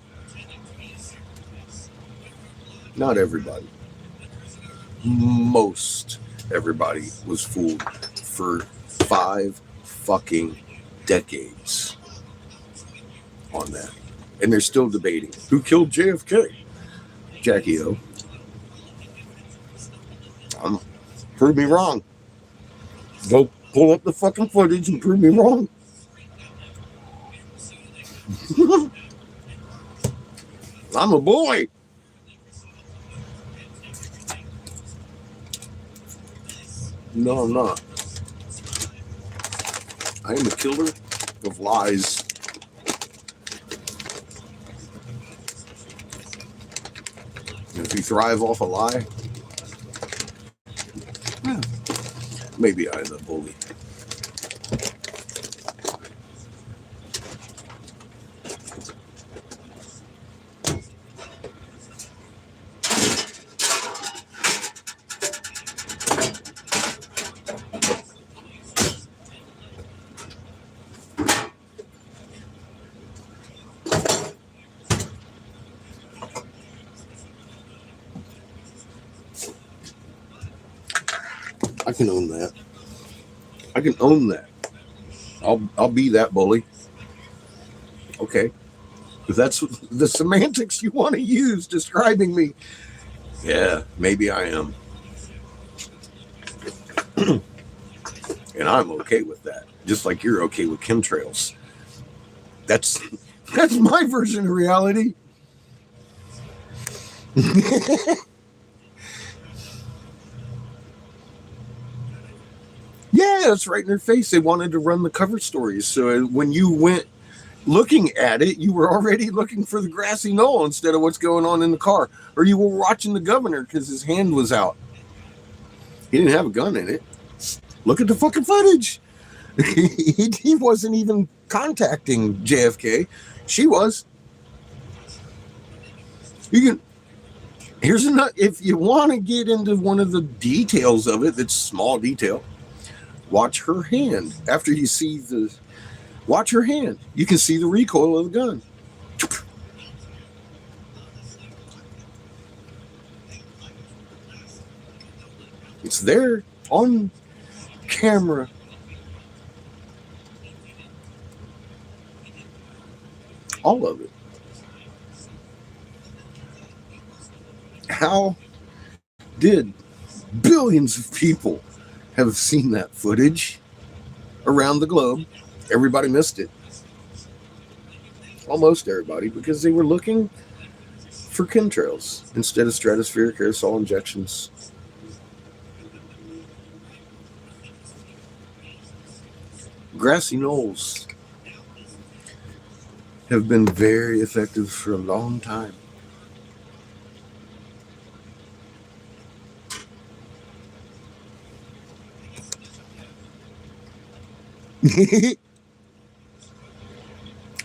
Not everybody. Most everybody was fooled for 5 fucking decades on that. And they're still debating who killed JFK. Jackie O. Prove me wrong. Go pull up the fucking footage and prove me wrong. I'm a boy. No, I'm not. I am a killer of lies. And if you thrive off a lie, maybe I'm a bully. I can own that. I can own that. I'll be that bully. Okay. If that's the semantics you want to use describing me, yeah, maybe I am. And I'm okay with that. Just like you're okay with chemtrails. That's my version of reality. Yeah, it's right in their face. They wanted to run the cover stories. So when you went looking at it, you were already looking for the grassy knoll instead of what's going on in the car. Or you were watching the governor because his hand was out. He didn't have a gun in it. Look at the fucking footage. He wasn't even contacting JFK. She was. You can. Here's another. If you want to get into one of the details of it, that's small detail. Watch her hand after you see the. Watch her hand. You can see the recoil of the gun. It's there on camera. All of it. How did billions of people have seen that footage around the globe? Everybody missed it. Almost everybody, because they were looking for chemtrails instead of stratospheric aerosol injections. Grassy knolls have been very effective for a long time.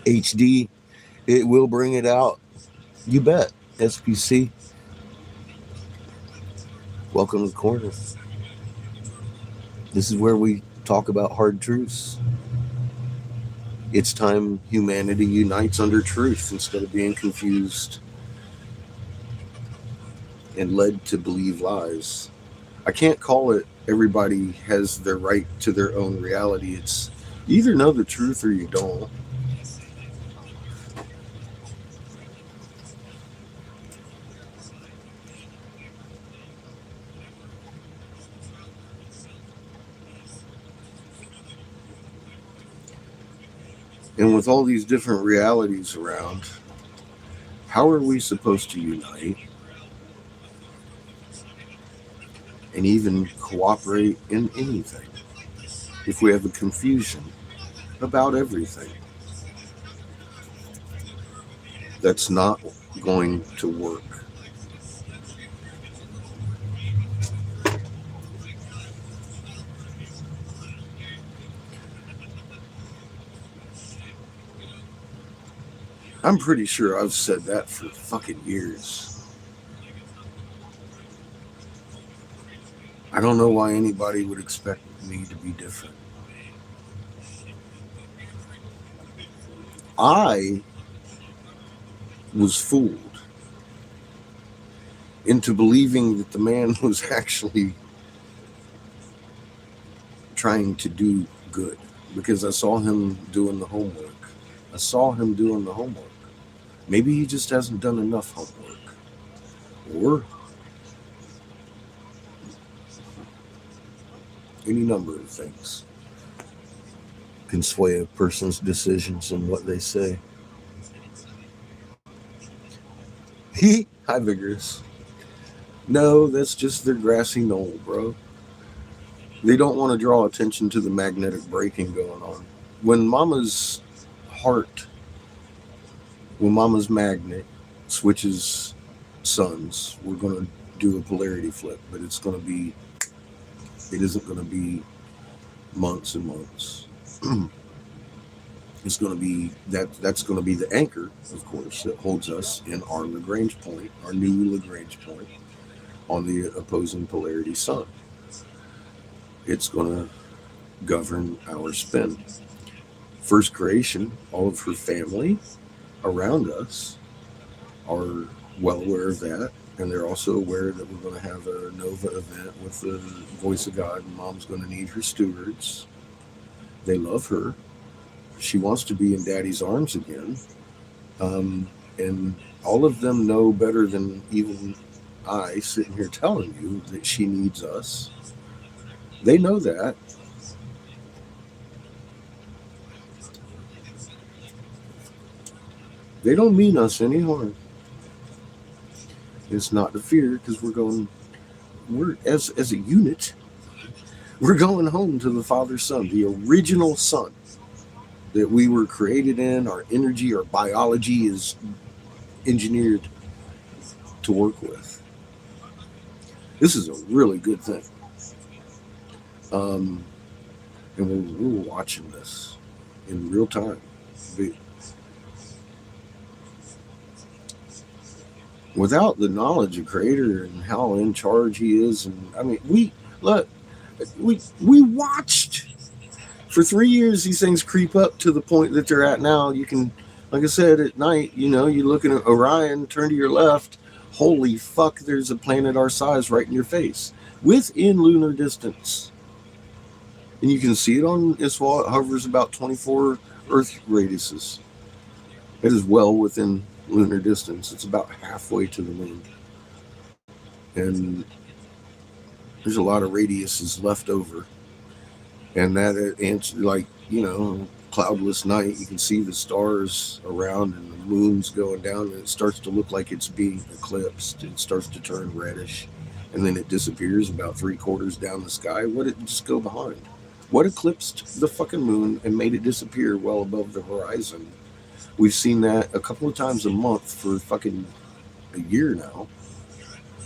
HD, it will bring it out. You bet. SPC. Welcome to the corner. This is where we talk about hard truths. It's time humanity unites under truth instead of being confused and led to believe lies. I can't call it everybody has their right to their own reality. It's you either know the truth or you don't. And with all these different realities around, how are we supposed to unite and even cooperate in anything if we have a confusion about everything? That's not going to work. I'm pretty sure I've said that for fucking years. I don't know why anybody would expect me to be different. I was fooled into believing that the man was actually trying to do good because I saw him doing the homework. I saw him doing the homework. Maybe he just hasn't done enough homework. Or any number of things can sway a person's decisions and what they say. Hi, Vigorous. No, that's just their grassy knoll, bro. They don't want to draw attention to the magnetic braking going on. When heart, when Mama's magnet switches suns, we're going to do a polarity flip, but it isn't going to be months and months. It's going to be that's going to be the anchor, of course, that holds us in our Lagrange point, our new Lagrange point on the opposing polarity sun. It's going to govern our spin. First creation, all of her family around us are well aware of that, and they're also aware that we're going to have a Nova event with the voice of God, and Mom's going to need her stewards. They love her. She wants to be in Daddy's arms again. And all of them know better than even I sitting here telling you that she needs us. They know that. They don't mean us any harm. It's not to fear because we're as a unit, We're going home to the Father Sun, the original sun that we were created in. Our energy, our biology is engineered to work with. This is a really good thing. Um, and we're watching this in real time. Without the knowledge of Creator and how in charge He is, and I mean, we watched for 3 years these things creep up to the point that they're at now. You can, like I said, at night, you're looking at Orion, turn to your left. Holy fuck, there's a planet our size right in your face, within lunar distance. And you can see it on ISWA. It hovers about 24 Earth radiuses. It is well within lunar distance. It's about halfway to the moon. And there's a lot of radiuses left over. And that, like, cloudless night, you can see the stars around and the moon's going down, and it starts to look like it's being eclipsed. It starts to turn reddish, and then it disappears about 3/4 down the sky. What did it just go behind? What eclipsed the fucking moon and made it disappear well above the horizon? We've seen that a couple of times a month for fucking a year now.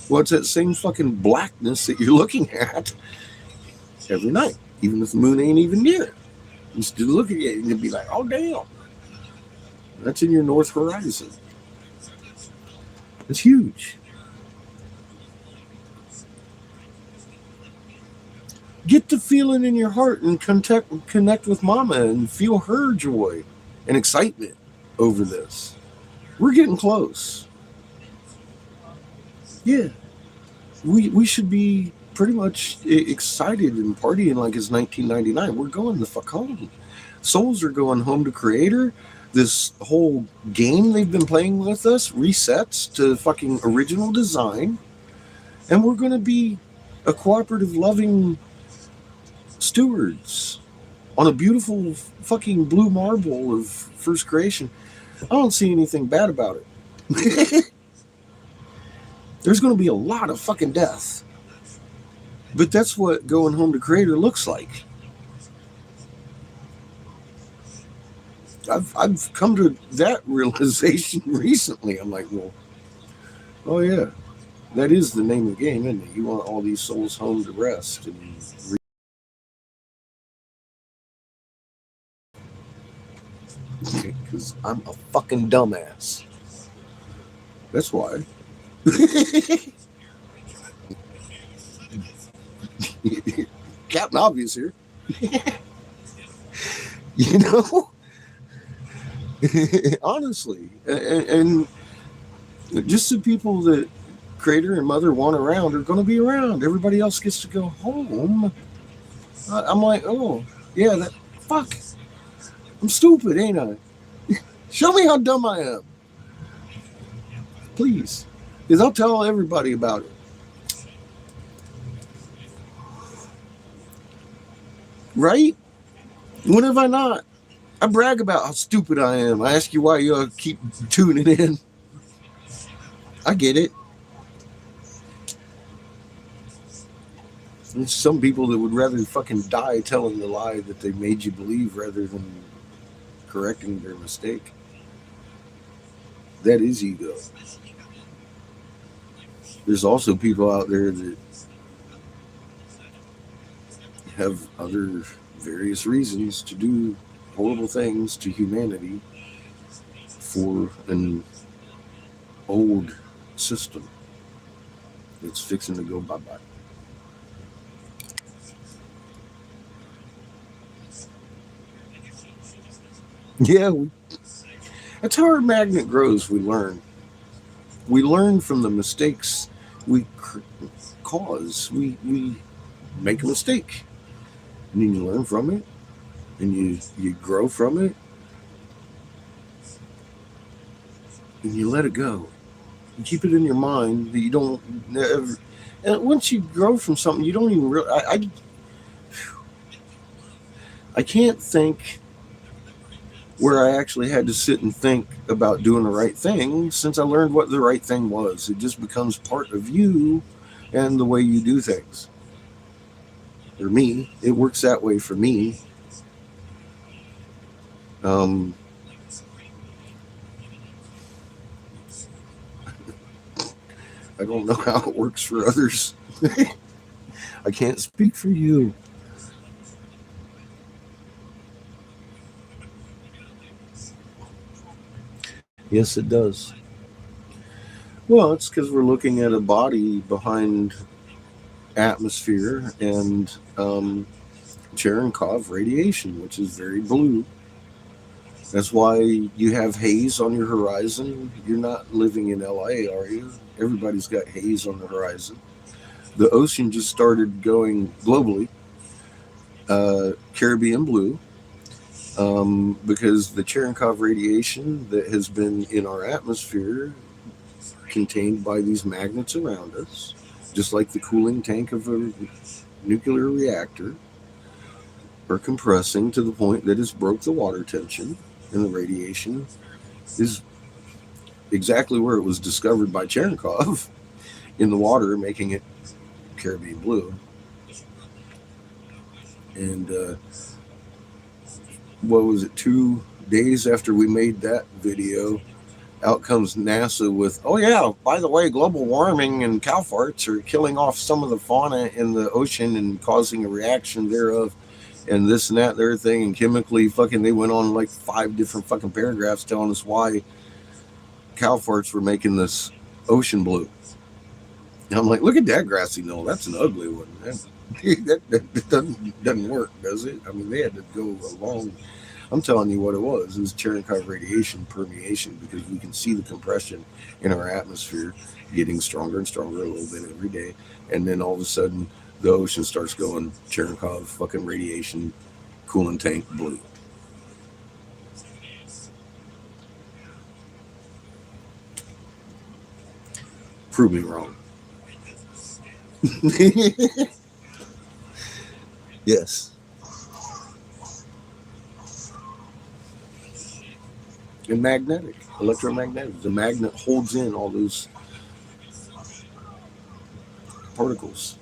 Well, it's that same fucking blackness that you're looking at every night, even if the moon ain't even near it. You still look at it and you'll be like, oh, damn. That's in your north horizon. It's huge. Get the feeling in your heart and connect with Mama and feel her joy and excitement over this. We're getting close. Yeah. We should be pretty much excited and partying like it's 1999. We're going the fuck home. Souls are going home to Creator. This whole game they've been playing with us resets to fucking original design. And we're going to be a cooperative, loving stewards on a beautiful fucking blue marble of first creation. I don't see anything bad about it. There's going to be a lot of fucking death. But that's what going home to Creator looks like. I've come to that realization recently. I'm like, well, oh yeah, that is the name of the game, isn't it? You want all these souls home to rest and because I'm a fucking dumbass. That's why. Captain Obvious here. Honestly. And just the people that Creator and Mother want around are going to be around. Everybody else gets to go home. I'm like, oh, yeah, fuck. I'm stupid, ain't I? Show me how dumb I am. Please. Because I'll tell everybody about it. Right? When have I not? I brag about how stupid I am. I ask you why you keep tuning in. I get it. There's some people that would rather fucking die telling the lie that they made you believe rather than correcting their mistake. That is ego. There's also people out there that have other various reasons to do horrible things to humanity for an old system that's fixing to go bye-bye. Yeah, that's how our magnet grows. We learn. We learn from the mistakes we cause. We make a mistake, and then you learn from it, and you grow from it, and you let it go. You keep it in your mind that you don't ever. And once you grow from something, you don't even really. I can't think where I actually had to sit and think about doing the right thing since I learned what the right thing was. It just becomes part of you and the way you do things. or me. It works that way for me. Um, I don't know how it works for others. I can't speak for you. Yes, it does. Well, it's because we're looking at a body behind atmosphere and Cherenkov radiation, which is very blue. That's why you have haze on your horizon. You're not living in LA, are you? Everybody's got haze on the horizon. The ocean just started going globally, Caribbean blue, because the Cherenkov radiation that has been in our atmosphere, contained by these magnets around us, just like the cooling tank of a nuclear reactor, are compressing to the point that it's broke the water tension, and the radiation is exactly where it was discovered by Cherenkov in the water, making it Caribbean blue. And what was it, 2 days after we made that video, out comes NASA with, oh yeah, by the way, global warming and cow farts are killing off some of the fauna in the ocean and causing a reaction thereof, and this and that and other thing, and chemically fucking, they went on like 5 different fucking paragraphs telling us why cow farts were making this ocean blue. And I'm like, look at that grassy knoll. That's an ugly one. That doesn't work, does it? I mean, they had to go along. I'm telling you what it was. It was Cherenkov radiation permeation, because we can see the compression in our atmosphere getting stronger and stronger a little bit every day. And then all of a sudden, the ocean starts going Cherenkov fucking radiation coolant tank blue. Prove me wrong. Yes. And magnetic, electromagnetic. The magnet holds in all those particles.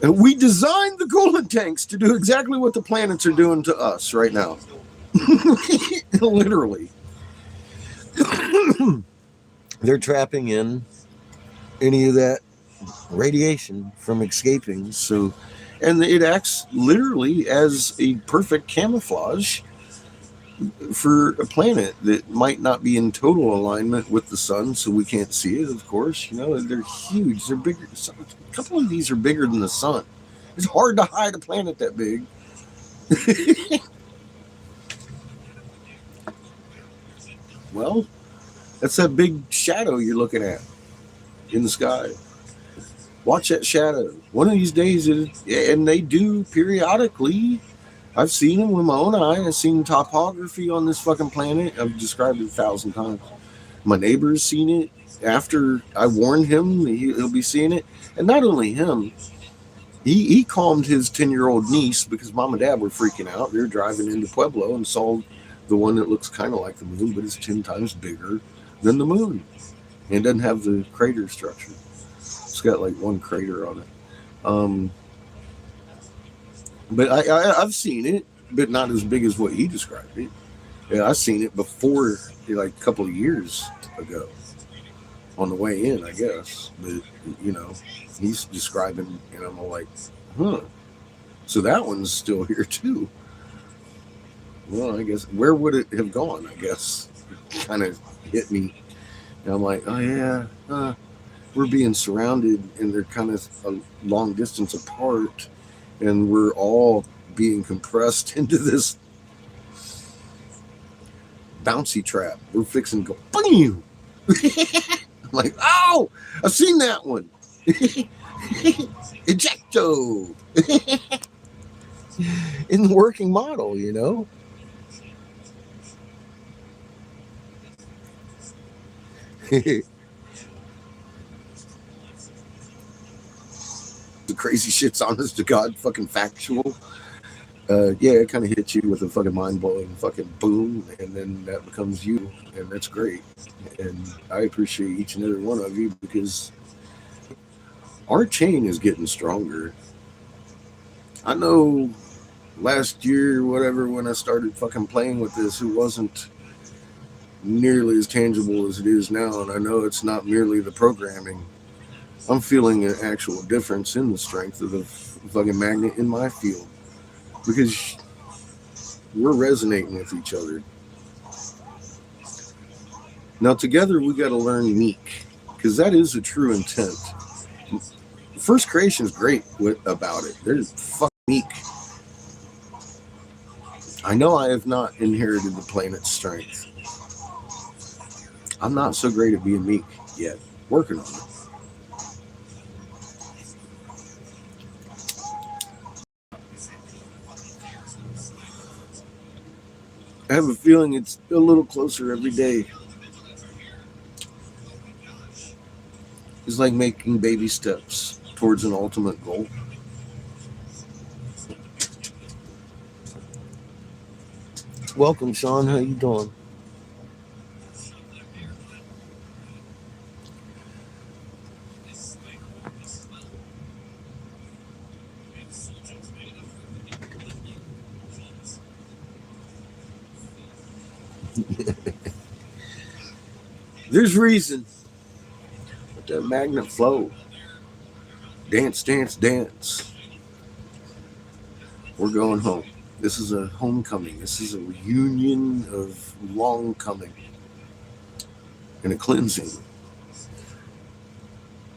And we designed the coolant tanks to do exactly what the planets are doing to us right now. Literally. They're trapping in any of that radiation from escaping. So, and it acts literally as a perfect camouflage for a planet that might not be in total alignment with the sun, so we can't see it. Of course, they're huge. They're bigger. A couple of these are bigger than the sun. It's hard to hide a planet that big. Well, that's that big shadow you're looking at in the sky. Watch that shadow. One of these days, and they do periodically. I've seen them with my own eye. I've seen topography on this fucking planet. I've described it 1,000 times. My neighbor's seen it. After I warned him, he'll be seeing it. And not only him, he calmed his 10-year-old niece, because mom and dad were freaking out. They're driving into Pueblo and saw the one that looks kind of like the moon, but it's 10 times bigger than the moon. And it doesn't have the crater structure. It's got like one crater on it. But I've seen it, but not as big as what he described it. Yeah, I've seen it before, like a couple of years ago, on the way in, I guess. But he's describing, and I'm all like, huh. So that one's still here too. Well, I guess, where would it have gone? I guess kind of hit me. And I'm like, oh yeah, we're being surrounded, and they're kind of a long distance apart, and we're all being compressed into this bouncy trap. We're fixing to go, bam! I'm like, oh, I've seen that one. Ejecto. In the working model, The crazy shit's honest to God fucking factual. yeah, it kind of hits you with a fucking mind-blowing fucking boom, and then that becomes you, and that's great. And I appreciate each and every one of you because our chain is getting stronger. I know last year, whatever, when I started fucking playing with this, it wasn't nearly as tangible as it is now, and I know it's not merely the programming. I'm feeling an actual difference in the strength of the fucking magnet in my field because we're resonating with each other. Now, together, we got to learn meek because that is a true intent. First creation is great about it. They're fucking meek. I know I have not inherited the planet's strength. I'm not so great at being meek yet. Working on it. I have a feeling it's a little closer every day. It's like making baby steps towards an ultimate goal. Welcome, Sean. How you doing? There's reason. Let that magnet flow. Dance, dance, dance. We're going home. This is a homecoming. This is a reunion of long coming and a cleansing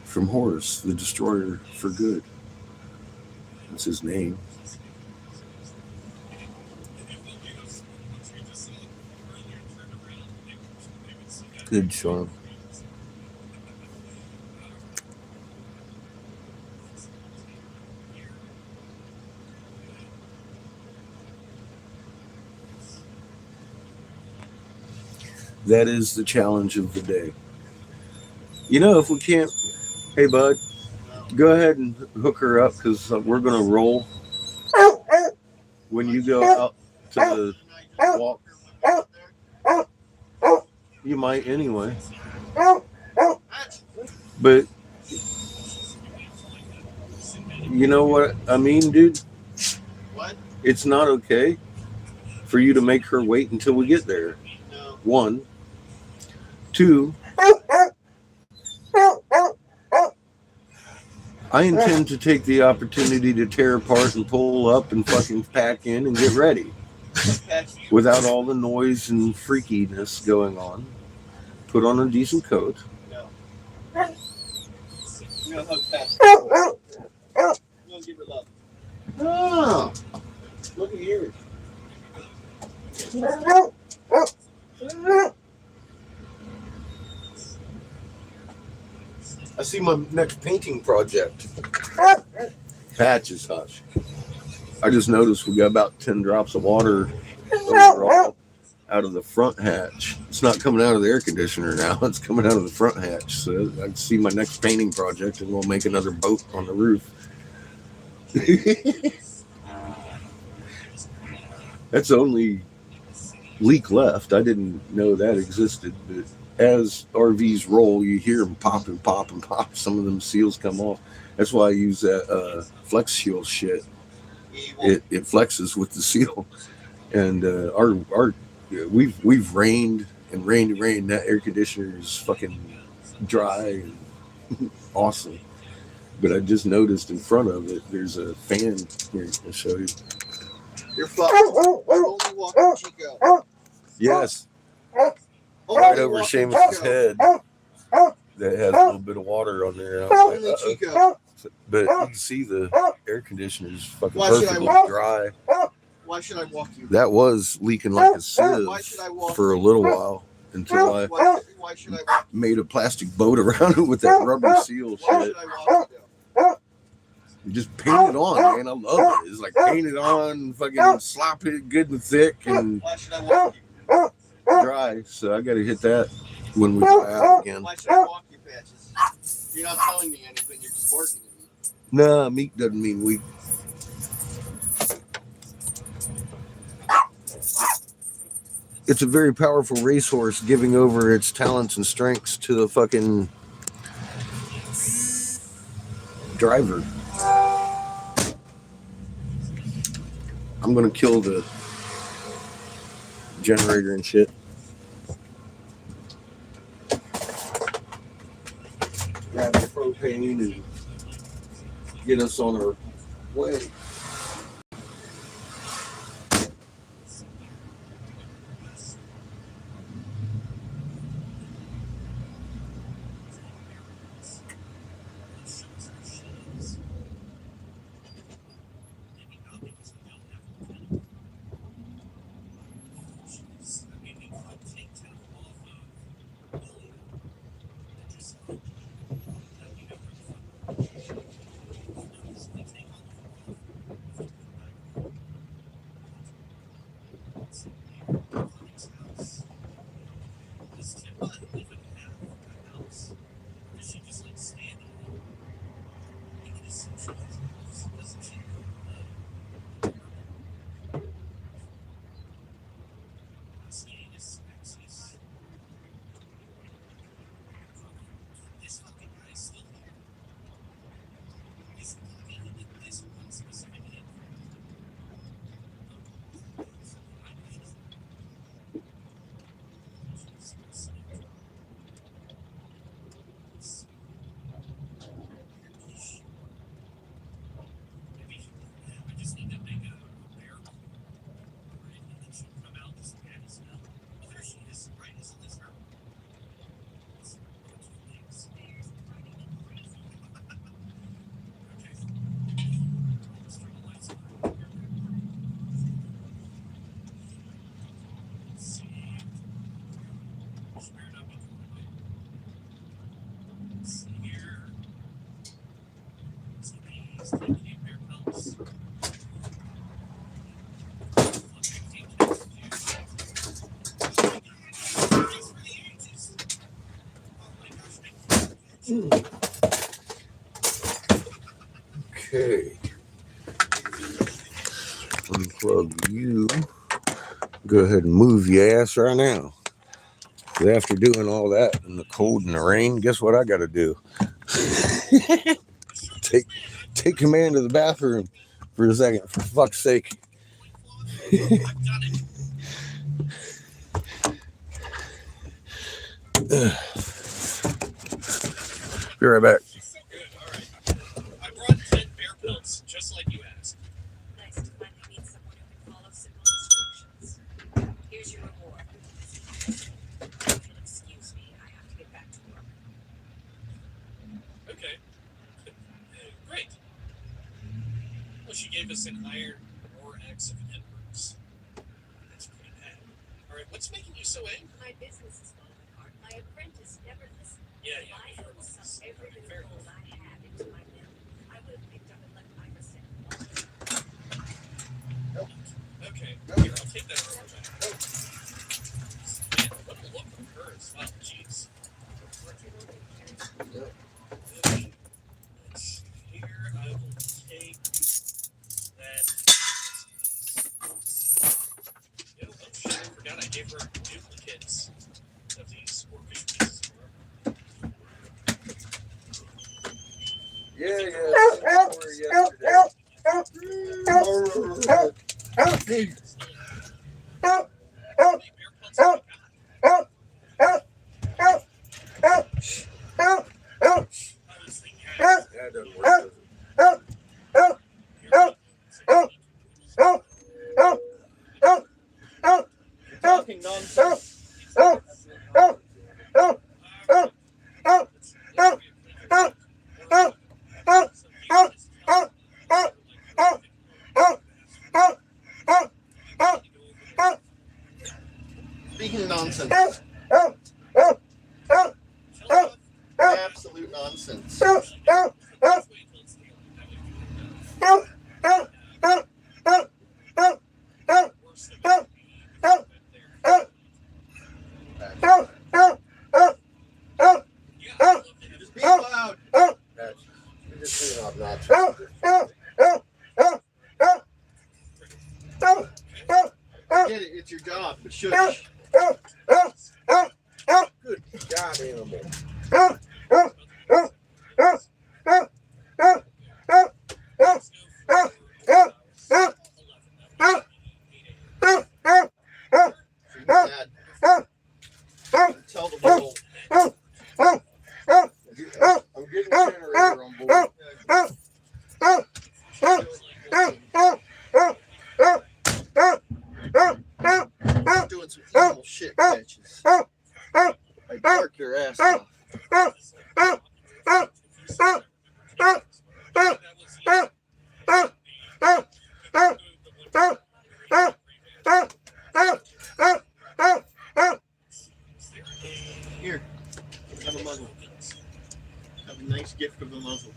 from Horus, the destroyer for good. That's his name. Good, Sean. That is the challenge of the day. You know, if we can't, hey, bud, go ahead and hook her up because we're going to roll when you go out to the walk. You might anyway. But you know what I mean, dude? What? It's not okay for you to make her wait until we get there. No. One. Two. I intend to take the opportunity to tear apart and pull up and fucking pack in and get ready without all the noise and freakiness going on. Put on a decent coat. No. No hug patch. No, give her love. Oh, look at here. I see my next painting project. Patches, hush. I just noticed we got about 10 drops of water overall out of the front hatch. It's not coming out of the air conditioner now. It's coming out of the front hatch. So I can see my next painting project, and we'll make another boat on the roof. That's the only leak left. I didn't know that existed, but as RVs roll, you hear them pop and pop and pop. Some of them seals come off. That's why I use that flex seal shit. It flexes with the seal, and we've rained and rained and rained. That air conditioner is fucking dry and awesome. But I just noticed in front of it, there's a fan here. I'll show you. You're fucked. Only walking Chico. Yes, Only right over walking Seamus's Chico. head. That has a little bit of water on there. I was Only like, Chico. but you can see the air conditioner is fucking Why should I perfectly walk? dry. Why should I walk you? That was leaking like a sieve Why should I walk for a little while until I Why should I walk made a plastic boat around it with that rubber seal you? Why shit. should I walk you? You just paint it on, man. I love it. It's like paint it on, fucking slop it good and thick and Why should I walk you? dry. So I got to hit that when we fly out again. Why should I walk you, Patches? You're not telling me anything. You're just barking at me. Nah, meek doesn't mean weak. it's a very powerful racehorse giving over its talents and strengths to the fucking driver. I'm gonna kill the generator and shit. Grab the propane and get us on our way. Okay. Unplug you. Go ahead and move your ass right now. After doing all that in the cold and the rain, guess what I got to do? take command of the bathroom for a second, for fuck's sake. Be right back. Good, all right. I brought 10 bear pelts, just like you asked. Nice to finally meet someone who can follow simple instructions. Here's your reward. If you'll excuse me, I have to get back to work. Okay. Great. Well, she gave us an iron or X of networks. That's pretty bad. All right, what's making you so angry? My business is falling apart. My apprentice never listened. Yeah, I had sunk every bit of gold I had into my mill. I would have picked up and left my percent. Okay, here, I'll take that over back. Man, what a look from her as well. Jeez. Okay. Let's see here. I will take that. Oh, shit, I forgot I gave her duplicates of these orcish pieces. Yeah. That doesn't work. Talking nonsense. Speaking of nonsense. Absolute nonsense. Just be loud. You're just being obnoxious. Get it, it's your job, but shush. quiet animal. Tell the whole. I'm getting a generator on board. Doing some evil shit catches. I bark your ass off. Here, have a muzzle. Have a nice gift of a muzzle.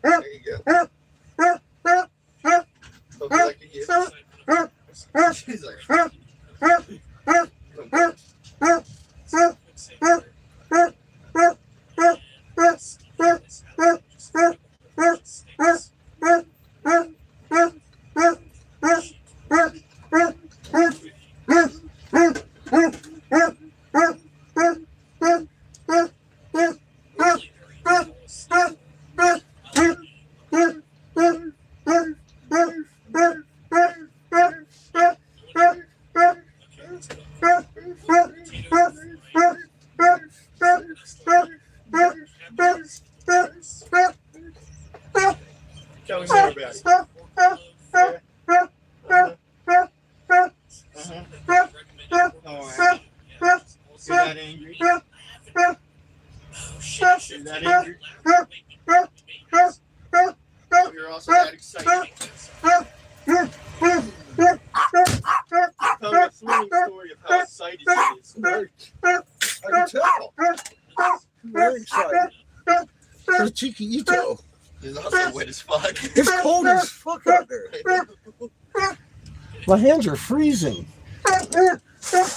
There you go. Hope you like a gift. She's like, tell me more about it. Alright. You're that angry? You're that angry? You're also that excited. Tell me a thrilling story of how excited she is. I can tell. Very excited. It's Chiquito. He's also wet as fuck. It's cold as fuck out there. My hands are freezing. Sorry.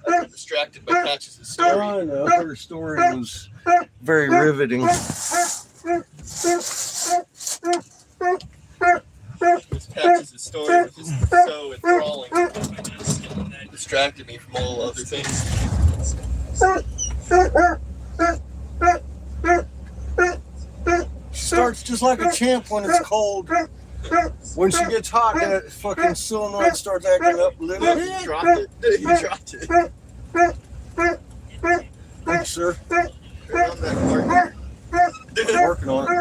I'm distracted by Patches' story. I know. Her story was very riveting. This Patches' story was just so enthralling. It distracted me from all other things. Starts just like a champ when it's cold. When she gets hot, that fucking solenoid starts acting up a little. He dropped it. He dropped it. Thanks, sir. Turn on that part. Working on it.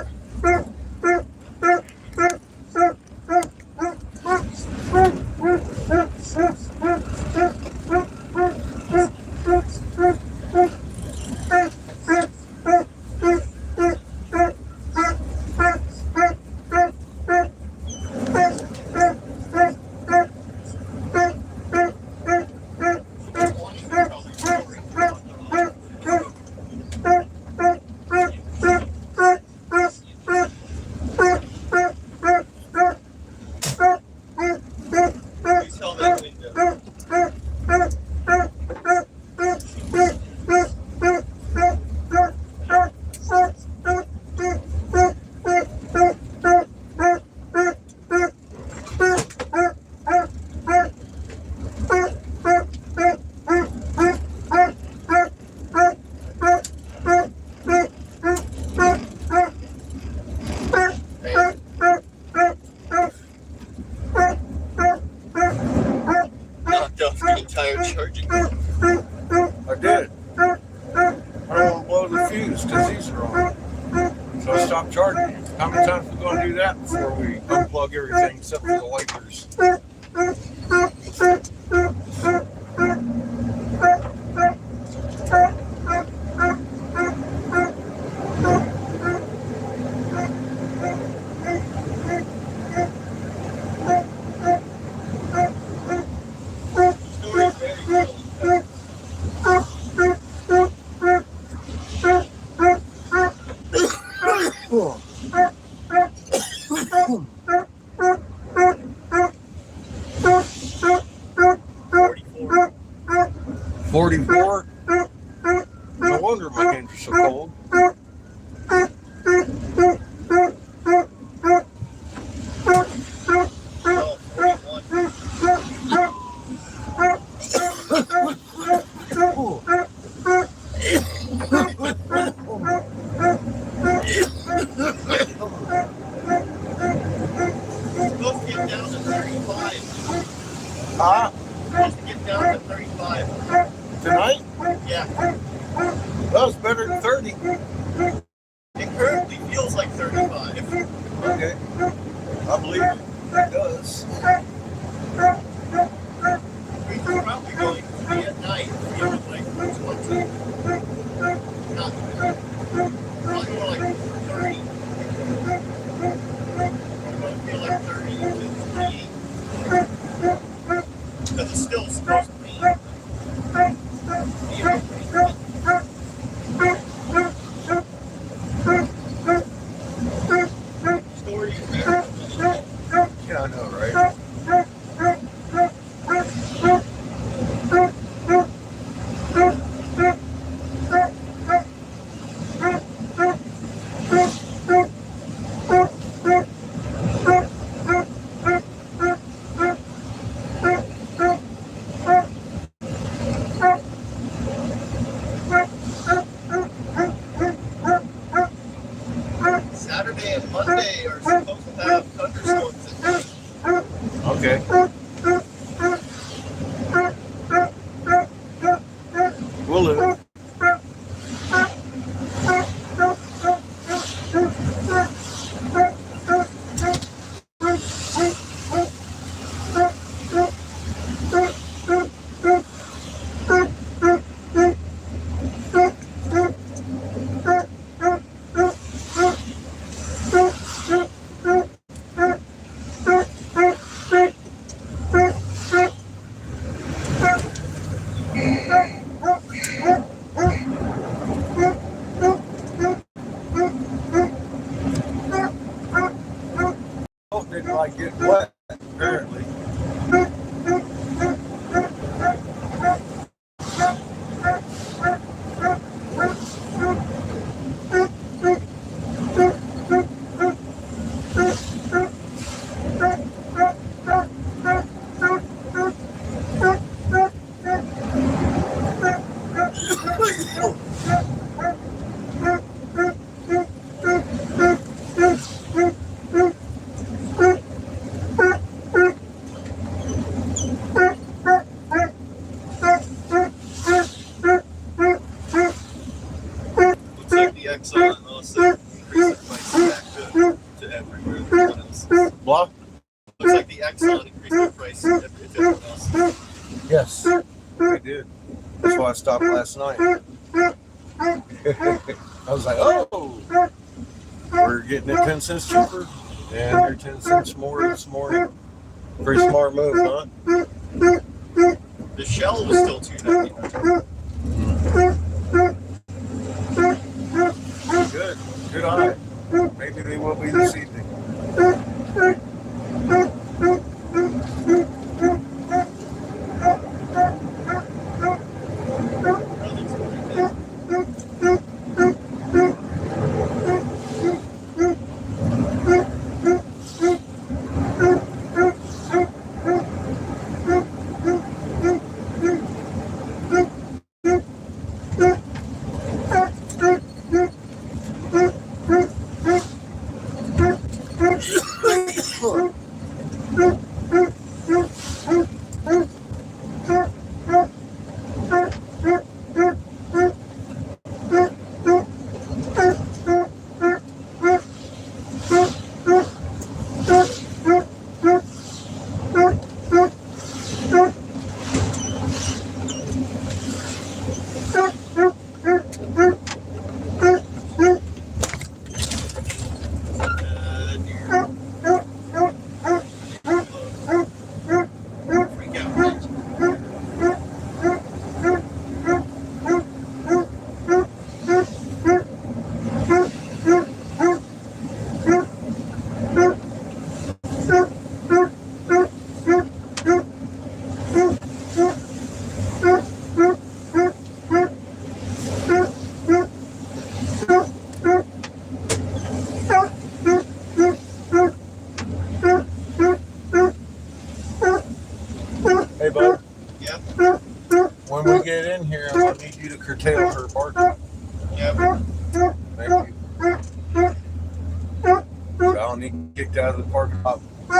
Please tell that window. Knocked off the entire charging. I did. I don't want to blow the fuse because these are on. So I stopped charging. How many times are we going to do that before we unplug everything except for the wipers? Story's very good. Oh. 44. No wonder my hands are so cold. Ah, Supposed to get down to 35. tonight? Yeah. Well, it's better than 30. It currently feels like 35. Okay. I believe it. It does. We're probably going to be at night feeling like 20. Not probably more like 30. We're going to feel like 30 to 38. Because it's still supposed to be. Story is there. Yeah, I know, right? Saturday and Monday are supposed to have thunderstorms at night. Okay. We'll live. Oh, didn't like getting wet, apparently. Looks like the Exxon also increased the price back to everywhere everyone else. Block? Looks like the Exxon increased the price to everyone else. Yes, I did. That's why I stopped last night. I was like, oh, we're getting it 10 cents cheaper, and they're 10 cents more this morning. Pretty smart move, huh? The Shell was still $2.99. Good. Good eye. Maybe they will be this evening. Freak out. Hey, bud. Yeah. When we get in here, I'm gonna need you to curtail her barking. Yeah. Thank you. So I don't need kicked out of the parking lot. You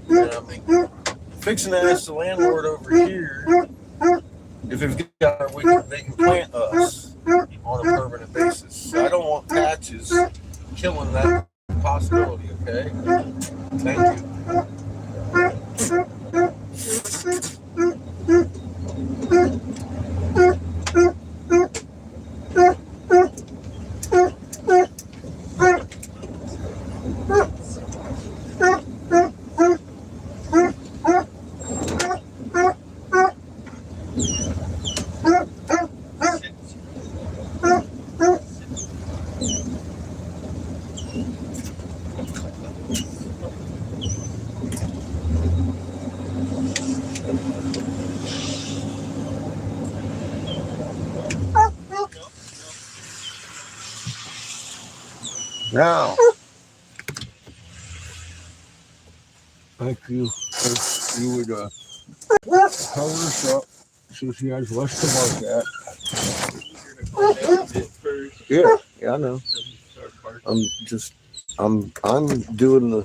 know what I mean? fixing to ask the landlord over here if they've got they can plant us on a permanent basis. I don't want patches killing that possibility, okay? Thank you. Now, thank you. If you would cover us up so she has less to work at. Yeah, I know. I'm doing the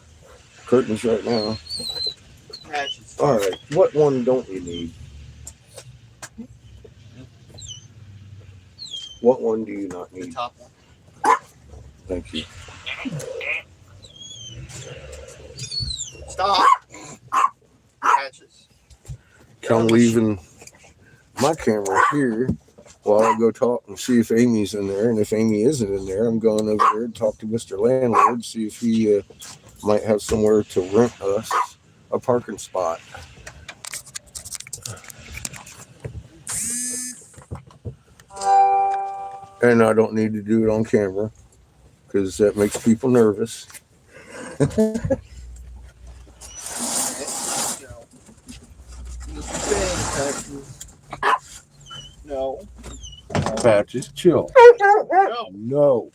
curtains right now. All right, what one don't you need? What one do you not The need? top one. Thank you. Stop. Patches. I'm leaving my camera here while I go talk and see if Amy's in there. And if Amy isn't in there, I'm going over there to talk to Mr. Landlord, see if he might have somewhere to rent us a parking spot. And I don't need to do it on camera because that makes people nervous. No. Patches, chill. No. No.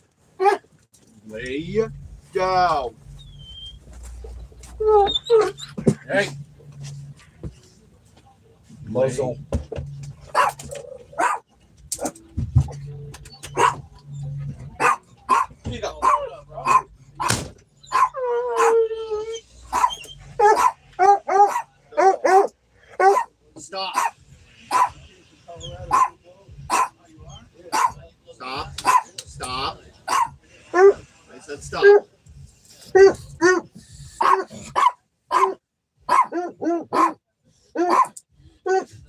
Lay down. Hey. Muzzle. You go. Stop. Stop. Stop. I said stop.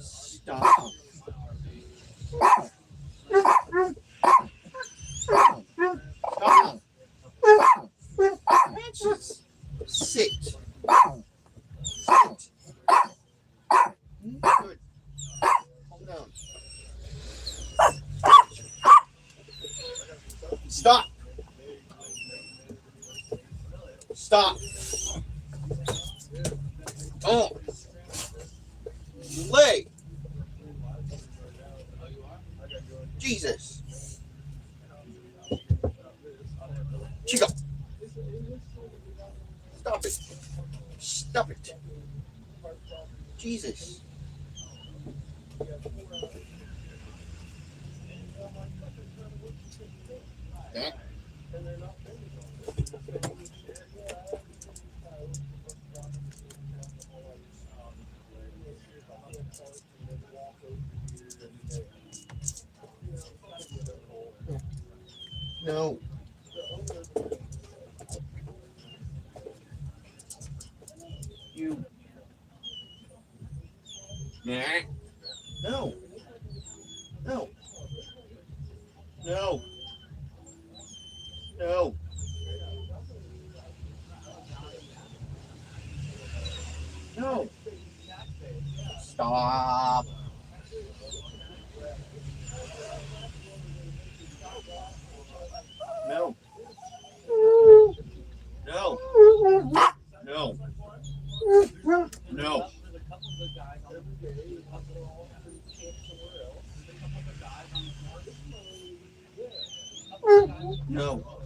Stop. Stop. Patches. Sit. Sit. Good. Calm down. Stop. Stop. Oh. Lay. Jesus. Chico. Stop it. Stop it. Jesus. That. No. You. Nah. No. No. No. No. No. Stop. No. No. No. No. No.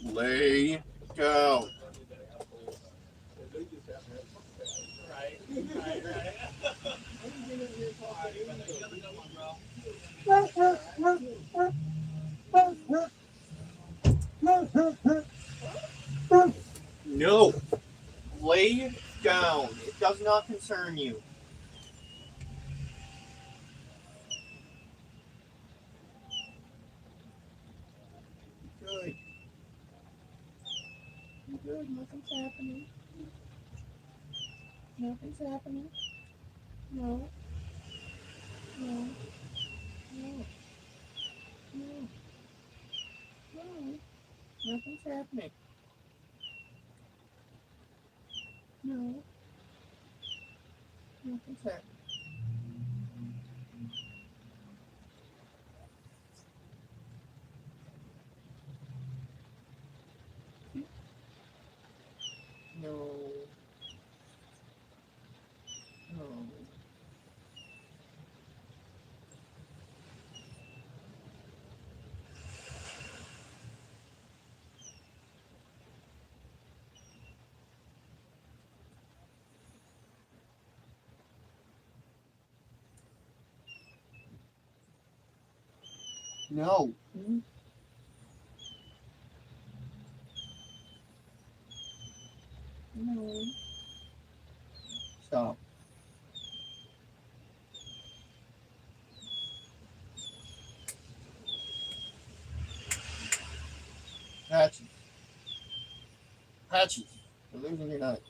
Lay down. No. Lay down. It does not concern you. Good. You're good. Nothing's happening. Nothing's happening. No. No. No. No. No. Nothing's happening. No. Nothing's happening. No. No. No. No. Stop. Patches. Patches. You're losing your nut.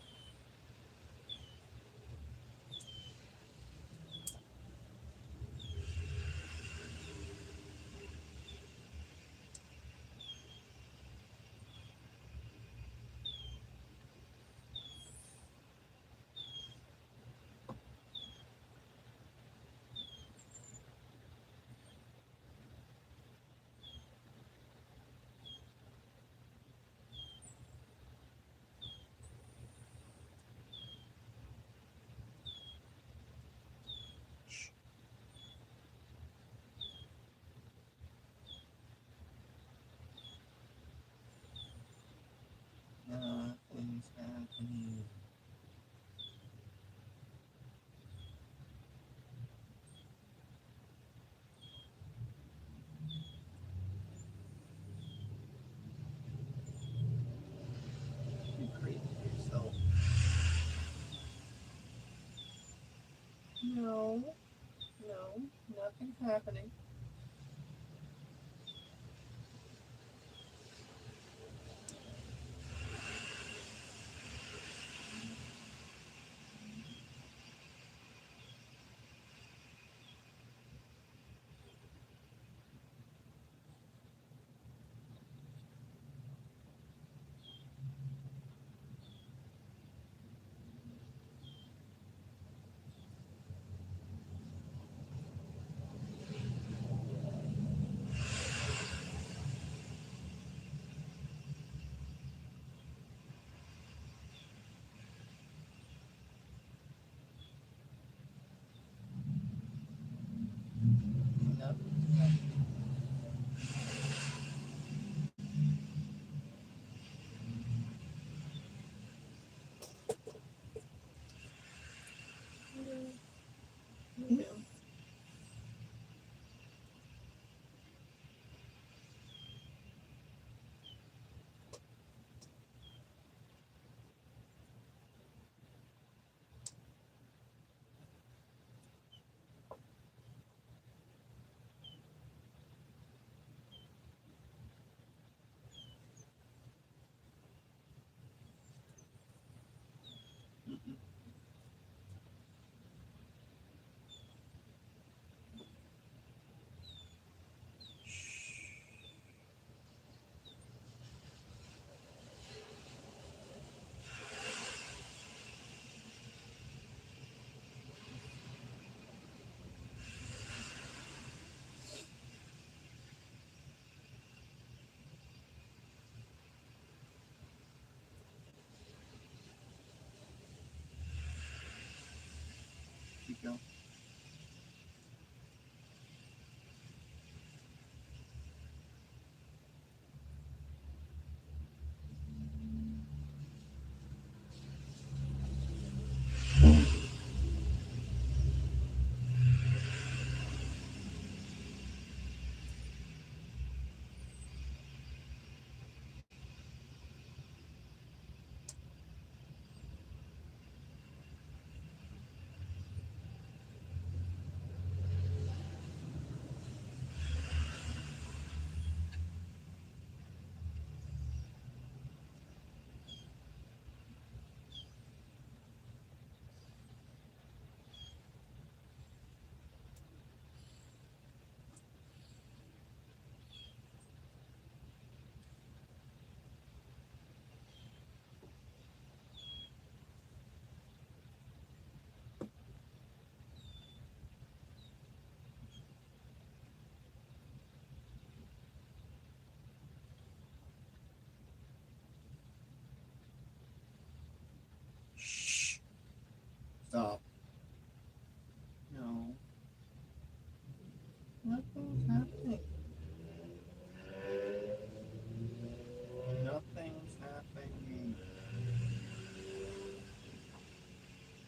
Nothing's happening. You're crazy yourself. No. No. Nothing's happening. Nothing's happening. No. Keep going. Stop. No. Nothing's happening. Nothing's happening.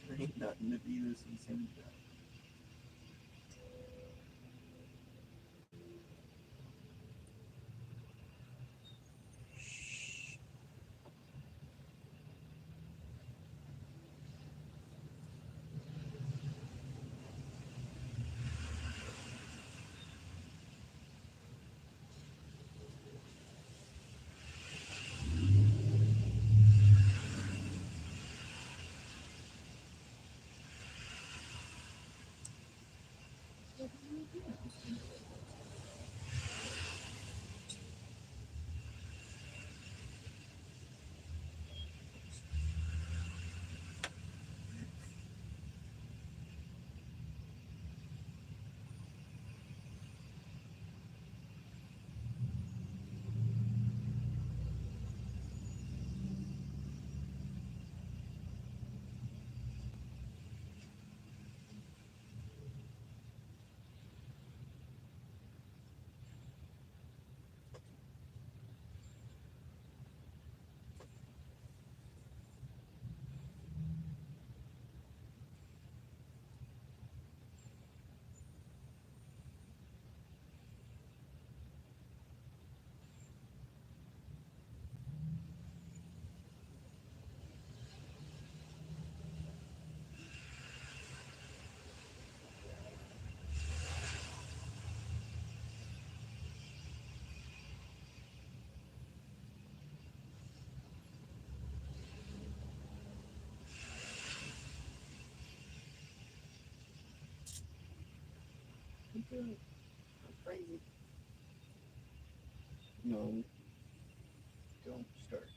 There ain't nothing to be this insane about. I'm doing. I'm crazy. No. Don't start.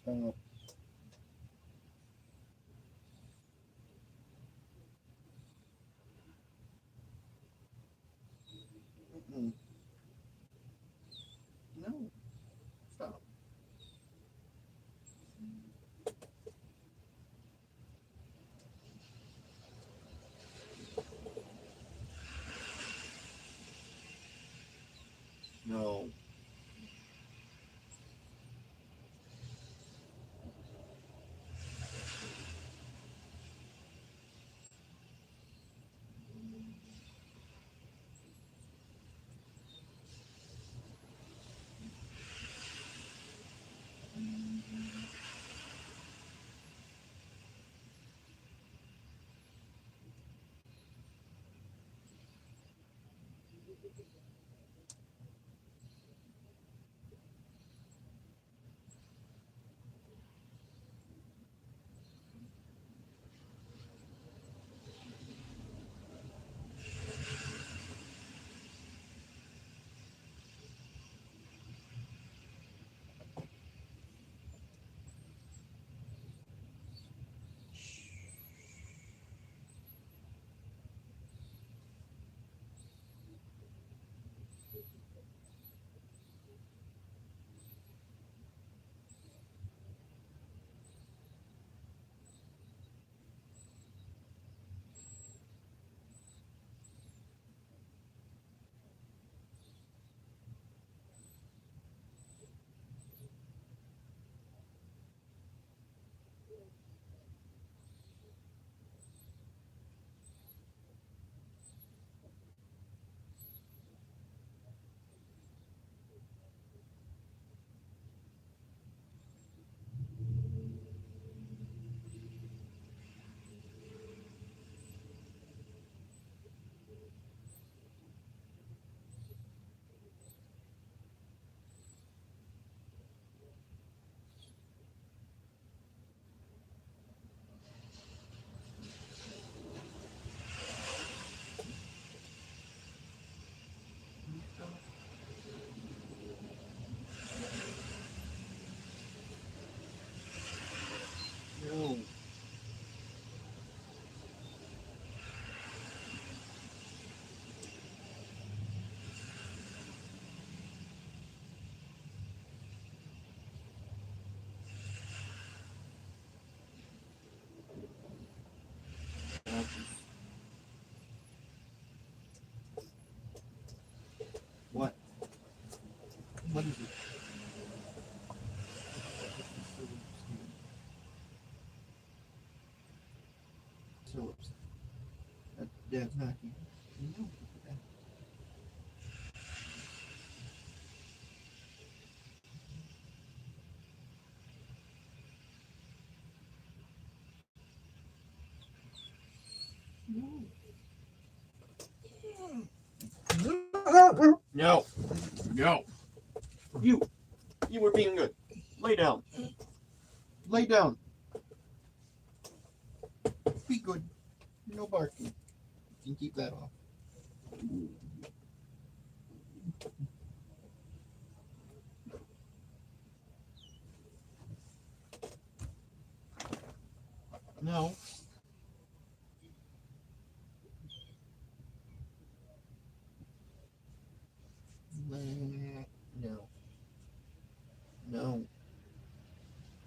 Stop. Mm-mm. No. Stop. No. No. What? What is it? So upset. Dad's knocking. No. No. No. You. You were being good. Lay down. Lay down. Be good. No barking. You can keep that off. No. No. No.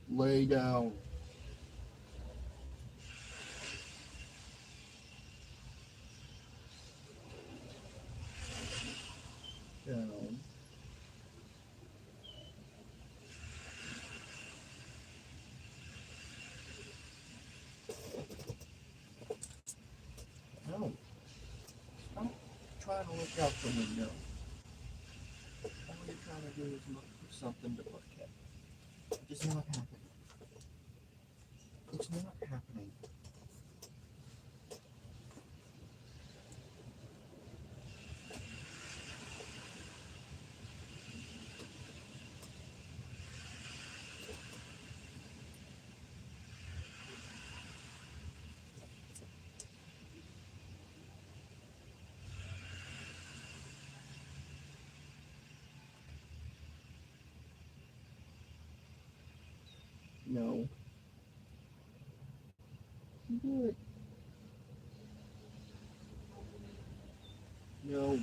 Lay down. Down. No. Stop trying to look out the window. All you're trying to do is look for something to look at. It's not happening. It's not happening. No. Do it. No.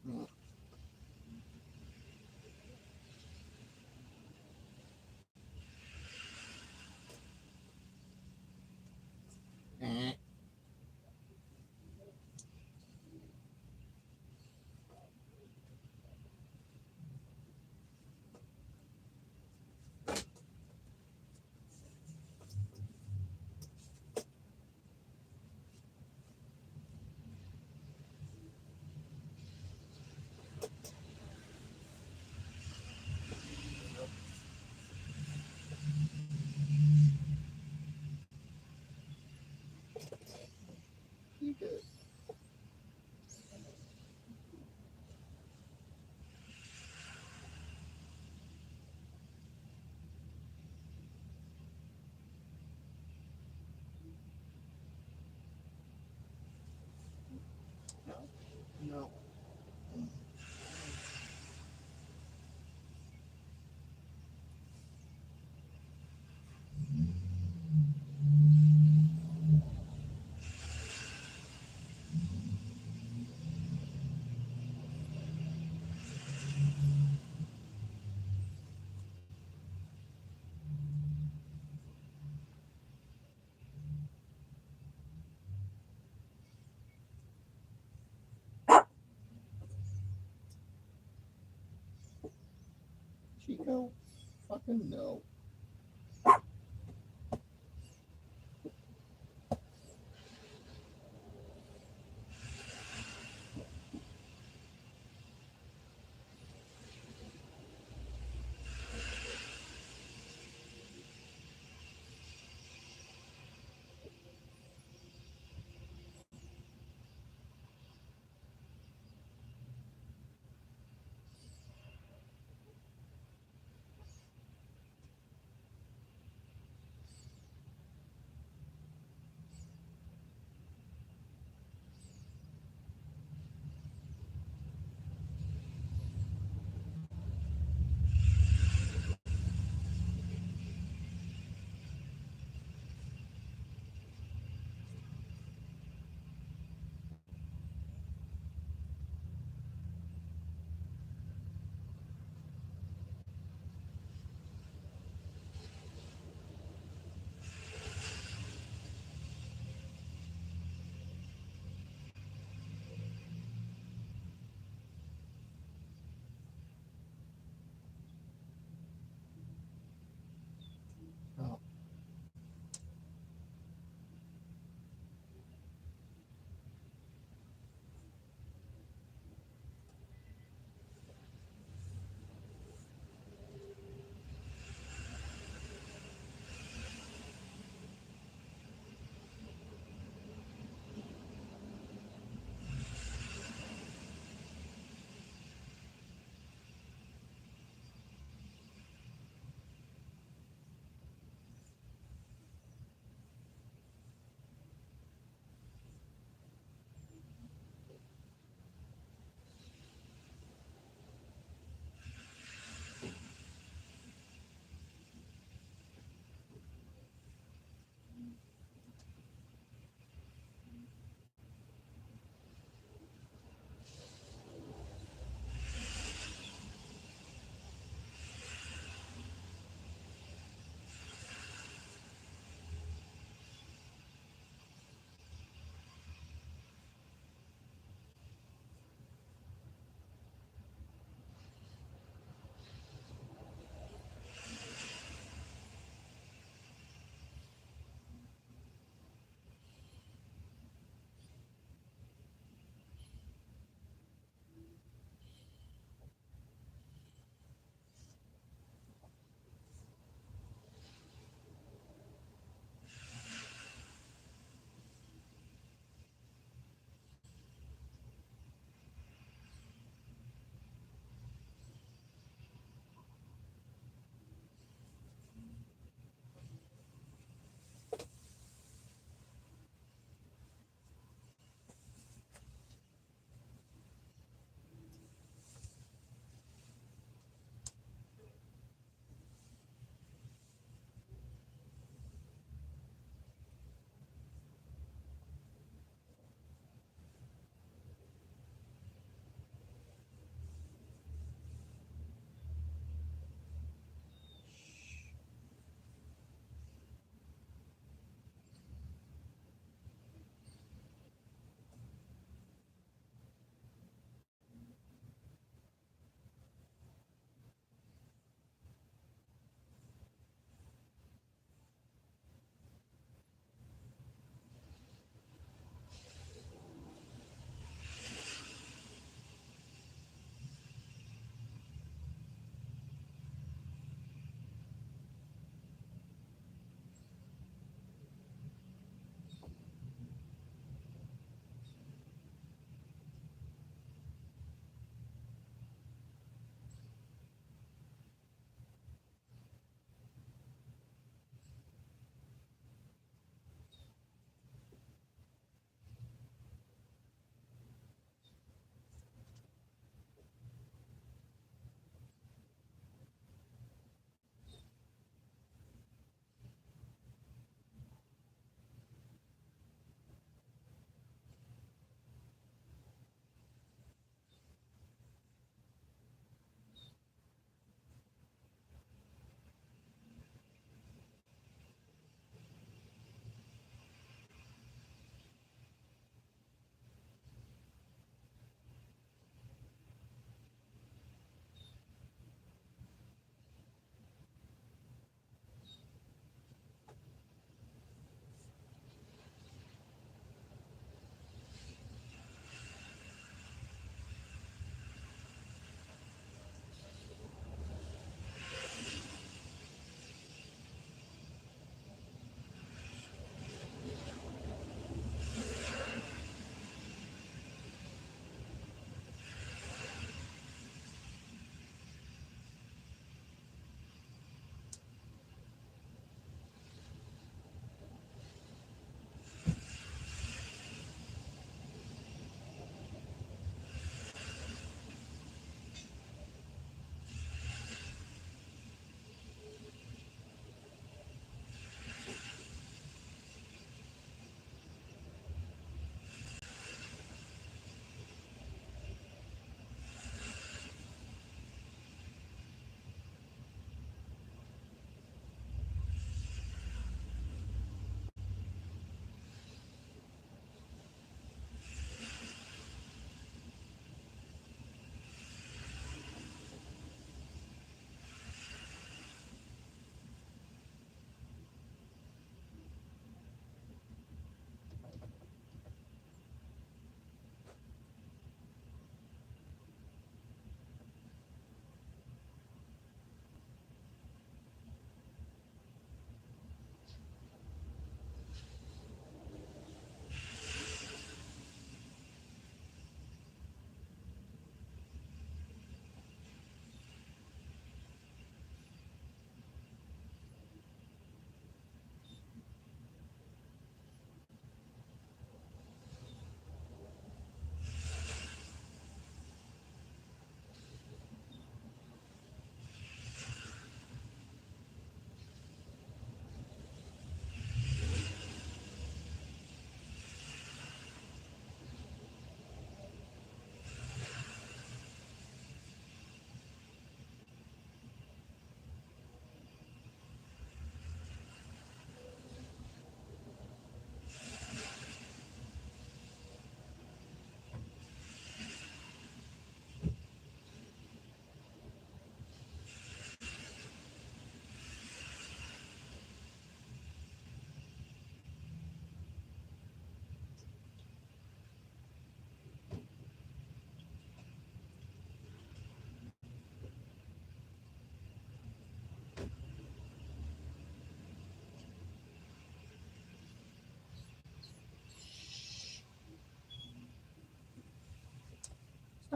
No. Eh. You good. No. No. Chico. Fucking no.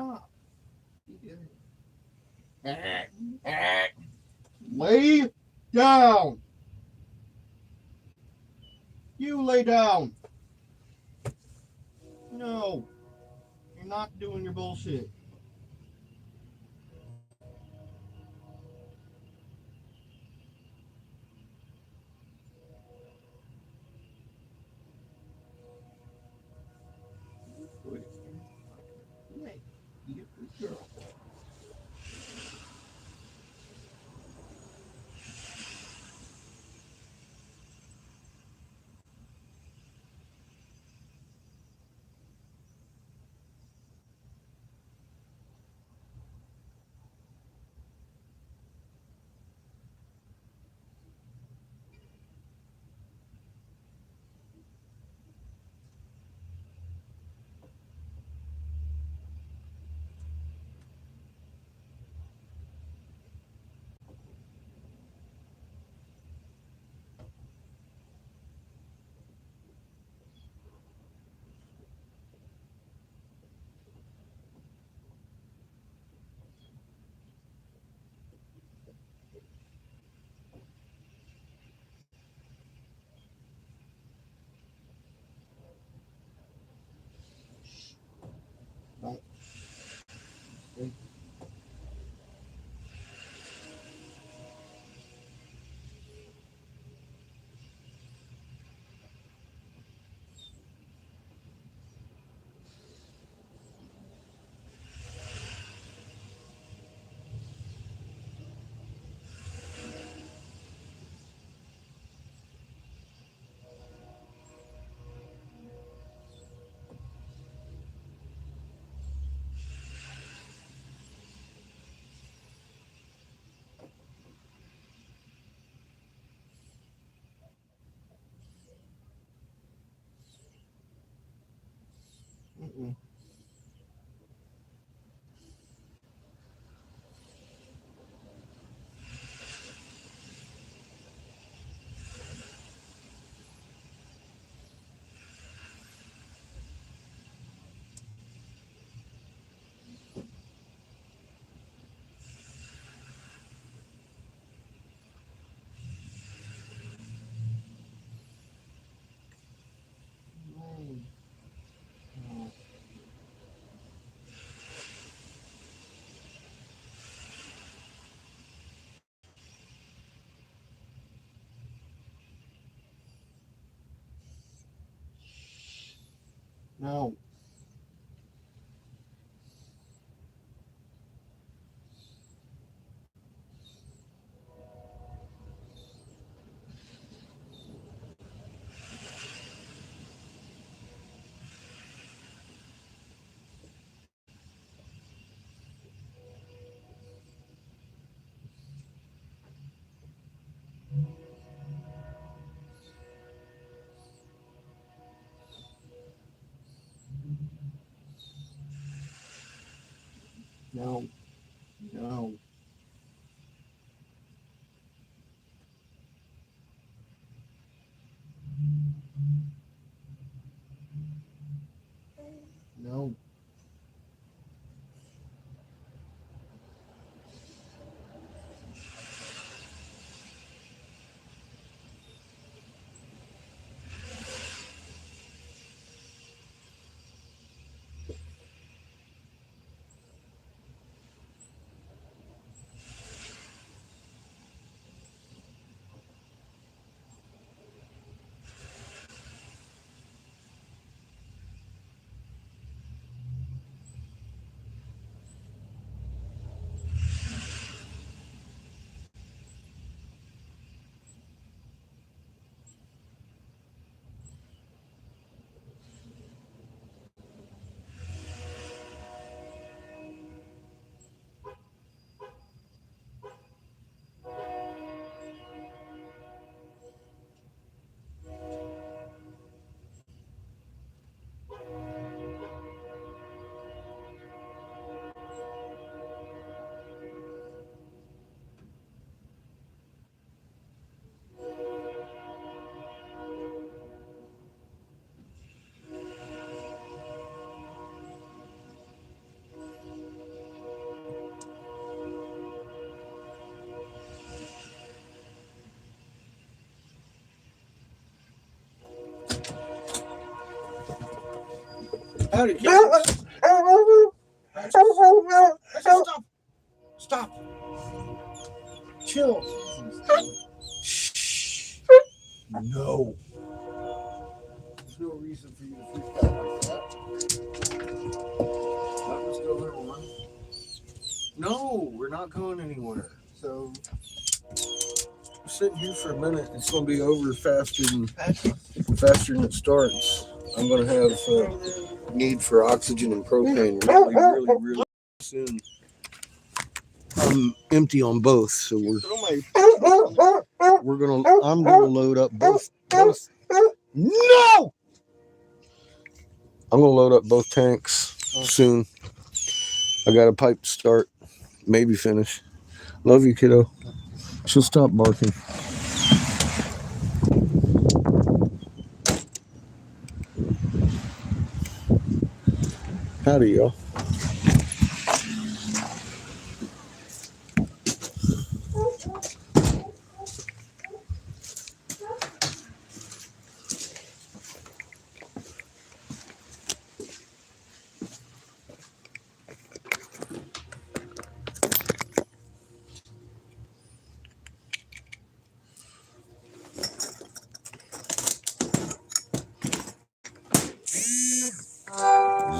stop. Be good. Lay down. You lay down. No, you're not doing your bullshit. Hey, you good girl. Don't. Mm-mm. No. No. No. No. Howdy, kids. Stop. Stop. Chill. Shh. No. There's no reason for you to freak out like that. That was going on. No, we're not going anywhere. So We're sitting here for a minute. It's going to be over faster than it starts. I'm going to have need for oxygen and propane really soon. I'm empty on both, so I'm gonna load up both. No! I'm gonna load up both tanks soon. I got a pipe to start, maybe finish. Love you, kiddo. She'll stop barking. Howdy, y'all.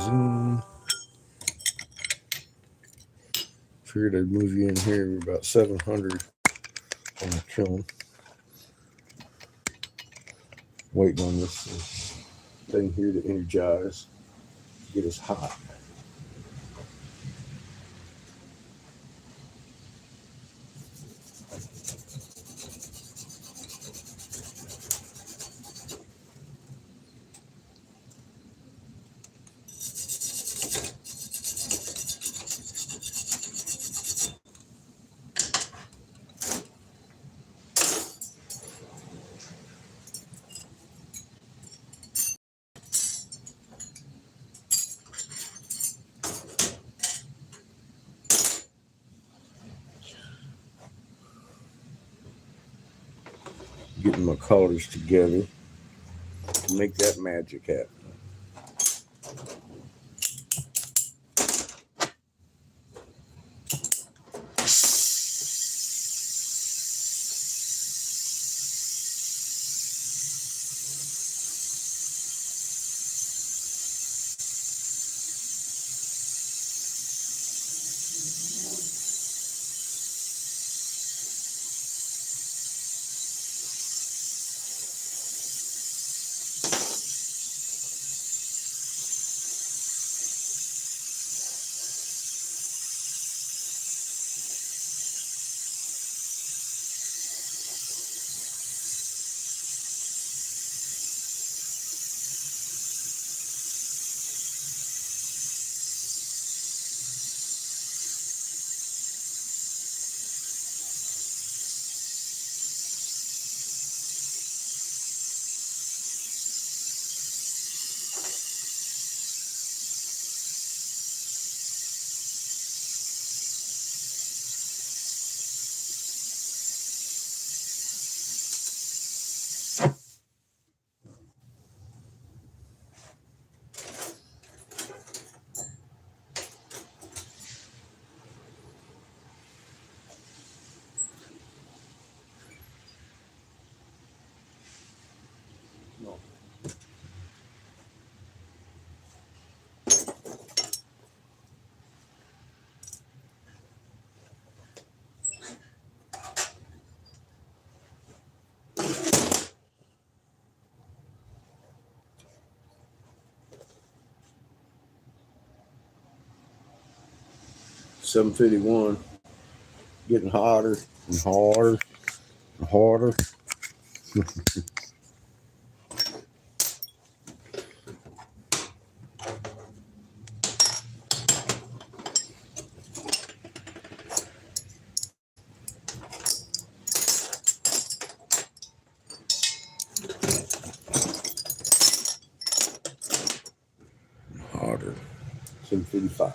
Zoom. Figured I'd move you in here. We're about 700 on the kiln. Waiting on this thing here to energize, get us hot. Getting my colors together to make that magic happen. $751, getting hotter and harder and harder. Harder. 755.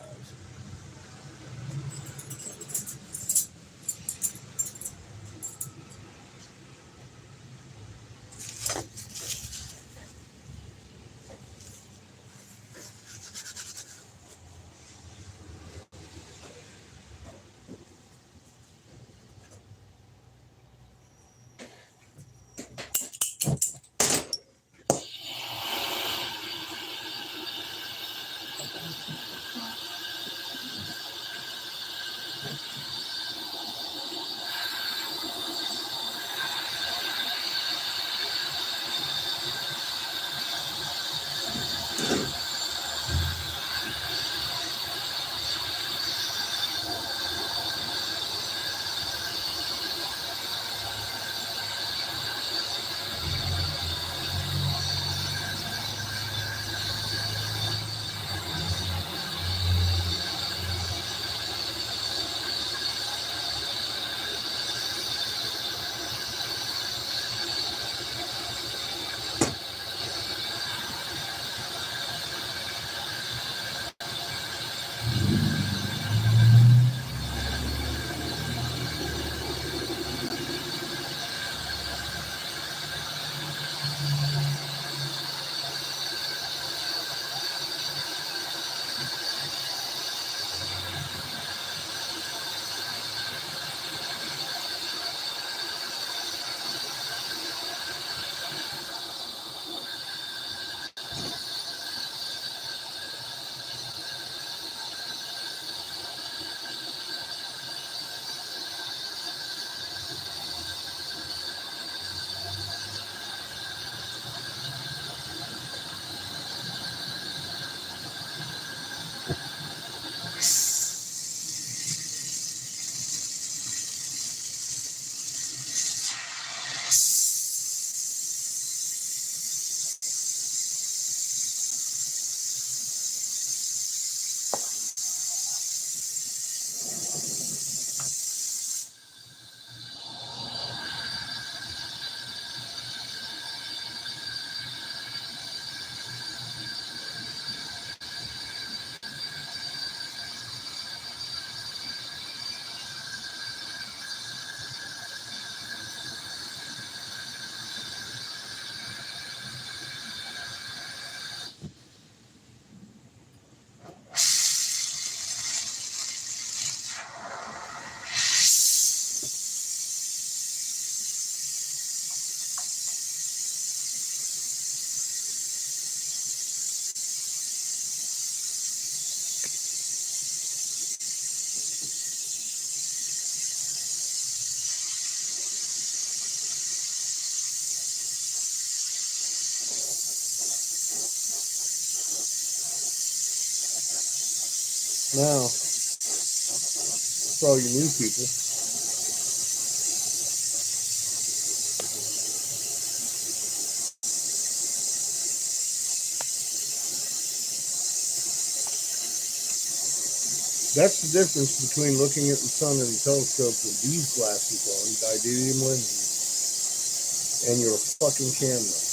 Now, for all you new people, that's the difference between looking at the sun in a telescope with these glasses on, didymium lenses, and your fucking camera.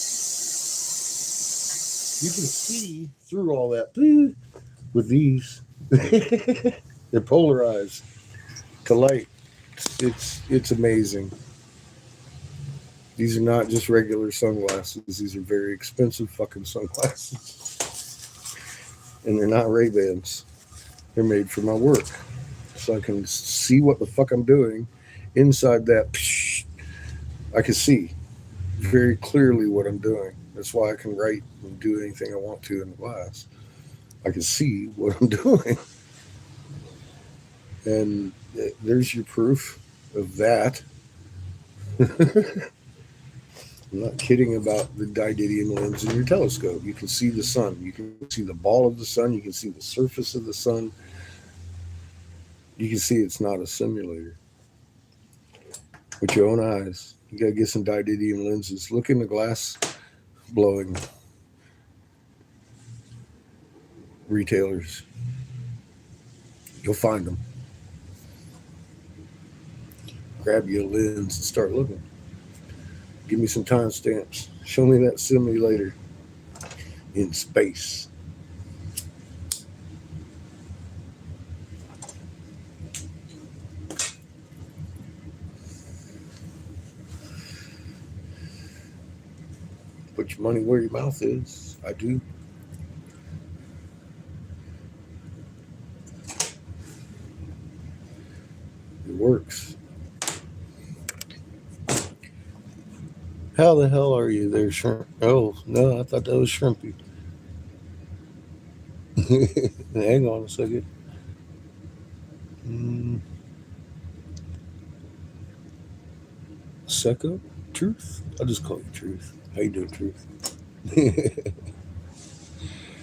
You can see through all that with these. They're polarized to light. It's amazing. These are not just regular sunglasses. These are very expensive fucking sunglasses. And they're not Ray-Bans. They're made for my work. So I can see what the fuck I'm doing inside that. I can see very clearly what I'm doing. That's why I can write and do anything I want to in the glass. I can see what I'm doing. And there's your proof of that. I'm not kidding about the didymium lens in your telescope. You can see the sun. You can see the ball of the sun. You can see the surface of the sun. You can see it's not a simulator. With your own eyes. You got to get some didymium lenses. Look in the glass blowing retailers. You'll find them. Grab your lens and start looking. Give me some timestamps. Show me that simulator in space. Put your money where your mouth is. I do. It works. How the hell are you there, shrimp? Oh, no, I thought that was shrimpy. Hang on a second. Prosecco? Truth? I'll just call you Truth. How you doing, Truth?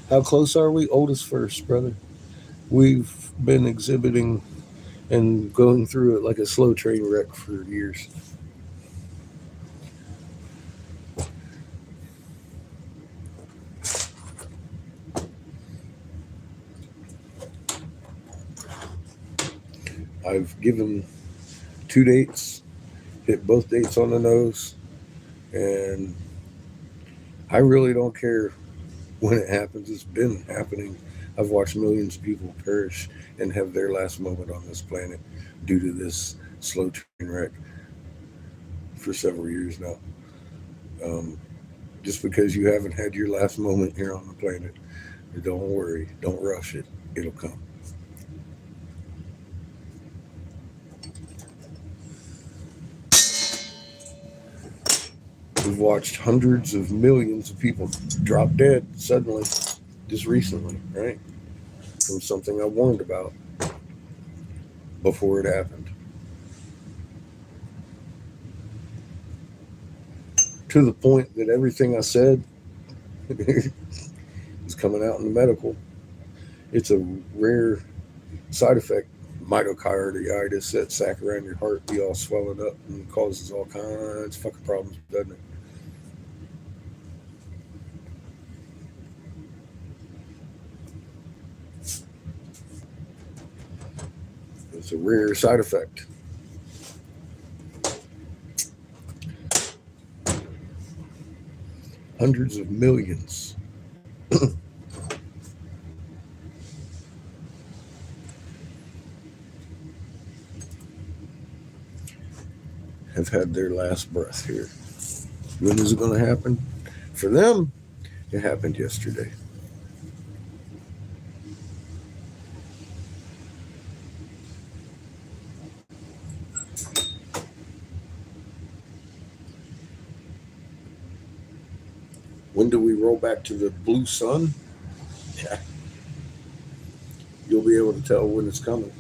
How close are we? Oldest first, brother. We've been exhibiting and going through it like a slow train wreck for years. I've given 2 dates, hit both dates on the nose, and I really don't care when it happens. It's been happening. I've watched millions of people perish and have their last moment on this planet due to this slow train wreck for several years now. Um, just because you haven't had your last moment here on the planet, don't worry, don't rush it. It'll come. We've watched hundreds of millions of people drop dead suddenly, just recently, right? From something I warned about before it happened. To the point that everything I said is coming out in the medical. It's a rare side effect, myocarditis, that sac around your heart be all swelling up and causes all kinds of fucking problems, doesn't it? It's a rare side effect. Hundreds of millions have had their last breath here. When is it going to happen? For them, it happened yesterday. When do we roll back to the blue sun? Yeah, you'll be able to tell when it's coming.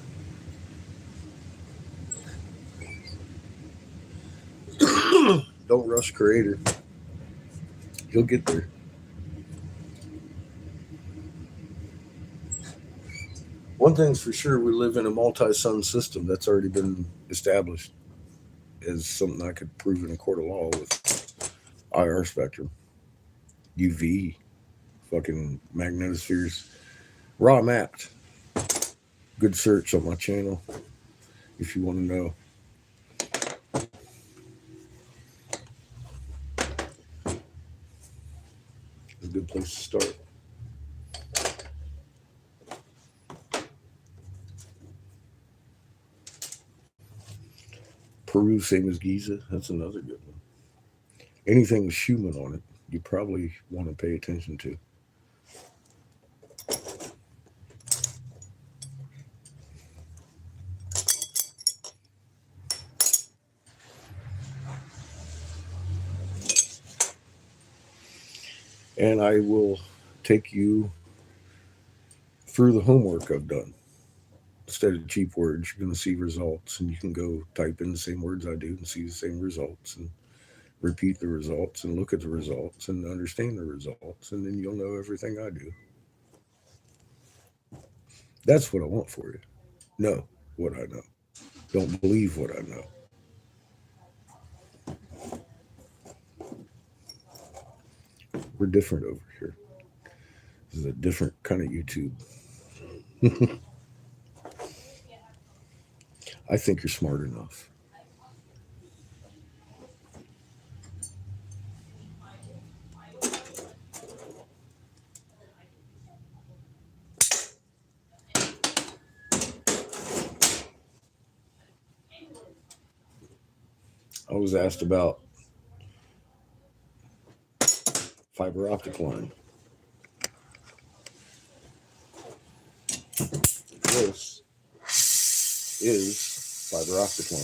Don't rush Creator. He'll get there. One thing's for sure, we live in a multi-sun system that's already been established as something I could prove in a court of law with IR spectrum, UV, fucking magnetospheres, raw mapped. Good search on my channel if you want to know. It's a good place to start. Peru, same as Giza. That's another good one. Anything with Schumann on it, you probably want to pay attention to. And I will take you through the homework I've done. Instead of cheap words, you're going to see results, and you can go type in the same words I do and see the same results, and repeat the results, and look at the results, and understand the results, and then you'll know everything I do. That's what I want for you. Know what I know. Don't believe what I know. We're different over here. This is a different kind of YouTube. I think you're smart enough. I was asked about fiber optic line. This is fiber optic line.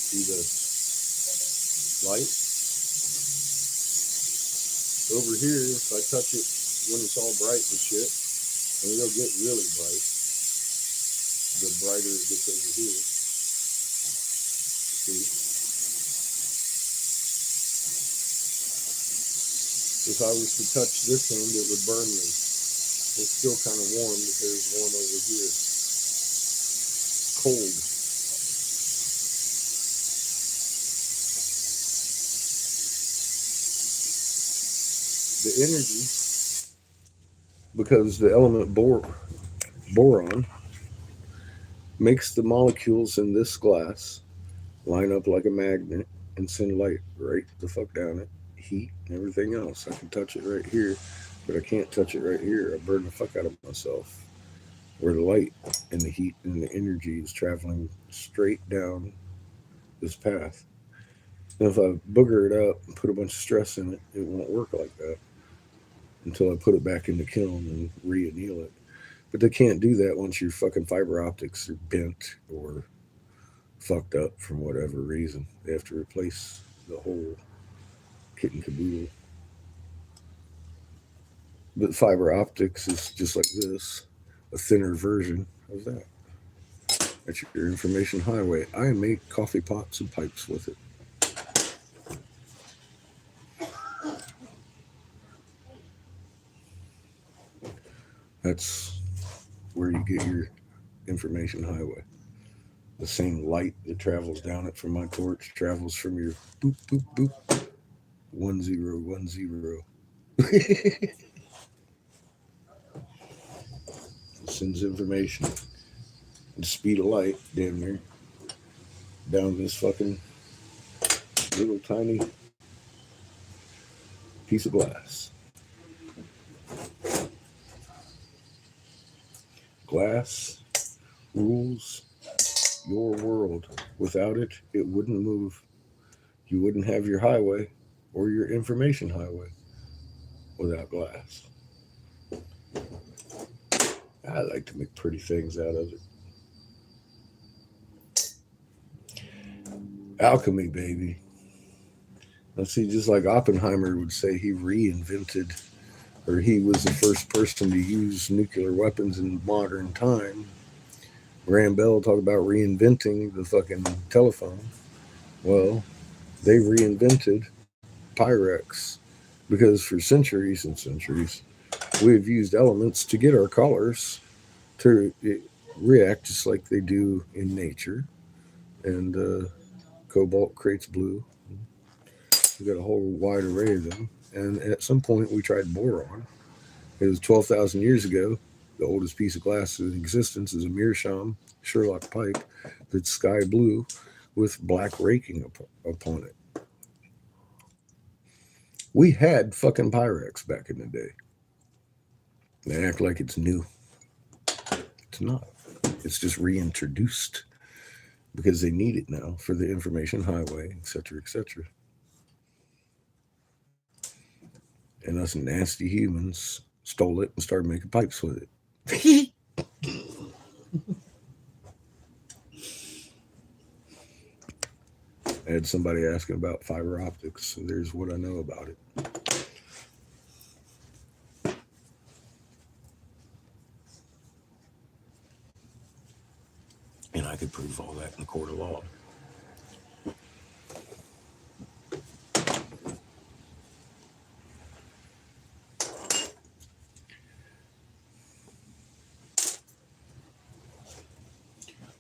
See the light? Over here, if I touch it when it's all bright and shit, and it'll get really bright. The brighter it gets over here. See? If I was to touch this end, it would burn me. It's still kind of warm, but there's one over here. Cold. The energy, because the element boron makes the molecules in this glass line up like a magnet and send light right the fuck down it, heat and everything else. I can touch it right here, but I can't touch it right here. I burn the fuck out of myself. Where the light and the heat and the energy is traveling straight down this path. And if I booger it up and put a bunch of stress in it, it won't work like that until I put it back in the kiln and re-anneal it. But they can't do that once your fucking fiber optics are bent or fucked up from whatever reason. They have to replace the whole kit and caboodle. But fiber optics is just like this, a thinner version of that. That's your information highway. I make coffee pots and pipes with it. That's where you get your information highway. The same light that travels down it from my torch travels from your boop boop boop 1010. It sends information at the speed of light, damn near, down this fucking little tiny piece of glass. Glass rules your world. Without it, it wouldn't move. You wouldn't have your highway or your information highway without glass. I like to make pretty things out of it. Alchemy, baby. Now, see, just like Oppenheimer would say, he reinvented, or he was the first person to use nuclear weapons in modern time. Graham Bell talked about reinventing the fucking telephone. Well, they reinvented Pyrex because for centuries and centuries, we have used elements to get our colors to react just like they do in nature. And cobalt creates blue. We got a whole wide array of them. And at some point, we tried boron. It was 12,000 years ago. The oldest piece of glass in existence is a meerschaum Sherlock pipe that's sky blue with black raking upon it. We had fucking Pyrex back in the day. They act like it's new. It's not. It's just reintroduced because they need it now for the information highway, etc., etc. And us nasty humans stole it and started making pipes with it. I had somebody asking about fiber optics, so there's what I know about it. And I could prove all that in the court of law.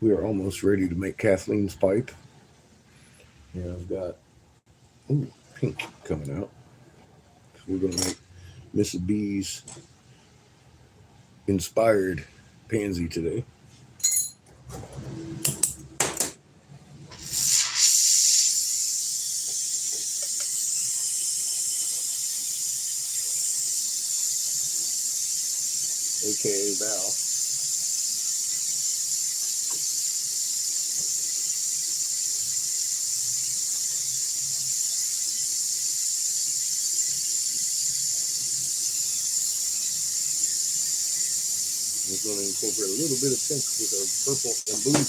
We are almost ready to make Kathleen's pipe. Yeah, I've got pink coming out. So we're going to make Mrs. B's inspired pansy today. AKA Val. We're going to incorporate a little bit of pink with our purple and blue.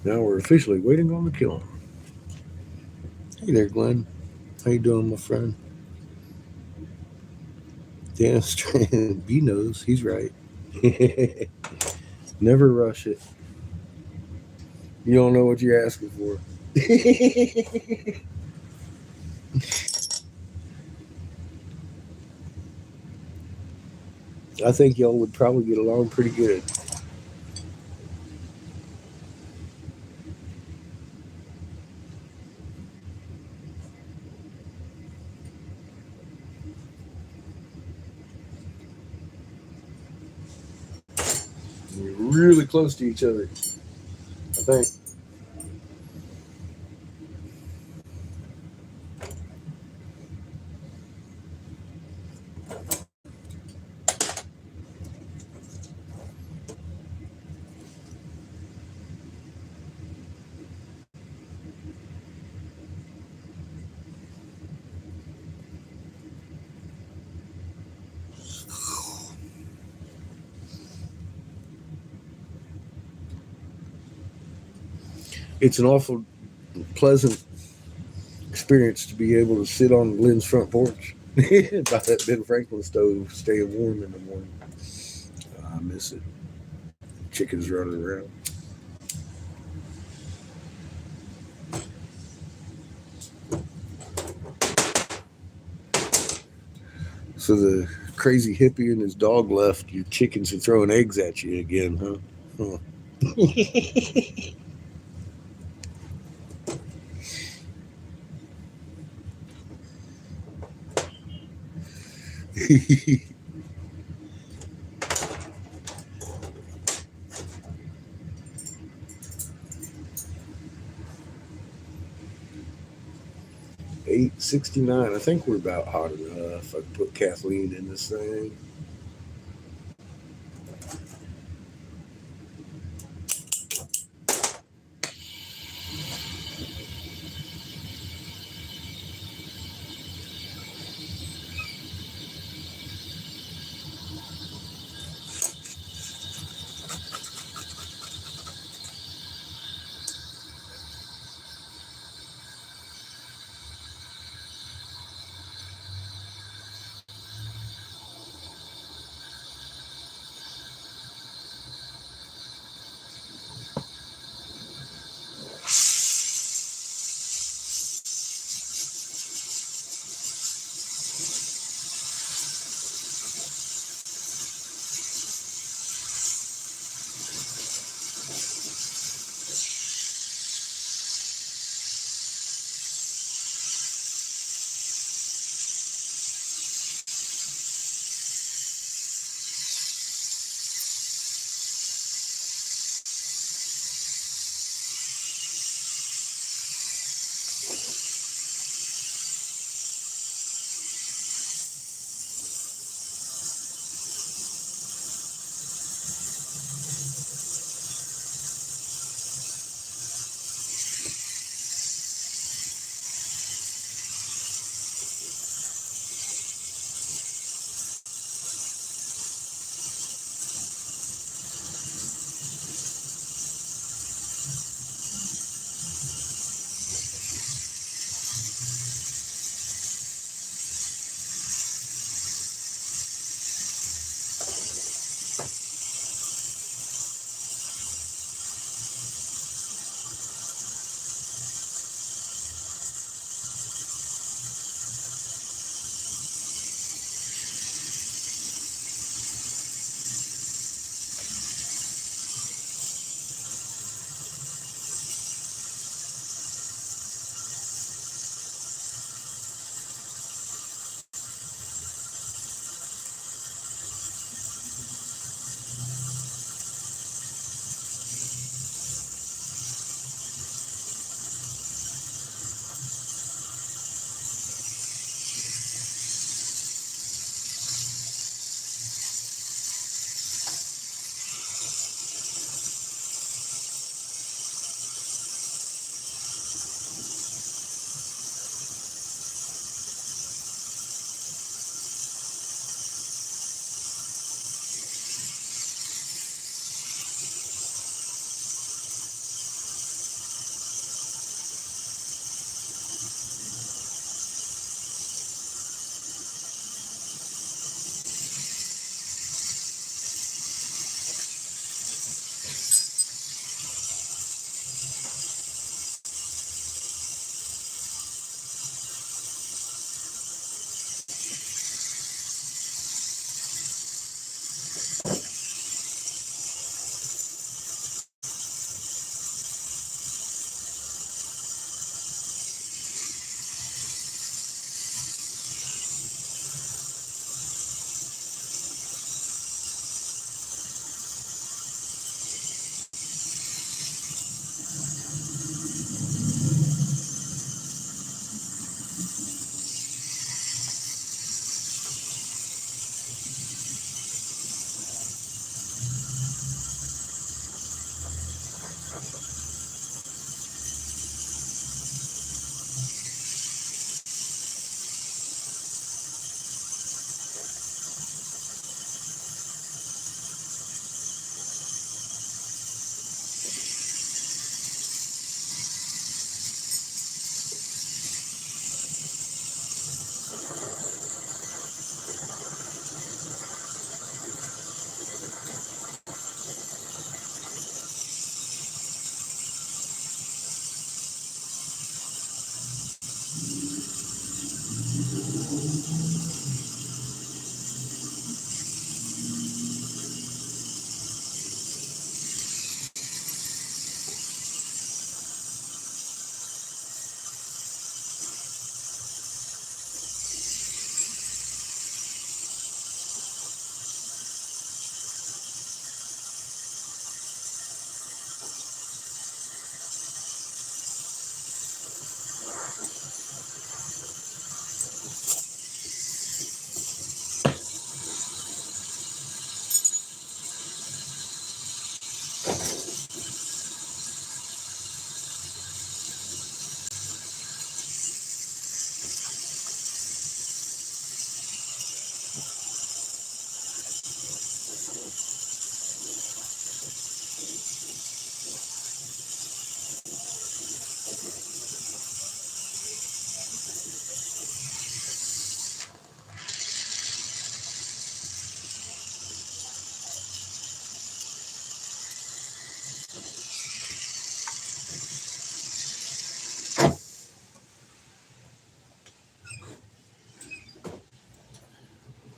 Now we're officially waiting on the kiln. Hey there, Glenn. How you doing, my friend? Dan Strand, B knows. He's right. Never rush it. You don't know what you're asking for. I think y'all would probably get along pretty good. You're really close to each other, I think. 'It's an awful pleasant experience to be able to sit on Lynn's front porch by that Ben Franklin stove, staying warm in the morning. I miss it. Chickens running around. So the crazy hippie and his dog left. Your chickens are throwing eggs at you again, huh? Huh. $8.69. I think we're about hot enough. I can put Kathleen in this thing.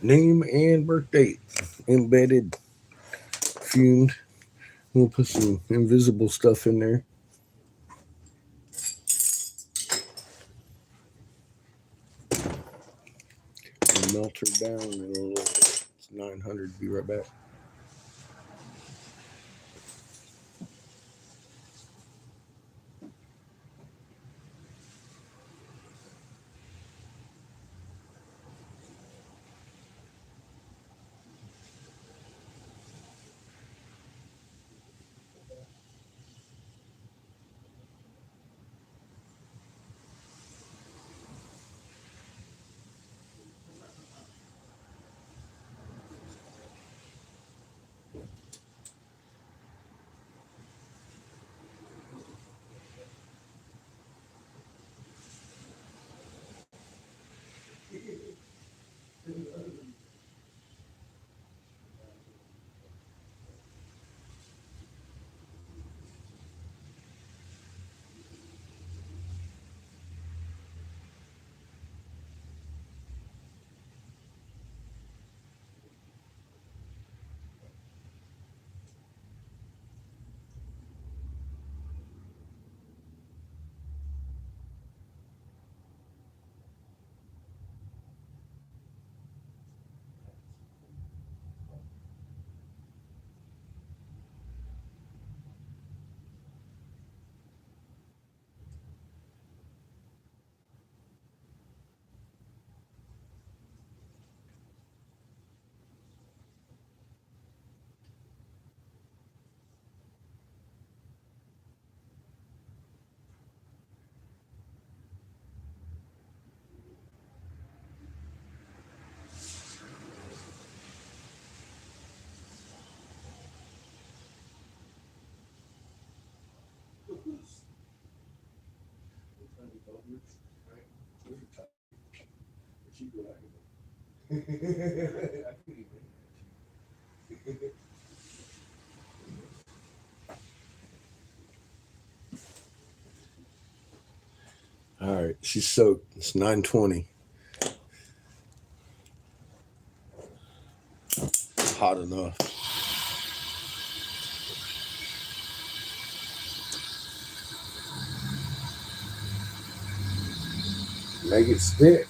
Name and birth date. Embedded, fumed. We'll put some invisible stuff in there. And melt her down in a little bit. It's 900. Be right back. All right, she's soaked. It's 920. Hot enough. Make it stick.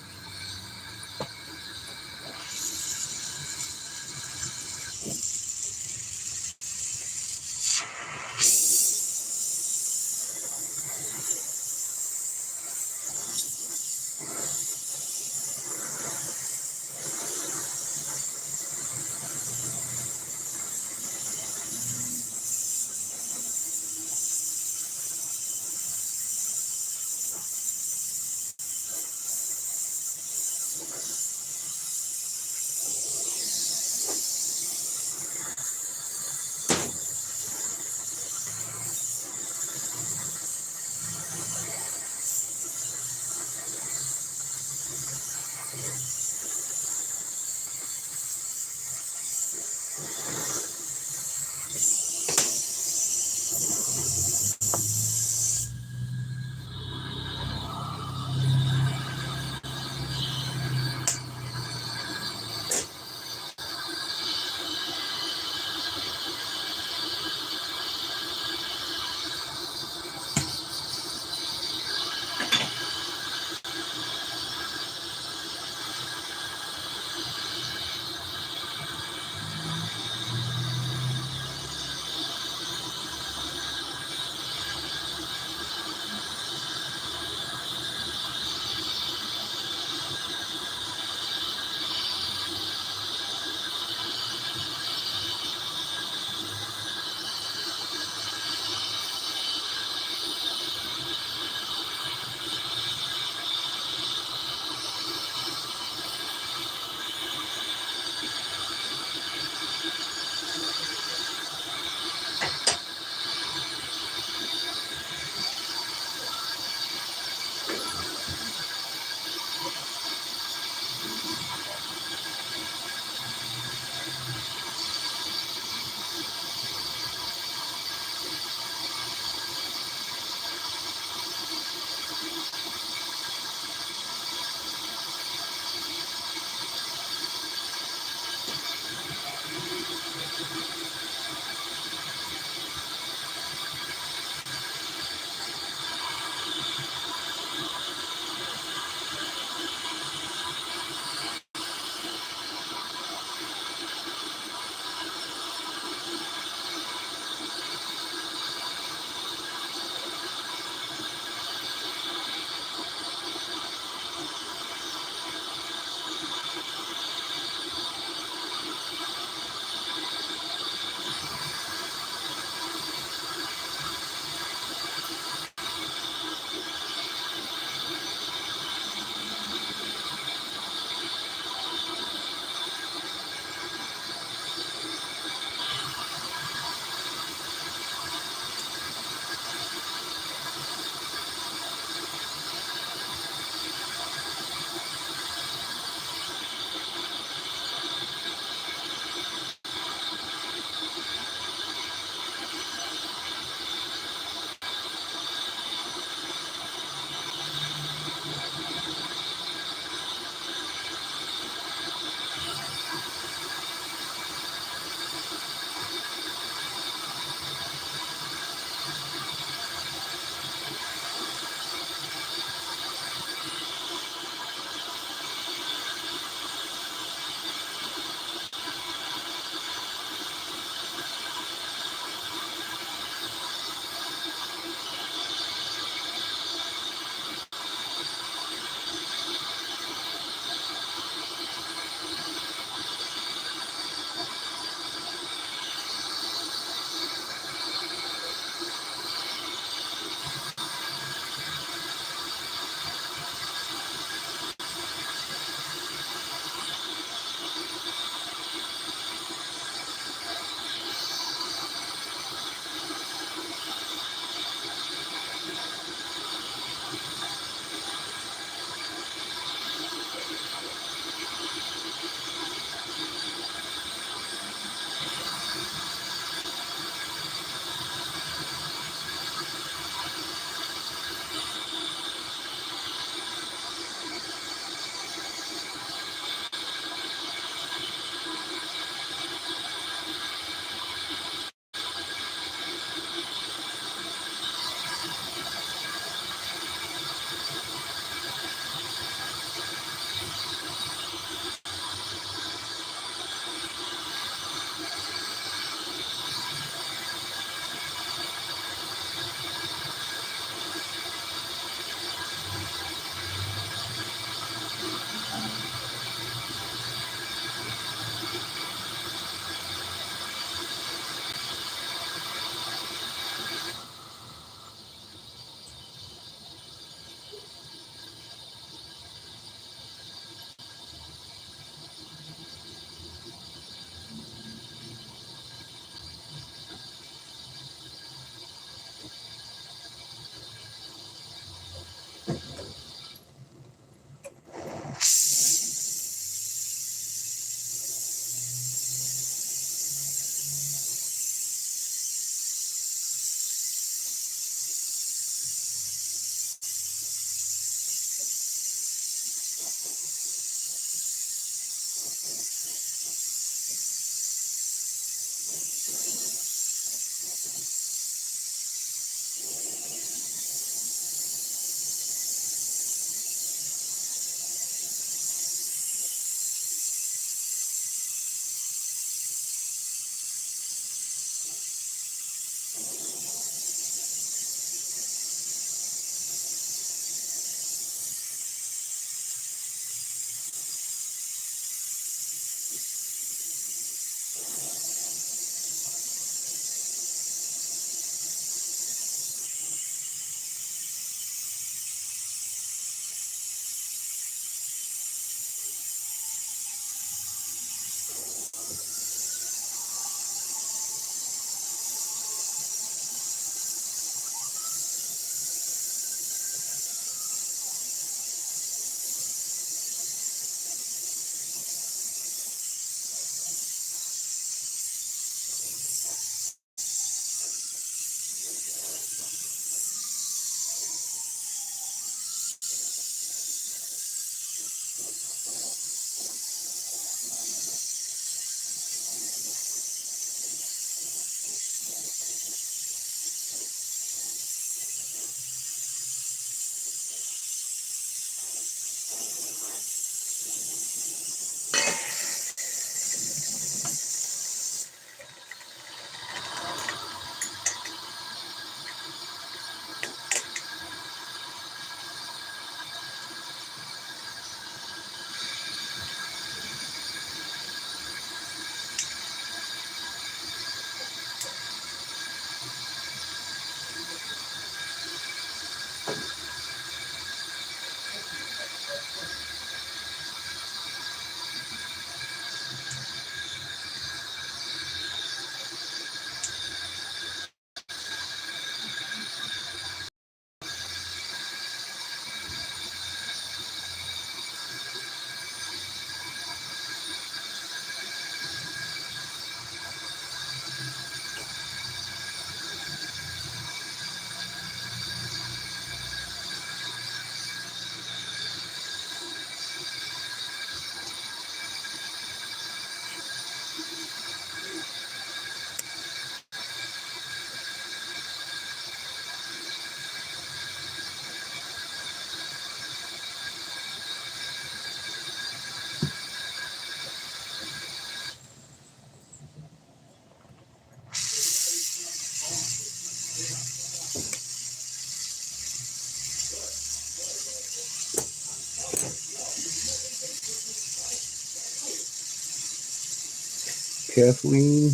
Kathleen,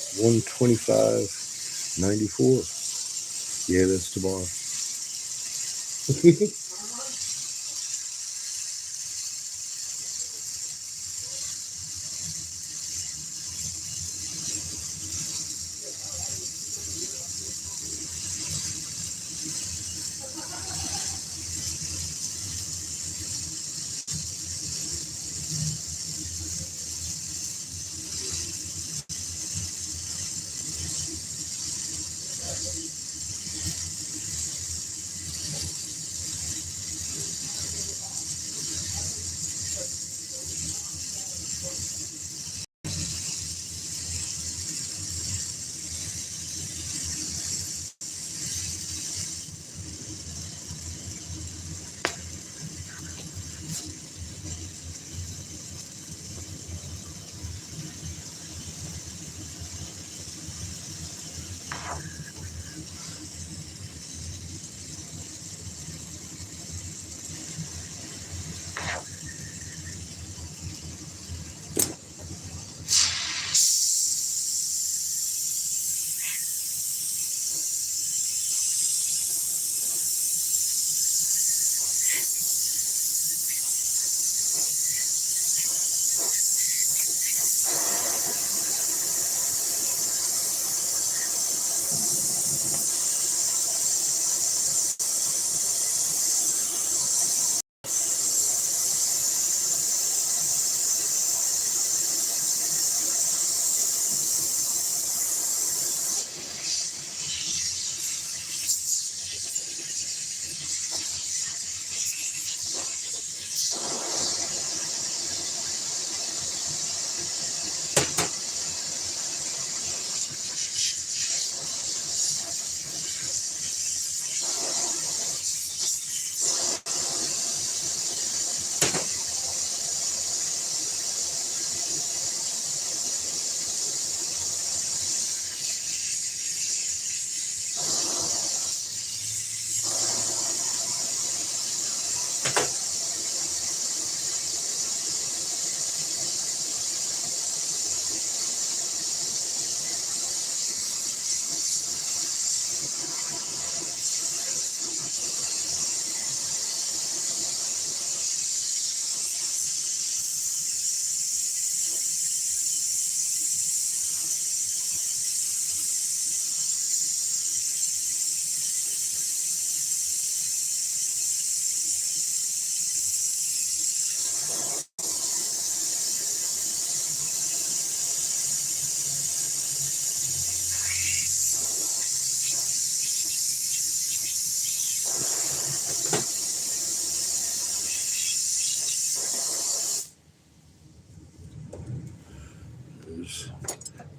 125.94. Yeah, that's tomorrow.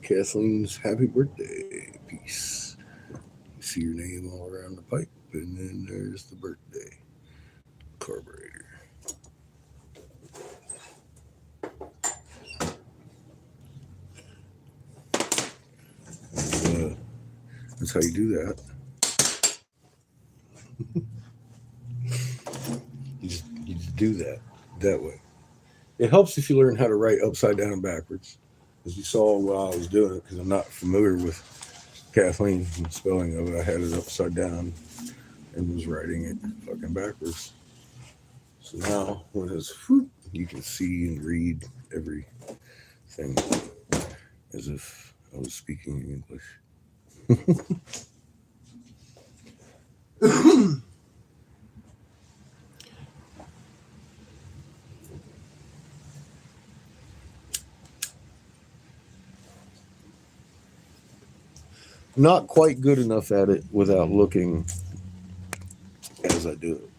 Kathleen's happy birthday piece. You see your name all around the pipe, and then there's the birthday carburetor. Uh, that's how you do that. You just do that way. It helps if you learn how to write upside down and backwards, as you saw while I was doing it, because I'm not familiar with Kathleen and the spelling of it. I had it upside down and was writing it fucking backwards. So now when it's whoop, you can see and read everything as if I was speaking English. Not quite good enough at it without looking as I do it.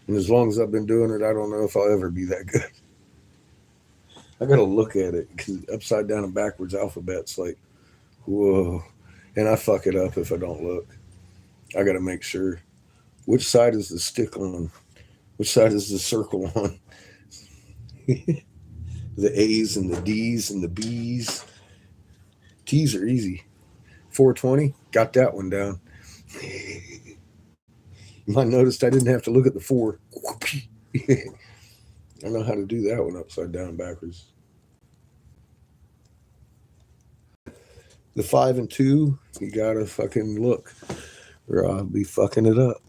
And as long as I've been doing it, I don't know if I'll ever be that good. I got to look at it because upside down and backwards alphabet's like, whoa. And I fuck it up if I don't look. I got to make sure which side is the stick on, which side is the circle on. The A's and the D's and the B's. T's are easy. 420, got that one down. You might notice I didn't have to look at the 4. I know how to do that one upside down and backwards. The 5 and 2, you gotta fucking look, or I'll be fucking it up.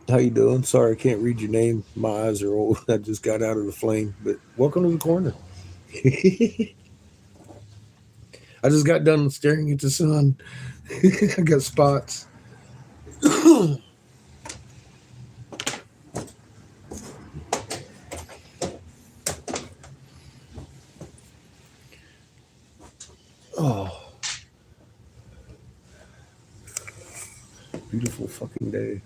How you doing? Sorry, I can't read your name. My eyes are old. I just got out of the flame, but welcome to the corner. I just got done staring at the sun. I got spots. Oh, beautiful fucking day.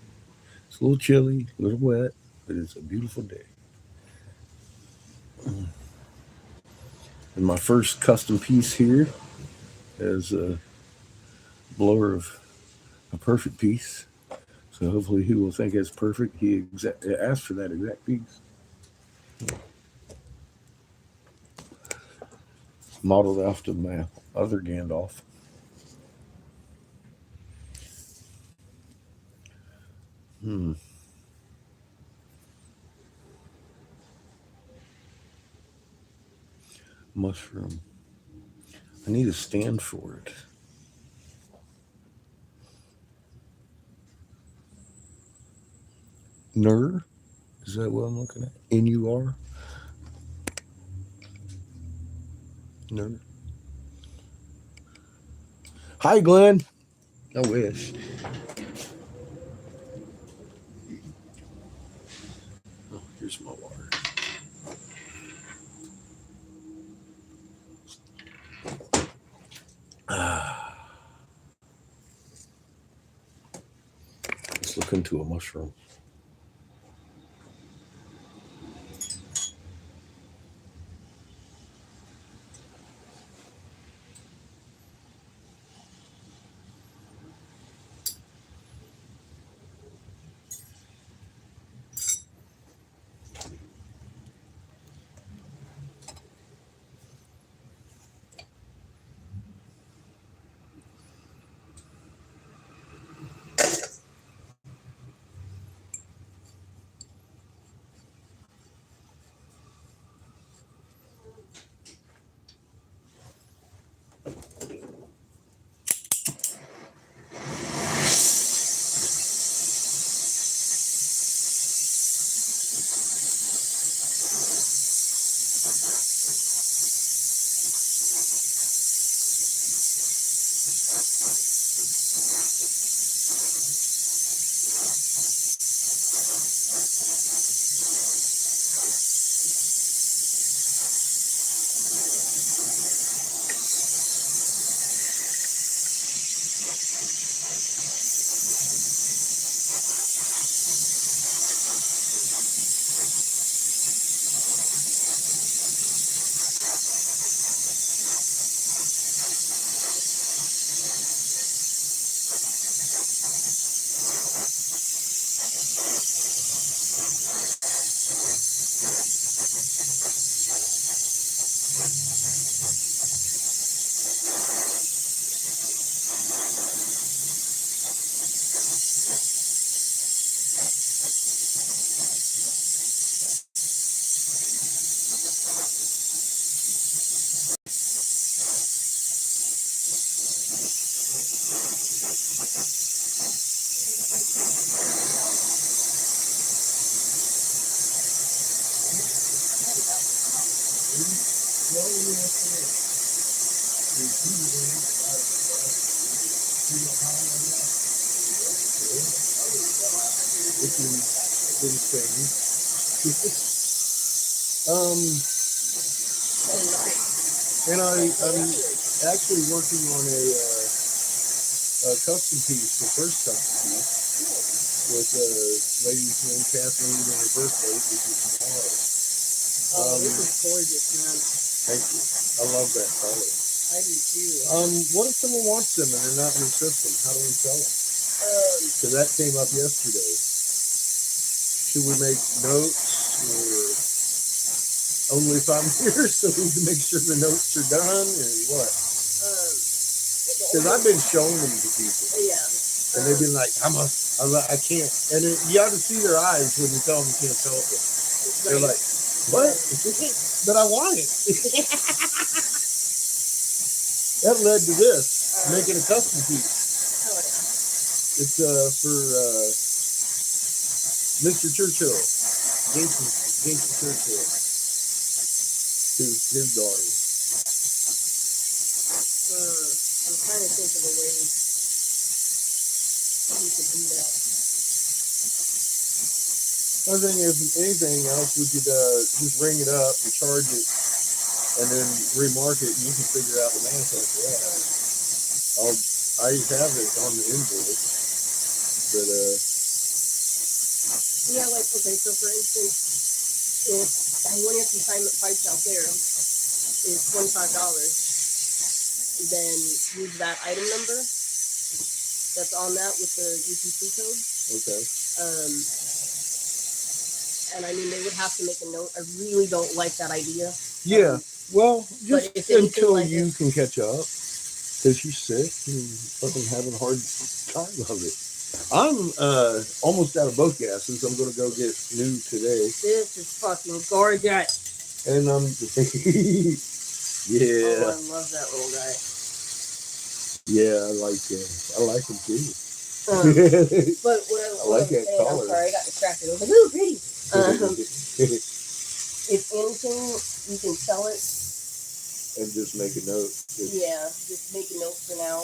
It's a little chilly, a little wet, but it's a beautiful day. And my first custom piece here is a blower of a perfect piece. So hopefully he will think it's perfect. He asked for that exact piece. Modeled after my other Gandalf. Mushroom. I need a stand for it. Nur? Is that what I'm looking at? Nur? Nur. Hi, Glenn. I wish. Oh, here's my water. Let's look into a mushroom. And I'm actually working on a custom piece, the first custom piece, with a lady's name Kathleen and her birthday, which is tomorrow. This is gorgeous, man. Thank you. I love that color. I do too. What if someone wants them and they're not in the system? How do we sell them? Because that came up yesterday. Should we make notes or only if I'm here so we can make sure the notes are done or what? Because I've been showing them to people. Yeah. And they've been like, I can't. And you ought to see their eyes when you tell them you can't sell it to them. They're like, what? But I want it. That led to this, making a custom piece. It's for Mr. Churchill, Jason Churchill, his daughter. I'm trying to think of a way we could do that. I think if anything else, we could just ring it up and charge it, and then remark it, and you can figure out the math after that. I have it on the invoice, but Yeah, like, okay, so for instance, if one of your consignment pipes out there is $25, then use that item number that's on that with the UPC code. okay. And I mean, they would have to make a note. I really don't like that idea. Yeah. Well, but just if anything until like you this- can catch up, because you're sick and fucking having a hard time of it. I'm almost out of boat gases. I'm going to go get new today. This is fucking gorgeous. And I'm, yeah, Oh, I love that little guy. yeah, I like him too. But what I like was that saying, color. I'm sorry, I got distracted. I was like, ooh, pretty. If anything, you can sell it. And just make a note. Yeah, just make a note for now.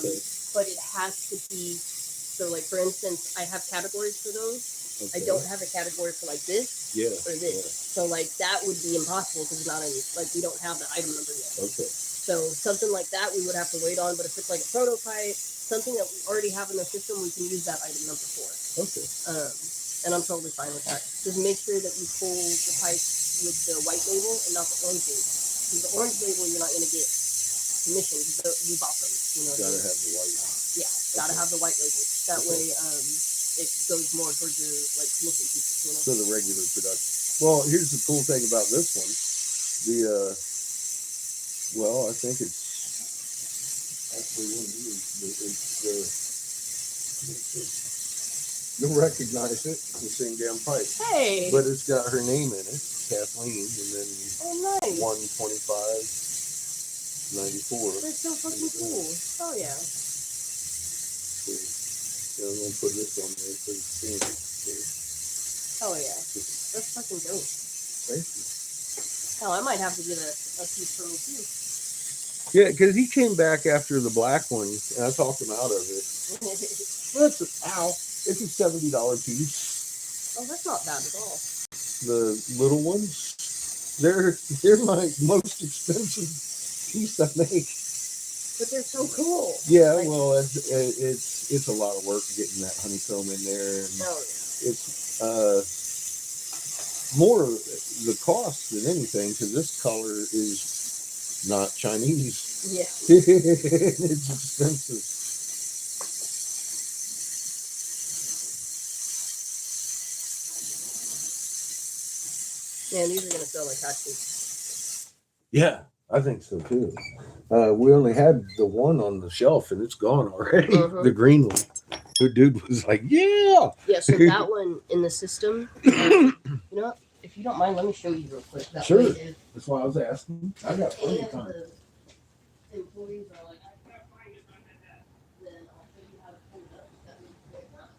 Okay. But it has to be, so like for instance, I have categories for those. Okay. I don't have a category for like this Yeah. or this. Yeah. So like that would be impossible because it's not in, like we don't have the item number yet. Okay. So something like that we would have to wait on. But if it's like a prototype, something that we already have in the system, we can use that item number for. Okay. And I'm totally fine with that. Just make sure that you pull the pipe with the white label and not the orange label. Because the orange label you're not going to get commission because we bought them. You know. Gotta have the white one. Yeah, gotta have the white label. That way, it goes more towards your like commission pieces. You know. So the regular production. Well, here's the cool thing about this one. Well, I think it's actually one of these. You'll recognize it. It's the same damn pipe. Hey. But it's got her name in it, Kathleen, and then Oh, nice. 125.94. That's so fucking cool. Oh yeah. So, I'm gonna put this on there for the stamp. Oh yeah. That's fucking dope. Thank you. Hell, I might have to get a piece for me too. Yeah, because he came back after the black one, and I talked him out of it. It's a $70 piece. Oh, that's not bad at all. The little ones, they're my most expensive piece I make. But they're so cool. Yeah, Like- well, it's a lot of work getting that honeycomb in there, and Oh yeah. it's more the cost than anything because this color is not Chinese. Yeah. It's expensive. Man, these are gonna sell like hotcakes. Yeah, I think so too. We only had the one on the shelf and it's gone already. Mhm. The green one. The dude was like, "Yeah." Yeah, so that one in the system, you know what? If you don't mind, let me show you real quick. That Sure. way if That's why I was asking. I got plenty any of of time. the employees are like, I can't find it, then I'll show you how to pull it up. That means it's not.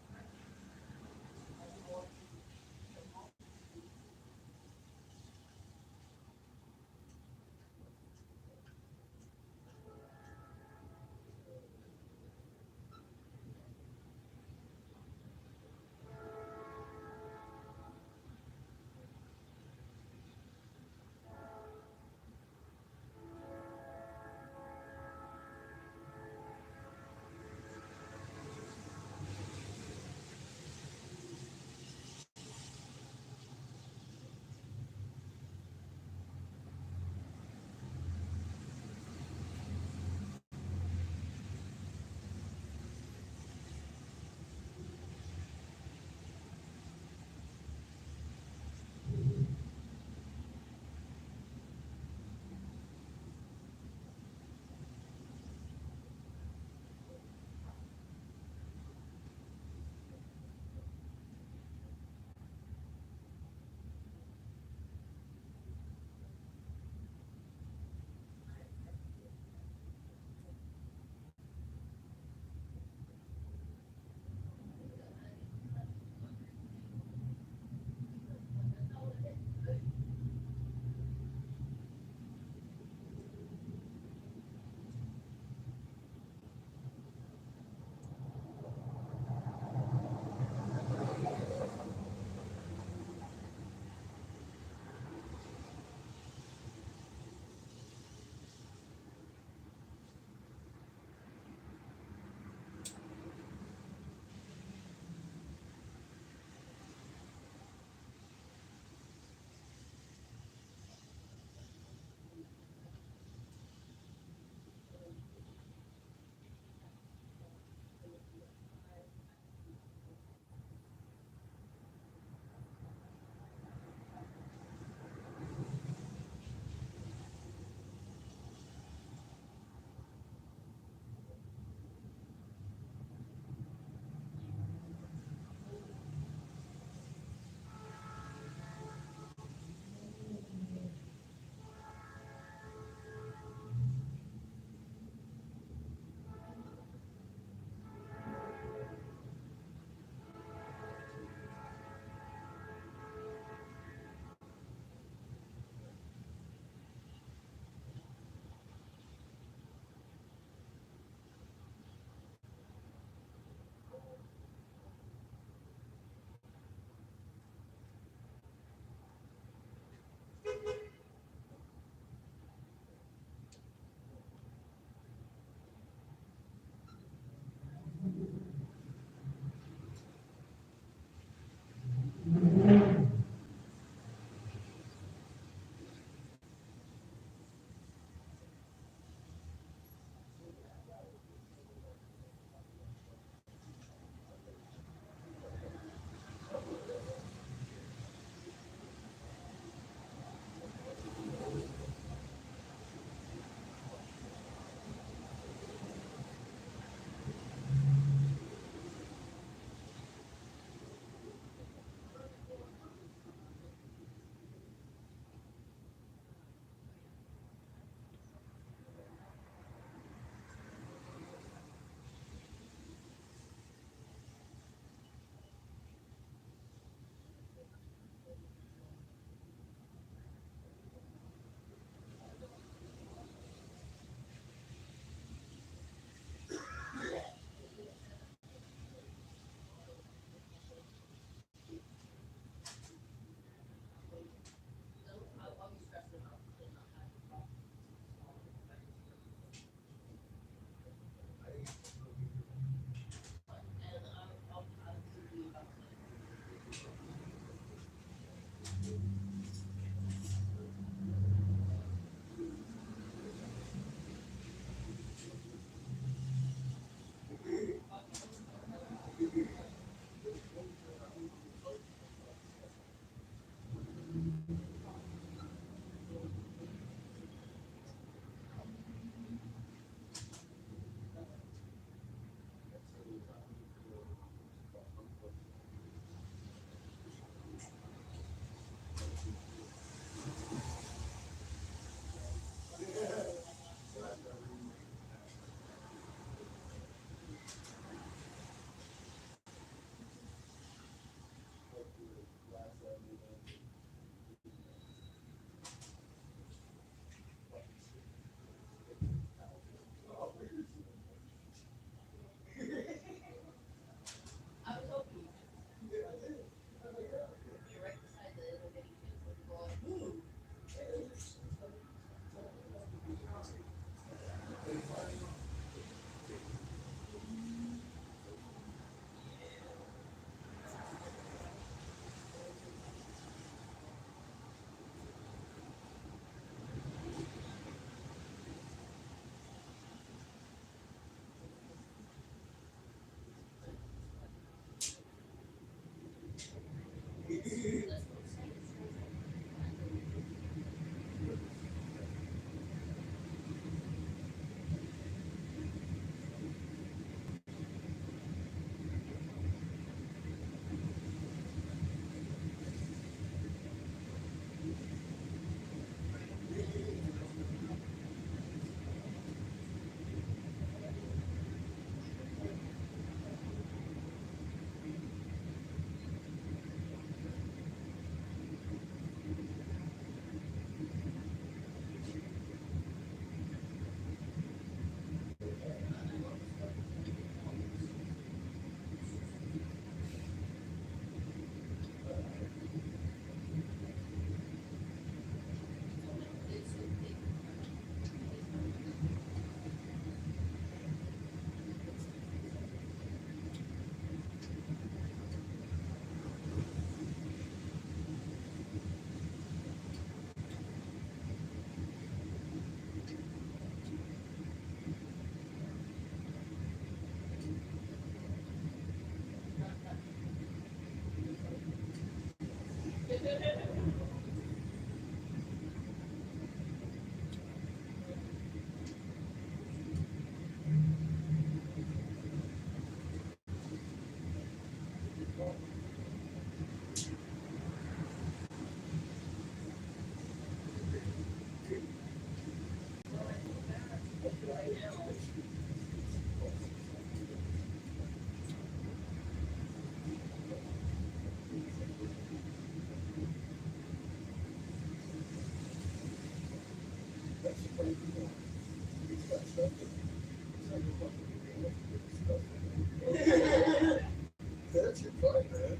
That's your fun, man.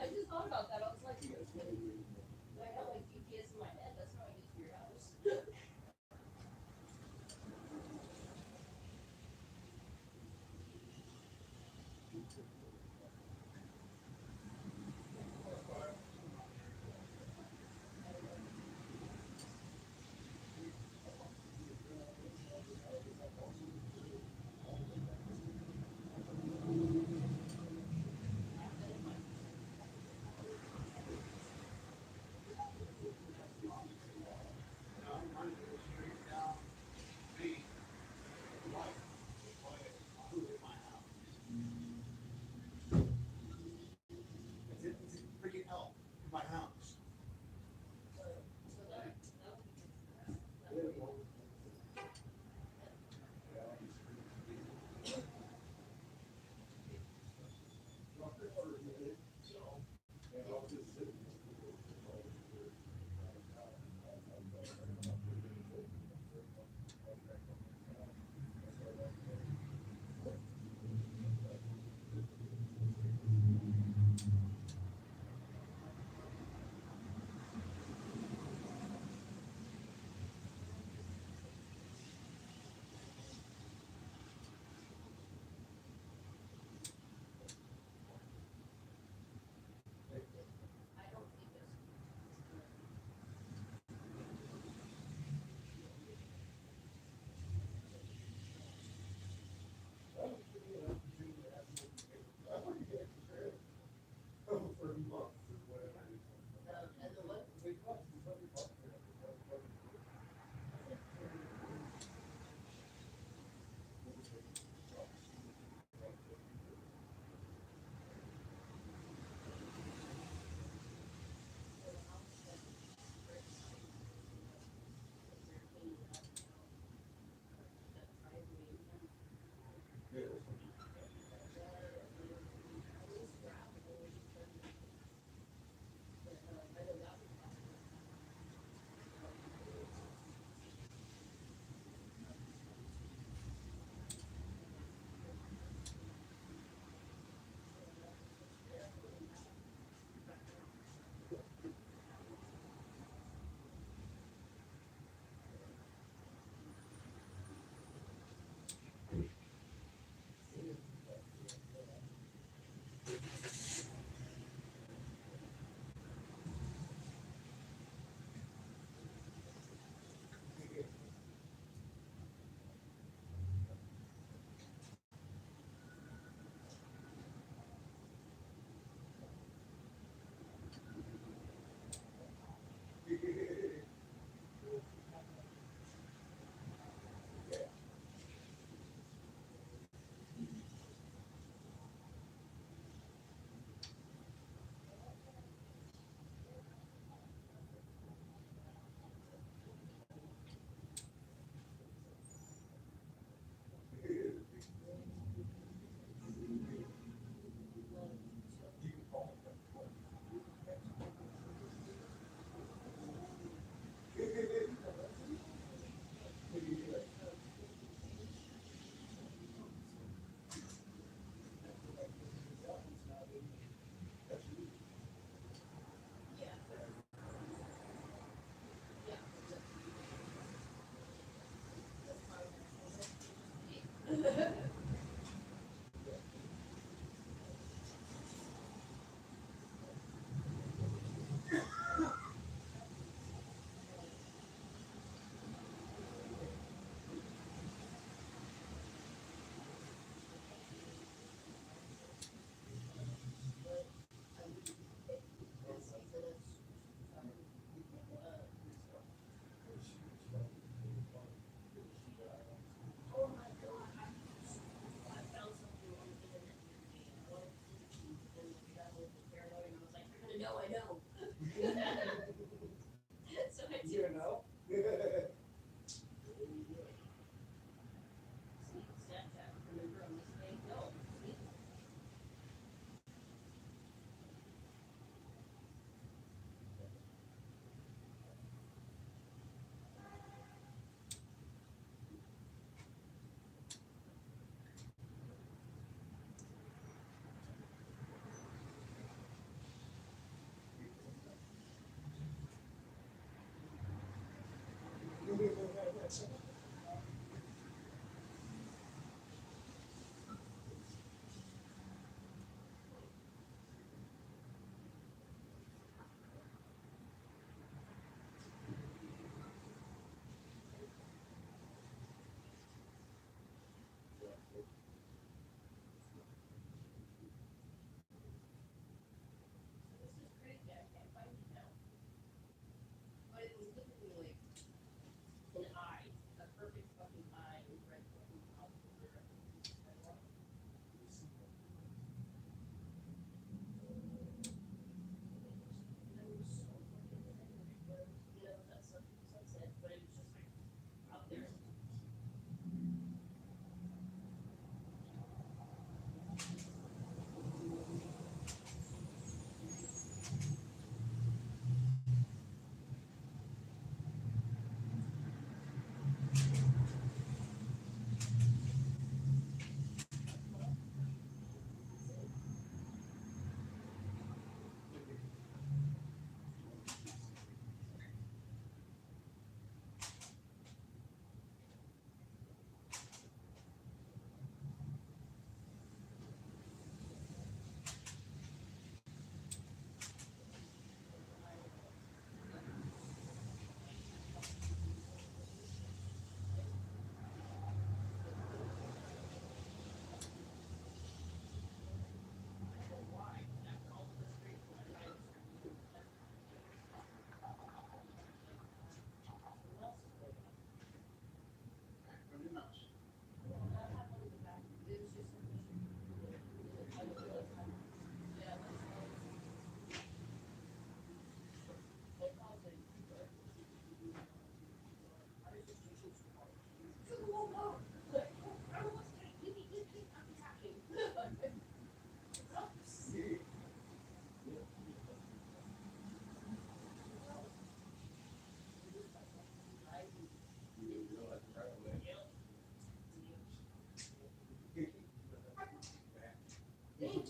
I just thought about that. I was like, I have like GPS in my head. That's how I get to your house. Thank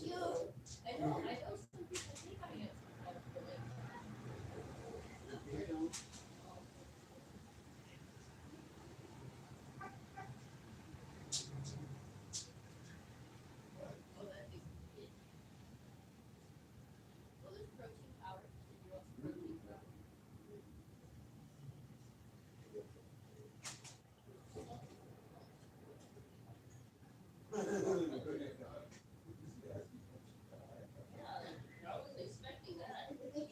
you. I know some people think I am. Oh, that is it. Well, there's protein powder. If you want some protein powder. Yeah, I wasn't expecting that. It's like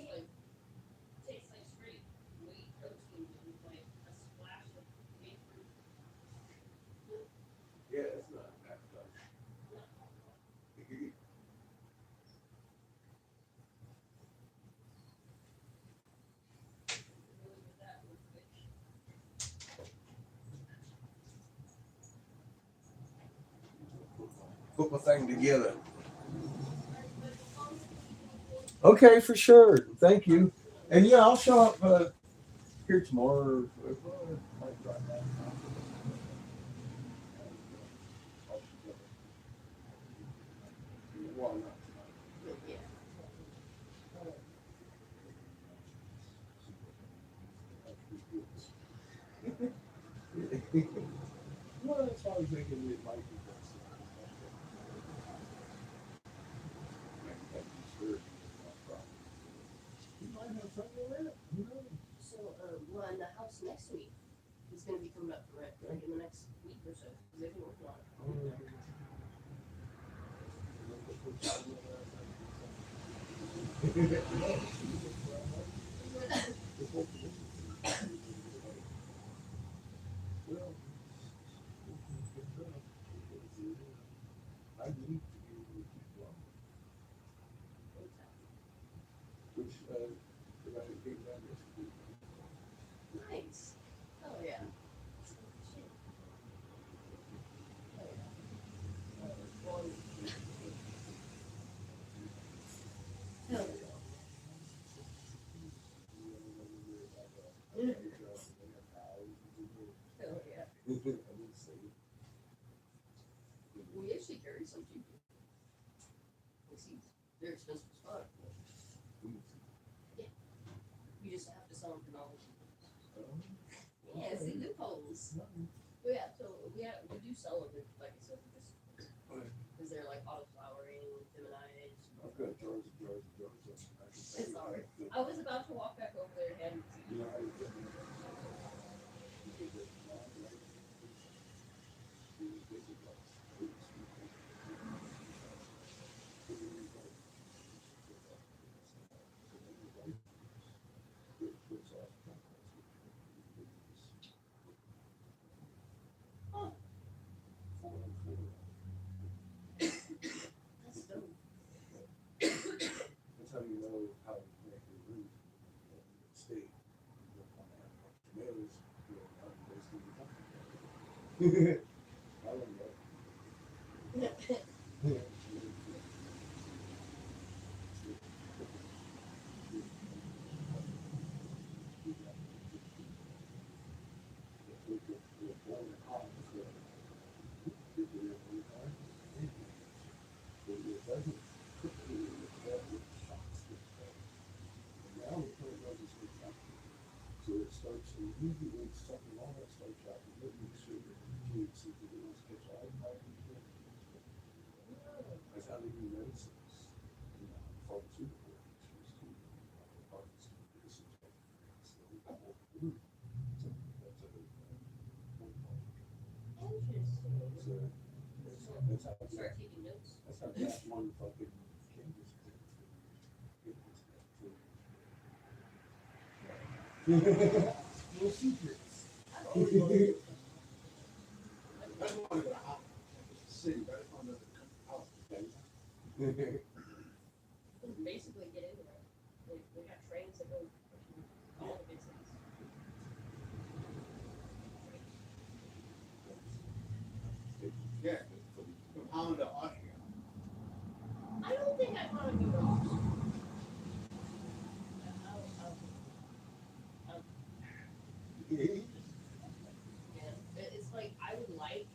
tastes like straight wheat protein with like a splash of grapefruit. Yeah, it's not that tough. Really with that real quick. Put my thing together. Okay, for sure. Thank you. And yeah, I'll show up here tomorrow. Well, not Yeah. well, that's why I was thinking it might be best. You might have something in it. Who knows? So, one, the house next to me is gonna be coming up for rent like in the next week or so. Because they've been working on it. I need to be able to keep going. Which, if I could take that risk. Nice. Oh yeah. Shit. Oh yeah. Well, hell yeah. Hell yeah. We actually carry some too. They're expensive as fuck. Yeah. You just have to sell them for dollars. Yeah, see loopholes. But yeah, so we do sell them, like I said, just because they're like auto flowering, feminized. I've got jars and jars and jars of them. I can tell It's you alright. that- I was about to walk back over there and hand it to You you. know how you get them? You get the long, right? You get the glass. Huh. That's dope. That's how you know how to make your roof stay. You don't want to have tomatoes growing out and wasting your time. I love that. So it starts to immediately sucking all that starch out and making sure that the kids see that it was catch all the micronutrients. That's how they do medicines. You know, pharmaceutical industries too. Harvest medicines. So we got more food. So that's a Interesting. that's how Start taking notes. that's how that one fucking Kansas no secrets. That's one of the city, right on the house. Basically get into there. We got trains that go all the big cities. Yeah, from Holland to Austria. I don't think I'd want to go to Austria. Yeah, it's like I would like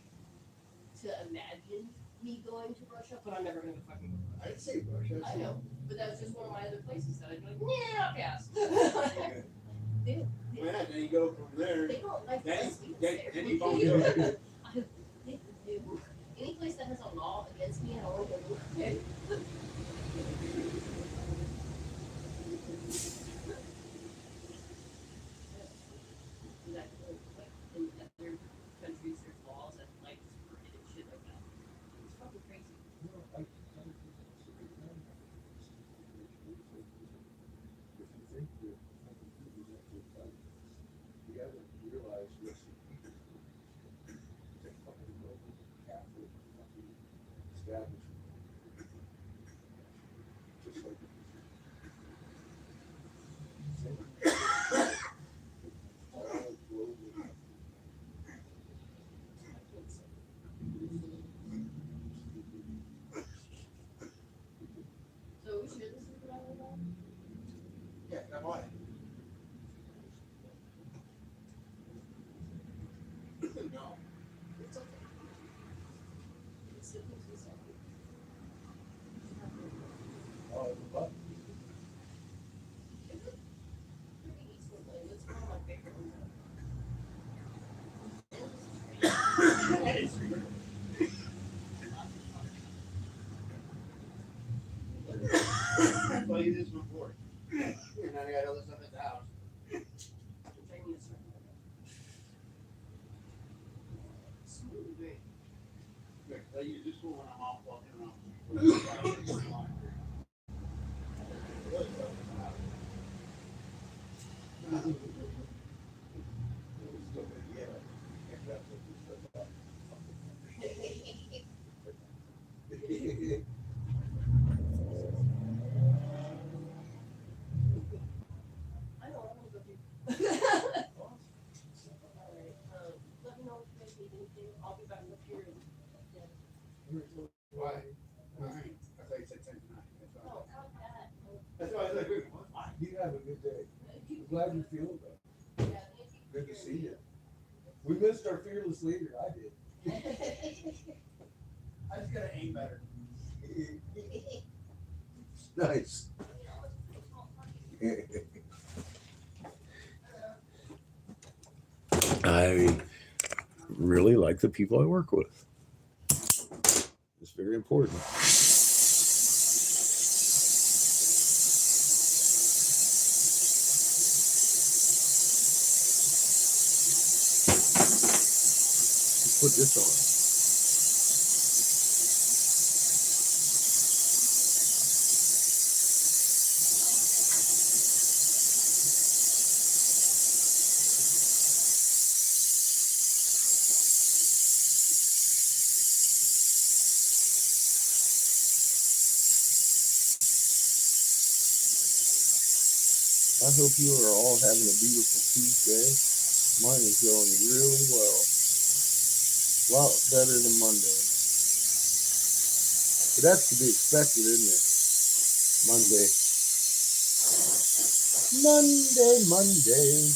to imagine me going to Russia, but I'm never gonna fucking go to Russia. I'd say Russia. I know, but that's just one of my other places that I'd be like, nah, I'll pass. They Well, yeah, then you go from there. don't like Then- lesbians then- there. then you bump it up. They do. Any place that has a law against me, I don't want to go. Okay? Exactly. Like in other countries, there's laws that like prohibit shit like that. It's fucking crazy. You gotta realize this. It's a fucking Roman Catholic fucking establishment. Just like all global. So we share this with everyone? Yeah, come on. No. It's okay. It's still keeps me separate. Oh, the butt. Is it? Pretty Eastwood Lane. It's one of my favorite ones. That's why you did this before. And now I got all this stuff at the house. Smooth, right? I use this one when I'm off walking around. I know, I'm gonna go do. Alright, let me know if you guys need anything. I'll be back up here and. Why? Alright. I thought you said 10 tonight. No, fuck that. That's why I was like, wait, what? You have a good day. I'm glad you're feeling better. Yeah, thank you. Good to see you. We missed our fearless leader. I did. I just gotta aim better. Nice. I really like the people I work with. It's very important. Let's put this on. I hope you are all having a beautiful Tuesday. Mine is going really well. A lot better than Monday. But that's to be expected, isn't it? Monday. Monday.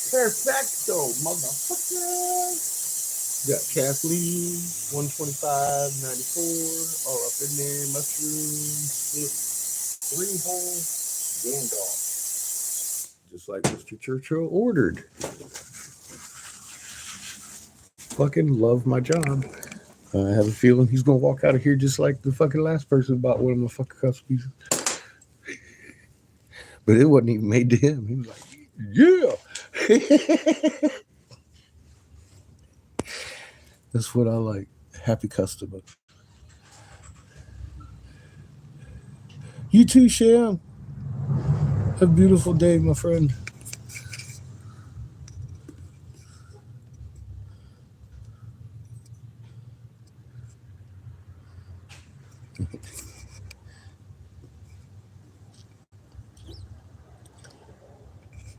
Perfecto, motherfucker. Got Kathleen, 125.94, all up in there. Mushrooms, 3 whole Gandalf. Just like Mr. Churchill ordered. Fucking love my job. I have a feeling he's gonna walk out of here just like the fucking last person bought one of my fucking custom pieces. But it wasn't even made to him. He was like, yeah. That's what I like. Happy customer. You too, Sham. Have a beautiful day, my friend.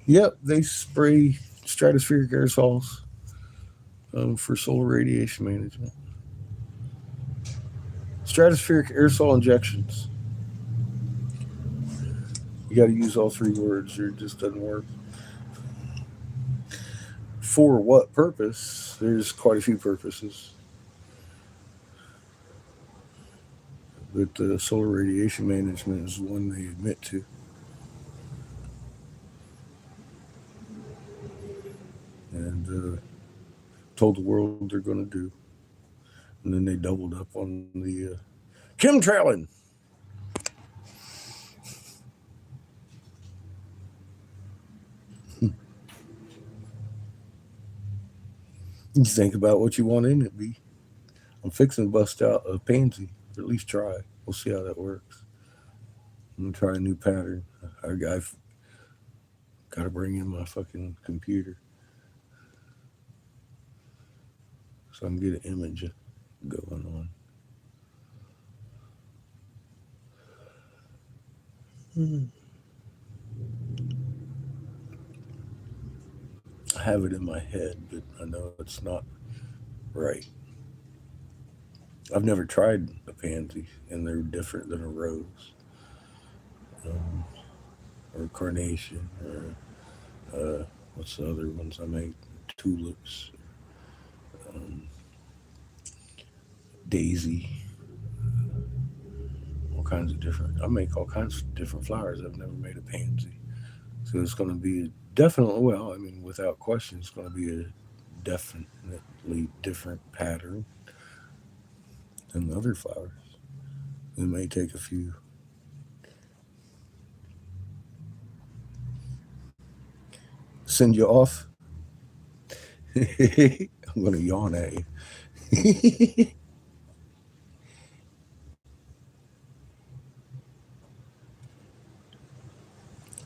Yep, they spray stratospheric aerosols for solar radiation management. Stratospheric aerosol injections. You got to use all 3 words, or it just doesn't work. For what purpose? There's quite a few purposes. But solar radiation management is one they admit to. And told the world they're going to do. And then they doubled up on the chemtrailing. You think about what you want in it, B. I'm fixing to bust out a pansy, or at least try. We'll see how that works. I'm going to try a new pattern. I've got to bring in my fucking computer. so I can get an image going on. I have it in my head, but I know it's not right. I've never tried a pansy, and they're different than a rose, um, or a carnation, or what's the other ones I make? Tulips, um, daisy, all kinds of different. I make all kinds of different flowers. I've never made a pansy, so it's going to be definitely. Well, I mean, without question, it's going to be a definitely different pattern than the other flowers. It may take a few. Send you off. I'm going to yawn at you.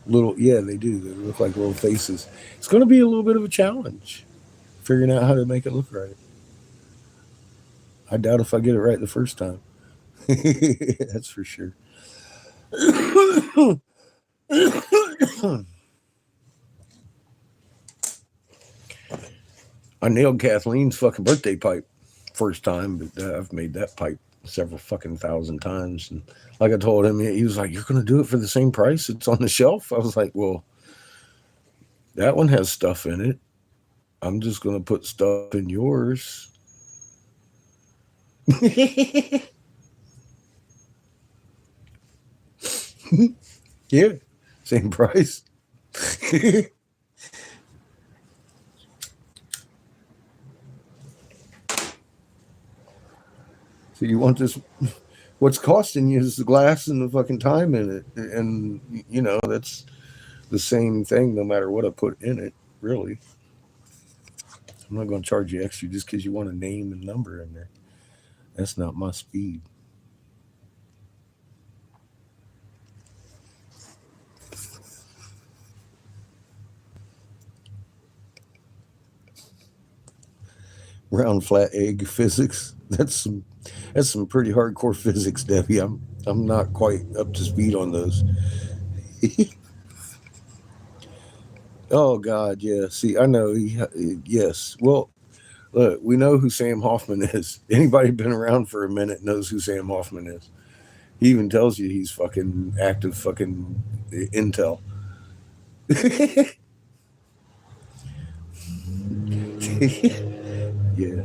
Little, yeah, they do. They look like little faces. It's going to be a little bit of a challenge figuring out how to make it look right. I doubt if I get it right the first time. That's for sure. I nailed Kathleen's fucking birthday pipe first time, but I've made that pipe several fucking thousand times. And like I told him, he was like, "You're going to do it for the same price? It's on the shelf." I was like, "Well, that one has stuff in it. I'm just going to put stuff in yours." Yeah, same price. So you want this? What's costing you is the glass and the fucking time in it, and that's the same thing no matter what I put in it. Really, I'm not going to charge you extra just because you want a name and number in there. That's not my speed. Round flat egg physics. That's some pretty hardcore physics, Debbie. I'm not quite up to speed on those. Oh God, yeah. See, I know. Yes. Well, look, we know who Sam Hoffman is. Anybody been around for a minute knows who Sam Hoffman is. He even tells you he's fucking active fucking intel. Yeah.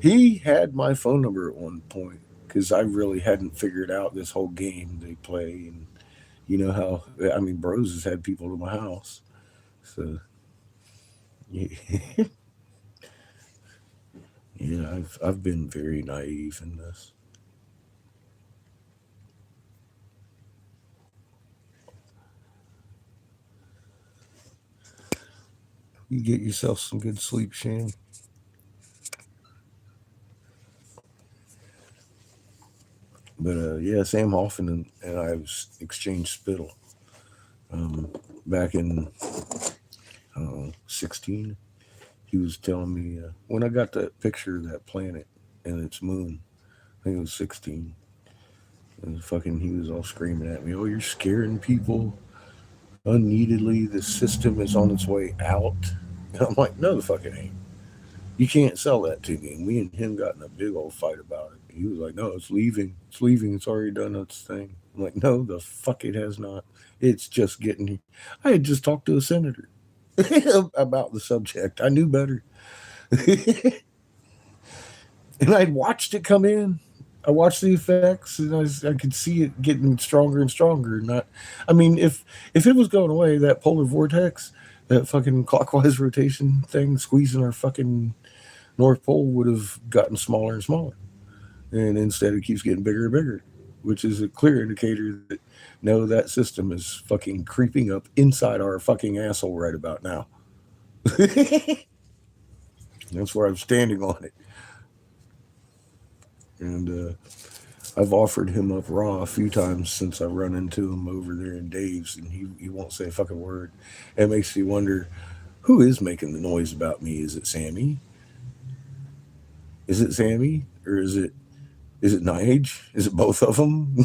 He had my phone number at one point because I really hadn't figured out this whole game they play, and you know how I mean, Bros has had people to my house, so yeah, yeah, I've been very naive in this. You get yourself some good sleep, Shane. But yeah, Sam Hoffman and I was exchanged spittle back in I don't know 16. He was telling me when I got that picture of that planet and its moon. I think it was 16. And fucking, he was all screaming at me, "Oh, you're scaring people unneededly. The system is on its way out." And I'm like, "No, the fuck it ain't. You can't sell that to me." And me and him got in a big old fight about it. He was like, "No, it's leaving. It's leaving. It's already done its thing." I'm like, "No, the fuck it has not. It's just getting here." I had just talked to a senator about the subject. I knew better. And I'd watched it come in. I watched the effects, and I could see it getting stronger and stronger. Not, I mean, if it was going away, that polar vortex, that fucking clockwise rotation thing, squeezing our fucking North Pole would have gotten smaller and smaller, and instead it keeps getting bigger and bigger, which is a clear indicator that no, that system is fucking creeping up inside our fucking asshole right about now. That's where I'm standing on it, and I've offered him up raw a few times since I run into him over there in Dave's, and he won't say a fucking word. It makes me wonder who is making the noise about me. Is it Sammy? Is it Sammy or is it Nige? Is it both of them?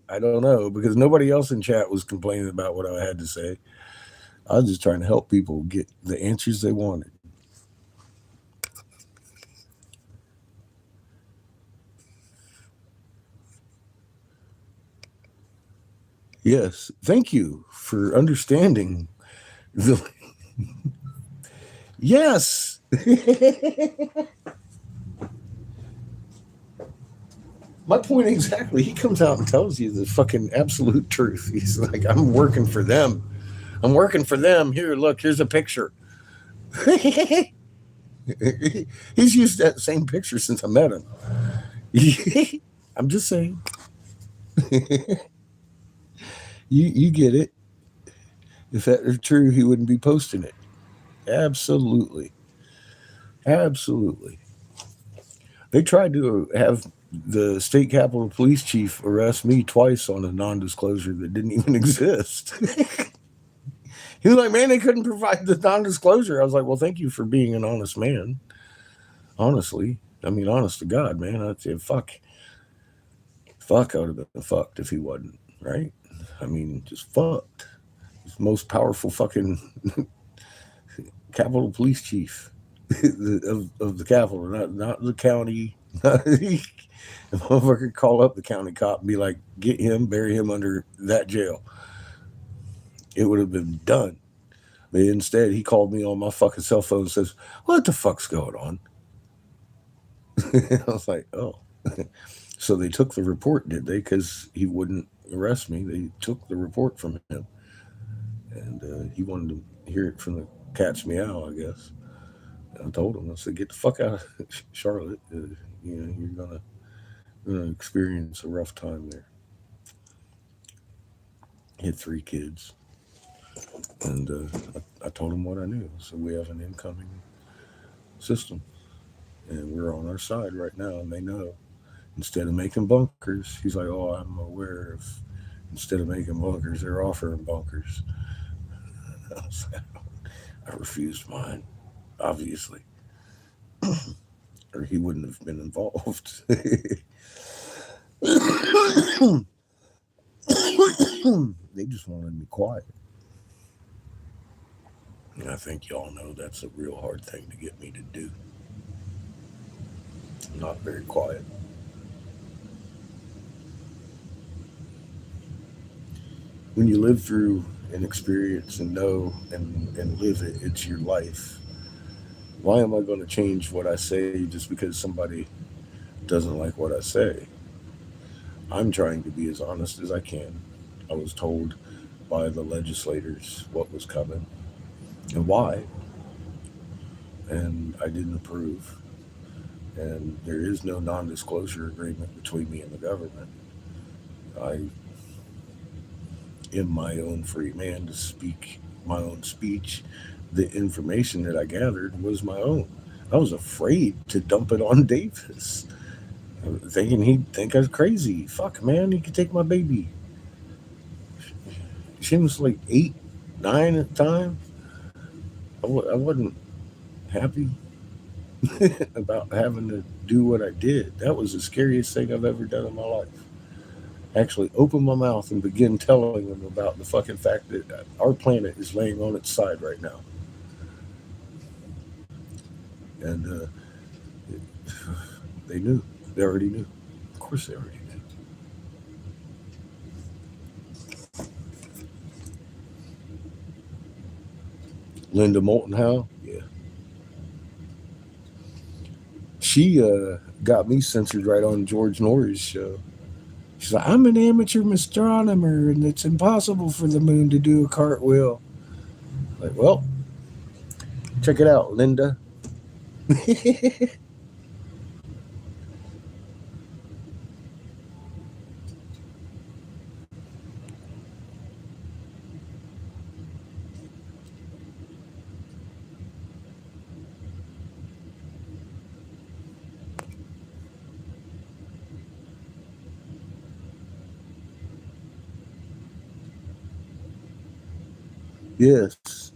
I don't know because nobody else in chat was complaining about what I had to say. I was just trying to help people get the answers they wanted. Yes, thank you for understanding. The, yes. My point exactly. He comes out and tells you the fucking absolute truth. He's like, I'm working for them. I'm working for them. Here, look, here's a picture. He's used that same picture since I met him. I'm just saying. You get it. If that were true, he wouldn't be posting it. Absolutely. Absolutely. They tried to have the state capitol police chief arrest me twice on a non disclosure that didn't even exist. He was like, man, they couldn't provide the non disclosure. I was like, well, thank you for being an honest man. Honestly. I mean, honest to God, man. I'd say, fuck, I would have been fucked if he wasn't, right? I mean, just fucked. He's the most powerful fucking Capitol Police Chief of the Capitol, not the county. The motherfucker could call up the county cop and be like, get him, bury him under that jail. It would have been done. But instead, he called me on my fucking cell phone and says, what the fuck's going on? I was like, oh. So they took the report, did they? Because he wouldn't arrest me. They took the report from him. And he wanted to hear it from the cat's meow, I guess. I told him, I said, get the fuck out of Charlotte. You're gonna experience a rough time there. He had 3 kids, and I told him what I knew. So we have an incoming system, and we're on our side right now, and they know. Instead of making bunkers, he's like, "Oh, I'm aware of." Instead of making bunkers, they're offering bunkers. I was like, I refused mine, obviously, or he wouldn't have been involved. They just wanted me quiet. And I think y'all know that's a real hard thing to get me to do. I'm not very quiet. When you live through an experience and know and live it, it's your life. Why am I going to change what I say just because somebody doesn't like what I say? I'm trying to be as honest as I can. I was told by the legislators what was coming and why, and I didn't approve. And there is no non disclosure agreement between me and the government. I am my own free man to speak my own speech. The information that I gathered was my own. I was afraid to dump it on Davis, thinking he'd think I was crazy. Fuck, man, he could take my baby. She was like 8, 9 at the time. I wasn't happy about having to do what I did. That was the scariest thing I've ever done in my life. Actually open my mouth and begin telling them about the fucking fact that our planet is laying on its side right now. And they knew. They already knew. Of course, they already knew. Linda Moulton Howe, yeah, she got me censored right on George Norrie's show. She's like, I'm an amateur astronomer, and it's impossible for the moon to do a cartwheel. Like, well, check it out, Linda. Yes.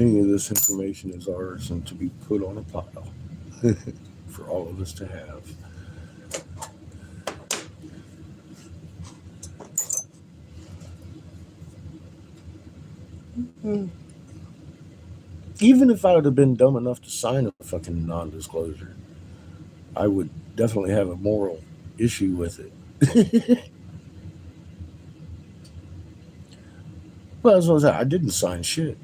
Any of this information is ours and to be put on a pile for all of us to have. Even if I would have been dumb enough to sign a fucking non-disclosure, I would definitely have a moral issue with it. Well, as I was, I didn't sign shit.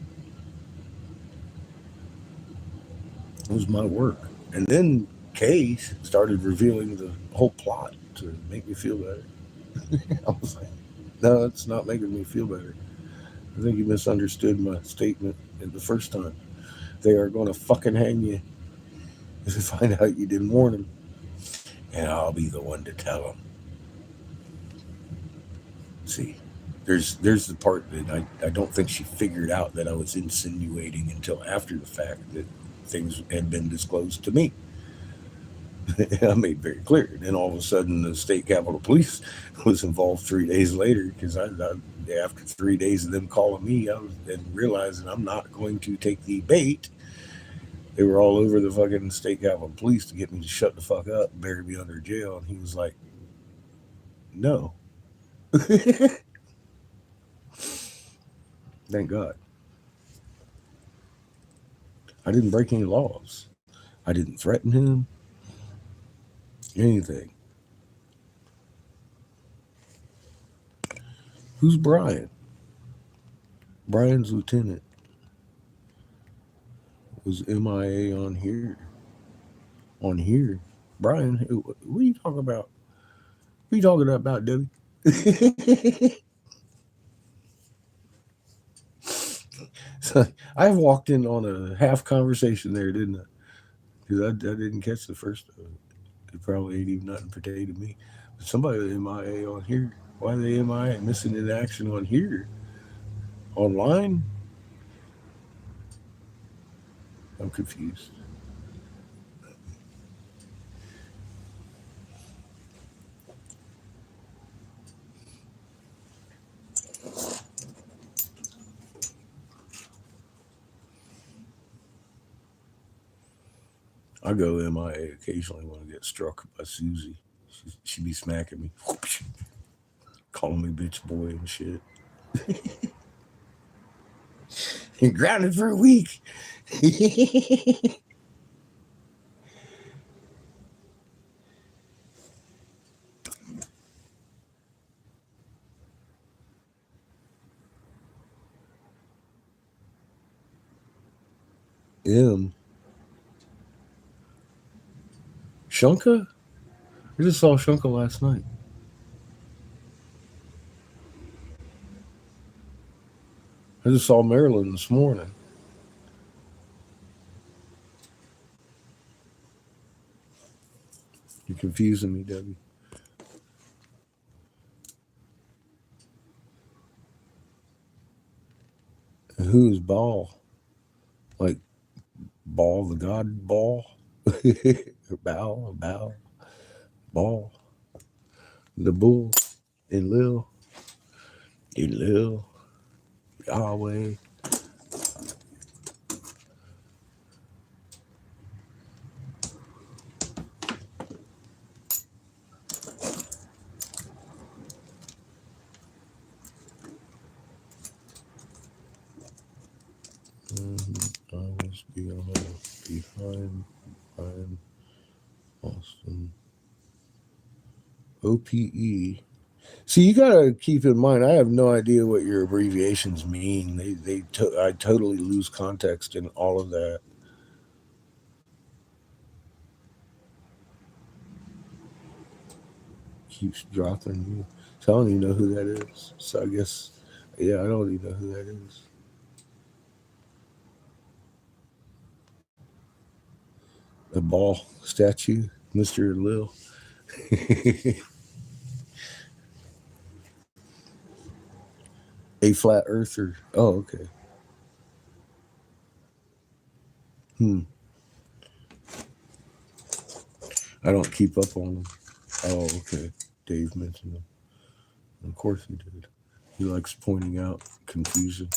It was my work. And then Kay started revealing the whole plot to make me feel better. I was like, no, it's not making me feel better. I think you misunderstood my statement the first time. They are going to fucking hang you if they find out you didn't warn them. And I'll be the one to tell them. See, there's the part that I don't think she figured out that I was insinuating until after the fact that things had been disclosed to me. I made very clear. And then all of a sudden, the state capitol police was involved 3 days later because after 3 days of them calling me, and realizing I'm not going to take the bait. They were all over the fucking state capitol police to get me to shut the fuck up and bury me under jail. And he was like, no. Thank God. I didn't break any laws. I didn't threaten him. Anything. Who's Brian? Brian's lieutenant was MIA on here. On here. Brian, what are you talking about? What are you talking about, Debbie? So I walked in on a half conversation there, didn't I? Because I didn't catch the first of it. It probably ain't even nothing pertaining to me. But somebody was MIA on here. Why are they MIA missing in action on here? Online? I'm confused. I go MIA occasionally when I get struck by Susie. She be smacking me, calling me bitch boy and shit. And grounded for a week. M. Shunka? I just saw Shunka last night. I just saw Marilyn this morning. You're confusing me, Debbie. And who is Baal? Like Baal, the god Baal? Or Baal, Baal. The bull in Lil. Yahweh. I was behind Brian Austin. OPE. See, you gotta keep in mind. I have no idea what your abbreviations mean. I totally lose context in all of that. Keeps dropping you. So I don't even know who that is. So I guess, yeah, I don't even know who that is. The Ball statue, Mr. Lil. A flat earther. Oh, okay. I don't keep up on them. Oh, okay. Dave mentioned them. Of course he did. He likes pointing out confusion.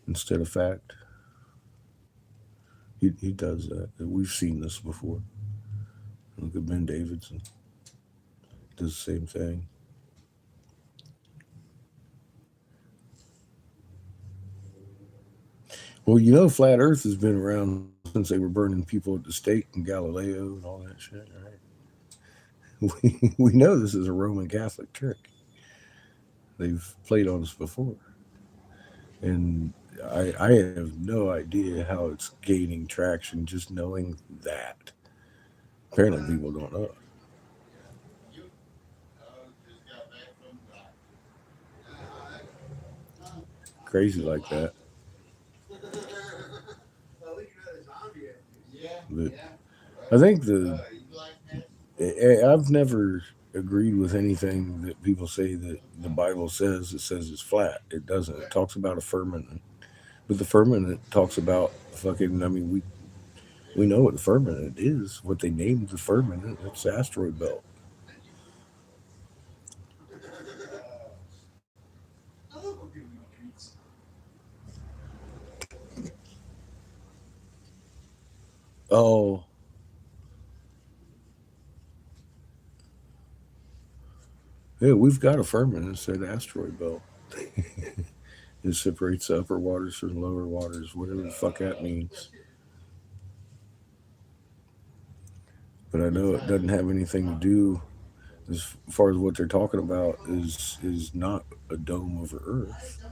instead of fact. He does that. We've seen this before. Look at Ben Davidson. Does the same thing. Well, you know, flat Earth has been around since they were burning people at the stake in Galileo and all that shit, right? We know this is a Roman Catholic trick. They've played on us before. And I have no idea how it's gaining traction just knowing that. Apparently, people don't know. Crazy like that. But I think I've never agreed with anything that people say that the Bible says. It says it's flat. It doesn't. It talks about a firmament, but the firmament talks about fucking. I mean, we know what the firmament is. What they named the firmament. It's the asteroid belt. Oh, yeah, we've got a firmament. It's an asteroid belt. It separates the upper waters from the lower waters, whatever the fuck that means. But I know it doesn't have anything to do as far as what they're talking about is not a dome over Earth.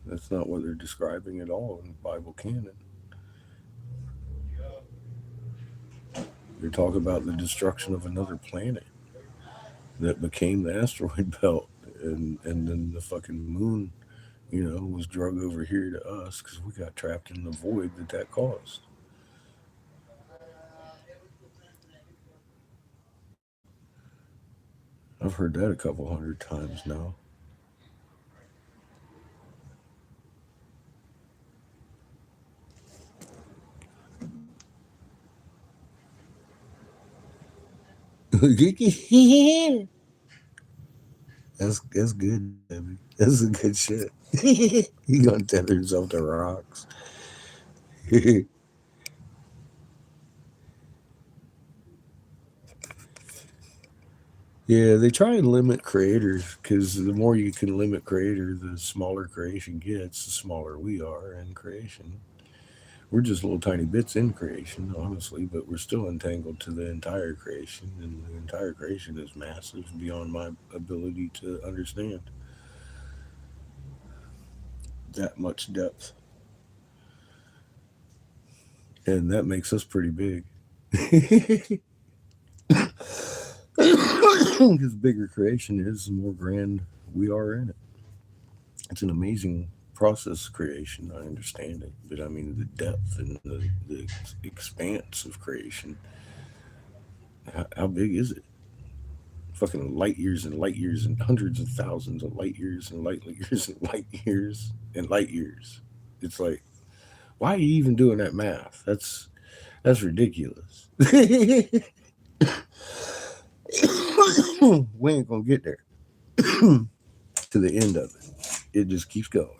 That's not what they're describing at all in the Bible canon. They're talking about the destruction of another planet that became the asteroid belt, and then the fucking moon, was drug over here to us because we got trapped in the void that caused. I've heard that a couple hundred times now. That's good, Debbie. That's a good shit. He gonna tether himself to rocks. Yeah, they try and limit creators because the more you can limit creator, the smaller creation gets, the smaller we are in creation. We're just little tiny bits in creation, honestly, but we're still entangled to the entire creation, and the entire creation is massive beyond my ability to understand that much depth, and that makes us pretty big. Because bigger creation is, the more grand we are in it. It's an amazing process creation. I understand it, but I mean the depth and the expanse of creation. How big is it? Fucking light years and light years and hundreds of thousands of light years and light years and light years and light years. It's like, why are you even doing that math? That's ridiculous. We ain't gonna get there to the end of it. It just keeps going.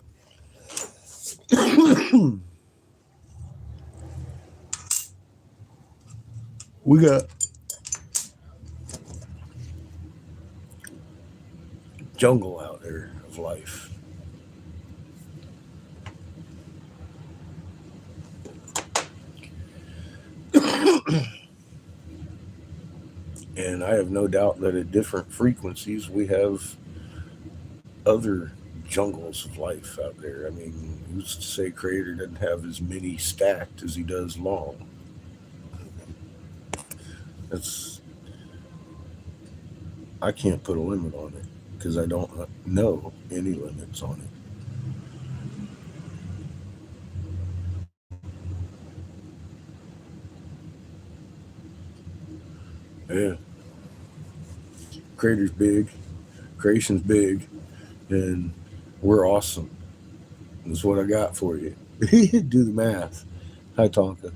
We got jungle out there of life. And I have no doubt that at different frequencies we have other jungles of life out there. I mean, who's to say Creator doesn't have as many stacked as he does long? That's I can't put a limit on it because I don't know any limits on it. Yeah, Creator's big, creation's big, and we're awesome. That's what I got for you. Do the math. Hi, Tonka.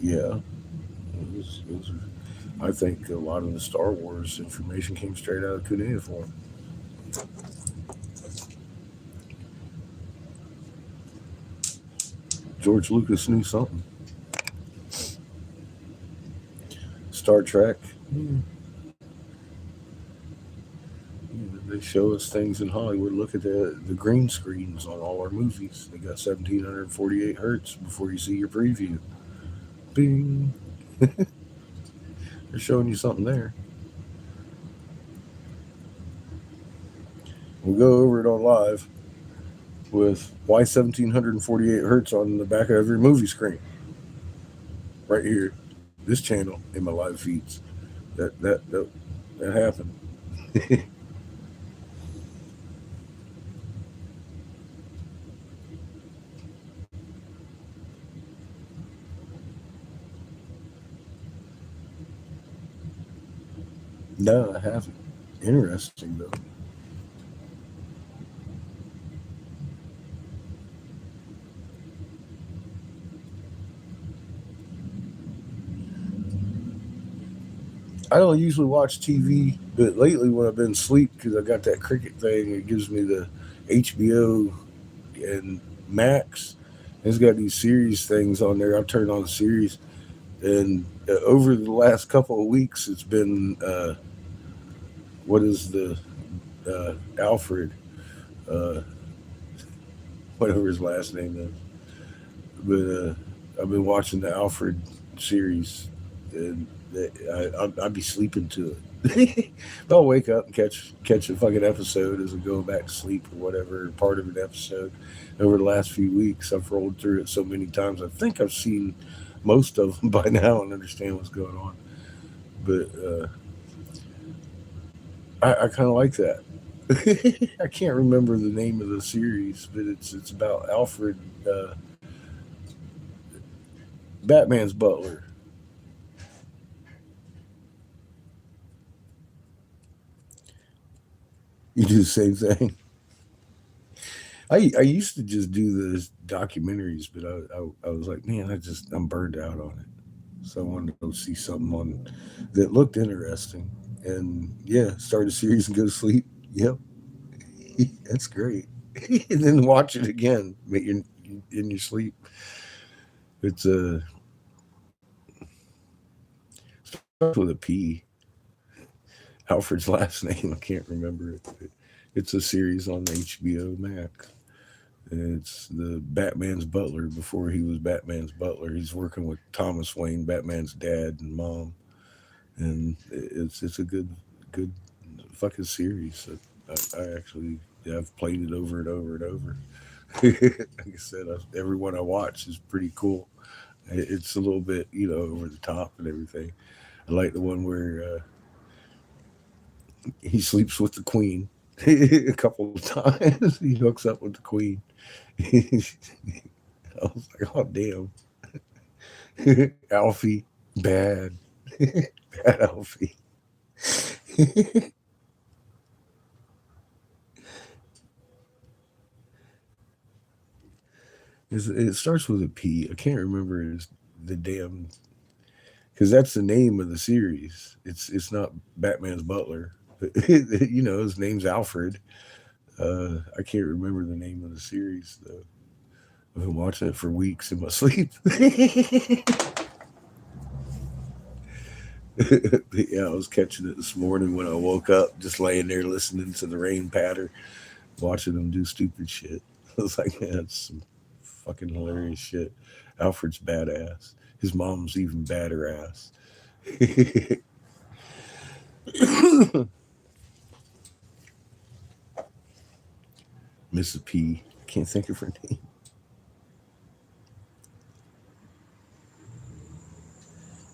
Yeah, it was, I think a lot of the Star Wars information came straight out of cuneiform. George Lucas knew something. Star Trek. They show us things in Hollywood. Look at the green screens on all our movies. They got 1748 hertz before you see your preview. Bing. They're showing you something there. We'll go over it on live with why 1748 hertz on the back of every movie screen. Right here, this channel in my live feeds. That happened. No, I haven't. Interesting though. I don't usually watch TV, but lately when I've been asleep because I got that cricket thing, it gives me the HBO and Max. It's got these series things on there. I've turned on the series, and over the last couple of weeks, it's been what is the Alfred, uh, whatever his last name is. But I've been watching the Alfred series, and I'd be sleeping to it. But I'll wake up and catch a fucking episode as I go back to sleep or whatever part of an episode. Over the last few weeks, I've rolled through it so many times. I think I've seen most of them by now and understand what's going on. But I kind of like that. I can't remember the name of the series, but it's about Alfred, Batman's butler. You do the same thing. I used to just do the documentaries, but I was like, man, I'm burned out on it. So I wanted to go see something on that looked interesting, and yeah, start a series and go to sleep. Yep, that's great. And then watch it again in your sleep. It's starts with a P. Alfred's last name I can't remember it. It's a series on HBO Max. And it's the Batman's butler before he was Batman's butler. He's working with Thomas Wayne, Batman's dad and mom, and it's a good fucking series. I actually I've played it over and over and over. Like I said, every one I watch is pretty cool. It's a little bit over the top and everything. I like the one where he sleeps with the queen a couple of times. He hooks up with the queen. I was like, oh damn, Alfie, bad, bad Alfie. It starts with a P. I can't remember the damn because that's the name of the series. It's not Batman's butler, but his name's Alfred. I can't remember the name of the series though. I've been watching it for weeks in my sleep. Yeah, I was catching it this morning when I woke up, just laying there listening to the rain patter, watching them do stupid shit. I was like, man, that's some fucking hilarious shit. Alfred's badass. His mom's even badder ass. Mrs. P. Can't think of her name.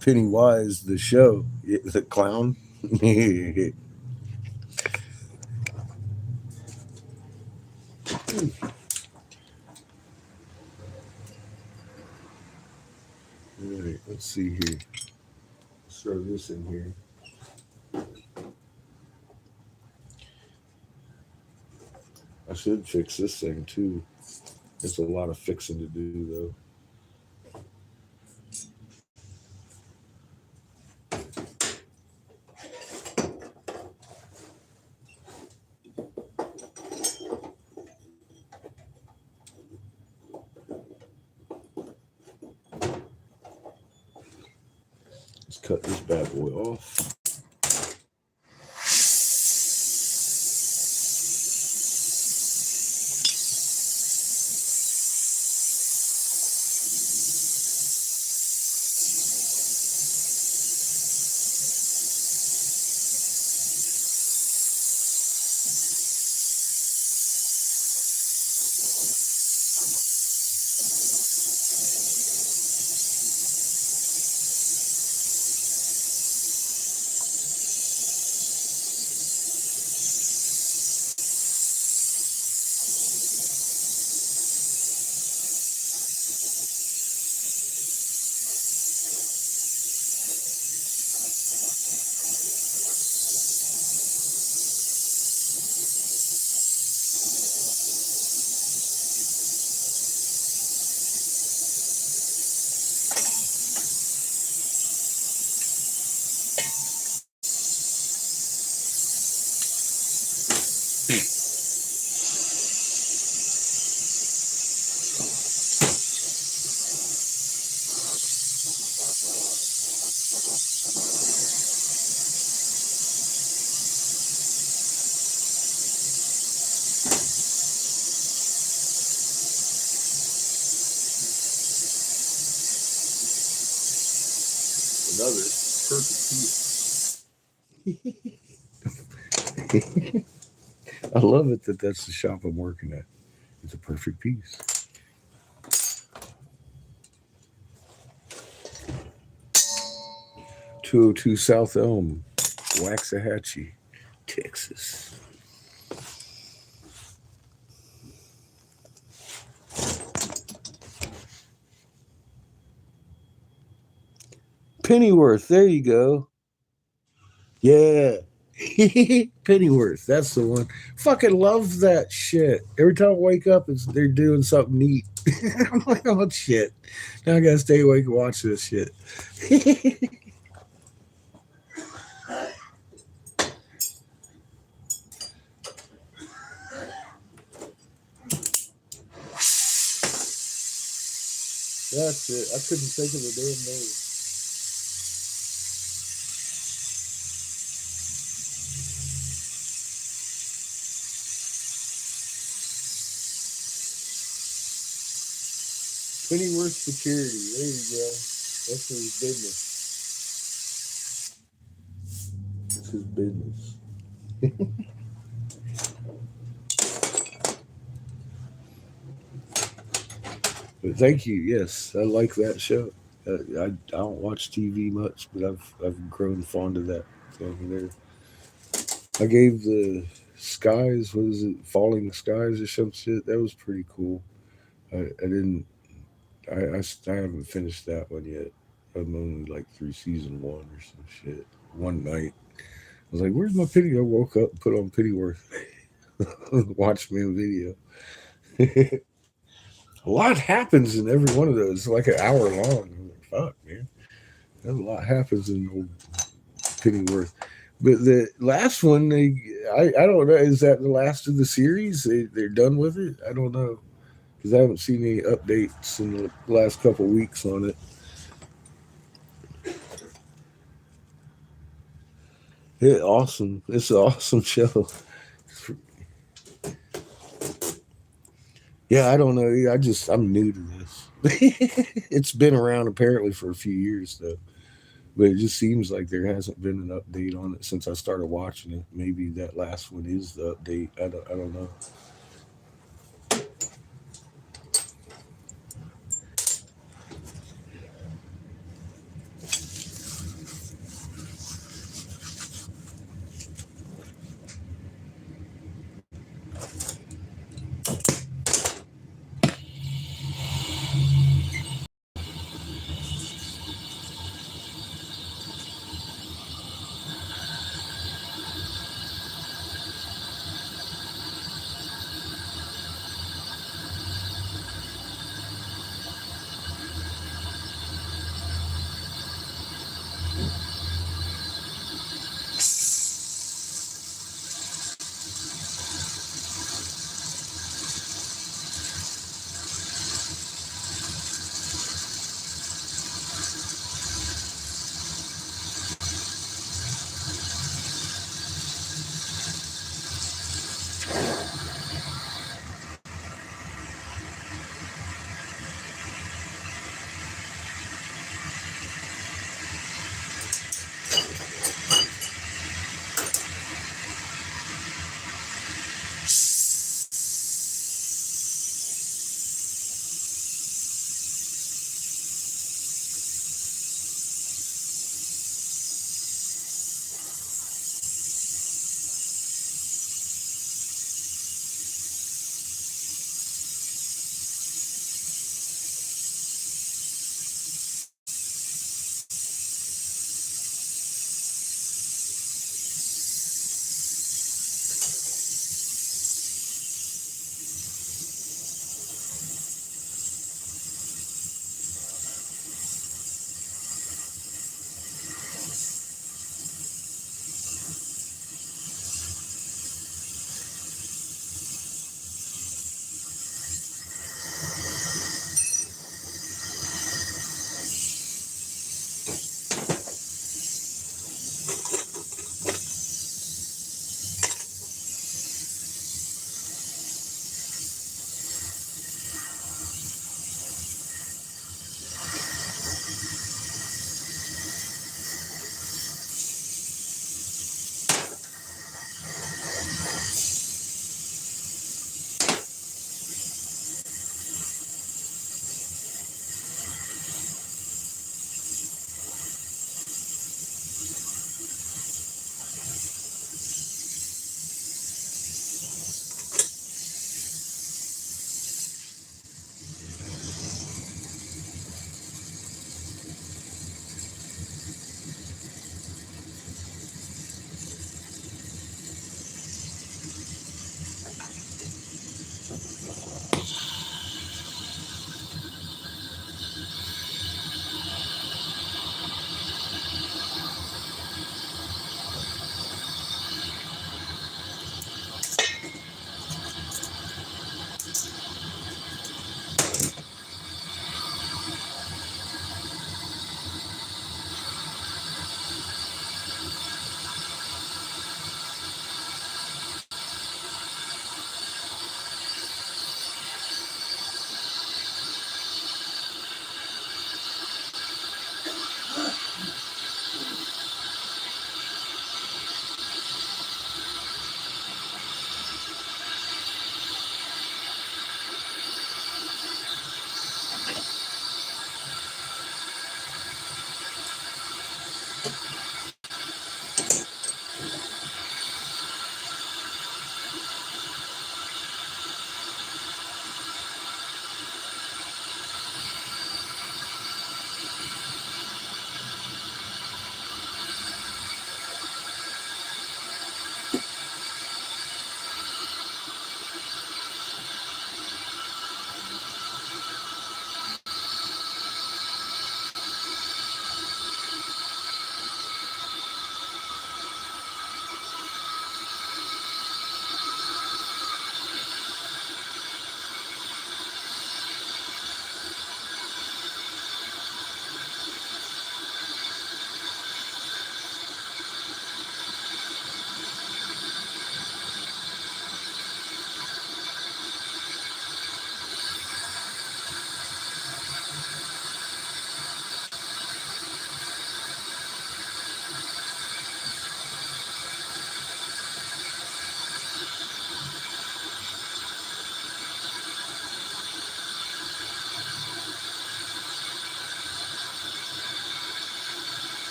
Pennywise, the show, the clown. All right, let's see here. Let's throw this in here. I should fix this thing too. It's a lot of fixing to do though. cut this bad boy off. Another perfect piece. I love it that that's the shop I'm working at. It's a perfect piece. 202 South Elm, Waxahachie, Texas. Pennyworth, there you go. Yeah. Pennyworth, that's the one. Fucking love that shit. Every time I wake up, they're doing something neat. I'm like, oh shit. Now I gotta stay awake and watch this shit. That's it. I couldn't think of the damn name. Pennyworth Security. There you go. That's his business. That's his business. But thank you. Yes, I like that show. I don't watch TV much, but I've grown fond of that. So there. I gave the skies. What is it? Falling skies or some shit. That was pretty cool. I didn't. I haven't finished that one yet. I'm only like through season one or some shit. One night, I was like, "Where's my pity?" I woke up, put on Pennyworth, watched me a video. A lot happens in every one of those. It's like an hour long. I'm like, fuck, man. A lot happens in old Pennyworth. But the last one, I don't know. Is that the last of the series? They're done with it? I don't know. Because I haven't seen any updates in the last couple weeks on it. Awesome. It's an awesome show. Yeah, I don't know. I'm new to this. It's been around apparently for a few years though. But it just seems like there hasn't been an update on it since I started watching it. Maybe that last one is the update. I don't know.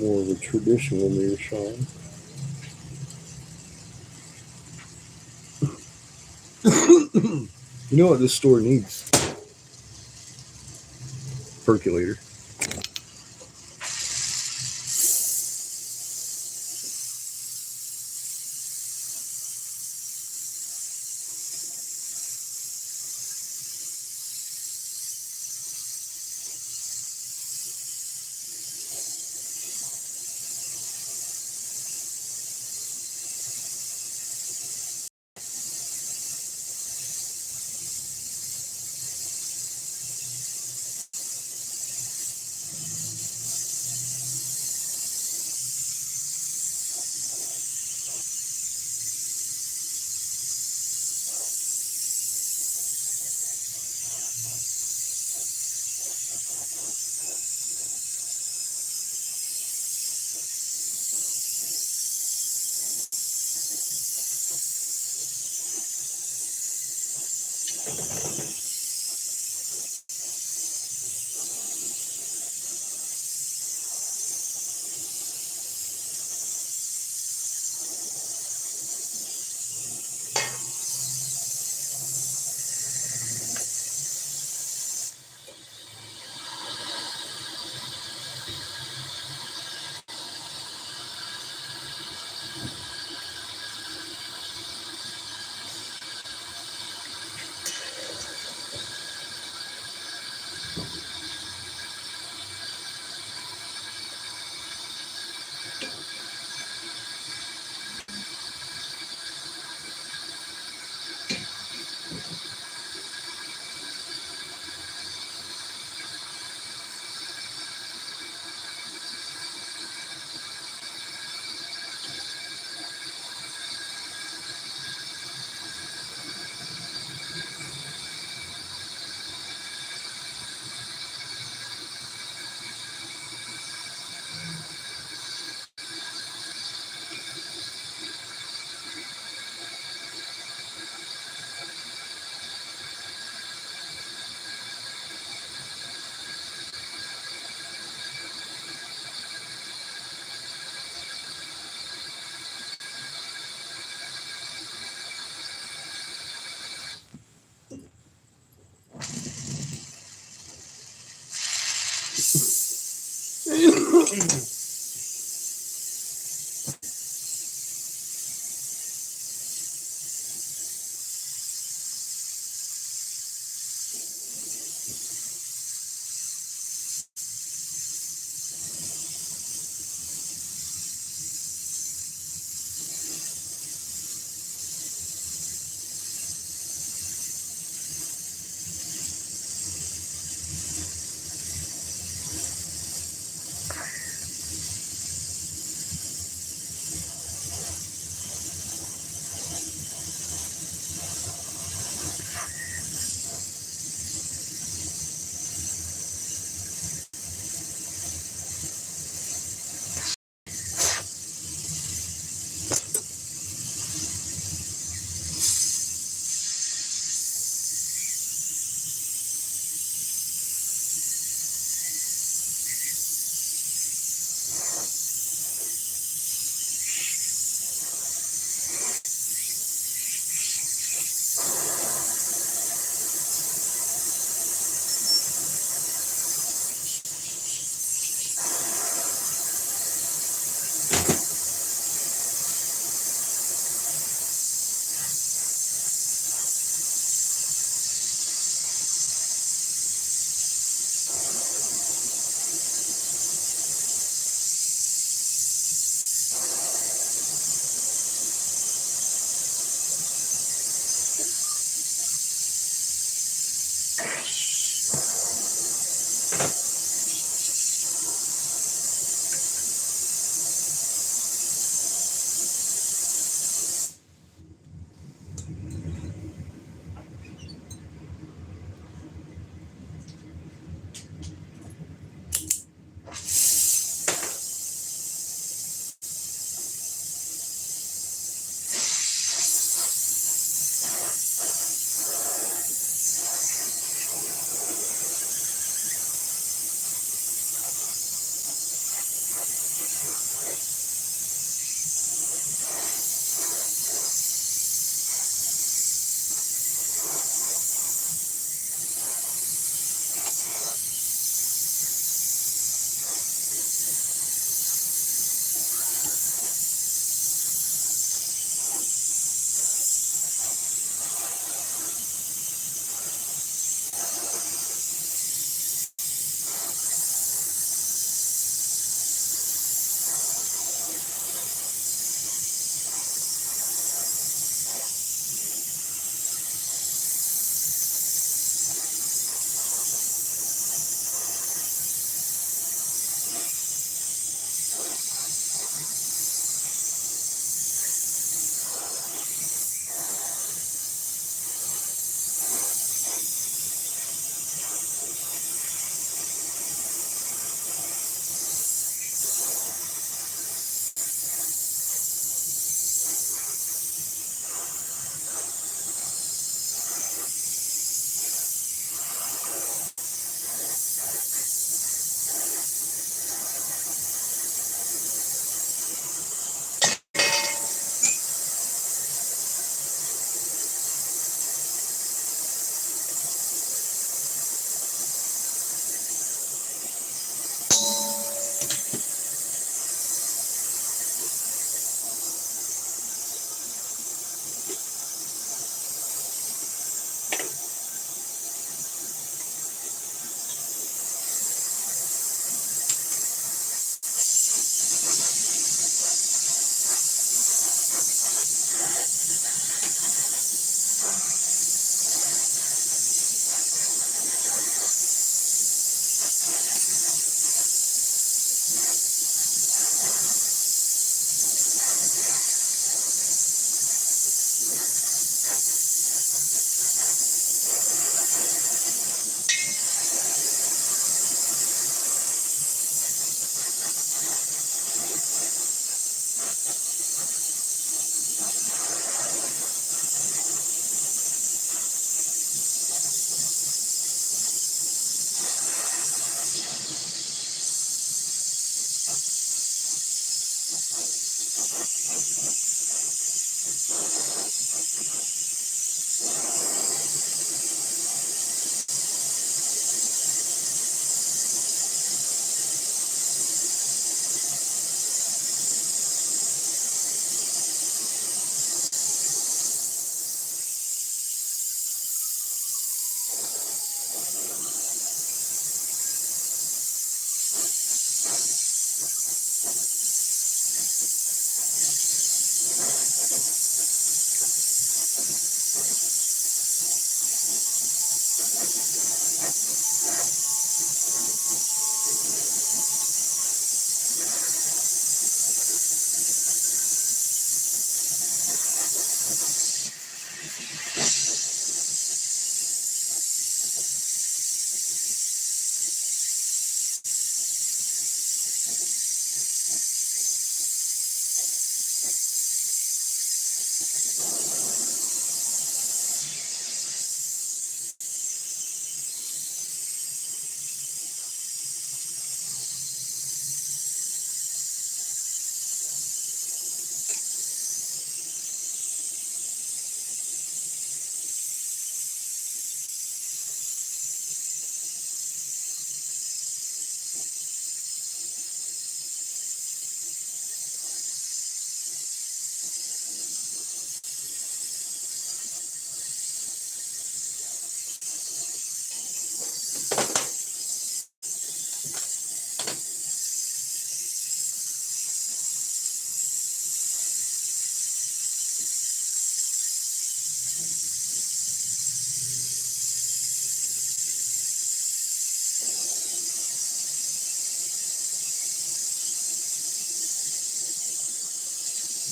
more of a traditional meerschaum. You know what this store needs? Percolator.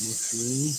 Mushroom.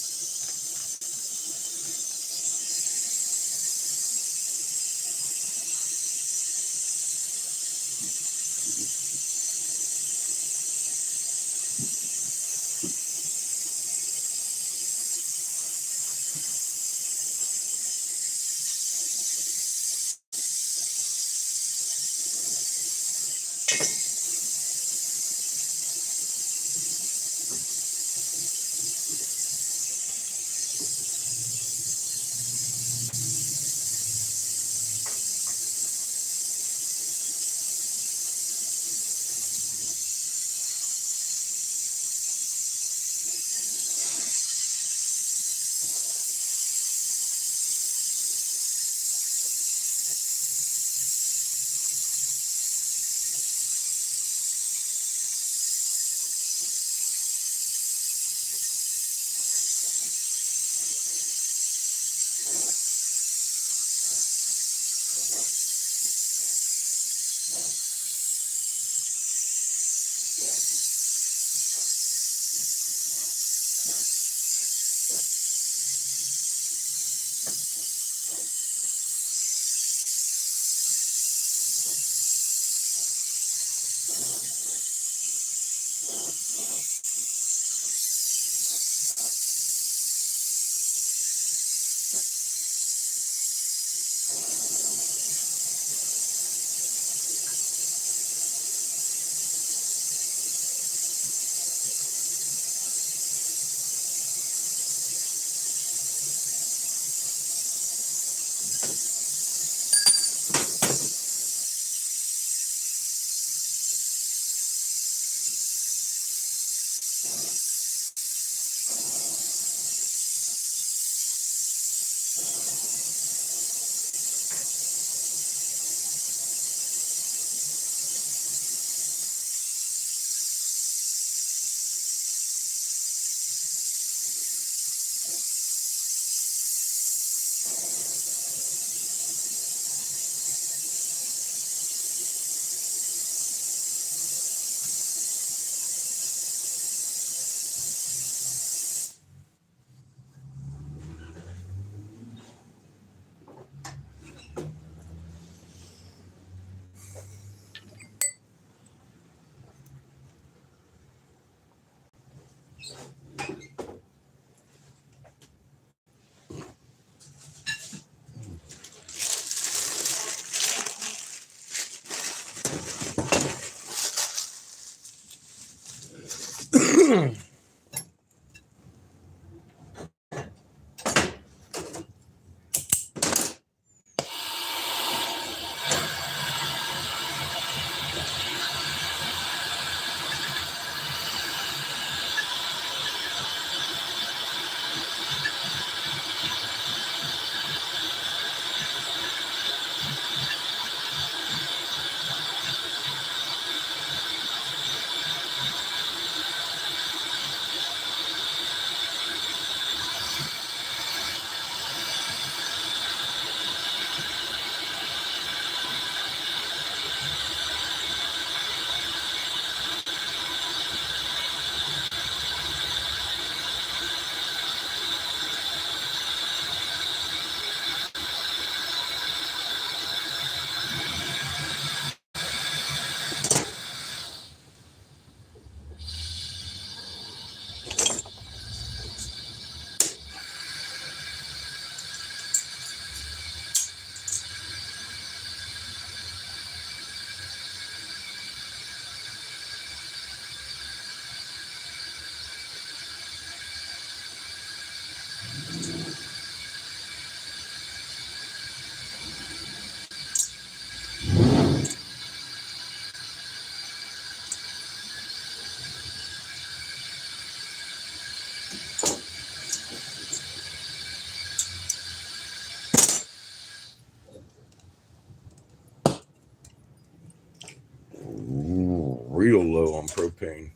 Real low on propane.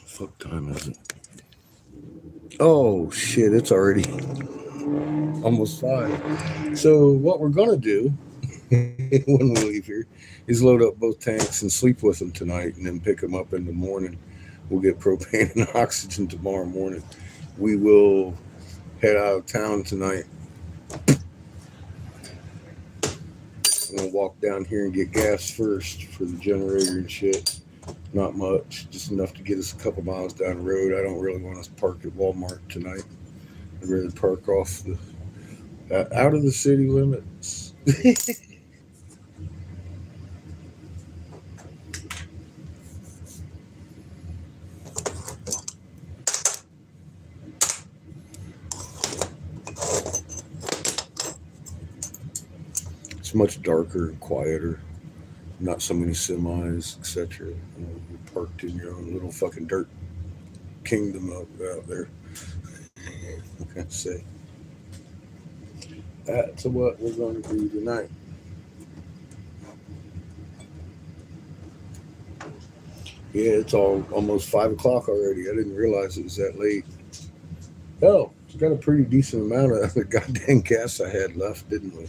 Fuck time is it? Oh shit, it's already almost 5. So what we're gonna do when we leave here is load up both tanks and sleep with them tonight, and then pick them up in the morning. We'll get propane and oxygen tomorrow morning. We will head out of town tonight. I'm gonna walk down here and get gas first for the generator and shit. Not much, just enough to get us a couple miles down the road. I don't really want to park at Walmart tonight. I'd rather park off the out of the city limits. It's much darker and quieter. Not so many semis, etc. You're parked in your own little fucking dirt kingdom out there. What can I say? That's what we're going to do tonight. Yeah, it's almost 5 o'clock already. I didn't realize it was that late. Oh, it's got a pretty decent amount of the goddamn gas I had left, didn't we?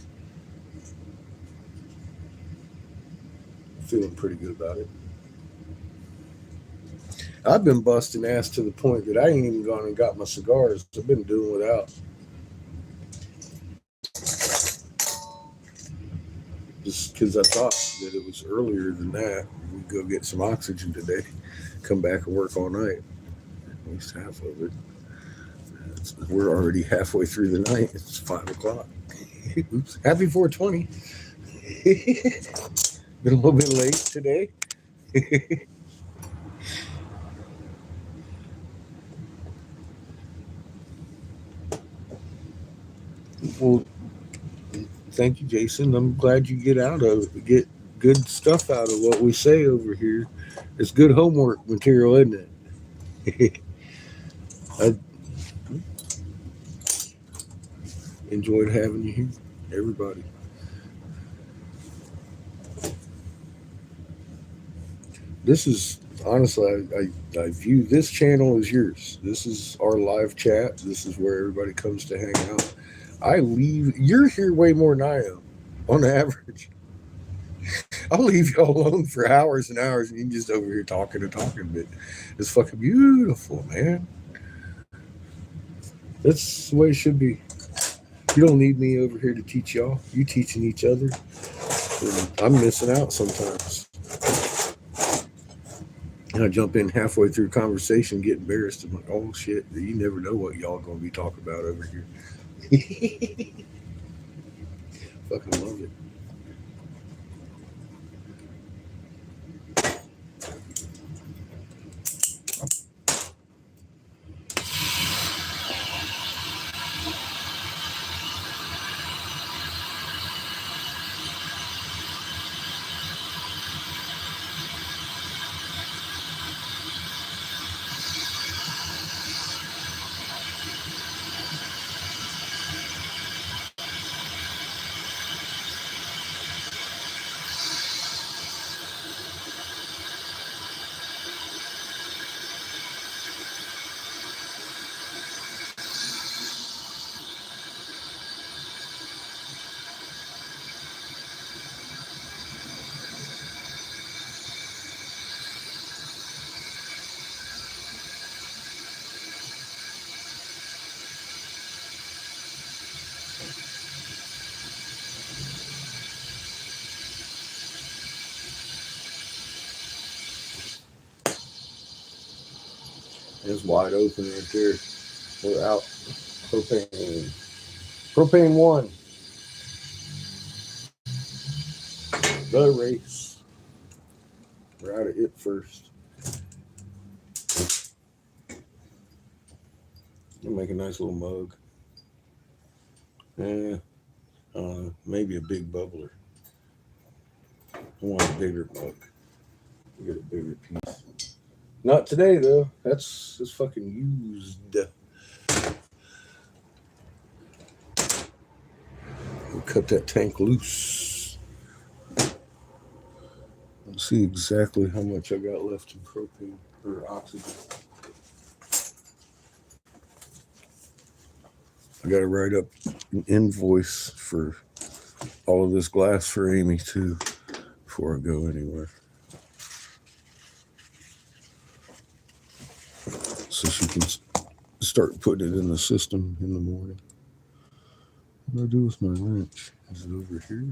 Feeling pretty good about it. I've been busting ass to the point that I ain't even gone and got my cigars. I've been doing without. Just because I thought that it was earlier than that. We'd go get some oxygen today, come back and work all night. At least half of it. We're already halfway through the night. It's 5 o'clock. Oops. Happy 420. Been a little bit late today. Well, thank you, Jason. I'm glad you get good stuff out of what we say over here. It's good homework material, isn't it? I enjoyed having you here, everybody. This is honestly, I view this channel as yours. This is our live chat. This is where everybody comes to hang out. You're here way more than I am on average. I'll leave y'all alone for hours and hours, and you just over here talking and talking. But it's fucking beautiful, man. That's the way it should be. You don't need me over here to teach y'all. You teaching each other. And I'm missing out sometimes. And I jump in halfway through conversation, get embarrassed. I'm like, oh shit, you never know what y'all gonna be talking about over here. Fucking love it. It's wide open right there. We're out. Propane. Propane 1. The race. We're out of it first. I'll make a nice little mug. Yeah. Maybe a big bubbler. I want a bigger mug. Get a bigger piece. Not today though. That's fucking used. We'll cut that tank loose. Let's see exactly how much I got left in propane or oxygen. I got to write up an invoice for all of this glass for Amy too before I go anywhere. So she can start putting it in the system in the morning. What do I do with my wrench? Is it over here?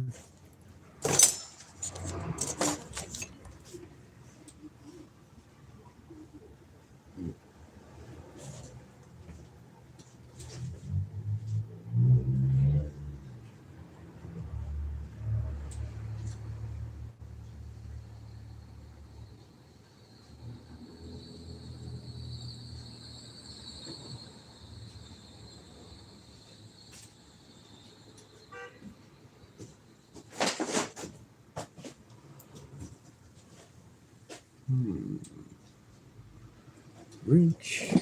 Wrench.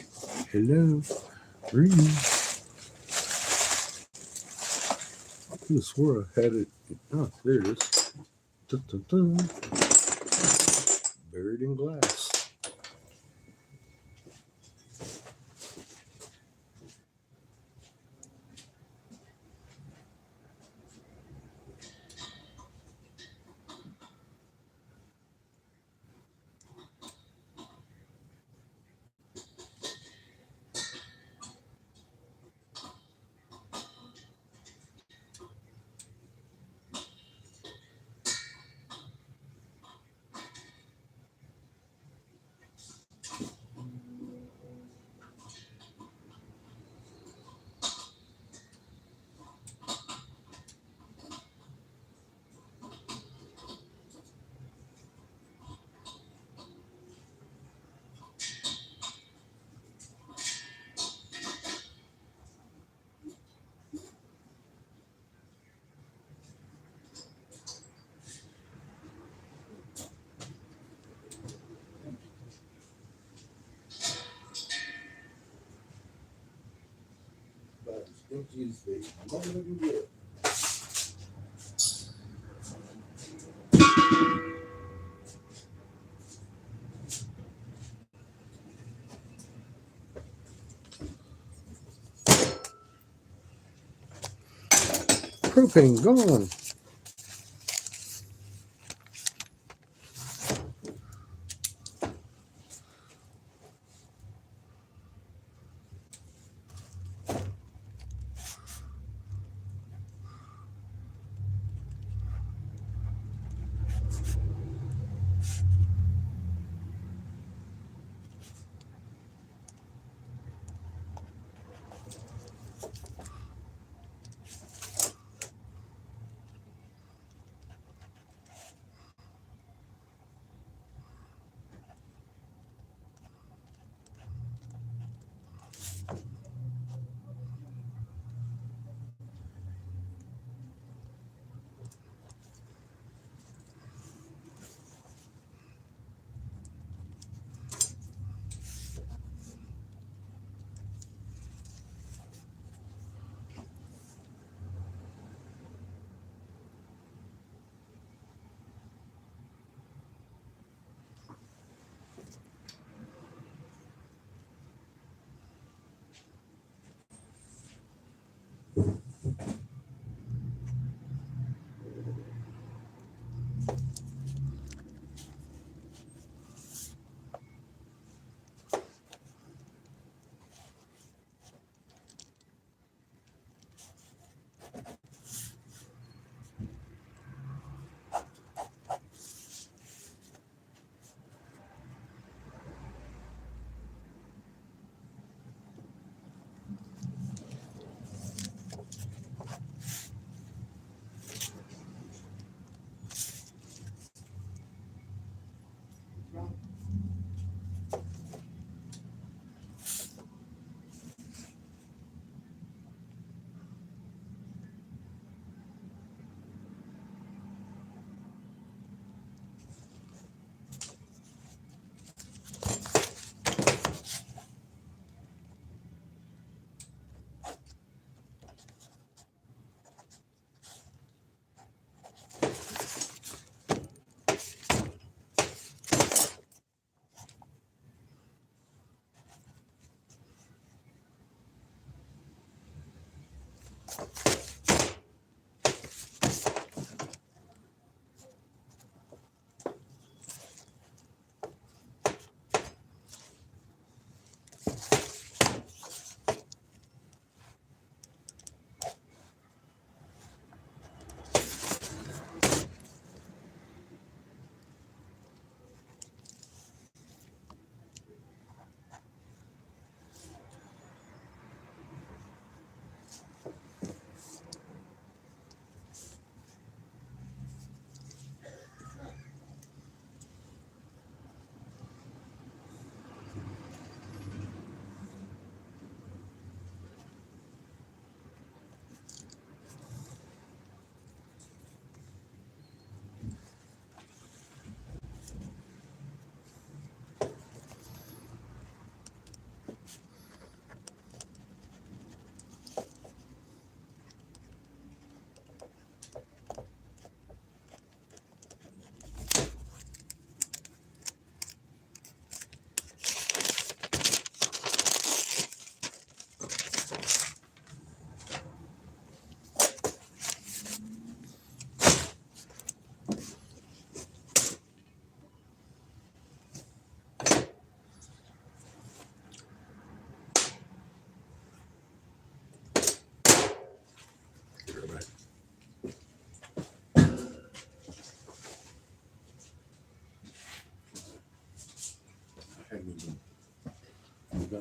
Hello. Wrench. I could have swore I had it. Oh, there it is. Dun, dun, dun. Buried in glass. About as empty as they normally can get. Propane gone.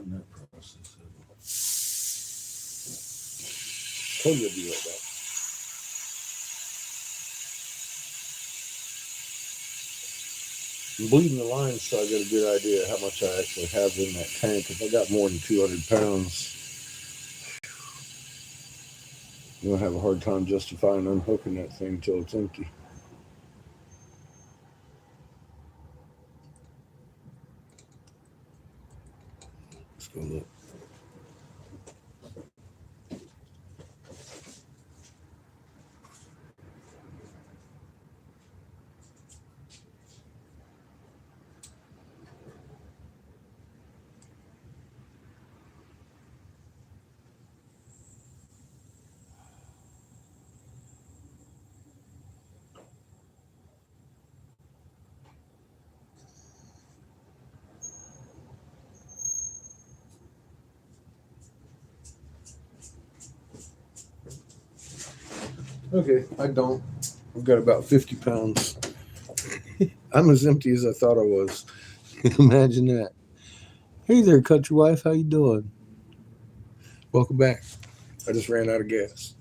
starting that process. Told you it'd be like that. I'm bleeding the line, so I got a good idea how much I actually have in that tank. If I got more than 200 pounds, I'm going to have a hard time justifying unhooking that thing until it's empty. Let's go look. Okay, I don't. I've got about 50 pounds. I'm as empty as I thought I was. Imagine that. Hey there, country wife. How you doing? Welcome back. I just ran out of gas.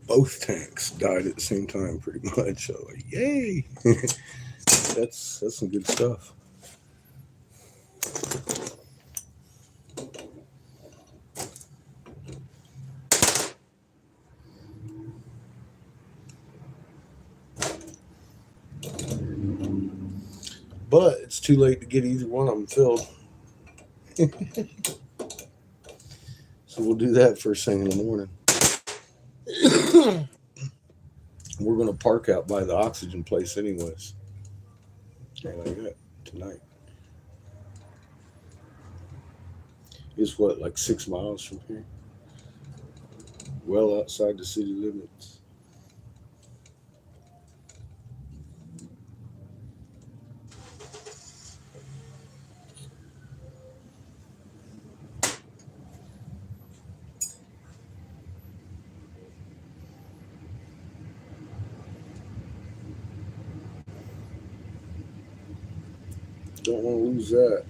Both tanks died at the same time, pretty much. So, yay! that's some good stuff. But it's too late to get either one of them filled. So we'll do that first thing in the morning. We're going to park out by the oxygen place anyways. I like that tonight. It's what, like 6 miles from here? Well outside the city limits. Don't want to lose that.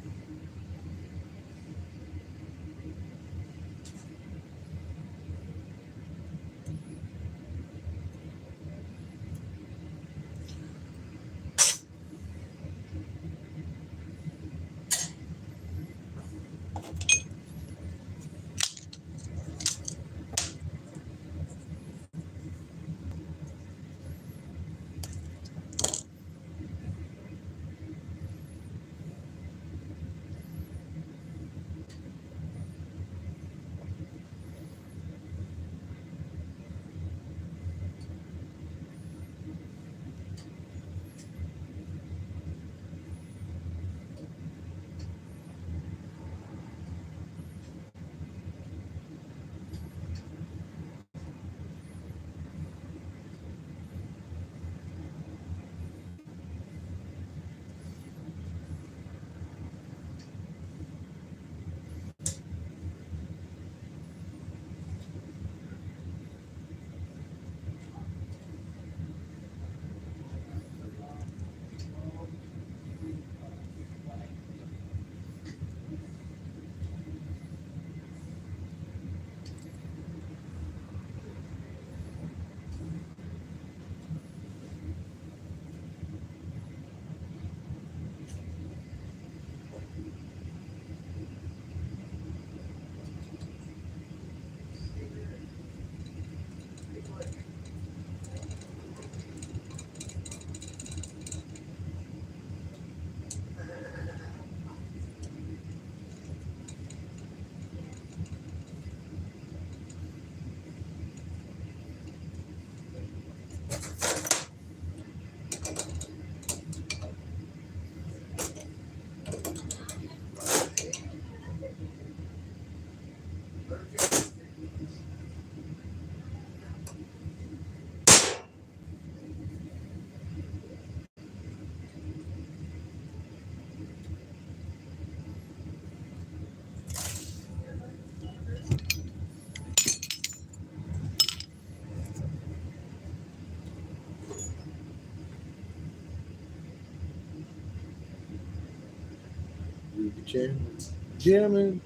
Jamming.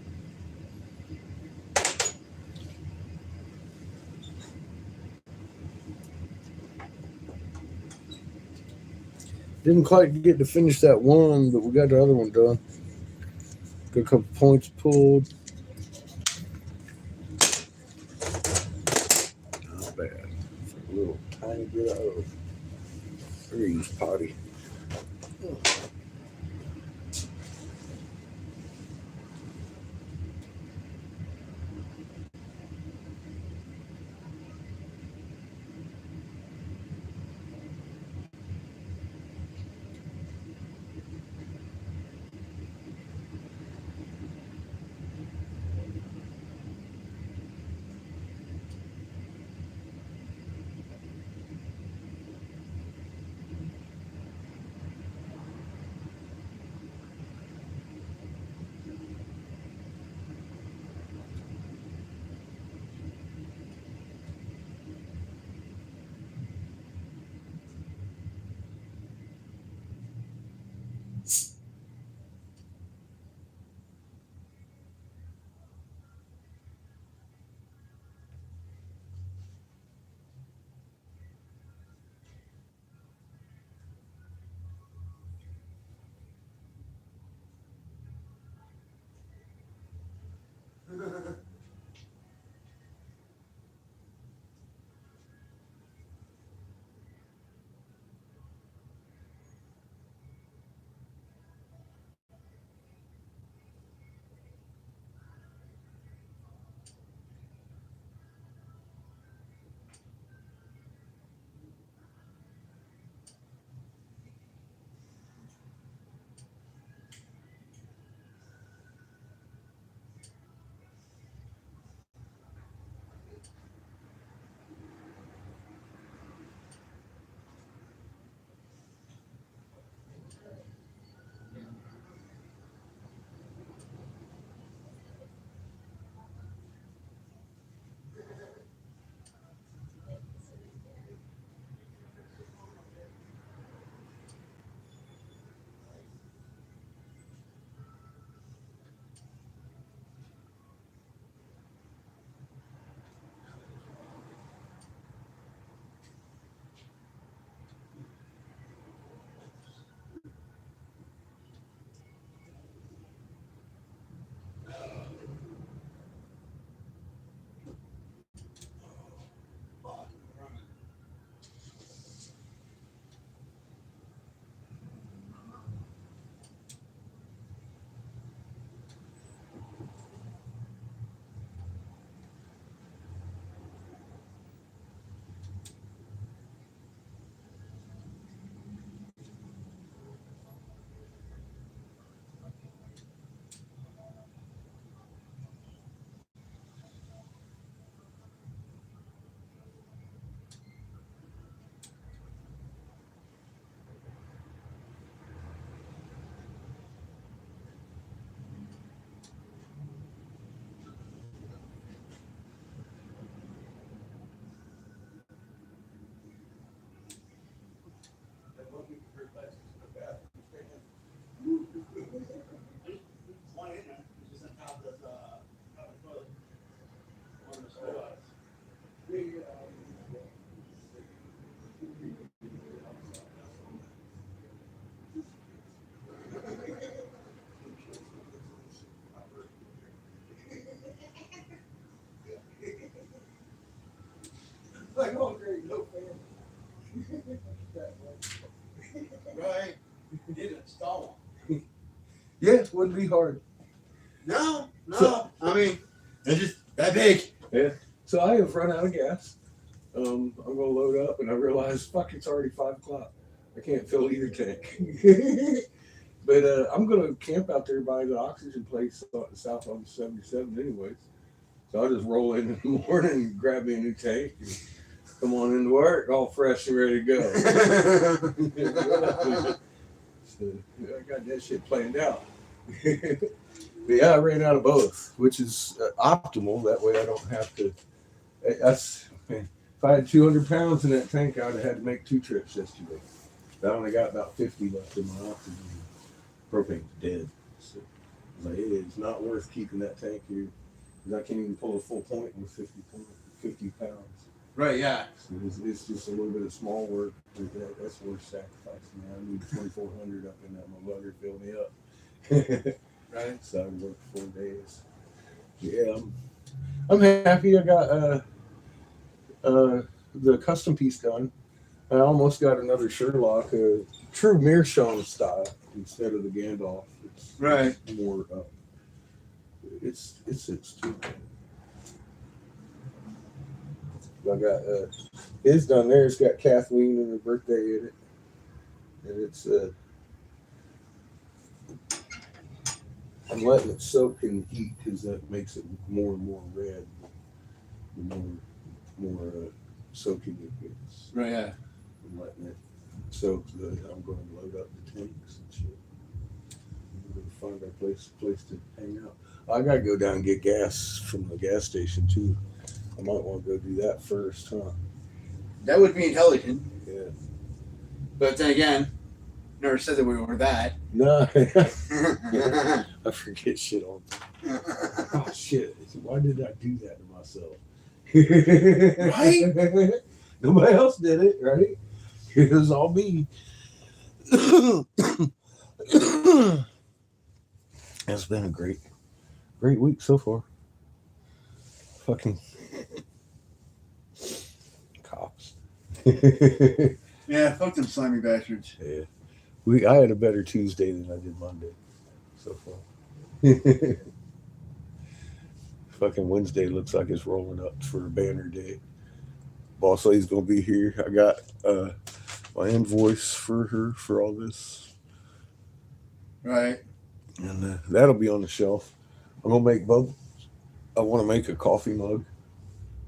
Didn't quite get to finish that one, but we got the other one done. Got a couple points pulled. Not bad. It's a little tiny bit of oil. I'm gonna use potty. Like, oh, great, no fan. Right. You did install Yeah, it wouldn't be hard. them. No. I mean, they're just that big. Yeah. So I have run out of gas. I'm gonna load up, and I realize, fuck, it's already 5 o'clock. I can't fill either tank. But I'm gonna camp out there by the oxygen place south on 77, anyways. So I'll just roll in the morning and grab me a new tank and come on into work, all fresh and ready to go. So I got that shit planned out. But yeah, I ran out of both, which is optimal. That way I don't have to. That's if I had 200 pounds in that tank, I would have had to make 2 trips yesterday. I only got about 50 left in my oxygen. Propane's dead. So Like, it's not worth keeping that tank here. Because I can't even pull a full point with 50 pounds. Right, yeah. So it's just a little bit of small work. That's worth sacrificing. Man, I need 2,400 up in that motherfucker to fill me up. Right. So I worked 4 days. Yeah, I'm happy I got the custom piece done. I almost got another Sherlock, true Meerschaum style instead of the Gandalf. It's Right. more it's too. I got his done there. It's got Kathleen and her birthday in it, and it's I'm letting it soak in heat because that makes it more and more red. The more soaking it gets. Right, yeah. I'm letting it soak. I'm going to load up the tanks and shit. I'm going to find a place to hang out. I got to go down and get gas from the gas station too. I might want to go do that first, huh? That would be intelligent. Yeah. But then again, never said that we were that. No. I forget shit all the time. Oh, shit. Why did I do that to myself? Right? Nobody else did it, right? It was all me. It's been a great week so far. Fucking cops. Yeah, fuck them slimy bastards. Yeah. I had a better Tuesday than I did Monday so far. Fucking Wednesday looks like it's rolling up for a banner day. Boss lady's gonna be here. I got my invoice for her for all this. Right. And that'll be on the shelf. I'm gonna make both. I want to make a coffee mug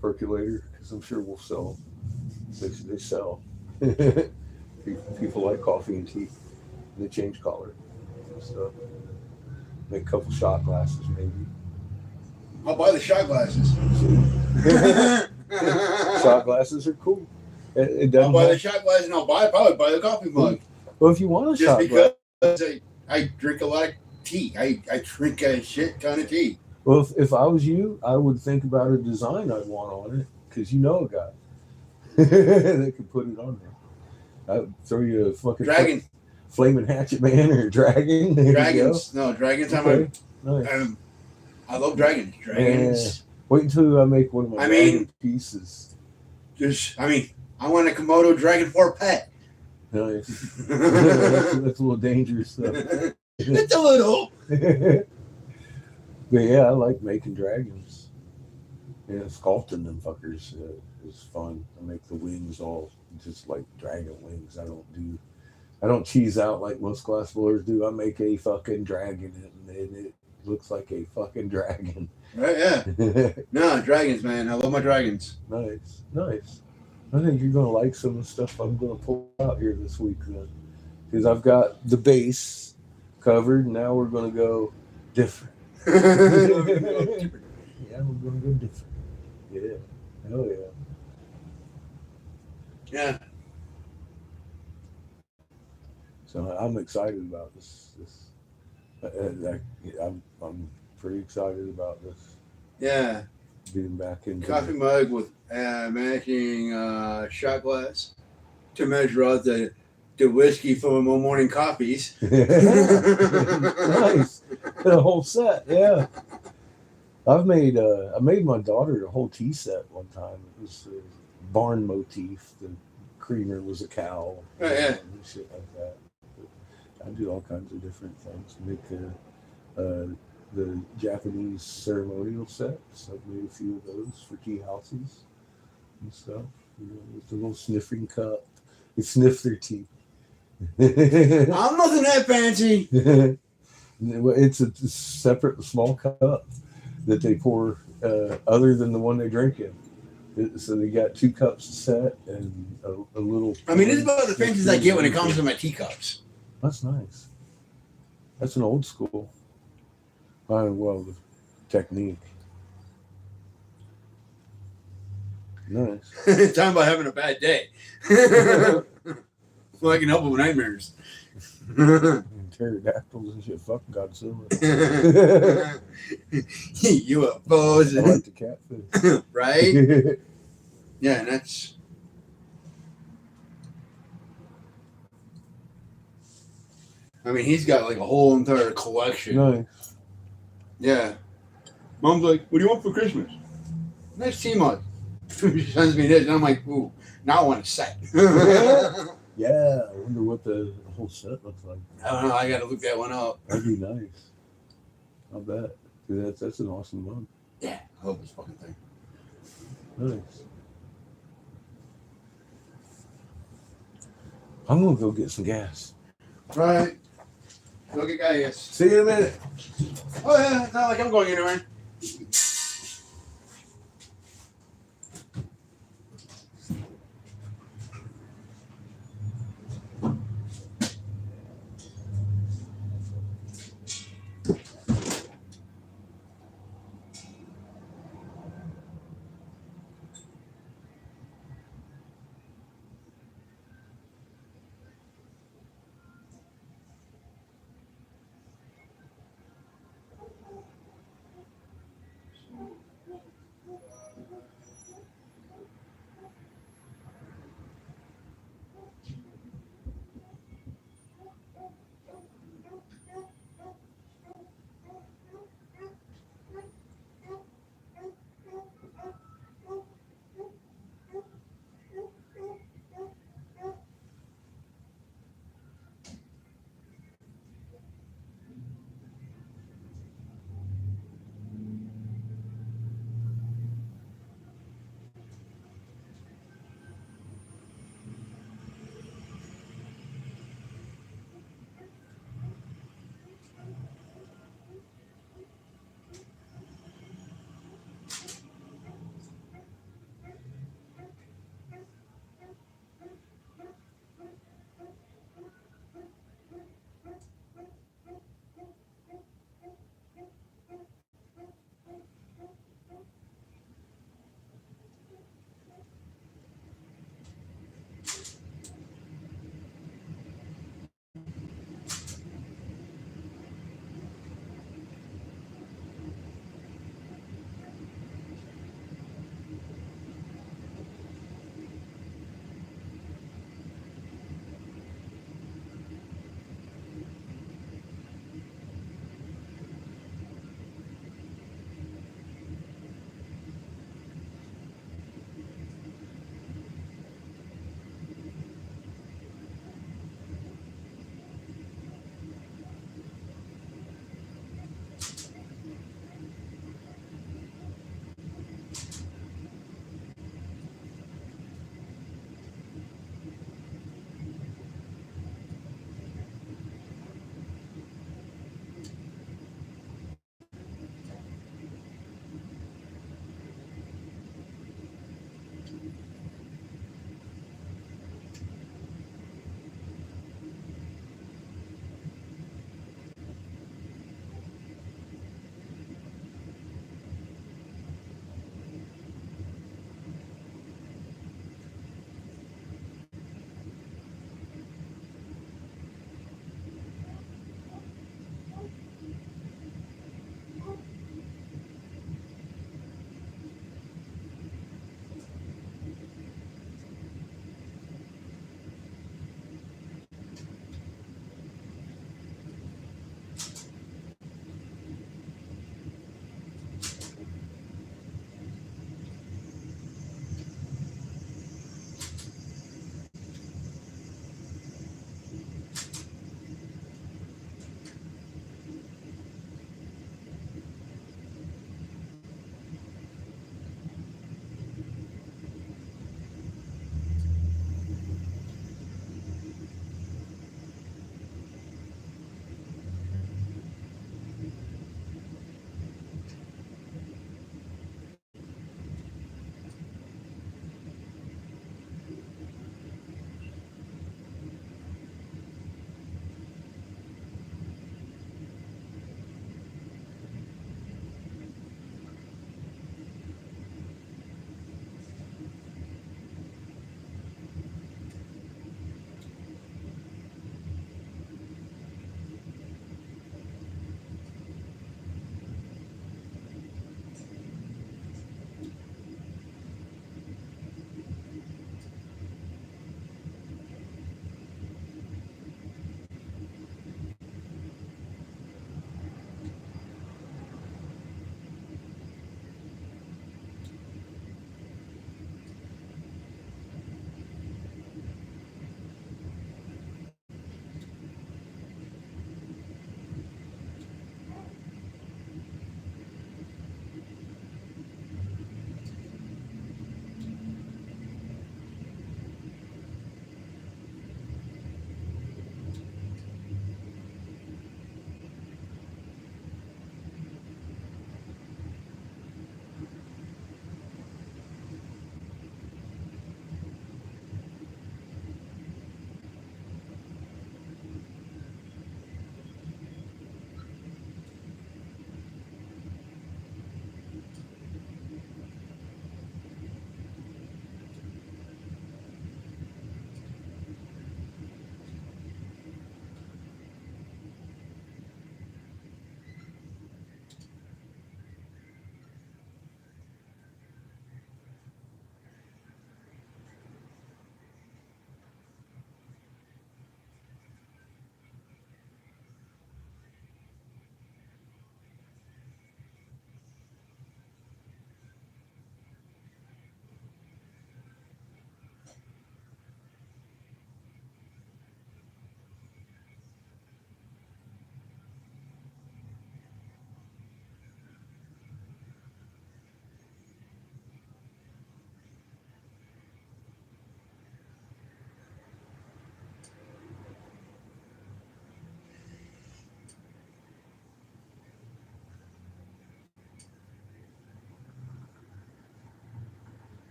percolator because I'm sure we'll sell. They sell. People like coffee and tea. They change color and stuff. Make a couple shot glasses maybe. I'll buy the shot glasses. Shot glasses are cool. It doesn't I'll buy the have- shot glasses and I'll probably buy the coffee mug. Well, if you want a Just shot glass, because I drink a lot of tea. I drink a shit ton of tea. well, if I was you, I would think about a design I'd want on it because you know a guy that could put it on there. I would throw you a fucking Dragon. flaming hatchet man or a dragon. There you Dragons. No, dragons. go. Okay. Nice. I love dragons. Dragons. Wait until I make one of my dragon pieces. I want a Komodo dragon for a pet. Nice. that's a little dangerous stuff. It's a little. But yeah, I like making dragons. Yeah, sculpting them fuckers is fun. I make the wings all just like dragon wings. I don't cheese out like most glass blowers do. I make a fucking dragon and it looks like a fucking dragon. Right, yeah. No, dragons, man. I love my dragons. Nice. I think you're gonna like some of the stuff I'm gonna pull out here this week then. Because I've got the base covered, and now we're gonna go different. Yeah, we're gonna go different. Yeah. Hell yeah. Yeah. So I'm excited about this. I'm pretty excited about this. Yeah. Being back in Coffee mug with matching shot glass to measure out the whiskey for my morning coffees. Nice. A whole set, yeah. I made my daughter a whole tea set one time. It was a barn motif. The creamer was a cow. Oh, yeah. And shit like that. But I do all kinds of different things. Make the Japanese ceremonial sets. I've made a few of those for tea houses and stuff. You know, with the little sniffing cup. They sniff their tea. I'm nothing that fancy. It's a separate small cup that they pour other than the one they drink in. So they got 2 cups set and a little. I mean, it's about the fancy as I get when it comes to my teacups. That's nice. That's an old school. Well, the technique. Nice. Talking about having a bad day. Well, I can help with nightmares. Pterodactyls and shit. Fuck Godzilla. UFOs, I like the catfish. right? Yeah, and that's. I mean, he's got like a whole entire collection. Nice. Yeah. Mom's like, "What do you want for Christmas?" Nice tea mug. She sends me this, and I'm like, "Ooh, now I want a set." Yeah, I wonder what the whole set looks like. I don't know. I got to look that one up. That'd be nice. I bet. Dude, that's an awesome mug. Yeah, I love this fucking thing. Nice. I'm gonna go get some gas. Right. Go get guys. See you in a minute. Oh yeah, it's not like I'm going anywhere.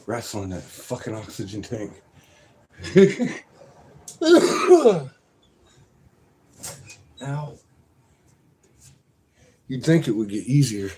wrestling that fucking oxygen tank. Ow. You'd think it would get easier.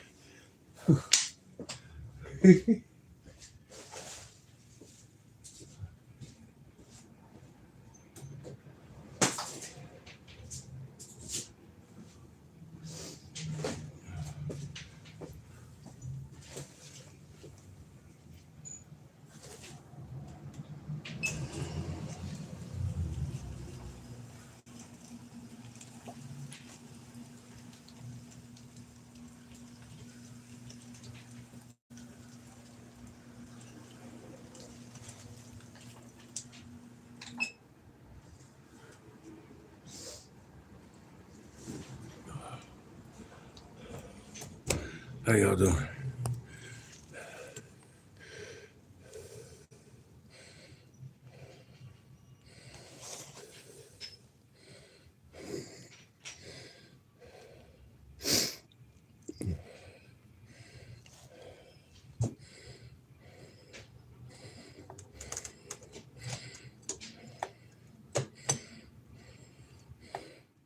How y'all doing?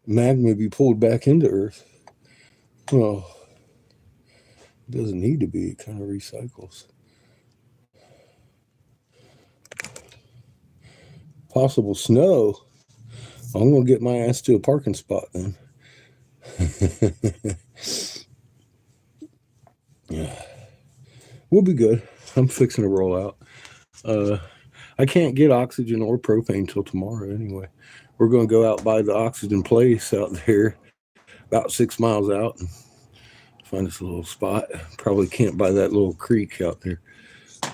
Magma be pulled back into Earth. Well, it doesn't need to be. It kind of recycles. Possible snow. I'm gonna get my ass to a parking spot then. Yeah, we'll be good. I'm fixing to roll out. I can't get oxygen or propane till tomorrow anyway. We're gonna go out by the oxygen place out there, about 6 miles out, and find us a little spot. Probably camp by that little creek out there.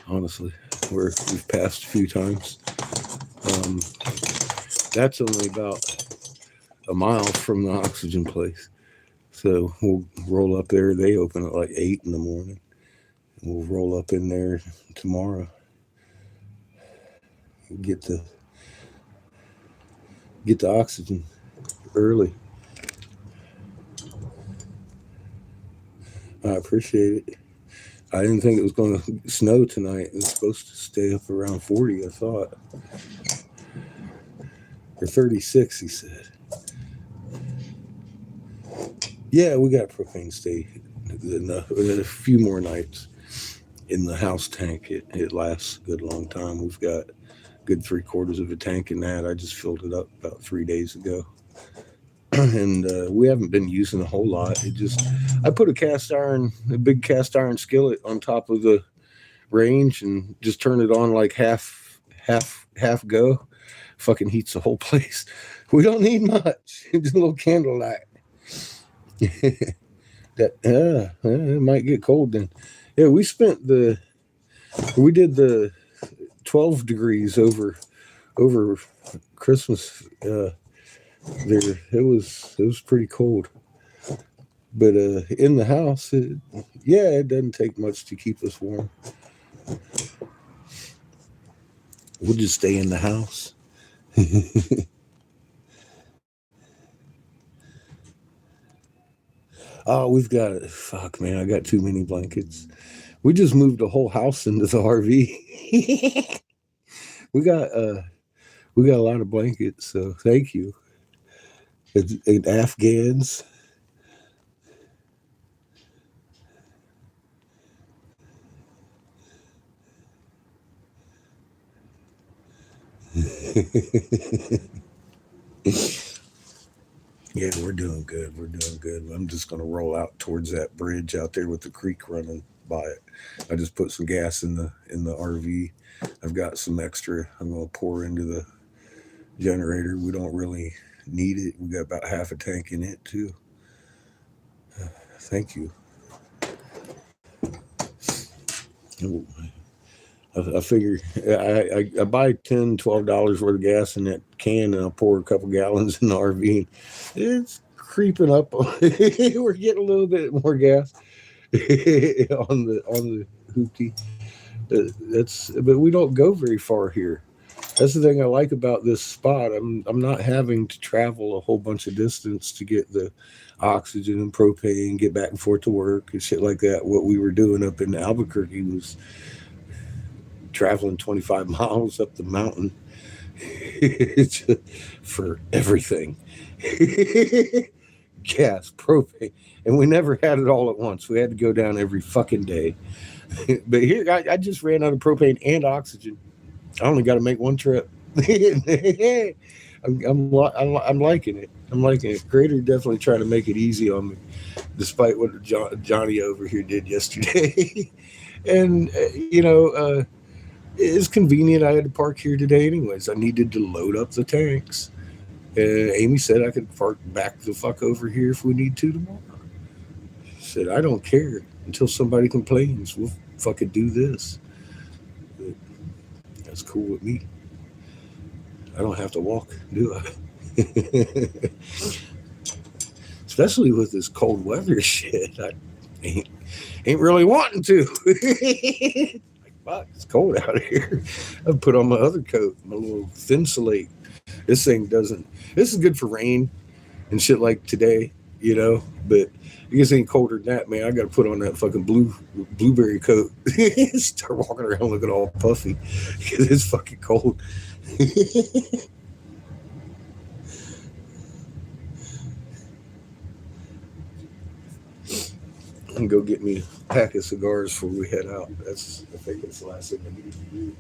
Honestly, where we've passed a few times. That's only about a mile from the oxygen place. So we'll roll up there. They open at like 8 in the morning. We'll roll up in there tomorrow. Get the oxygen early. I appreciate it. I didn't think it was going to snow tonight. It was supposed to stay up around 40, I thought. Or 36, he said. Yeah, we got propane stay a few more nights in the house tank. It lasts a good long time. We've got a good 3/4 of a tank in that. I just filled it up about 3 days ago. And we haven't been using a whole lot. I put a big cast iron skillet on top of the range and just turn it on like half go. Fucking heats the whole place. We don't need much. Just a little candlelight. It might get cold then. Yeah, we did the 12 degrees over Christmas. There, it was pretty cold. But in the house, it doesn't take much to keep us warm. We'll just stay in the house. Oh, we've got it. Fuck, man, I got too many blankets. We just moved the whole house into the RV. we got a lot of blankets, so thank you. And Afghans. Yeah, we're doing good. We're doing good. I'm just going to roll out towards that bridge out there with the creek running by it. I just put some gas in the RV. I've got some extra. I'm going to pour into the generator. We don't really need it. We got about half a tank in it too. Thank you. I figure I buy $10, $12 worth of gas in that can, and I'll pour a couple gallons in the RV. It's creeping up. We're getting a little bit more gas on the hoopty. But we don't go very far here. That's the thing I like about this spot. I'm not having to travel a whole bunch of distance to get the oxygen and propane, get back and forth to work and shit like that. What we were doing up in Albuquerque was traveling 25 miles up the mountain it's for everything. Gas, propane, and we never had it all at once. We had to go down every fucking day. But here, I just ran out of propane and oxygen. I only got to make one trip. I'm liking it. I'm liking it. Grader definitely trying to make it easy on me, despite what Johnny over here did yesterday. And it's convenient. I had to park here today, anyways. I needed to load up the tanks. Amy said I could park back the fuck over here if we need to tomorrow. She said I don't care until somebody complains. We'll fucking do this. But that's cool with me. I don't have to walk, do I? Especially with this cold weather shit. I ain't really wanting to. Like, fuck, it's cold out here. I put on my other coat, my little thin slate. This thing doesn't. This is good for rain and shit like today, But it gets any colder than that, man. I got to put on that fucking blueberry coat. Start walking around looking all puffy because it's fucking cold. I'm gonna go get me a pack of cigars before we head out. I think it's the last thing I need to do.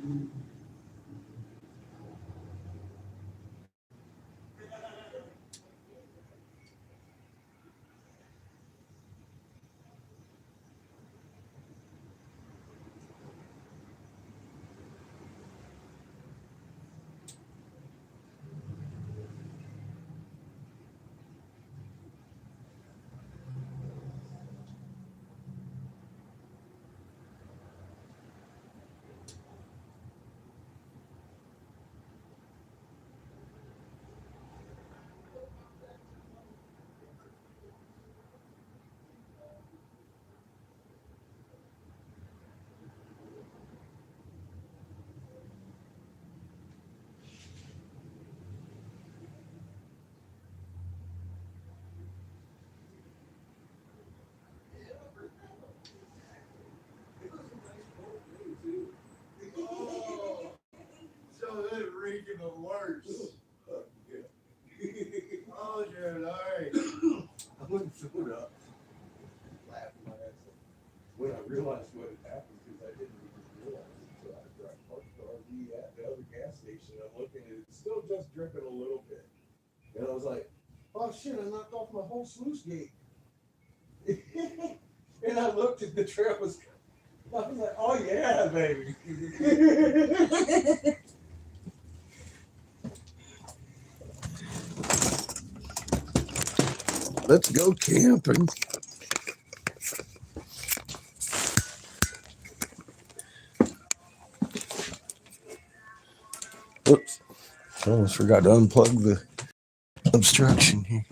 So this reeking the worst. Oh, dude, all right. I wouldn't food up. Laughing my ass off. When I realized what had happened, because I didn't even realize it until after I parked the RV at the other gas station. I'm looking at it, it's still just dripping a little bit. And I was like, oh shit, I knocked off my whole sluice gate. And I looked at the trail was, I was like, oh yeah, baby. Let's go camping. Oops. I almost forgot to unplug the obstruction here.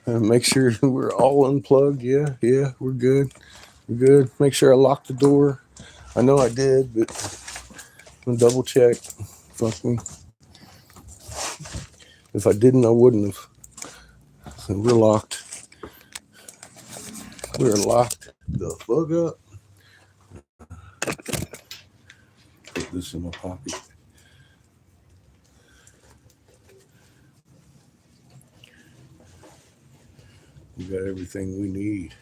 Make sure we're all unplugged. Yeah, we're good. We're good. Make sure I locked the door. I know I did, but I'm gonna double check. Fuck me. If I didn't, I wouldn't have. So we're locked. We're locked the fuck up. Put this in my pocket. We got everything we need.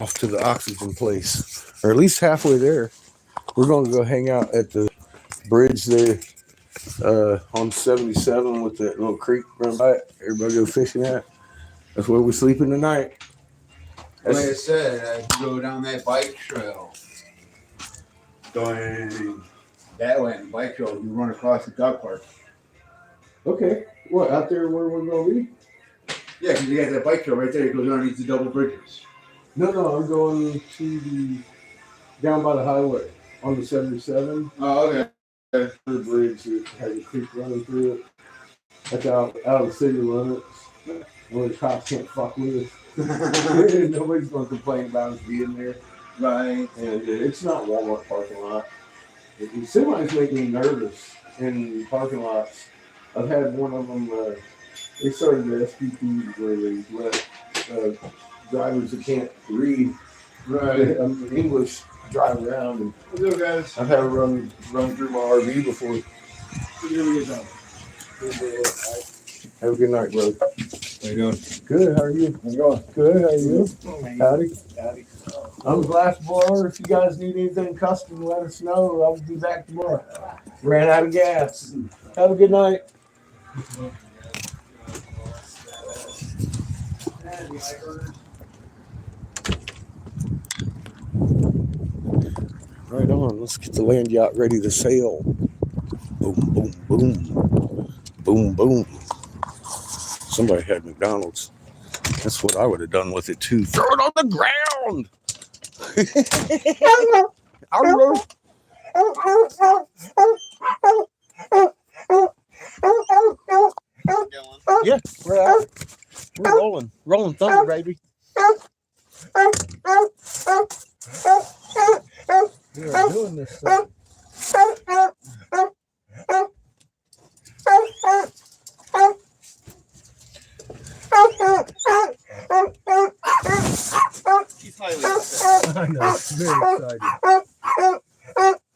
Off to the oxygen place, or at least halfway there. We're going to go hang out at the bridge there on 77 with that little creek run by it. Everybody go fishing at. That's where we're sleeping tonight. Like I said, I go down that bike trail. Going that way on the bike trail, you run across the dog park. Okay. What, out there where we're going to be? Yeah, because you got that bike trail right there. It goes underneath the double bridges. No, I'm going to the down by the highway on the 77. Oh, okay. The bridge that has a creek running through it. That's out of the city limits. Where the cops can't fuck with us. Nobody's going to complain about us being there. Right. And it's not Walmart parking lot. The semis make me nervous in parking lots. I've had one of them, they started the SPP where they let drivers that can't read English drive around. And What's up, guys? I've had to run through my RV before. Have a good night, brother. How you doing? Good, how are you? How's it going? Good, how are you? Howdy. Howdy. I'm Glass Blower. If you guys need anything custom, let us know. I'll be back tomorrow. Ran out of gas. Have a good night. Right on. Let's get the land yacht ready to sail. Boom, boom, boom. Boom, boom. Somebody had McDonald's. That's what I would have done with it too. Throw it on the ground. Yeah, we're out. We're rolling. Rolling thunder, baby. We are doing this thing. She's highly upset. I know, very excited.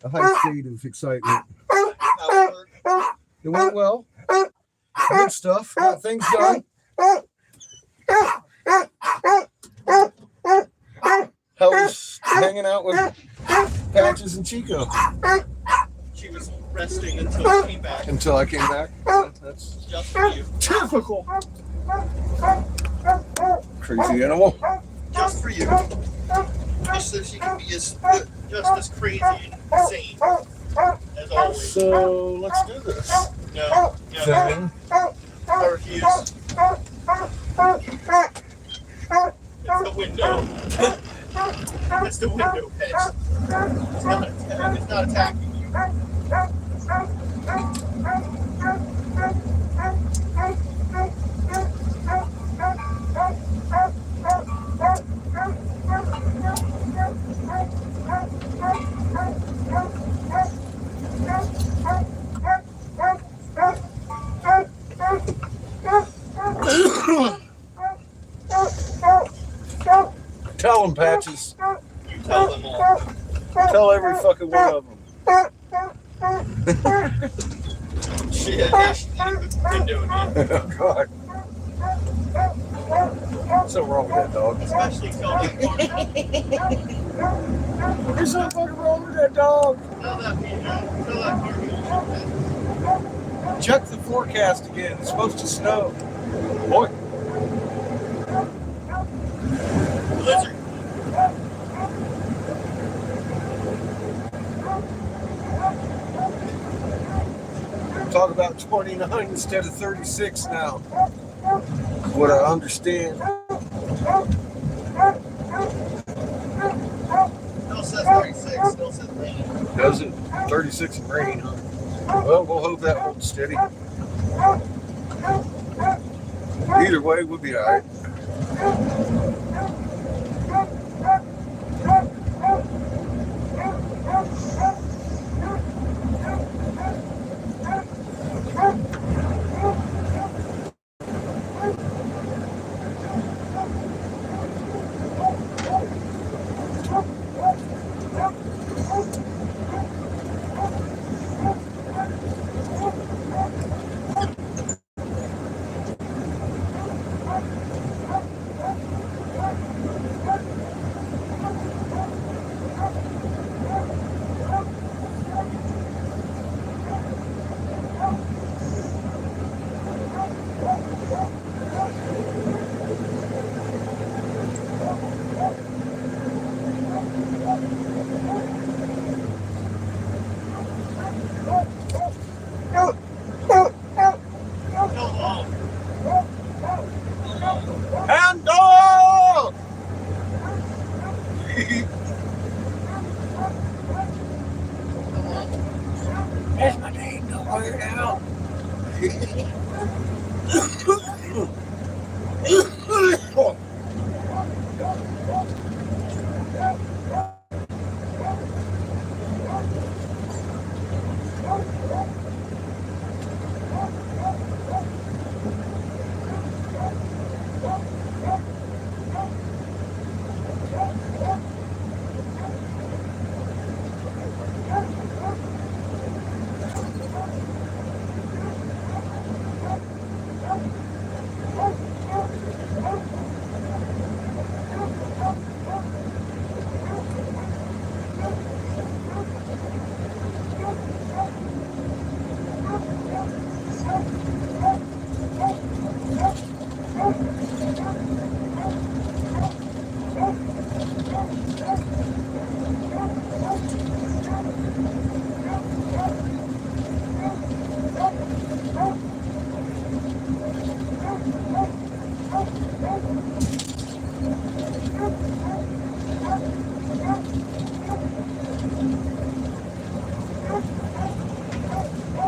A high state of excitement. It went well. Good stuff. Got things done. How hanging out with Patches and Chico She was resting until I came back. until I came back. That's Just for you. typical. Crazy animal. Just for you. Just so she can be just as crazy and insane as always. So let's do this. No. Thing. I refuse. It's the window. It's the window, Pet. It's not attacking you. Tell them, Patches. You tell them all. Tell every fucking one of them. Shit, now she's eating the window again. Oh, God. What's so wrong with that dog? Especially tell them. There's something fucking wrong with that dog. Tell that Carmen. Check the forecast again. It's supposed to snow. Boy. Blizzard. Talk about 29 instead of 36 now. What I understand. Still says 36. Still says rain. Does it? 36 and rain, huh? Well, we'll hope that holds steady. Either way, we'll be alright. Handle! That's my name. Don't wear it out.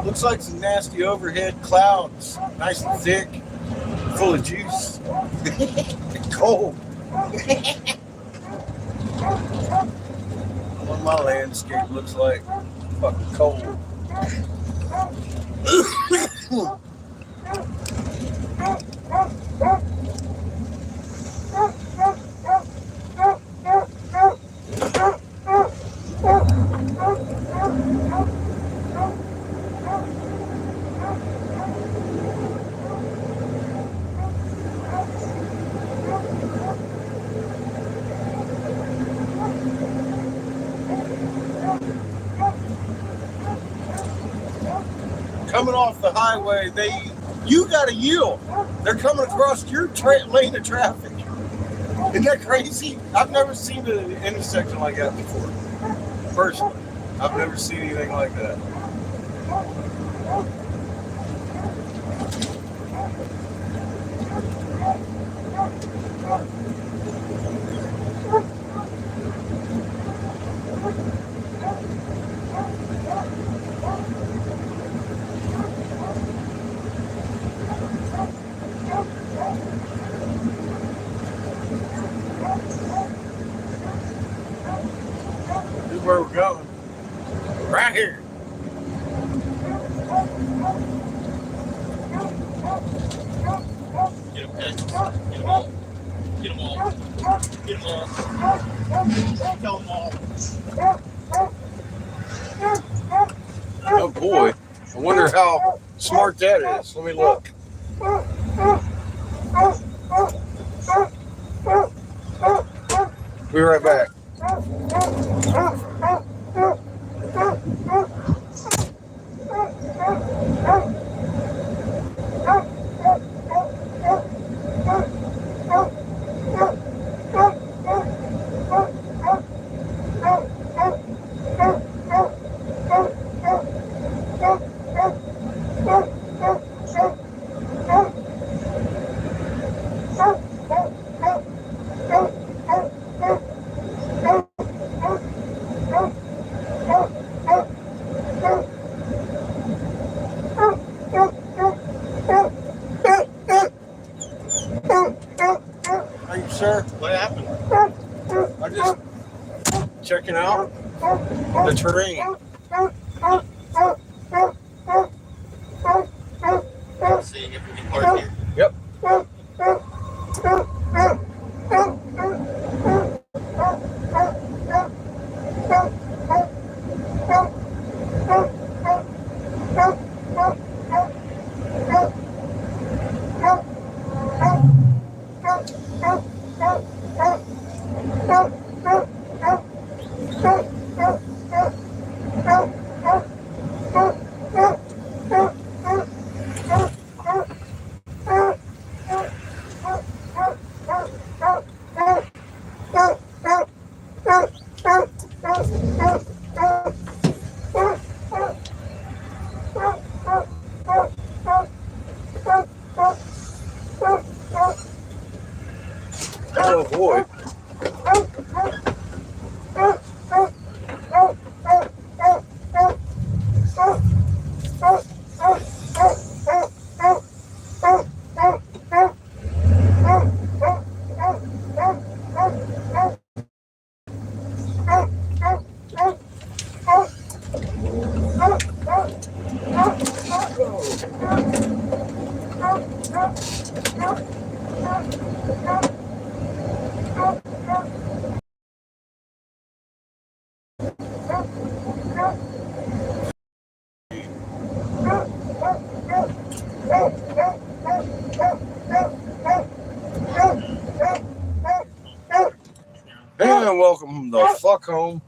Looks like some nasty overhead clouds, nice and thick, full of juice, and cold. What my landscape looks like, fucking cold. coming off the highway, you got to yield. They're coming across your lane of traffic. Isn't that crazy? I've never seen an intersection like that before. Personally, I've never seen anything like that. This is where we're going. Right here. Get them, Patches. Get them all. Get them all. Get them all. Kill them all. Oh boy. I wonder how smart that is. Let me look. Be right back. Thank you, sir. What happened? I'm just checking out the terrain. Seeing if we can park here. Yep. Oh boy. And welcome the fuck home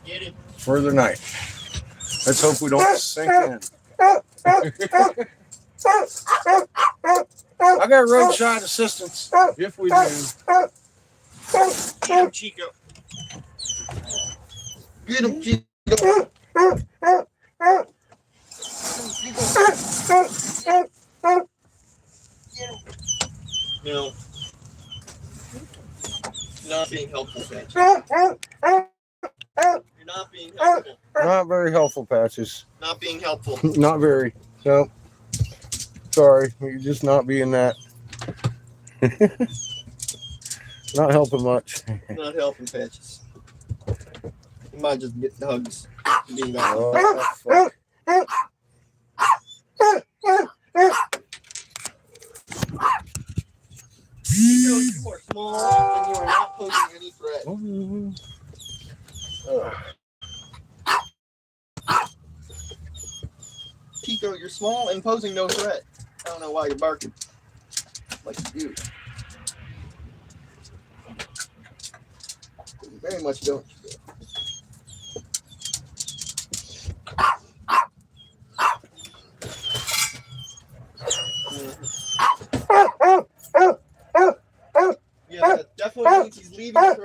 Get it. for the night. Let's hope we don't sink in. I got roadside assistance. If we do. Get him, Chico. Get him, Chico. No. You're not being helpful, Patches. You're not being helpful. Not very helpful, Patches. Not being helpful. Not very. No. Sorry. You're just not being that. Not helping much. Not helping, Patches. You might just get hugs. Being that. Oh, fuck. You are small and you are not posing any threat. Chico, you're small and posing no threat. I don't know why you're barking like you do. You very much don't.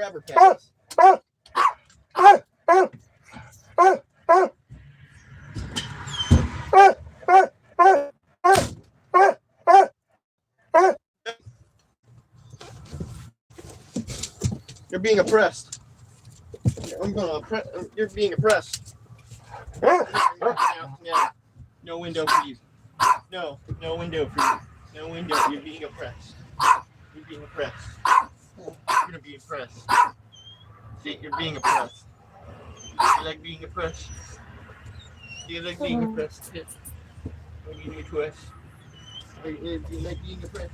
Grabber Patties. You're being oppressed. I'm gonna oppress. You're being oppressed. Yeah. No window for you. No window for you. No window. You're being oppressed. You're being oppressed. You're gonna be oppressed. See, you're being oppressed. You like being oppressed? Do you like being oppressed? Yeah. When you need to us. Do you like being oppressed?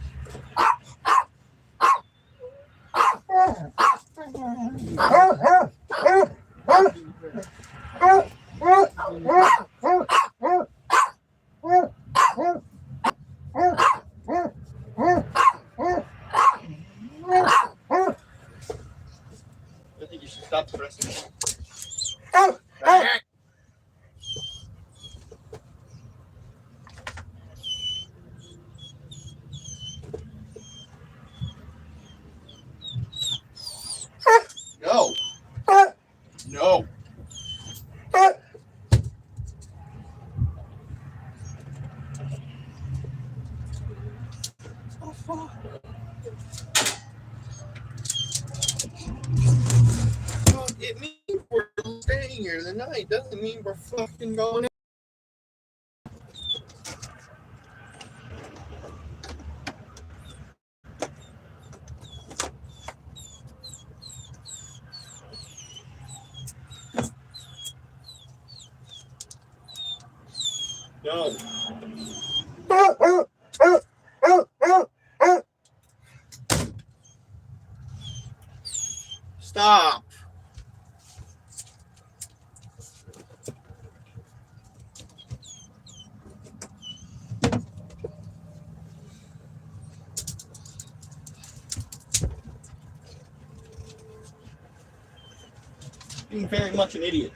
I think you should stop pressing. No. No. Well, it means we're staying here tonight. Doesn't mean we're fucking going. No. Stop. Being very much an idiot.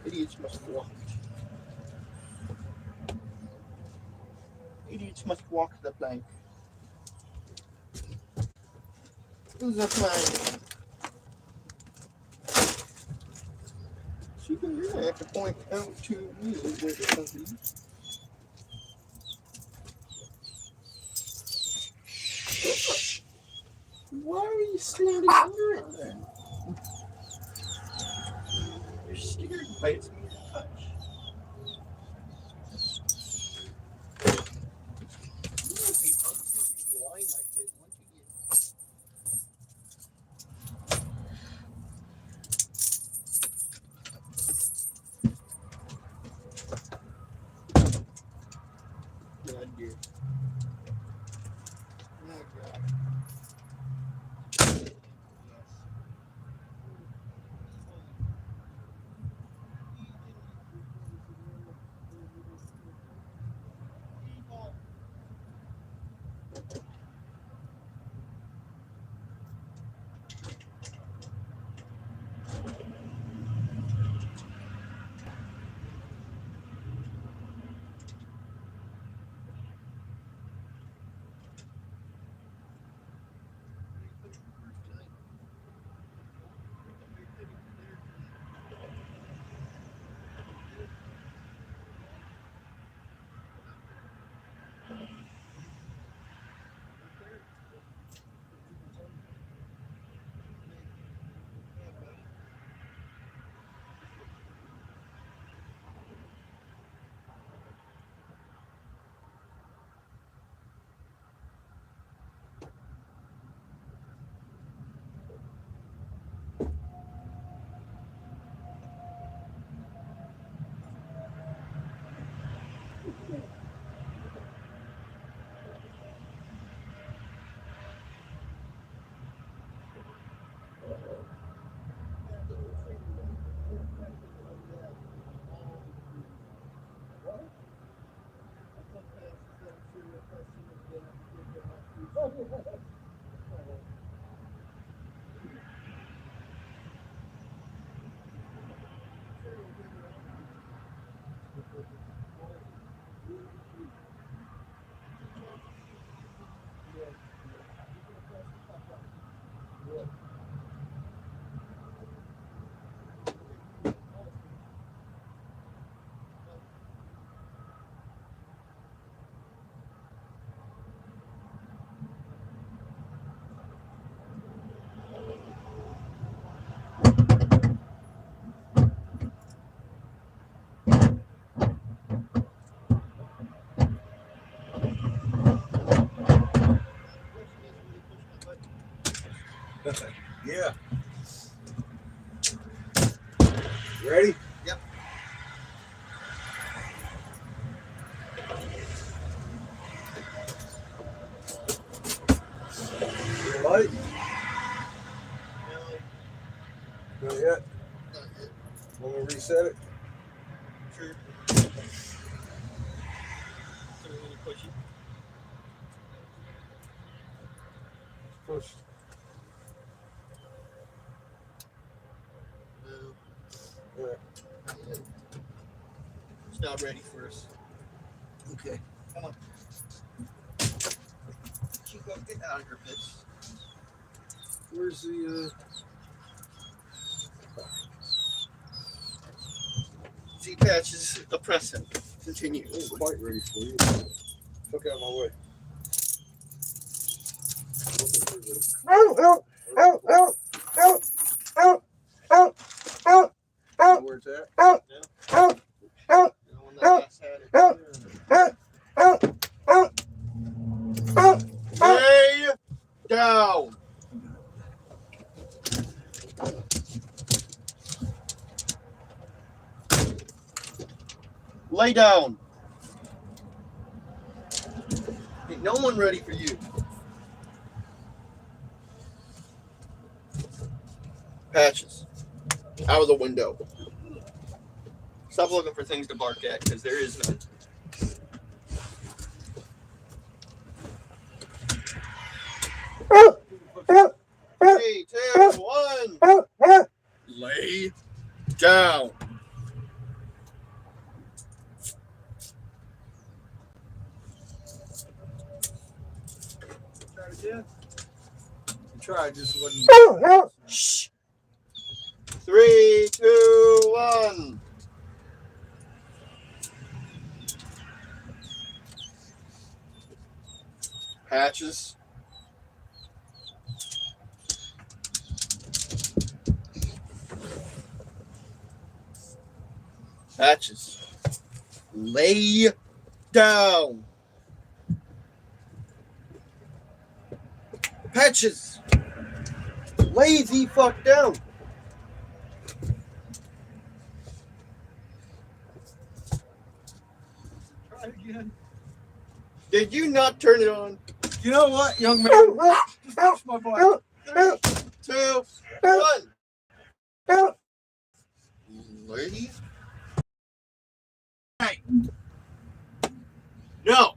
Idiots must walk. Idiots must walk the plank. Who's the plank? She can really have to point out to me where the country is. Why are you standing under it then? You're scared by its touch. You won't be hungry if you whine like this once you get. God, dear. Oh, God. Yes. Yeah. You ready? Yep. Green light? Not yet. Want me to reset it? Sure. Push. No, Yeah. it's not ready for us. Okay. Come on. Chico, get out of here, bitch. Where's the See patches, oppress him. Continue. I ain't quite ready for you. Fuck out of my way. Looking for the- Where it's at? You know, when that last had it. Lay down. Lay down. Ain't no one ready for you. Patches. Out of the window. Stop looking for things to bark at, because there is none. 3, 2, 1. Lay down. Try it again. You tried, just wasn't. Shh. 3, 2, 1. Patches. Patches. Lay down. Patches. Lay the fuck down. Try it again. Did you not turn it on? You know what, young man? Just push my button. 3, 2, 1. Lady? Hey. No.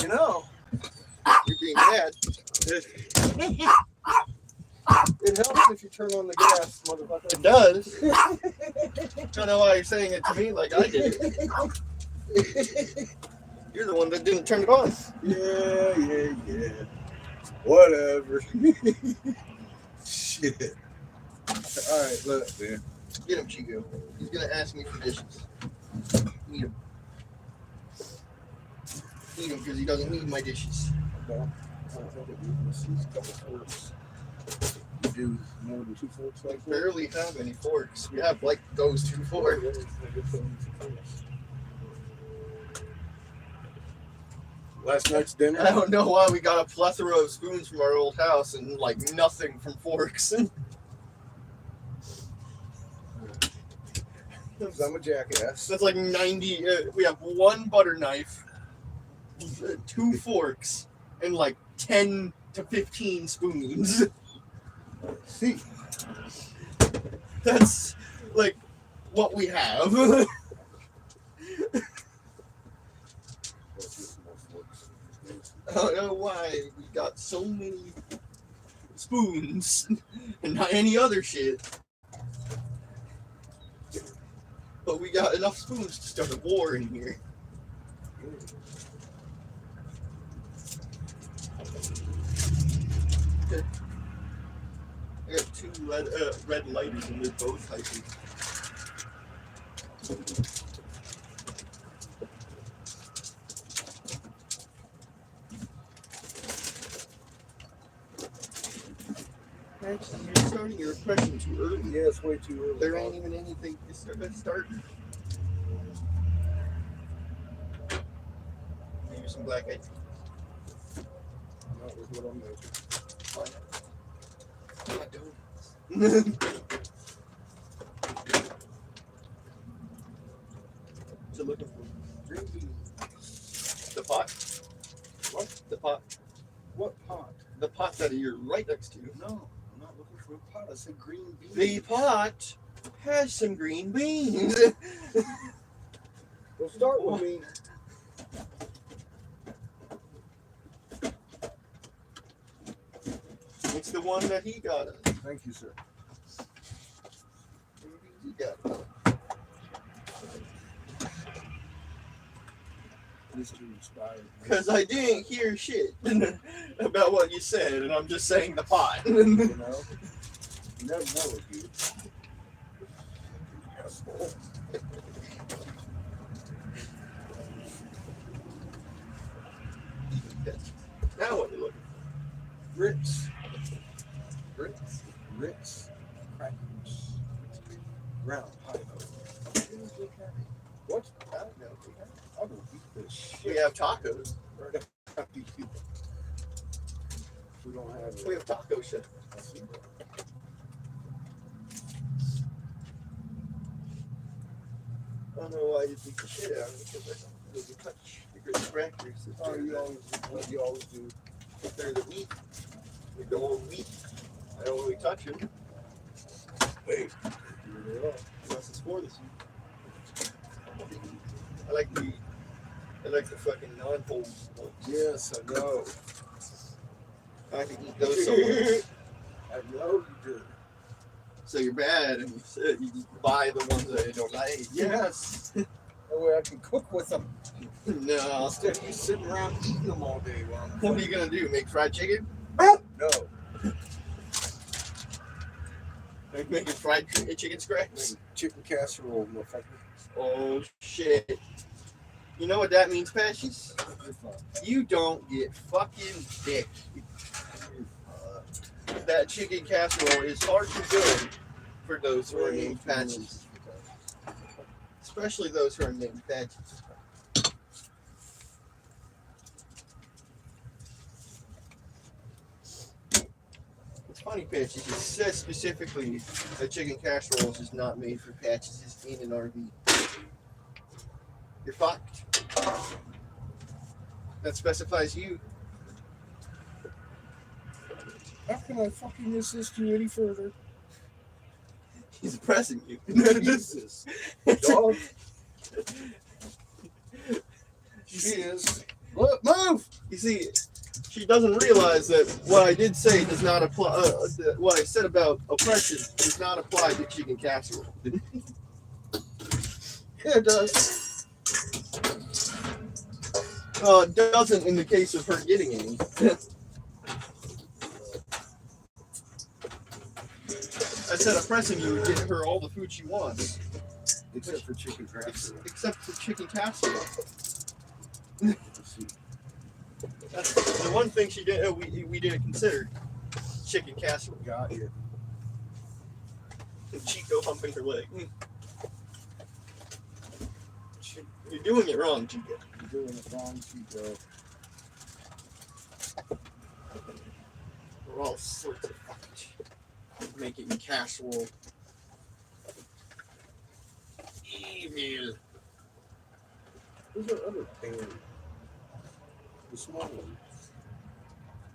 You know, You're being mad. it helps if you turn on the gas, motherfucker. It does. I don't know why you're saying it to me like I did. You're the one that didn't turn it on. Yeah. Whatever. Shit. Alright, look, man. Get him, Chico. He's gonna ask me for dishes. Eat him. Eat him because he doesn't need my dishes. Well, I don't think it needs a couple forks. You do more than 2 forks We like that? barely have any forks. We have like those 2 forks. Last night's dinner. I don't know why we got a plethora of spoons from our old house and like nothing from forks. Because I'm a jackass. That's like 90. We have 1 butter knife, 2 forks, and like 10 to 15 spoons. See, That's like what we have. I don't know why we got so many spoons and not any other shit. But we got enough spoons to start a war in here. I got 2 red lighters and they're both hyping. starting your impression too early. Yeah, it's way too early. There ain't even anything to start. Maybe some black eyed. Not with what I'm making. Hot donuts. So looking for green beans. The pot. What? The pot. What pot? The pot that you're right next to. No, I'm not looking for a pot. I said green beans. The pot has some green beans. Well, start with me. It's the one that he got us. Thank you, sir. He got us. Mr. Inspired. Because I didn't hear shit about what you said, and I'm just saying the pot. You know? You never know with you. Asshole. Now what you looking Ritz. Ritz. Crackers. Round pie. What? for? I don't know. I will eat this shit. We have tacos. Right after you. We don't have it. We have taco shit. I see that. I don't know why you beat the shit out of it, because you touch the grits crackers. Oh, you always do. If they're the wheat, we go on wheat. I don't really touch them. Wait. Unless it's for this wheat. I like the fucking non-whole ones. Yes, I know. I can eat those so much. I know you do. So you're bad, and you buy the ones that you don't like. Yes. That way I can cook with them. No. Instead of you sitting around eating them all day long. What are you gonna do? Make fried chicken? No. Like making fried chicken scraps? Chicken casserole, motherfucker. Oh shit. You know what that means, Patches? You're fine. You don't get fucking dick. That chicken casserole is hard to good for those who are named Patches. Especially those who are named Patches. It's funny, Patches. It says specifically that chicken casserole is not made for Patches. It's in an RV. You're fucked. That specifies you. How can I fucking assist you any further? He's pressing you. Jesus. Dog. She is. Look, move! You see, she doesn't realize that what I did say does not apply. What I said about oppression does not apply to chicken casserole. Yeah, it does. It doesn't in the case of her getting any. I said oppressing you would get her all the food she wants. Except for chicken casserole. Except for chicken casserole. That's the one thing she did. We didn't consider chicken casserole. Got you. And Chico humping her leg. You're doing it wrong, Chico. You're doing it wrong, Chico. We're all sorts of fucking shit. Making casserole. Evil. Where's our other pan? The small one.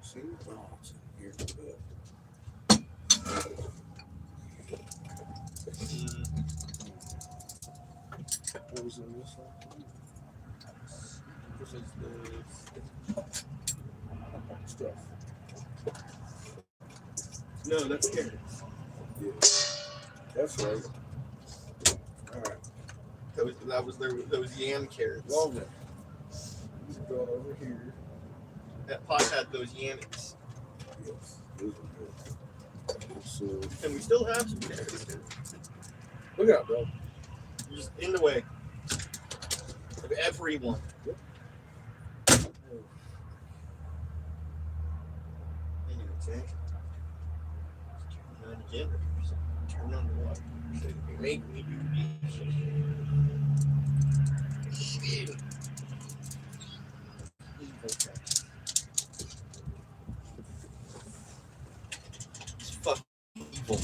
See? Oh, it's in here. Good. What was in this one? This is the stuff. No, that's carrots. Yeah. That's right. Alright. Those yam carrots. Well then. He's going over here. That pot had those yammies. Yes. Those are good. So And we still have some carrots. look out, bro. You're just in the way of everyone. Anyway, again. Turn on the water. Make me do this. It's fucking evil.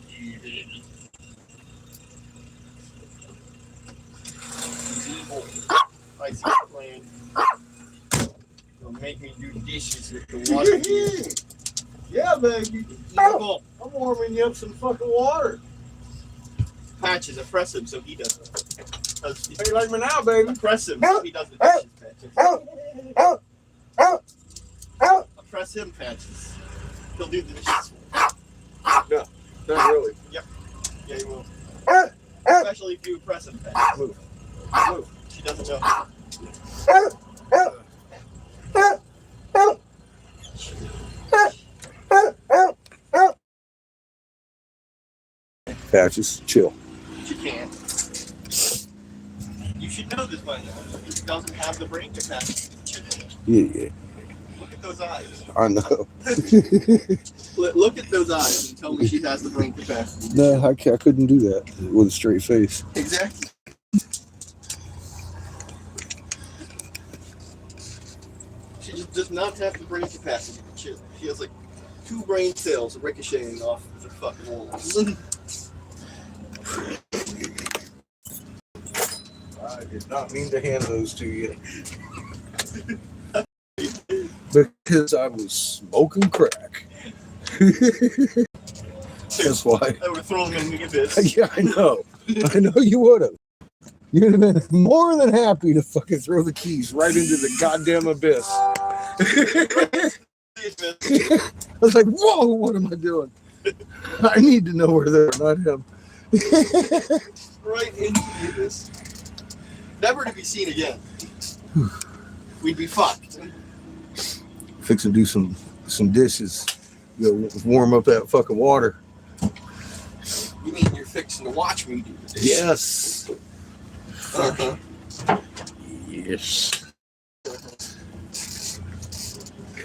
He's evil. I see the plan. He'll make me do dishes with the water. Yeah, baby. Evil. I'm warming you up some fucking water. Patches, I press him so he doesn't. How you like me now, baby? I press him so he doesn't dishes, Patches. I press him, Patches. He'll do the dishes. No, not really. Yeah, he will. Especially if you press him, Patches. Move. Move. She doesn't know. Patches, chill. She can't. You should know this by now. He doesn't have the brain capacity. Yeah. Look at those eyes. I know. Look at those eyes and tell me she has the brain capacity. No, I couldn't do that with a straight face. Exactly. She just does not have the brain capacity to chill. She has like 2 brain cells ricocheting off the fucking walls. I did not mean to hand those to you. Because I was smoking crack. That's why. I would have thrown them in the abyss. Yeah, I know. I know you would have. You'd have been more than happy to fucking throw the keys right into the goddamn abyss. I was like, whoa, what am I doing? I need to know where they're, not him. Right into the abyss. Never to be seen again. We'd be fucked. Fix and do some dishes. You know, warm up that fucking water. You mean you're fixing to watch me do this? Yes. Uh-huh. Yes.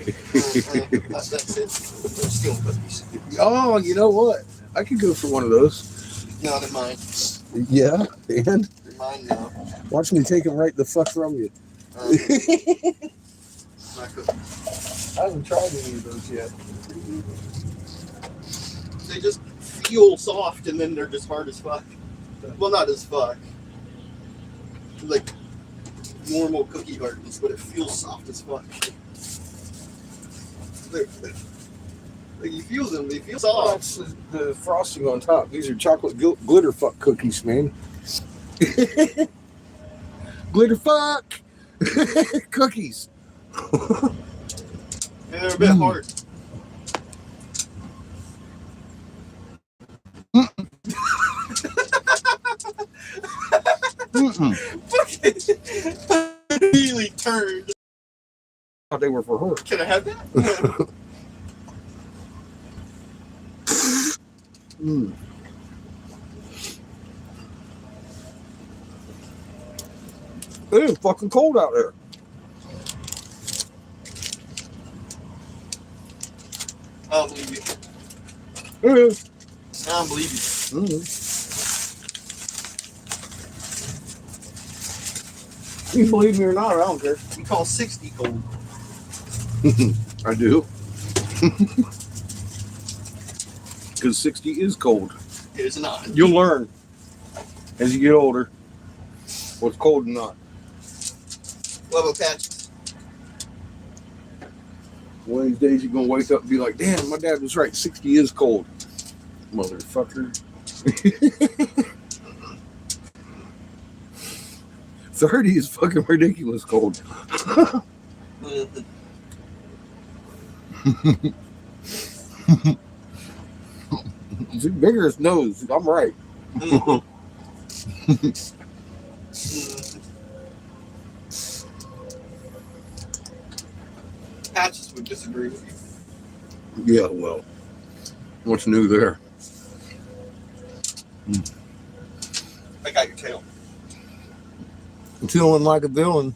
That's it. I'm stealing cookies. Oh, you know what? I could go for one of those. No, they're mine. Yeah, and They're mine now. watch me take them right the fuck from you. My cookies. I haven't tried any of those yet. They just feel soft and then they're just hard as fuck. Well, not as fuck. Like normal cookie hardness, but it feels soft as fuck. Like you feel them, they feel Oh, soft. that's the frosting on top. These are chocolate glitter fuck cookies, man. Glitter fuck cookies. And they're a bit hard. Really turned. Thought they were for her. Can I have that? Mm. It is fucking cold out there. I don't believe you. It is. I don't believe you. You believe me or not, I don't care. We call 60 cold. I do. Because 60 is cold. It is not. You'll learn as you get older what's cold and not. Level patches. One of these days you're going to wake up and be like, damn, my dad was right. 60 is cold. Motherfucker. 30 is fucking ridiculous cold. Bigger his nose. I'm right. Patches would disagree with you. Yeah, well, what's new there? I got your tail. Feeling like a villain.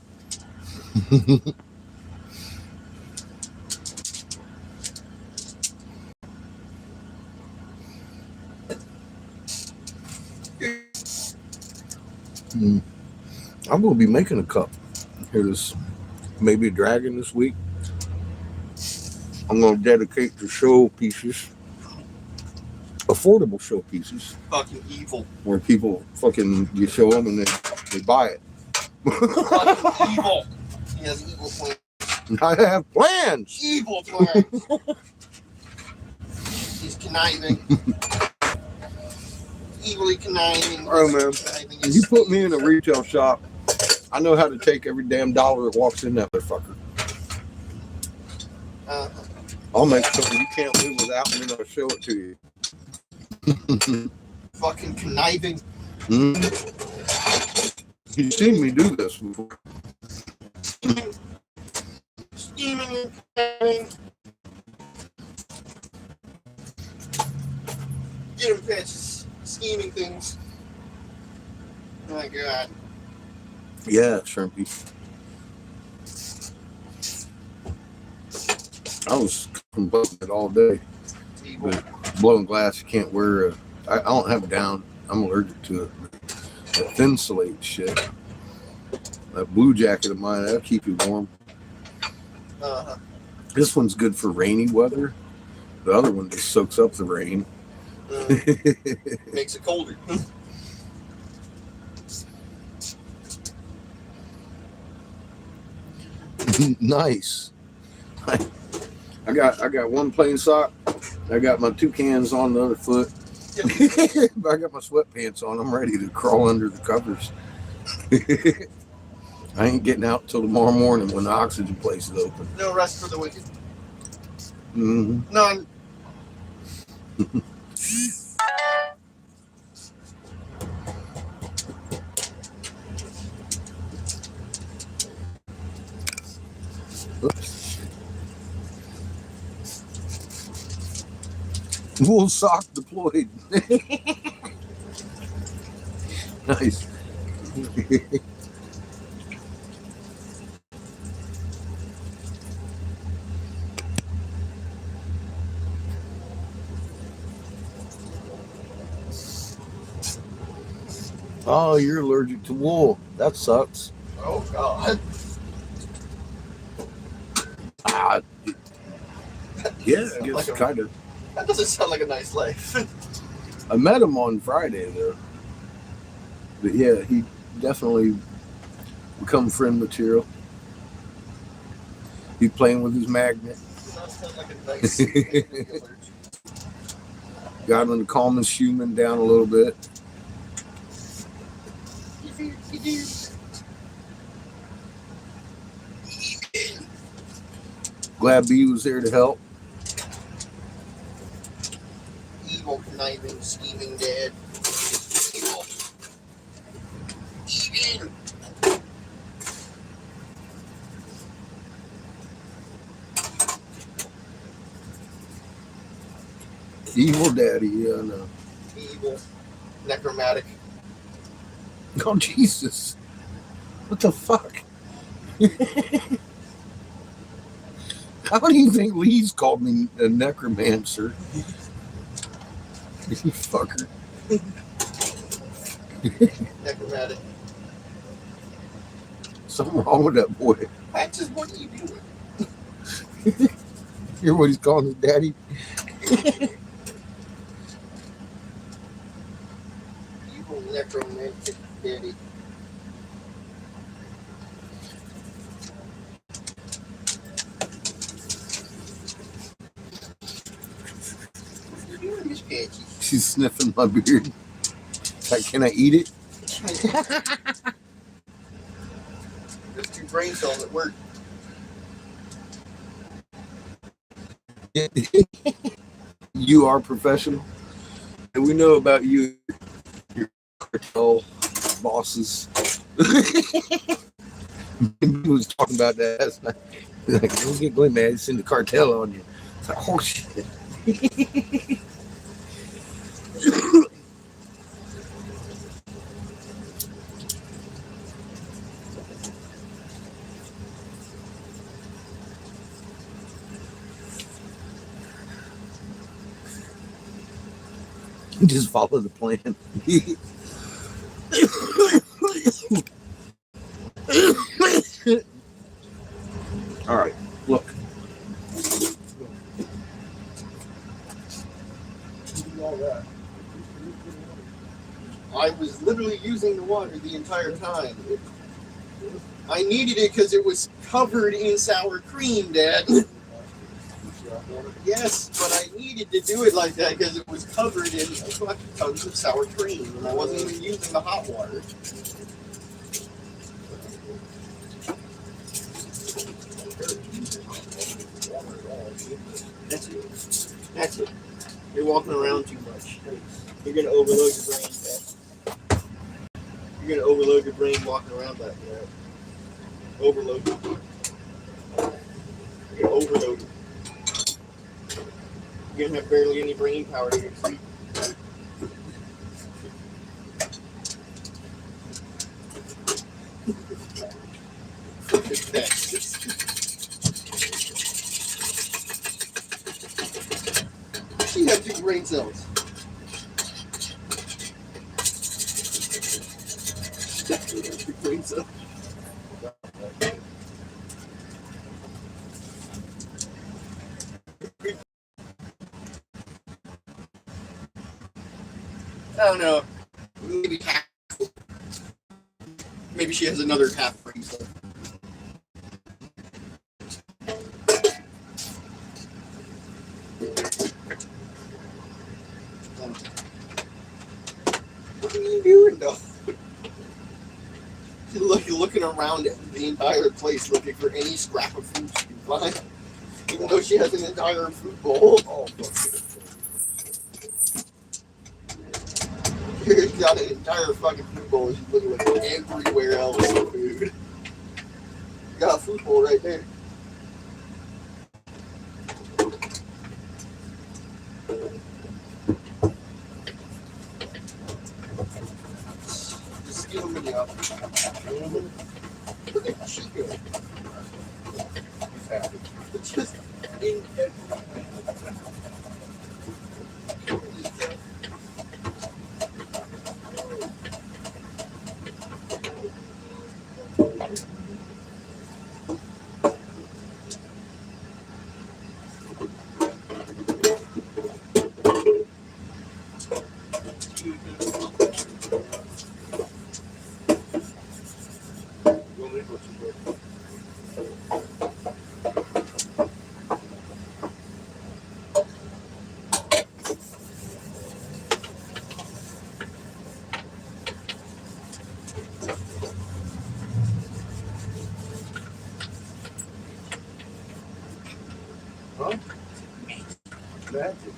I'm gonna be making a cup. Here's maybe a dragon this week. I'm gonna dedicate to show pieces, affordable show pieces, Fucking evil. where people fucking you show them and they buy it. Fucking evil. He has evil plans. I have plans. Evil plans. He's conniving. Evilly conniving. Oh man, Conniving if you put me in a retail shop, I know how to take every damn dollar that walks in that motherfucker. I'll make something you can't live without, and then I'll show it to you. Fucking conniving. You've seen me do this before. Scheming and conniving. Get him pitches. Scheming things. Oh my god. Yeah, Shrimpy. I was blowing it all day. Evil. But blowing glass, you can't wear I don't have it down. I'm allergic to it. That thin slate shit. That blue jacket of mine, that'll keep you warm. Uh-huh. This one's good for rainy weather. The other one just soaks up the rain. Makes it colder. Nice. I got one plain sock. I got my two cans on the other foot. I got my sweatpants on. I'm ready to crawl under the covers. I ain't getting out till tomorrow morning when the oxygen place is open. No rest for the wicked. Mm-hmm. None. Oops. Wool sock deployed. Nice. Oh, you're allergic to wool. That sucks. Oh god. Ah, yeah, I guess Like a- kind of. That doesn't sound like a nice life. I met him on Friday though. But yeah, he definitely become friend material. He's playing with his magnet. That sounds like a nice Got him to calm his human down a little bit. Glad B was there to help. Evil, conniving, scheming dad. Evil. Evil. Evil daddy, yeah, I know. Evil. Necromantic. Oh, Jesus. What the fuck? How do you think Lee's called me a necromancer? You fucker. Necromantic. Something wrong with that boy. That's just what are you doing? Hear what he's calling his daddy? Evil, necromantic daddy. What are you doing, Miss Patchy? She's sniffing my beard. Like, can I eat it? There's two brain cells at work. You are professional. And we know about you, your cartel bosses. He was talking about that last night. He's like, don't get going, man. Send the cartel on you. It's like, oh, shit. Just follow the plan. All right, look. All that. I was literally using the water the entire time. I needed it because it was covered in sour cream, Dad. Yes, but I needed to do it like that because it was covered in tons of sour cream, and I wasn't even using the hot water. That's it. That's it. You're walking around too much. You're gonna overload your brain, Dad. You're gonna overload your brain walking around like that. Overload. You're gonna overload. You're gonna have barely any brain power to your sleep. She has big brain cells. Big brain cells. I don't know. Maybe half. Maybe she has another half brain cell. What are you doing, though? You're looking around the entire place looking for any scrap of food she can find. Even though she has an entire food bowl. Oh, she's got an entire fucking food bowl. She's looking like everywhere else for food. You got a food bowl right there. Just skimming it up. Look at she good. It's just in huh? Magic.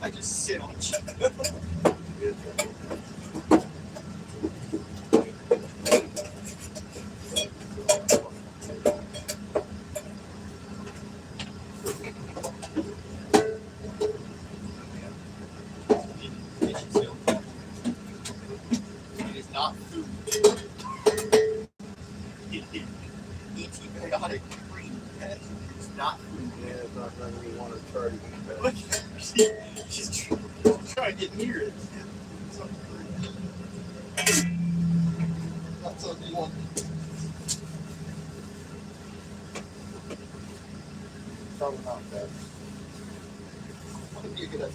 I just sit on shit. It is not food. It is antibiotic cream. It's not food. Yeah, it's not going to want to try to eat that. Look, she's trying to get near it. Not something you want. Probably not that. What do you get at?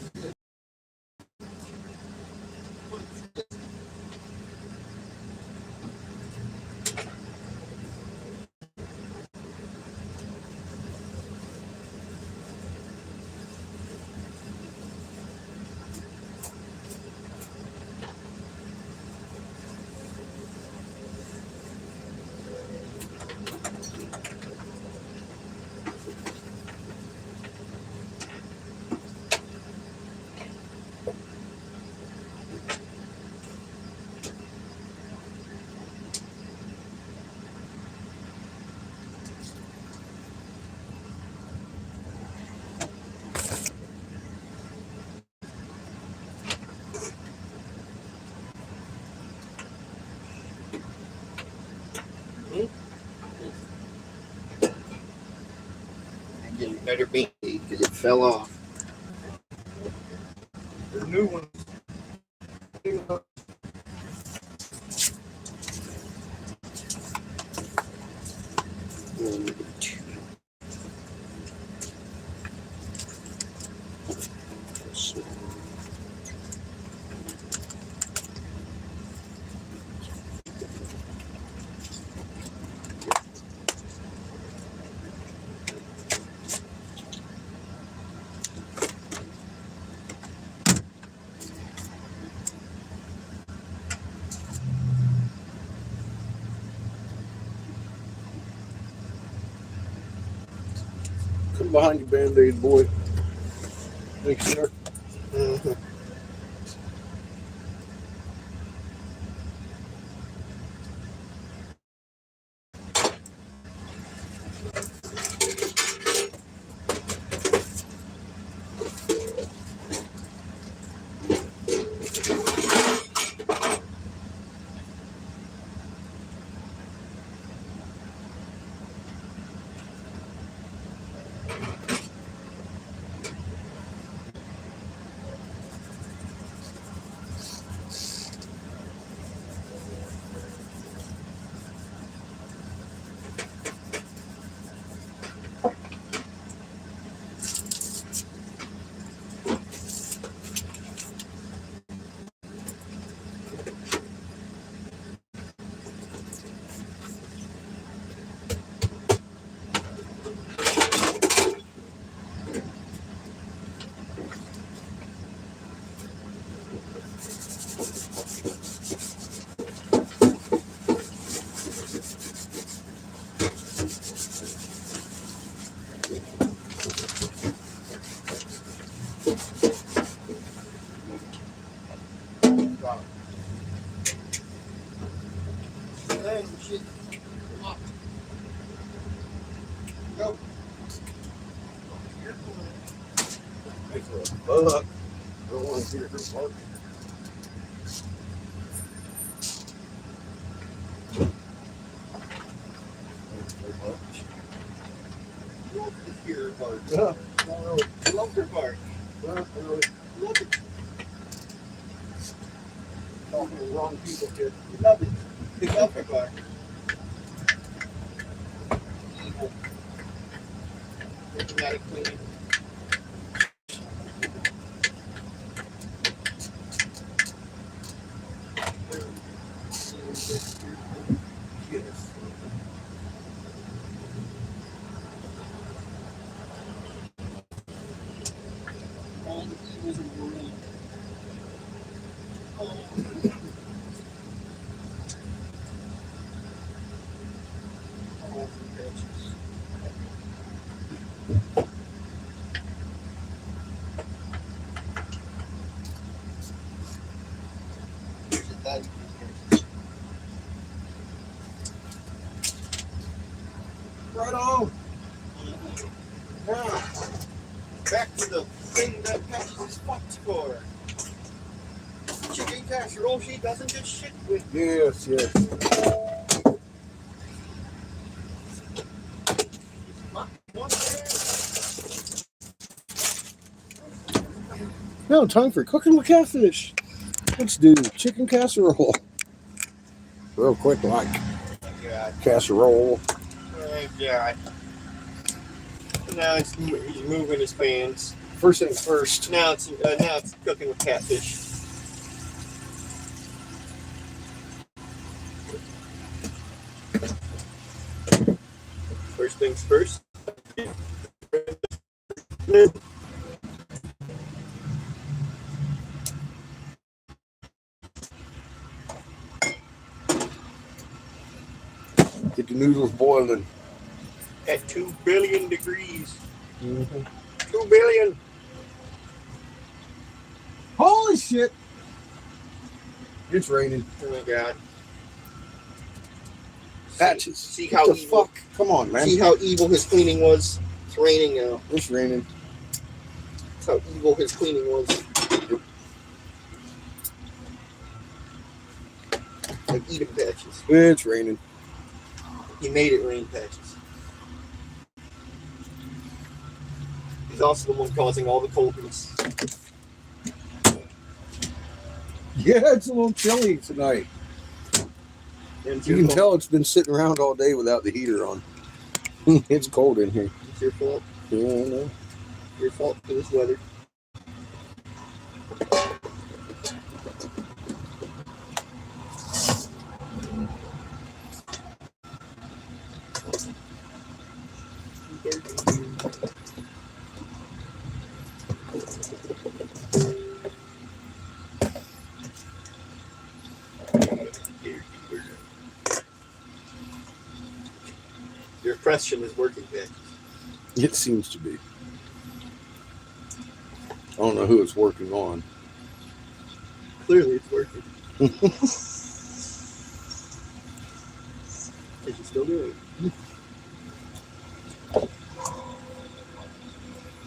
Another Band-Aid because it fell off. The new one. Come behind your Band-Aid, boy. Thanks, sir. Shit. Go. Make a buck. I don't want to hear her barking. Love to hear it bark. Yeah. Love her bark. Well, Love it. Talking to the wrong people here. Love it. They love her bark. Evil. Automatic cleaning. yes. All the evils in the world. All the bitches. Right on. Now, back to the thing that Patches is fucked for. Chicken casserole she doesn't just shit with. Yes, yes. Now, time for cooking with catfish. Let's do chicken casserole. Real quick, like God. casserole. Oh, God. Now he's moving his pans. First things first. Now it's cooking with catfish. First things first. Get the noodles boiling. At 2 billion degrees. Mm-hmm. 2 billion. Holy shit! It's raining. Oh my God. Patches. See What how the evil. fuck? Come on, man. See how evil his cleaning was. It's raining now. It's raining. That's how evil his cleaning was. Like eat 'em, Patches. It's raining. He made it rain, Patches. He's also the one causing all the coldness. Yeah, it's a little chilly tonight. And it's You your can fault. tell it's been sitting around all day without the heater on. It's cold in here. It's your fault. Yeah, I know. Your fault for this weather. Your question is working, man. It seems to be. I don't know who it's working on. Clearly, it's working. Is you still doing it?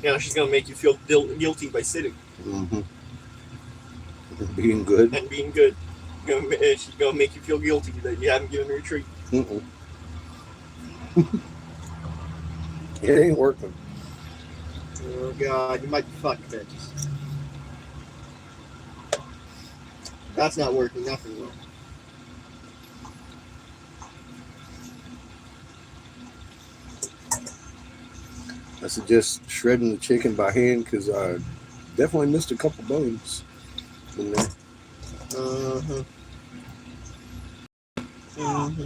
Yeah, she's gonna make you feel guilty by sitting Mm-hmm. Being good. and being good. She's gonna make you feel guilty that you haven't given her a treat. Mm-mm. It ain't working. Oh God, you might be fucked, bitches. That's not working. Nothing will. I suggest shredding the chicken by hand because I definitely missed a couple bones in there. Uh-huh. Mm-hmm.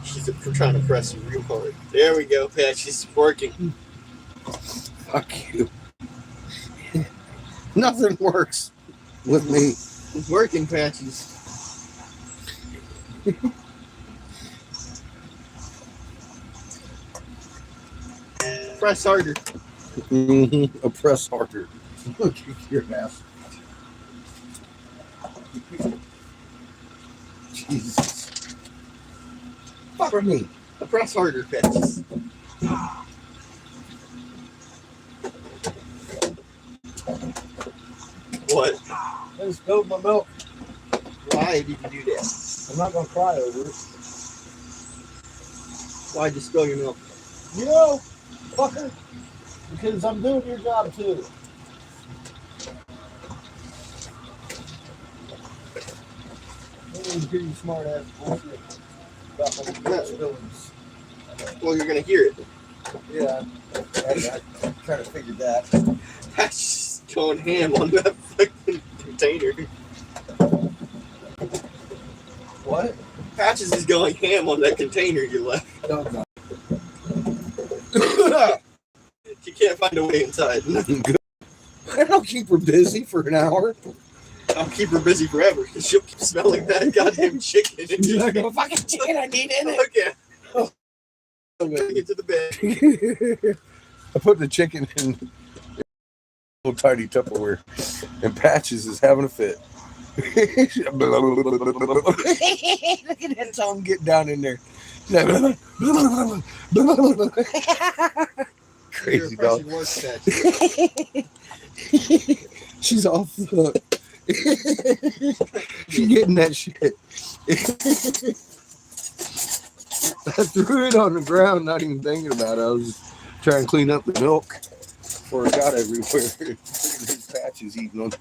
She's trying to press you real hard. There we go, Pat. She's working. Fuck you. Nothing works with me. It's working, Patches. Press harder. Mm-hmm. Press harder. Look at your ass. Jesus. Fuck me. Press harder, Patches. What? I spilled my milk. Why did you do that? I'm not gonna cry over it. Why'd you spill your milk? You know, fucker, because I'm doing your job too. I don't need to hear you smart ass bullshit about my milk spillings. Well, you're gonna hear it. Yeah, I kind of figured that. Patches is going ham on that fucking container. What? Patches is going ham on that container you left. Oh, God. She can't find a way inside. Good. I'll keep her busy for an hour. I'll keep her busy forever because she'll keep smelling that goddamn chicken. You're not gonna fucking chicken I need in it. Okay, Okay. get to the bed. I put the chicken in a little tiny Tupperware, and Patches is having a fit. Look at that tongue get down in there. Crazy Your dog. impression works, Patches. She's off the hook. She's getting that shit. I threw it on the ground, not even thinking about it. I was trying to clean up the milk before it got everywhere. These Patches eating on.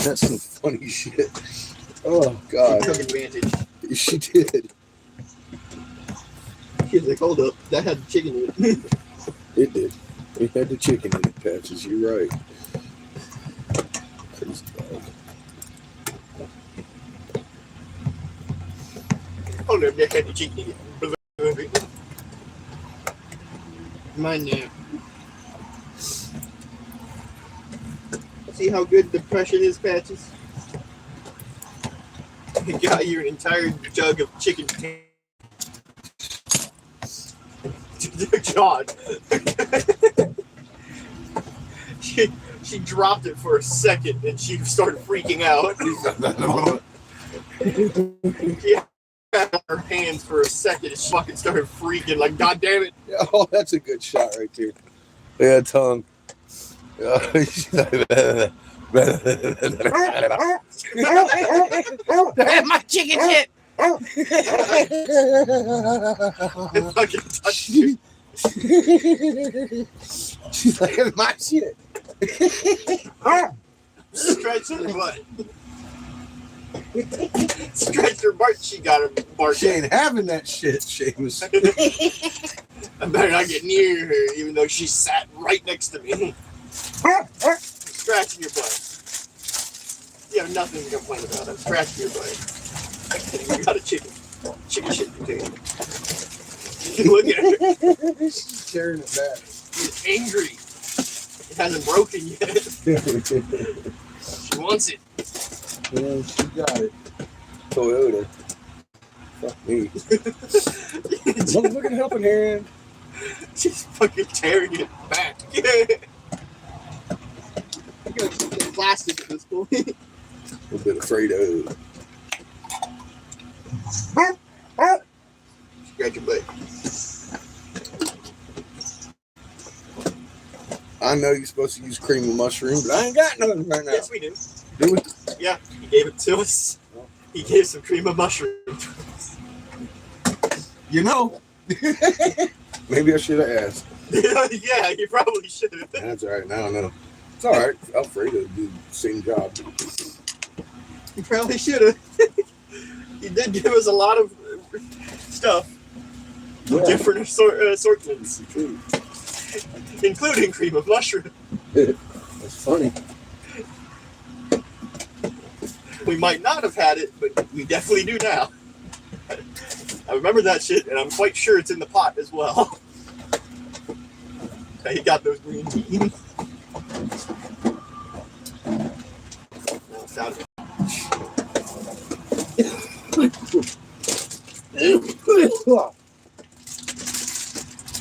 That's some funny shit. Oh She God, took advantage. she did. She's like, hold up, that had the chicken in it. It did. It had the chicken in it, Patches. You're right. Crazy dog. Hold up, that had the chicken in it. Mine now. See how good the pressure is, Patches? You got your entire jug of chicken. John. she dropped it for a second and she started freaking out. She had her hands for a second and she fucking started freaking like, God damn it. Oh, that's a good shot right there. Yeah, tongue. She's like, My chicken shit. Fucking touch you. She's like, that's my shit. Stretch her butt. Stretch her butt. She got her bark. She ain't having that shit, Seamus. I better not get near her, even though she sat right next to me. Scratching your butt. You have nothing to complain about. I'm scratching your butt. You got a chicken shit container. Look at her. She's tearing it back. She's angry. It hasn't broken yet. She wants it. Yeah, she got it. Toyota. Fuck me. Motherfucking helping hand. She's fucking tearing it back. I got some plastic at this point. A little bit afraid of. Scratch your butt. I know you're supposed to use cream of mushroom, but I ain't got nothing right now. Yes, we do. Do it. Yeah, he gave it to us. He gave some cream of mushroom to us. You know. Maybe I should have asked. Yeah, you probably should have. That's all right. Now I know. It's all right. Alfredo do the same job. You probably should have. He did give us a lot of stuff. Yeah. Different assortments. Including cream of mushroom. That's funny. We might not have had it, but we definitely do now. I remember that shit, and I'm quite sure it's in the pot as well. He got those green beans. Now it's out of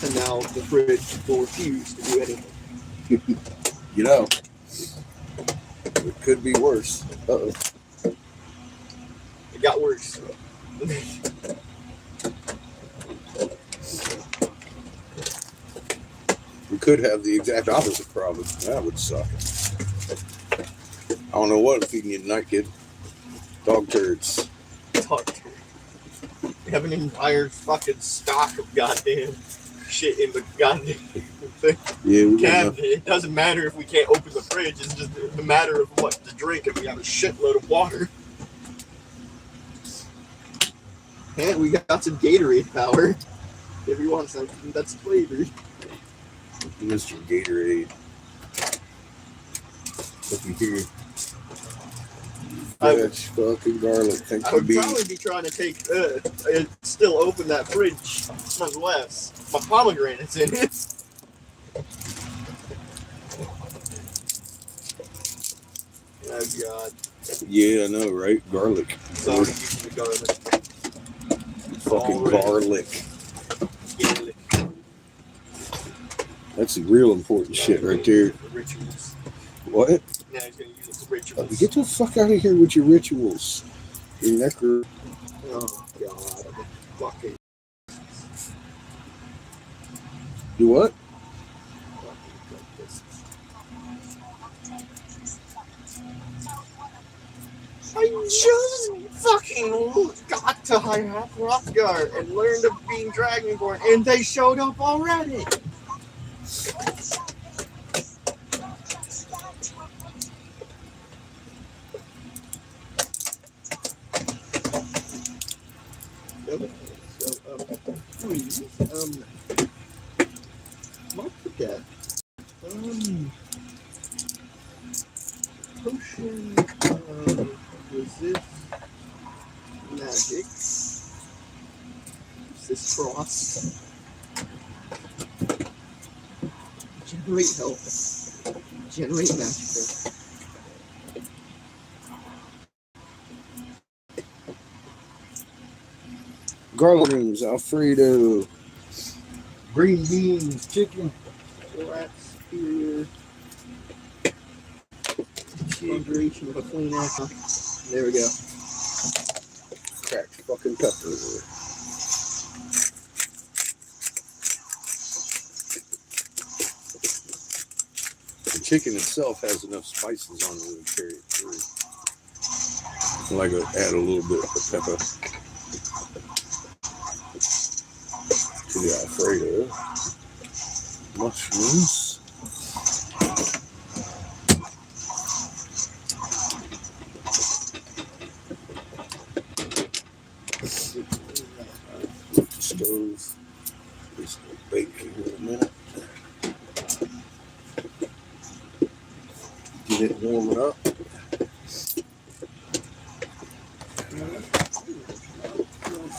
And now the fridge will refuse to do anything. You know, it could be worse. Uh-oh. It got worse. We could have the exact opposite problem. That would suck. I don't know what I'm feeding you tonight, kid. Dog turds. We have an entire fucking stock of goddamn shit in the goddamn thing. Yeah, we got Cabinet. It doesn't matter if we can't open the fridge. It's just a matter of what to drink, and we have a shitload of water. And we got some Gatorade power. If you want something that's flavored. Mr. Gatorade. Looky here. Fresh fucking garlic. Think I could would be. probably be trying to take, still open that fridge, nonetheless. My pomegranate's in it. Oh god. Yeah, I know, right? Garlic. Sorry, using the garlic. Fucking Already. garlic. Garlic. That's the real important shit right there. The rituals. What? Now he's gonna use it for rituals. Get the fuck out of here with your rituals. Your necro. Oh god. Fucking. Do what? I just fucking got to Hrothgar and learned of being Dragonborn, and they showed up already. Please, what forget? Potion, resist magic. Resist frost. Generate health. Generate magic. Garlic rings, Alfredo. Green beans, chicken. Rat spear. Hydration with a clean apple. There we go. Cracked fucking pepper. chicken itself has enough spices on it to carry it through. Like add a little bit of pepper to the Alfredo. Mushrooms. Flip the stove. It's going to bake here in a minute. Get it warming up.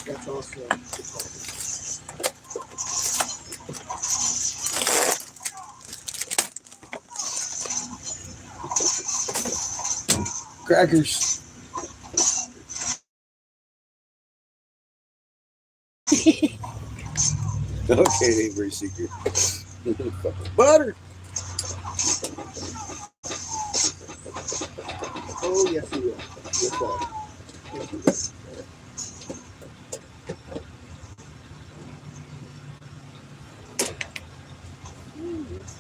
That's also. Crackers. Okay, it ain't very secret. Butter. Oh, yes, you will. Yes, will. Yes, you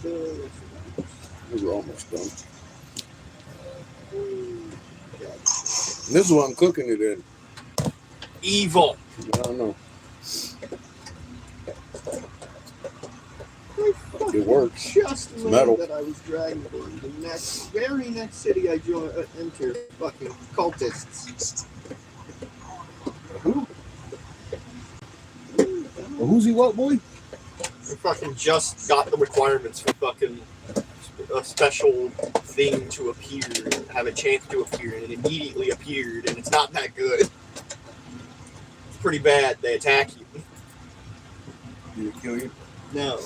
will. We're almost done. This is what I'm cooking it in. Evil. I don't know. It works. Just It's learned metal. that I was dragged in the very next city I entered. Fucking cultists. Who? Who's he? What boy? We fucking just got the requirements for fucking a special thing to appear, have a chance to appear, and it immediately appeared, and it's not that good. It's pretty bad. They attack you. Did it kill you? No.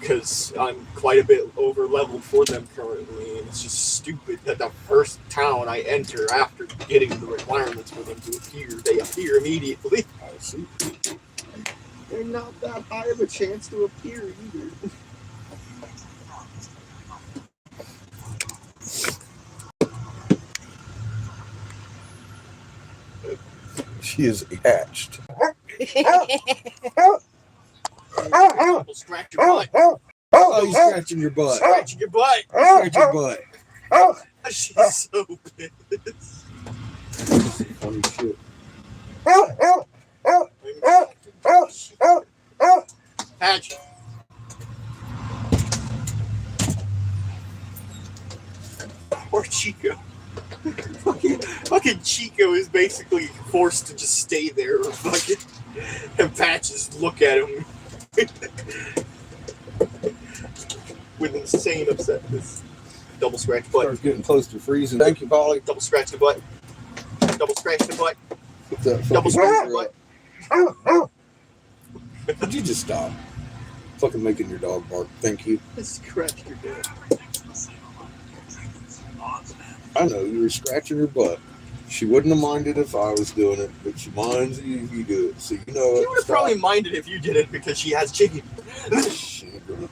Because I'm quite a bit over leveled for them currently, and it's just stupid that the first town I enter after getting the requirements for them to appear, they appear immediately. I see. They're not that high of a chance to appear either. She is hatched. We'll scratch your butt. Oh, you scratching your butt. Scratching your butt. Scratch your butt. She's so pissed. Funny shit. Patch. Poor Chico. Fucking Chico is basically forced to just stay there or fucking have Patches look at him with insane upsetness. Double scratch butt. Starts getting close to freezing. Thank you, Polly. Double scratch the butt. Double scratch the butt. Put that Double fucking scratch the finger butt. up. Would you just stop? Fucking making your dog bark. Thank you. I scratched your dick. I know you were scratching her butt. She wouldn't have minded if I was doing it, but she minds you if you do it. So you know She it. would have probably minded if you did it because she has chicken. She ain't gonna-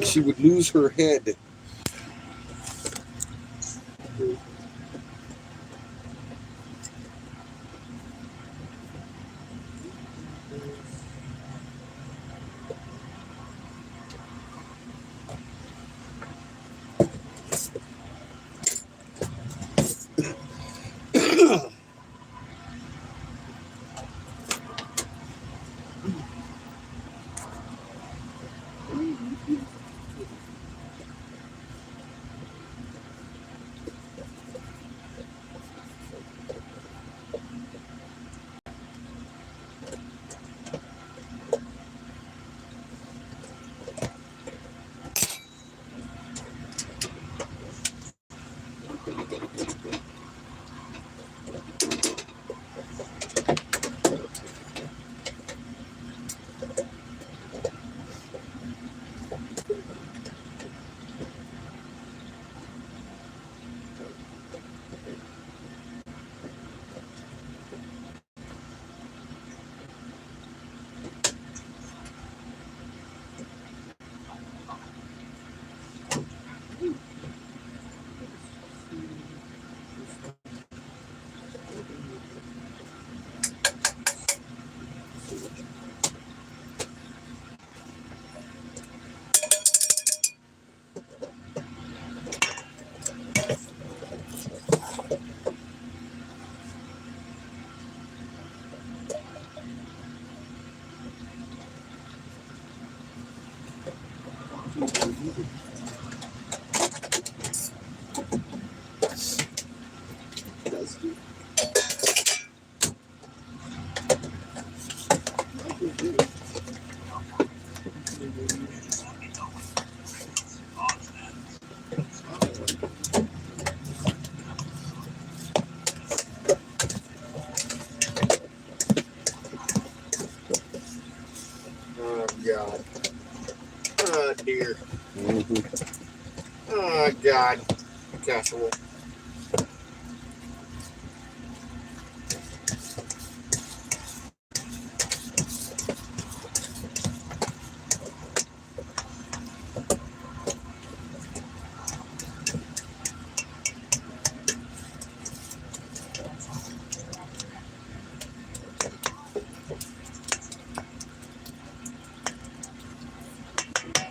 She would lose her head. Does do. Oh God. Oh dear. Oh God. Casserole.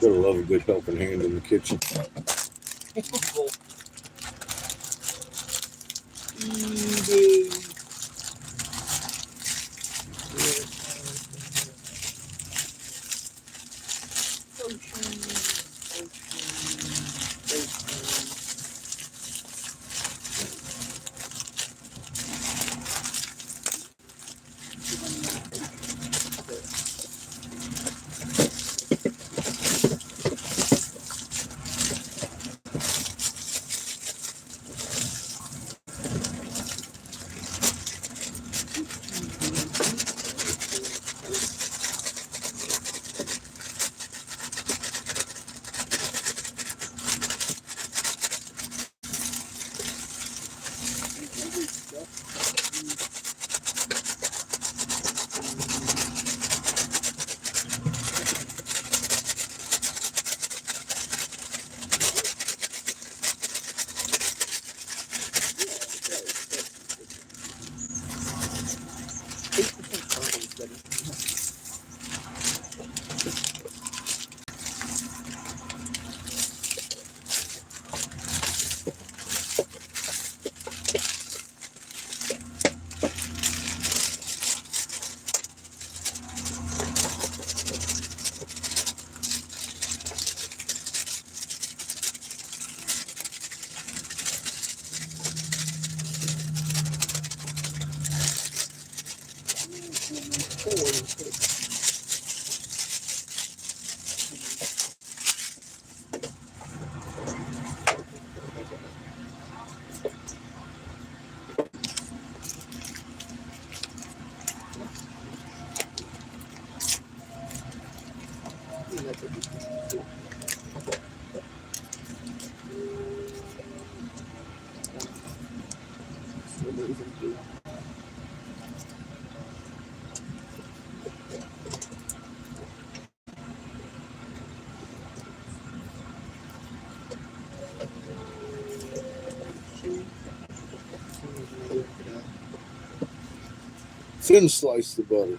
Gotta love a good helping hand in the kitchen. Eating. Thin slice the butter.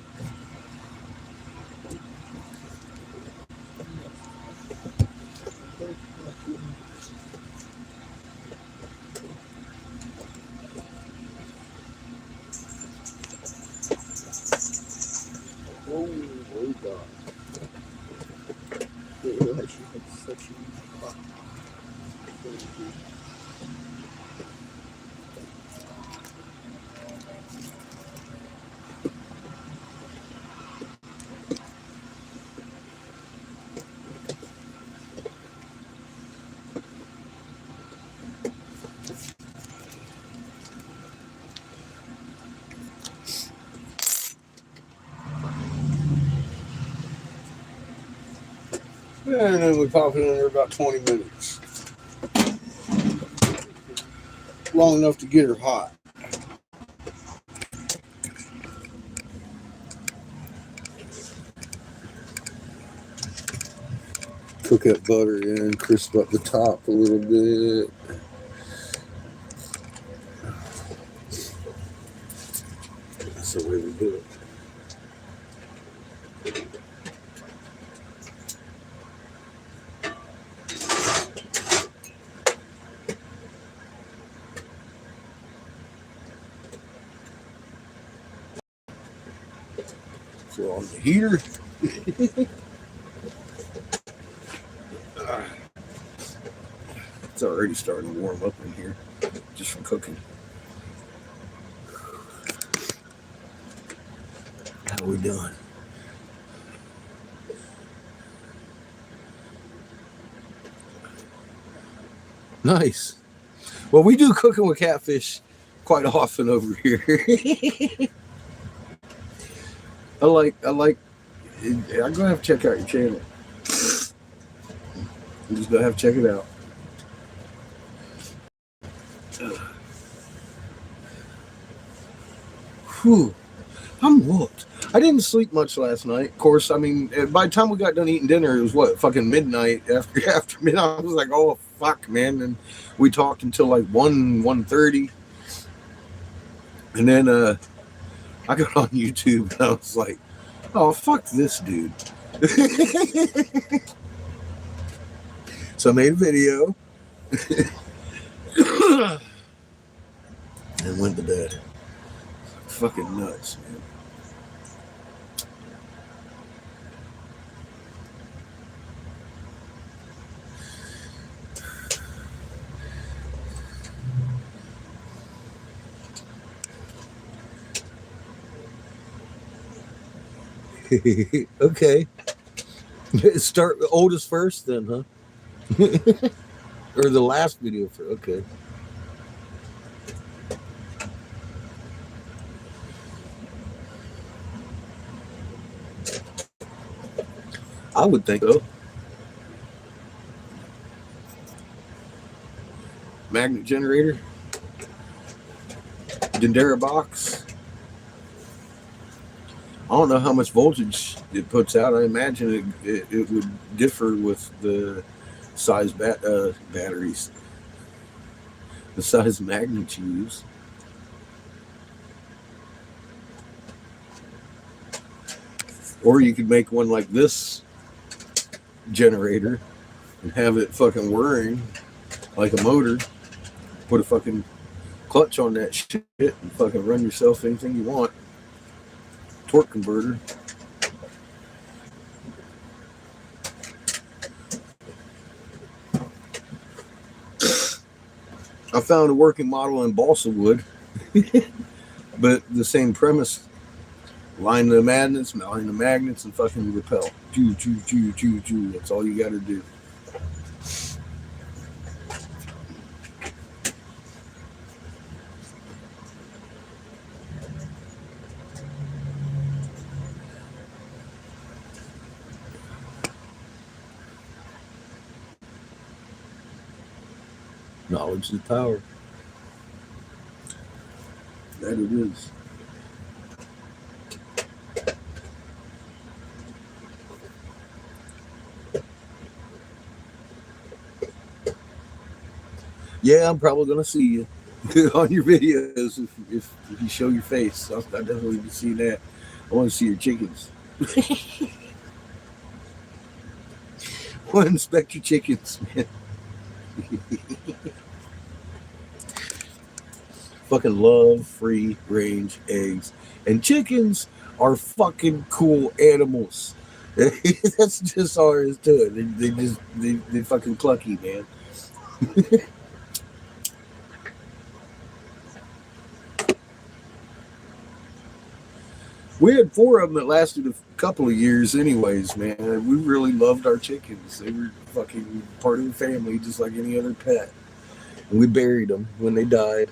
Oh my God. Didn't realize she had such a fuck. And then we pop it in there about 20 minutes. Long enough to get her hot. Cook that butter in, crisp up the top a little bit. That's the way we do it. So on the heater. It's already starting to warm up in here just from cooking. How we doing? Nice. Well, we do cooking with catfish quite often over here. I like. I'm gonna have to check out your channel. I'm just gonna have to check it out. Whew. I'm whooped. I didn't sleep much last night. Of course, I mean, by the time we got done eating dinner, it was what, fucking midnight. After midnight, I was like, oh fuck, man. And we talked until like 1:30. And then I got on YouTube and I was like, oh fuck this dude. So I made a video and went to bed. Fucking nuts, man. Okay. Start the oldest first then, huh? Or the last video for okay. I would think so. Magnet generator. Dendera box. I don't know how much voltage it puts out. I imagine it would differ with the size batteries, the size magnets you use. Or you could make one like this generator and have it fucking whirring like a motor. Put a fucking clutch on that shit and fucking run yourself anything you want. Torque converter. I found a working model in balsa wood, but the same premise. Line the magnets, and fucking repel. Choo, choo, choo, choo, choo. That's all you got to do. Knowledge is power. That it is. Yeah, I'm probably gonna see you on your videos if you show your face. I definitely want to see that. I want to see your chickens. I want to inspect your chickens, man. Fucking love free range eggs, and chickens are fucking cool animals. That's just all there is to it. They fucking clucky, man. We had 4 of them that lasted a couple of years anyways, man. We really loved our chickens. They were fucking part of the family, just like any other pet. And we buried them when they died.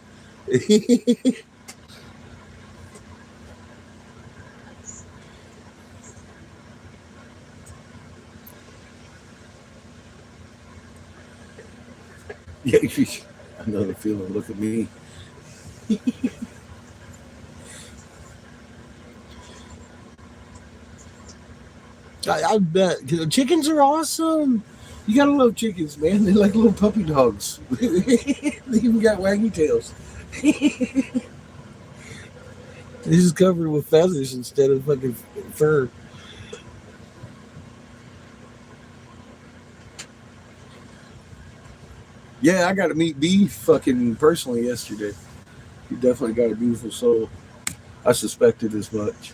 Yeah, another feeling. Look at me. I bet chickens are awesome. You gotta love chickens, man. They're like little puppy dogs. They even got waggy tails. They're just covered with feathers instead of fucking fur. Yeah, I got to meet B fucking personally yesterday. He definitely got a beautiful soul. I suspected as much.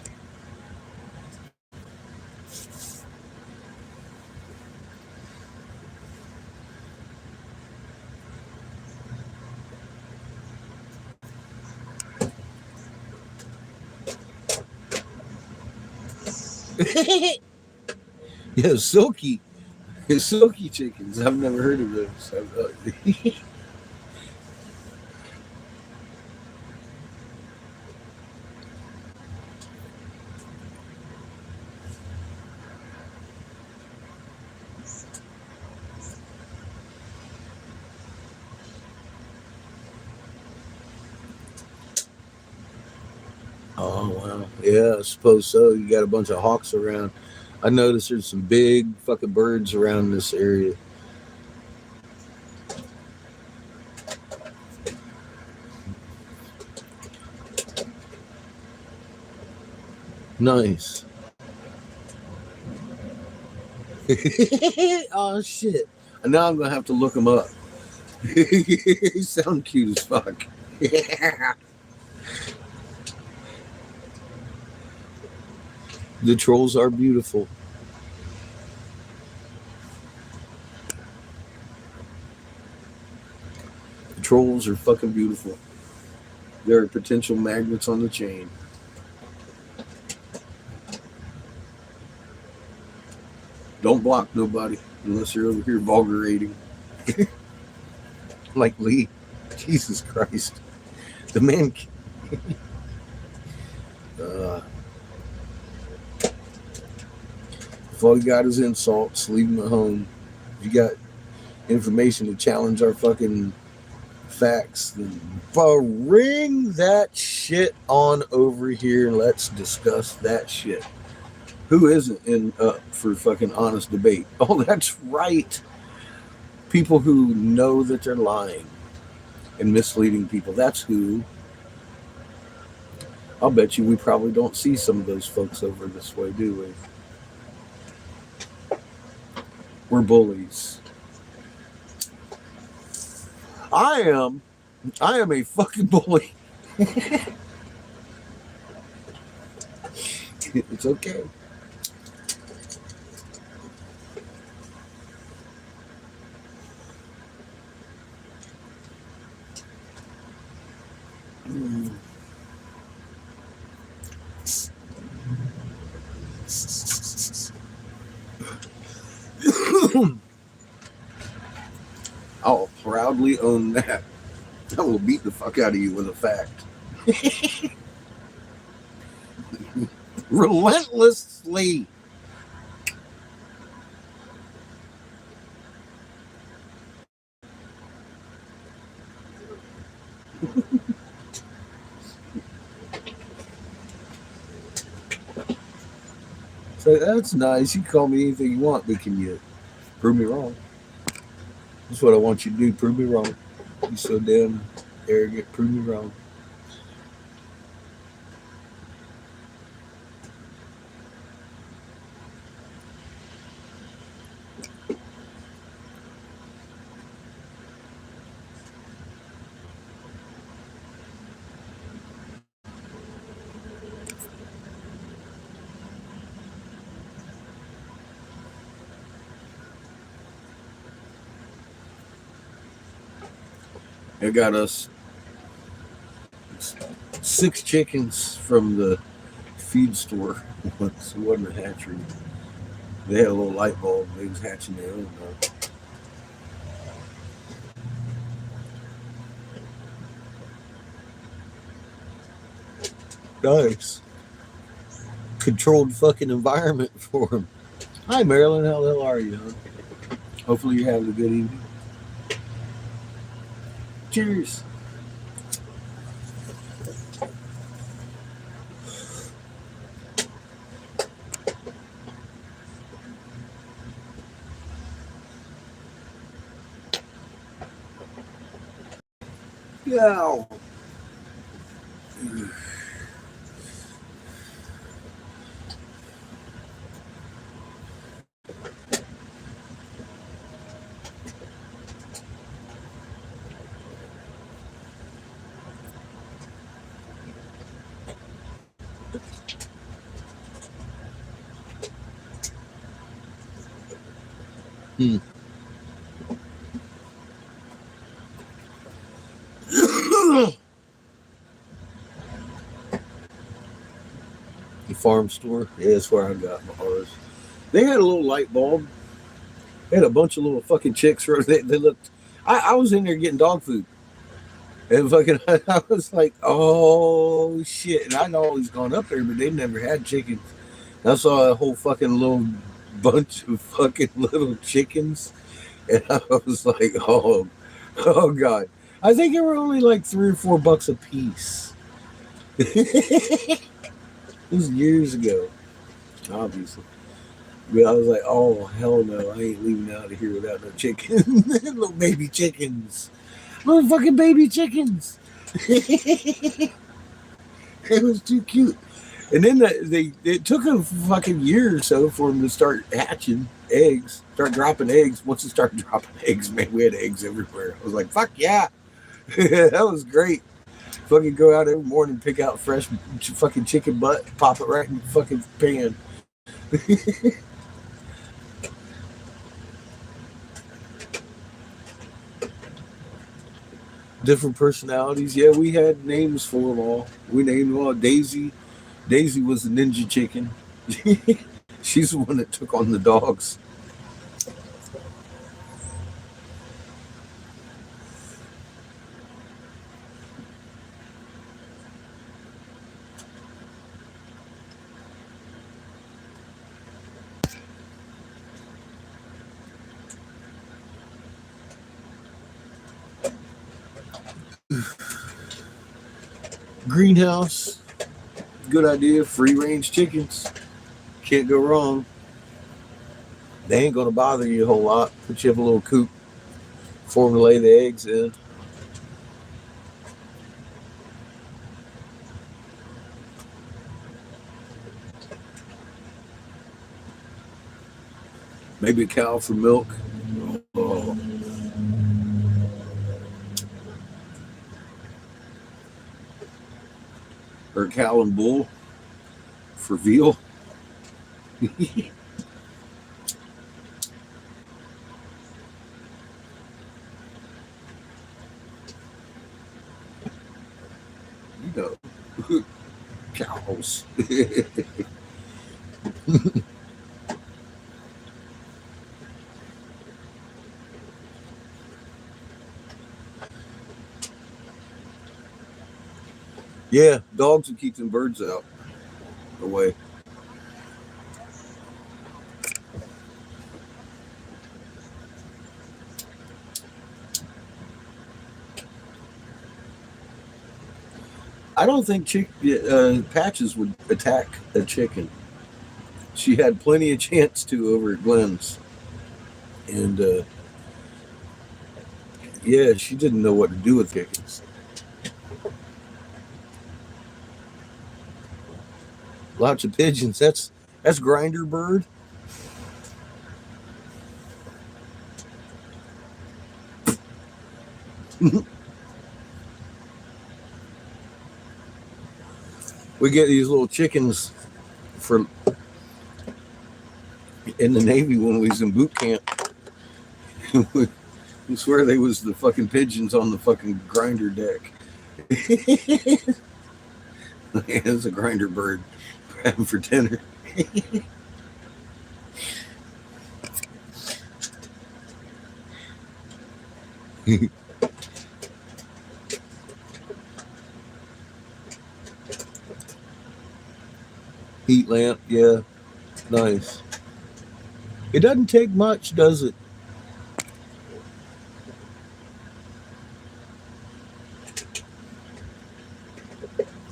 Yeah, silky. Silky chickens. I've never heard of those. Oh wow. Yeah, I suppose so. You got a bunch of hawks around. I noticed there's some big fucking birds around this area. Nice. Oh shit. And now I'm gonna have to look them up. They sound cute as fuck. Yeah. The trolls are beautiful. The trolls are fucking beautiful. They're potential magnets on the chain. Don't block nobody unless you're over here vulgarating. Like Lee. Jesus Christ. The man. If all you got is insults, leave them at home. If you got information to challenge our fucking facts, then bring that shit on over here and let's discuss that shit. Who isn't in up for fucking honest debate? Oh, that's right. People who know that they're lying and misleading people. That's who. I'll bet you we probably don't see some of those folks over this way, do we? We're bullies. I am a fucking bully. It's okay. I'll proudly own that. I will beat the fuck out of you with a fact. Relentlessly. So that's nice. You can call me anything you want, but can you prove me wrong? That's what I want you to do. Prove me wrong. You so damn arrogant. Prove me wrong. I got us 6 chickens from the feed store. Once it wasn't a hatchery. They had a little light bulb. They was hatching their own. Nice. Controlled fucking environment for them. Hi, Marilyn. How the hell are you? Huh? Hopefully you're having a good evening. Cheers. Yeah. farm store. Yeah, that's where I got ours. They had a little light bulb. They had a bunch of little fucking chicks. They looked. I was in there getting dog food. And fucking, I was like, oh shit. And I'd always gone up there, but they never had chickens. I saw a whole fucking little bunch of fucking little chickens. And I was like, oh God. I think they were only like $3 or $4 a piece. It was years ago, obviously. But I was like, oh, hell no. I ain't leaving out of here without no chicken. Little baby chickens. Little fucking baby chickens. It was too cute. And then it took a fucking year or so for them to start hatching eggs, start dropping eggs. Once it started dropping eggs, man, we had eggs everywhere. I was like, fuck yeah. That was great. Fucking go out every morning, pick out fresh fucking chicken butt, pop it right in the fucking pan. Different personalities. Yeah, we had names for them all. We named them all. Daisy was the ninja chicken. She's the one that took on the dogs. Greenhouse. Good idea. Free range chickens. Can't go wrong. They ain't gonna bother you a whole lot. Put you up a little coop for them to lay the eggs in. Maybe a cow for milk. Oh. Or a cow and bull for veal. You know, cows. Yeah, dogs would keep them birds out away. I don't think Patches would attack a chicken. She had plenty of chance to over at Glenn's. And yeah, she didn't know what to do with chickens. Lots of pigeons. That's grinder bird. We get these little chickens for in the Navy when we was in boot camp. I swear they was the fucking pigeons on the fucking grinder deck. It's a grinder bird having for dinner. Heat lamp, yeah, nice. It doesn't take much, does it?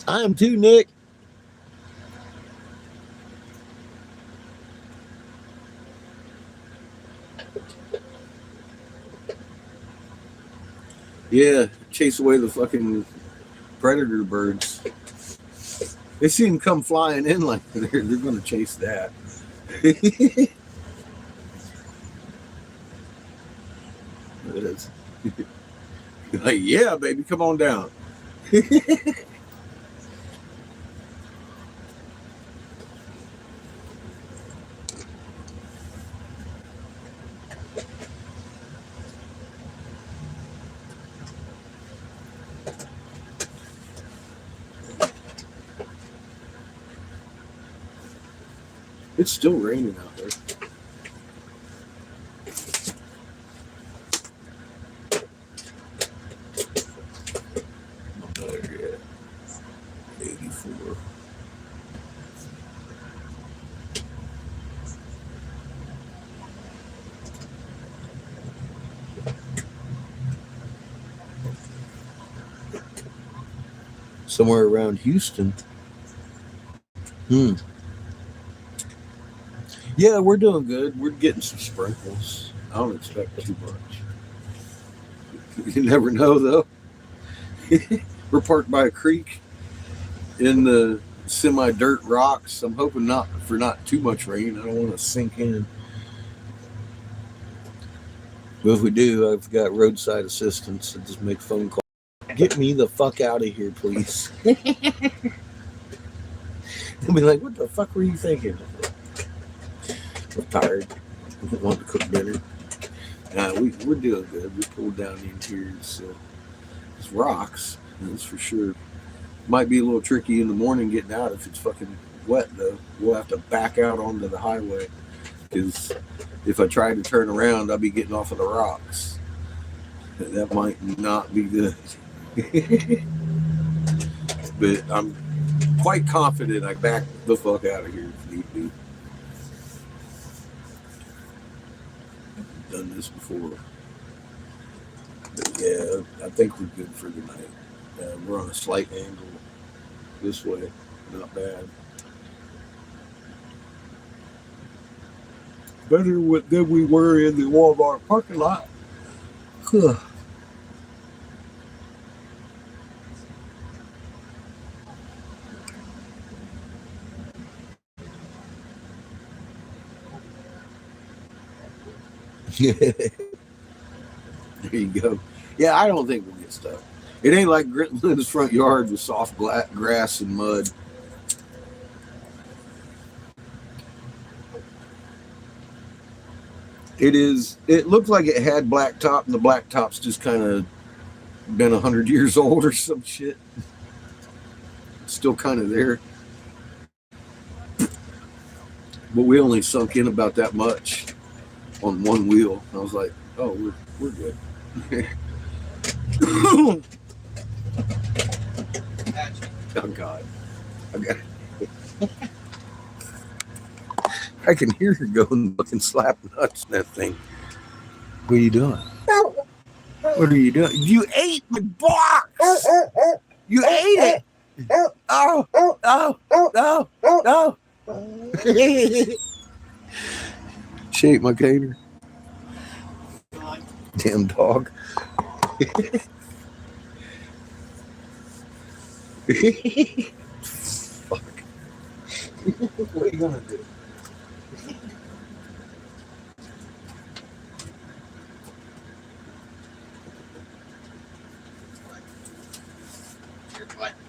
I am too, Nick. Yeah, chase away the fucking predator birds. They see them come flying in like they're going to chase that. It is. Like, yeah, baby, come on down. It's still raining out there. Not there yet. 84. Somewhere around Houston. Yeah, we're doing good. We're getting some sprinkles. I don't expect too much. You never know, though. We're parked by a creek in the semi-dirt rocks. I'm hoping not too much rain. I don't want to sink in. But if we do, I've got roadside assistance to just make phone calls. Get me the fuck out of here, please. They'll be like, what the fuck were you thinking? I'm tired. I don't want to cook dinner. We're doing good. We pulled down the interiors, so it's rocks, that's for sure. Might be a little tricky in the morning getting out if it's fucking wet, though. We'll have to back out onto the highway because if I try to turn around, I'll be getting off of the rocks. That might not be good. But I'm quite confident I back the fuck out of here if need be. I've done this before. But yeah, I think we're good for the night. We're on a slight angle this way. Not bad. Better than we were in the Walmart parking lot. There you go. Yeah, I don't think we'll get stuck. It ain't like Lynn's front yard with soft grass and mud. It looked like it had blacktop, and the blacktop's just kind of been 100 years old or some shit. It's still kind of there. But we only sunk in about that much on one wheel. I was like, oh, we're good. Oh God. Okay. I can hear her going fucking slap nuts in that thing. What are you doing? What are you doing? You ate my box! You ate it! Oh! Oh! Oh! Oh! She ate my gator. Damn dog. Fuck. What are you gonna do?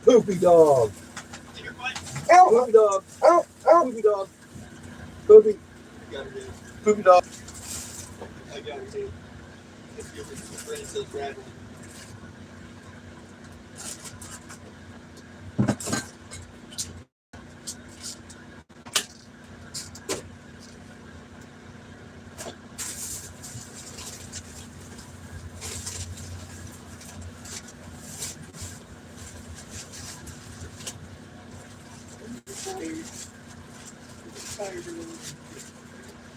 Poopy dog. Poopy dog. Poopy dog. Poopy. Poopy dog. I got it, dude. If you're friend says Bradley.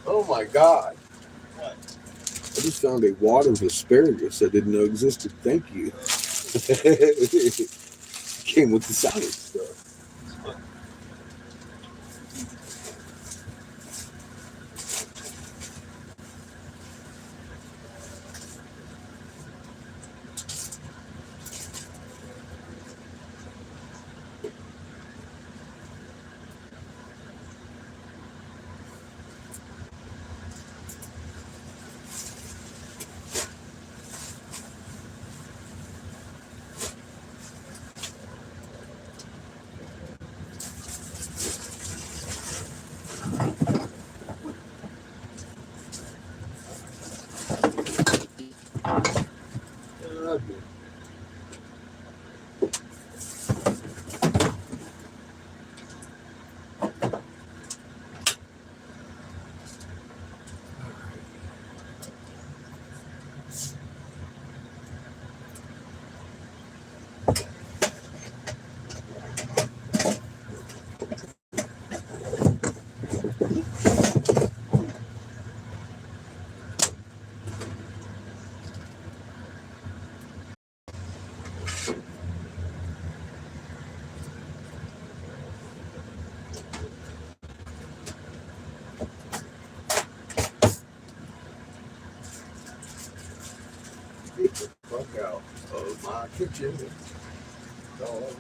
Oh my God. What? I just found a wad of asparagus I didn't know existed. Thank you. Came with the salad stuff. Get the fuck out of my kitchen. Dog.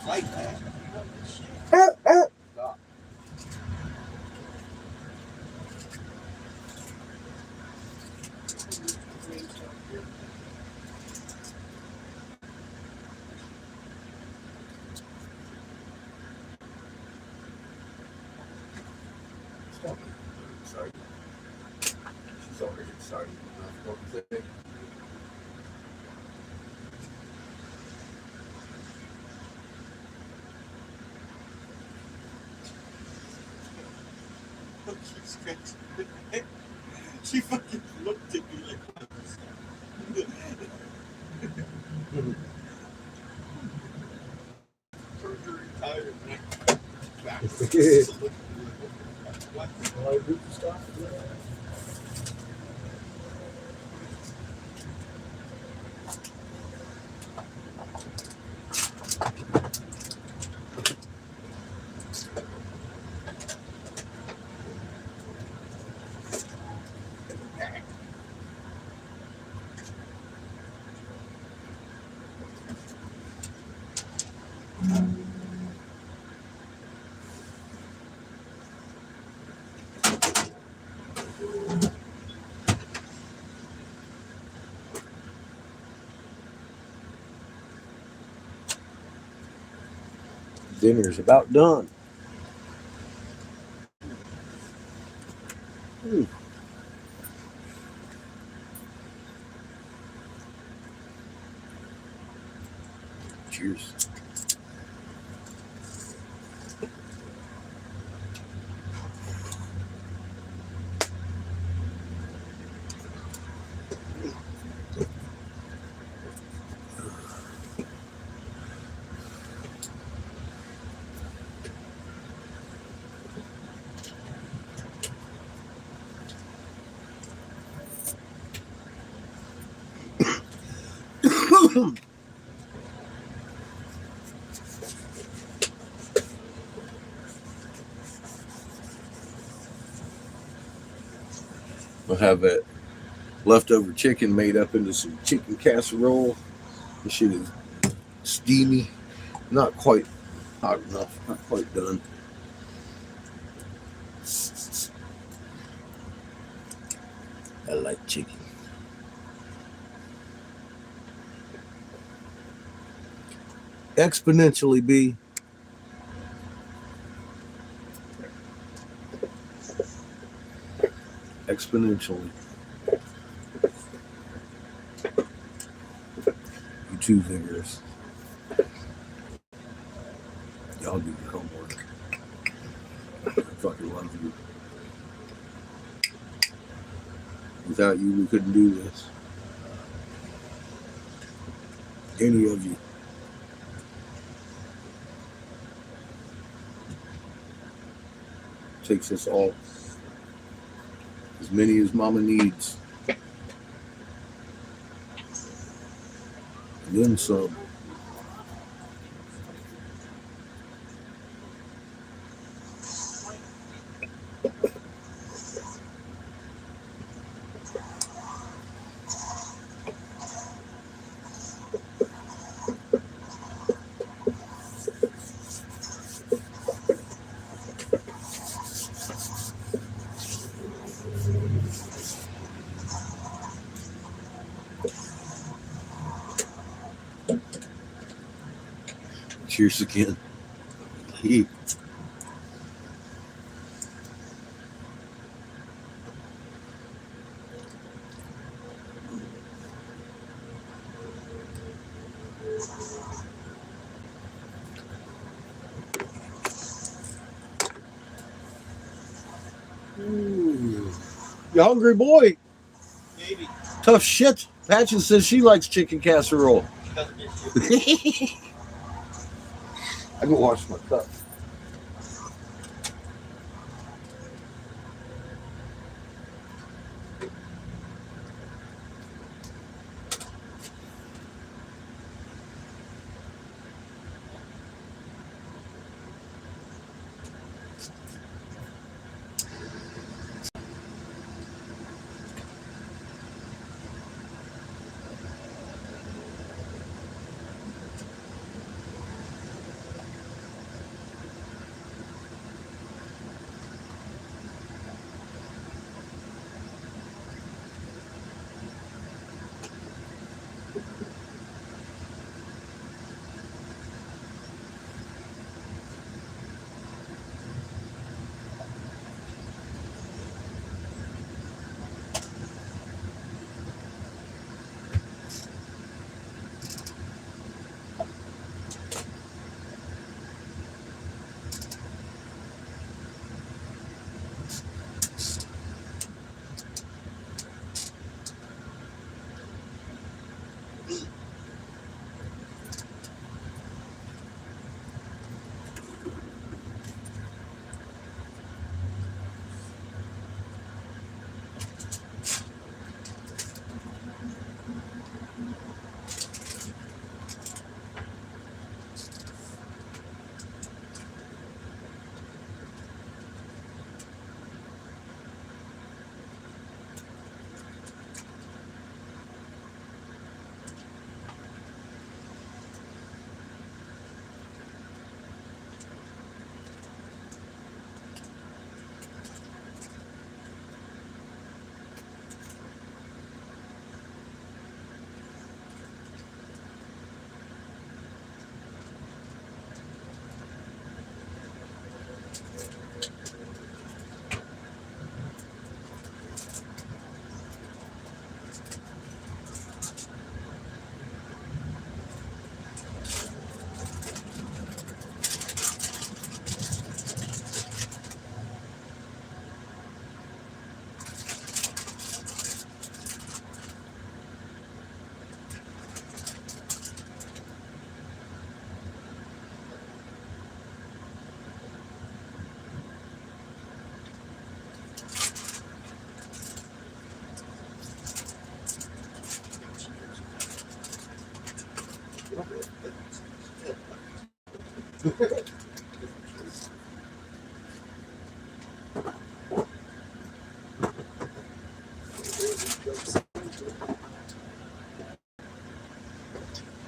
Like that. Stop. Stop it. Sorry. She's already excited enough. What was it? She scratched her head. She fucking looked at me like turned her entire neck backwards. What? Well, I do stop. Dinner's about done. Cheers. We'll have that leftover chicken made up into some chicken casserole. This shit is steamy, not quite hot enough, not quite done. I like chicken. Exponentially, B. Exponentially. You too vigorous. Y'all do your homework. I fucking love you. Without you, we couldn't do this. Any of you. Takes us all. As many as Mama needs. And then some. Cheers again. You hungry boy? Maybe. Tough shit. Patches says she likes chicken casserole. She doesn't get you. I go wash my cup.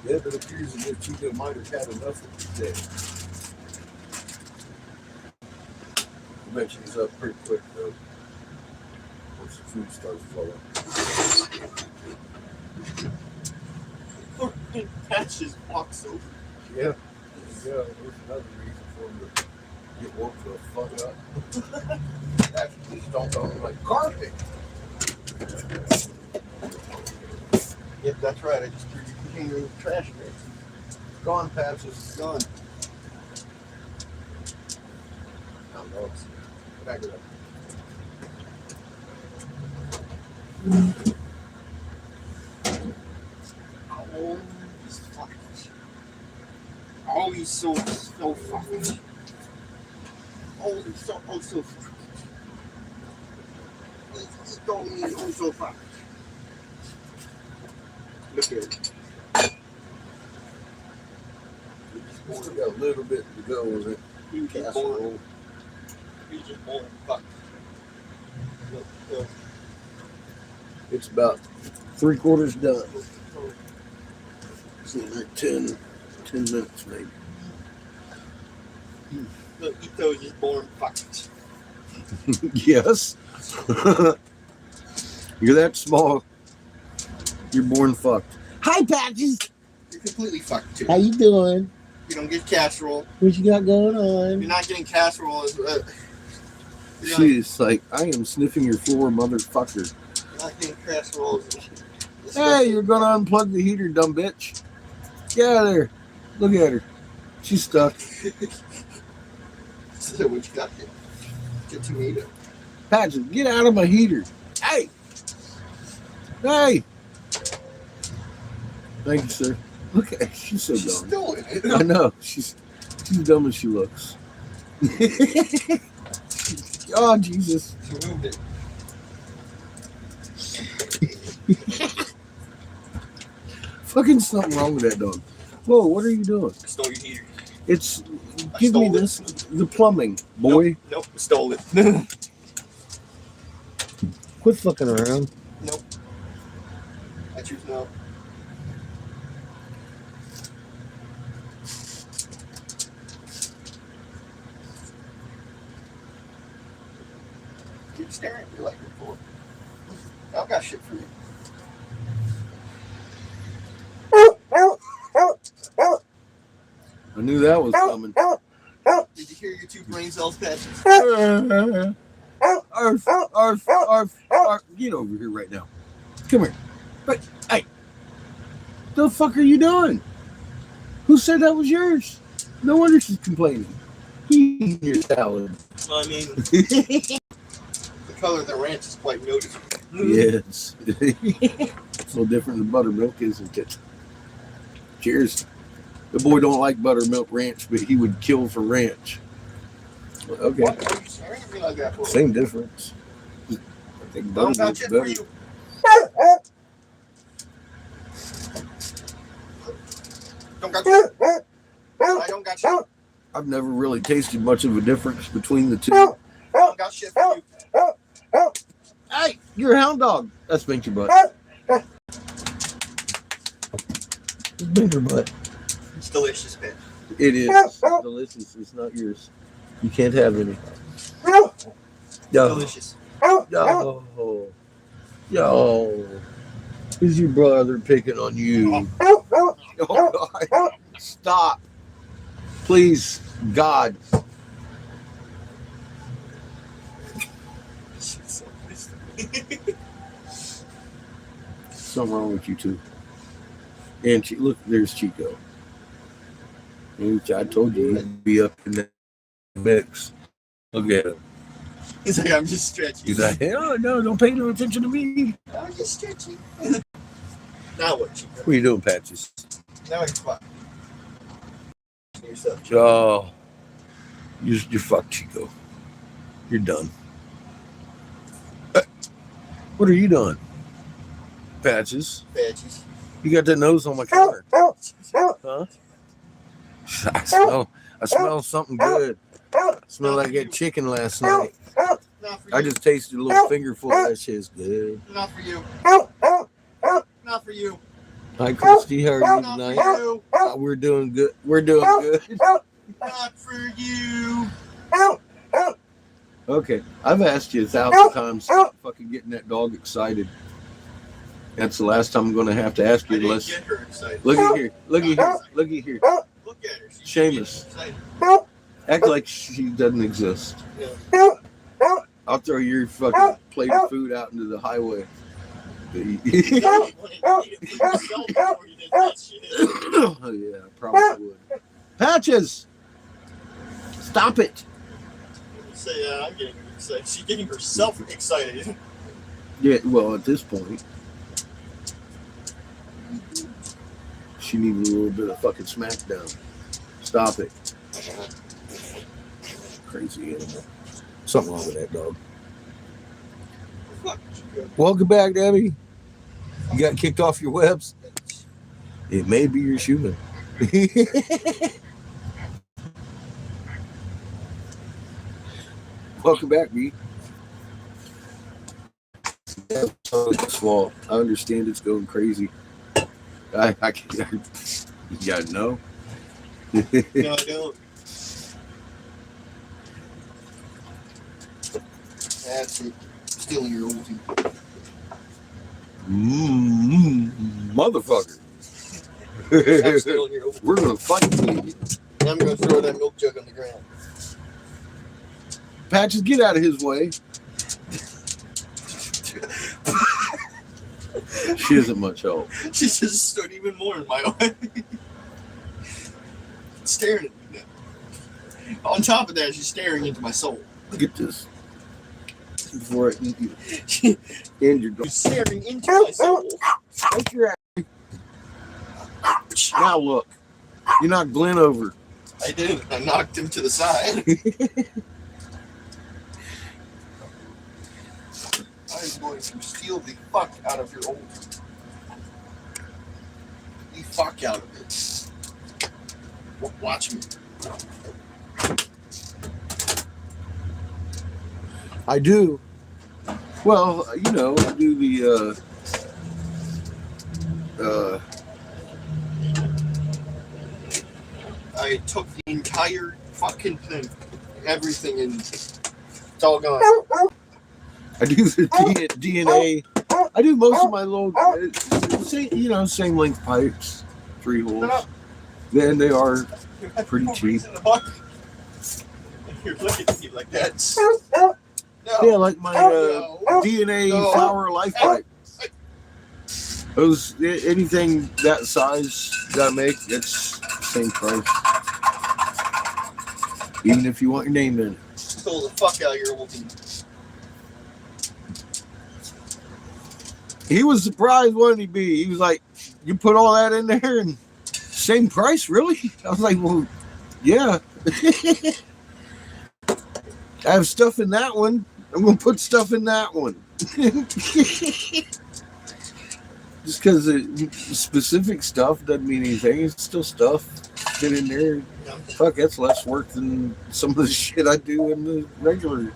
Yeah, but it appears as if Chico might have had enough for today. I bet she's up pretty quick though. Once the food starts flowing. Patches walks over. Yeah. Yeah, there's another reason for him to get woke the fuck up. After he stomped on him like carpet. Yep, that's right. I just threw your container in the trash bin. Gone, Patches. Gone. I don't know. It's back it up. Oh, he's fucked. Oh, he's so fucked. Oh, he's so fucked. He's so fucked. Look at it. Still got a little bit to go with it. He was just born. He was just born fucked. Look. It's about 3/4 done. It's in like 10 minutes maybe. Look, Ito's just born fucked. Yes. You're that small. You're born fucked. Hi, Patches. You're completely fucked too. How you doing? You don't get casserole. What you got going on? You're not getting casserole. She's like, I am sniffing your floor, motherfucker. You're not getting casserole. Hey, you're gonna unplug the heater, dumb bitch. Get out of there. Look at her. She's stuck. So what you got here? Get tomato. Patches, get out of my heater. Hey! Hey! Thank you, sir. Look at her. She's so She's dumb. still in it. I know. She's dumb as she looks. Oh, Jesus. She moved it. Fucking something wrong with that dog. Whoa, what are you doing? I stole your heater. It's. I Give me stole it. this. The plumbing, boy. Nope, I stole it. Quit fucking around. Nope. I choose no. Keep staring at me like before. I've got shit for you. I knew that was coming. Did you hear your two brain cells, Pat? Arf, arf, arf, arf. Get over here right now. Come here. But, hey. The fuck are you doing? Who said that was yours? No wonder she's complaining. Eat your salad. I mean, the color of the ranch is quite noticeable. Yes. It's a little different than buttermilk, isn't it? Cheers. The boy don't like buttermilk ranch, but he would kill for ranch. Okay. What? I didn't realize that for Same difference. I think Don't got buttermilk's shit for better. you. Don't got shit. I don't got shit. I've never really tasted much of a difference between the two. Don't got shit for you. Hey, you're a hound dog. That's Binky Butt. It's Binker Butt. It's delicious, Pat. It is. It's delicious. It's not yours. You can't have any. Yo. Delicious. Yo. Yo. Is your brother picking on you? Oh, God. Stop. Please, God. Something wrong with you two. And look, there's Chico. I told you he'd be up in that mix. Look at him. He's like, I'm just stretching. He's like, hell no, don't pay no attention to me. I'm just stretching. Now what, Chico? What are you doing, Patches? Now it's fine. Yourself. Oh, you're fucked, Chico. You're done. What are you doing, Patches? Veggies. You got that nose on my counter. Huh? I smell something good. I smell like that chicken last night. Not for you. I just tasted a little fingerful of that shit. It's good. Not for you. Not for you. Hi, Christy. How are you Not tonight? for you. We're doing good. We're doing good. Not for you. Okay. I've asked you 1,000 times. Stop fucking getting that dog excited. That's the last time I'm going to have to ask I you didn't unless. get her excited. Look at here. Look at here. Look at here. Look at her. She's Seamus. excited. Act like she doesn't exist. Yeah. I'll throw your fucking plate of food out into the highway. You wanted to eat it for yourself before you did that shit. Oh, yeah, I probably would. Patches! Stop it! Say, I'm getting excited. She's getting herself excited. Yeah, well, at this point, she needs a little bit of fucking smackdown. Stop it. Crazy animal. Something wrong with that dog. Fuck. Welcome back, Debbie. You got kicked off your webs? It may be your human. Welcome back, B. It's fault. I understand it's going crazy. I you gotta know. No, I don't. That's it. Stealing your old team. Motherfucker. I'm stealing your old. We're gonna fight, baby. And I'm gonna throw that milk jug on the ground. Patches, get out of his way. She isn't much help. She just stood even more in my way. Staring at me now. On top of that, she's staring into my soul. Look at this. before I eat you. And you're You're staring into my soul. Take your ass. Now look, you knocked Glenn over. I didn't. I knocked him to the side. I'm going to steal the fuck out of your old. The fuck out of it. Watch me. I do. Well, you know, I do the I took the entire fucking thing. Everything in. It's all gone. I do the DNA. I do most of my little, same length pipes, 3 holes. Then they are pretty cheap. You're looking at me like that. No. Yeah, like my DNA No. flower life pipe. Those anything that size that I make, it's same price. Even if you want your name in it. Stole the fuck out of your old team. He was surprised, wasn't he? Be? He was like, "You put all that in there and same price, really?" I was like, "Well, yeah." I have stuff in that one. I'm gonna put stuff in that one. Just because specific stuff doesn't mean anything. It's still stuff. Fit in there. Fuck, that's less work than some of the shit I do in the regular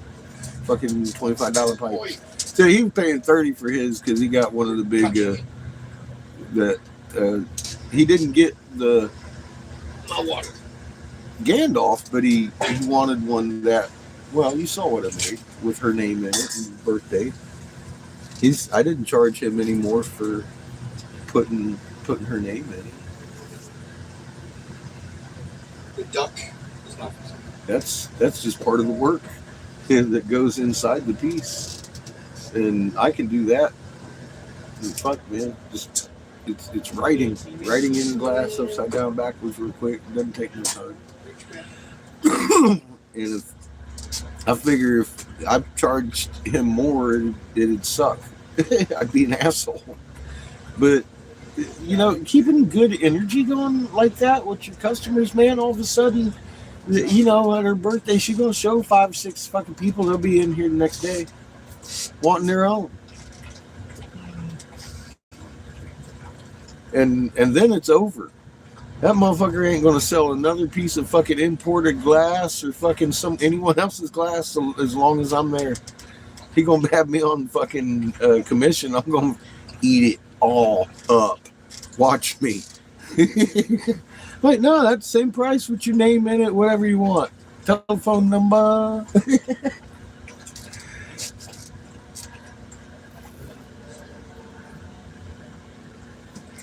fucking $25 pipe. So he was paying $30 for his because he got one of the big he didn't get the Gandalf, but he wanted one that, well, you saw what I made with her name in it and birthday. I didn't charge him anymore for putting her name in it. The duck is not. That's just part of the work that goes inside the piece. And I can do that. And fuck, man, just it's writing in glass upside down, backwards, real quick. It doesn't take no time. And I figure if I charged him more, it'd suck. I'd be an asshole. But keeping good energy going like that with your customers, man, all of a sudden, at her birthday, she's gonna show 5, 6 fucking people. They'll be in here the next day, wanting their own. And then it's over. That motherfucker ain't gonna sell another piece of fucking imported glass or fucking anyone else's glass as long as I'm there. He gonna have me on fucking commission. I'm gonna eat it all up. Watch me. But no, that's the same price with your name in it, whatever you want. Telephone number.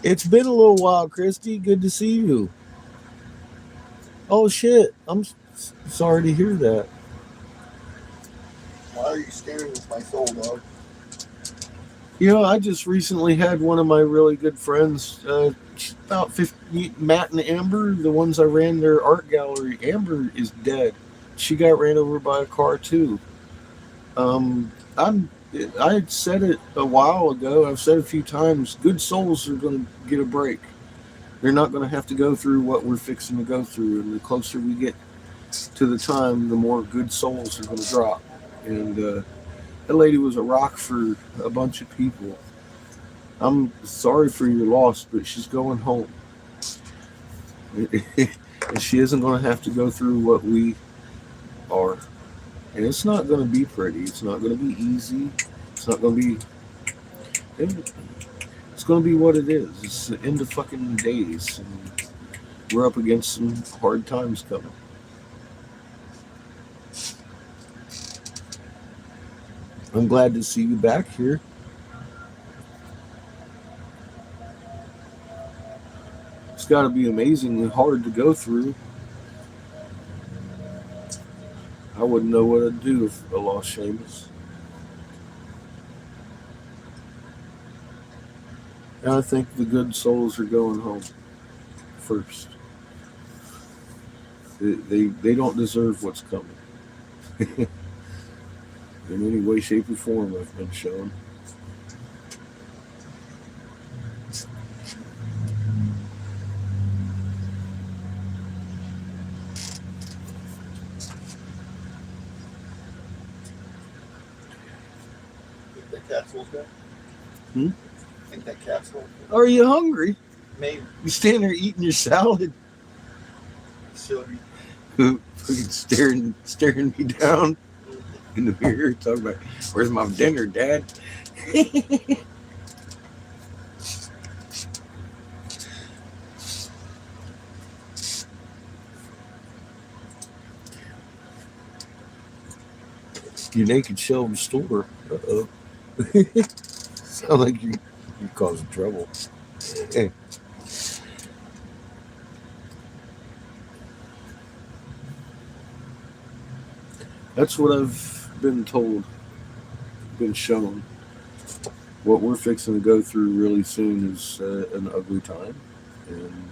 It's been a little while, Christy. Good to see you. Oh shit, I'm sorry to hear that. Why are you staring with my soul, dog? I just recently had one of my really good friends, about 50, Matt and Amber, the ones I ran their art gallery. Amber is dead. She got ran over by a car too. I had said it a while ago. I've said it a few times. Good souls are going to get a break. They're not going to have to go through what we're fixing to go through. And the closer we get to the time, the more good souls are going to drop. And that lady was a rock for a bunch of people. I'm sorry for your loss, but she's going home. And she isn't going to have to go through what we are. And it's not going to be pretty. It's not going to be easy. It's not going to be... It's going to be what it is. It's the end of fucking days. And we're up against some hard times coming. I'm glad to see you back here. It's got to be amazingly hard to go through. I wouldn't know what I'd do if I lost Seamus. And I think the good souls are going home first. They don't deserve what's coming. in any way, shape, or form. I've been shown. Think that capsule's back? Hmm? Think that capsule? Are you hungry? Maybe. You stand there eating your salad, Silly. staring me down in the mirror, talking about, "Where's my dinner, Dad?" Your naked shelf store. Uh-oh. Sound like you're causing trouble. That's what I've been told, been shown. What we're fixing to go through really soon is an ugly time, and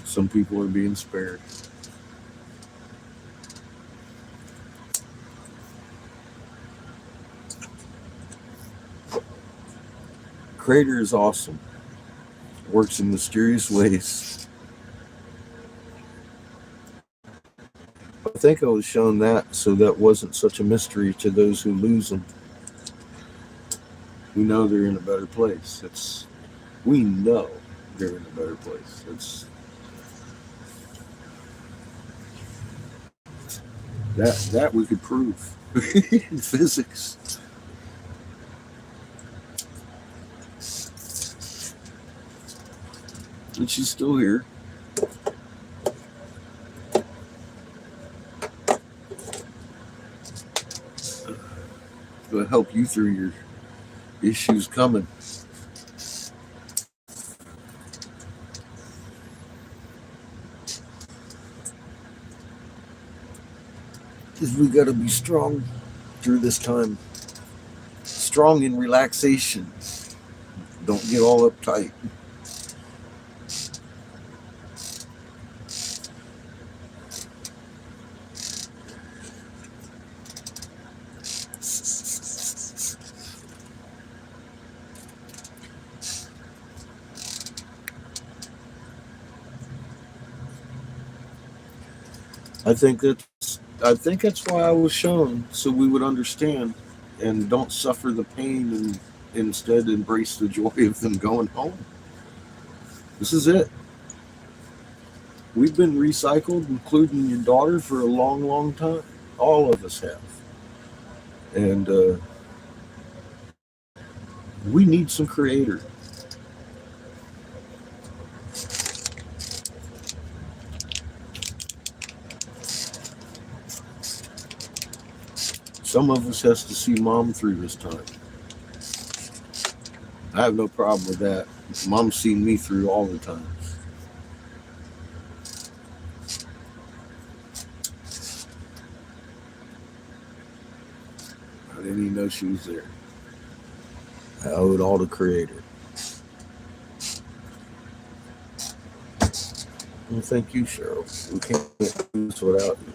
some people are being spared. Crater is awesome. Works in mysterious ways. I think I was shown that so that wasn't such a mystery to those who lose them. We know they're in a better place. We know they're in a better place. That we could prove in physics. And she's still here. It'll help you through your issues coming. Because we got to be strong through this time. Strong in relaxation. Don't get all uptight. I think that's why I was shown, so we would understand and don't suffer the pain and instead embrace the joy of them going home. This is it. We've been recycled, including your daughter, for a long, long time. All of us have. And we need some creator. Some of us has to see mom through this time. I have no problem with that. Mom's seen me through all the times. I didn't even know she was there. I owe it all to creator. Well, thank you, Cheryl. We can't do this without you.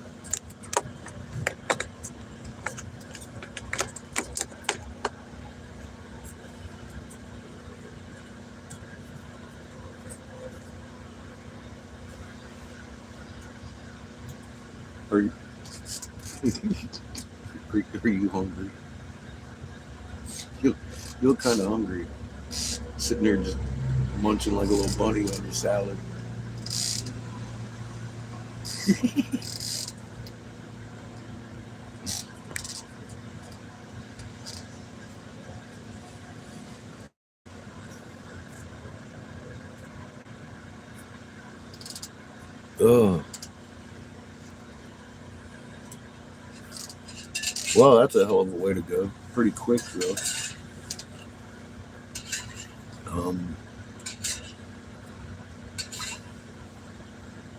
Are you, are you hungry? You look kind of hungry. Sitting there just munching like a little bunny on your salad. Ugh. Well, that's a hell of a way to go. Pretty quick, though.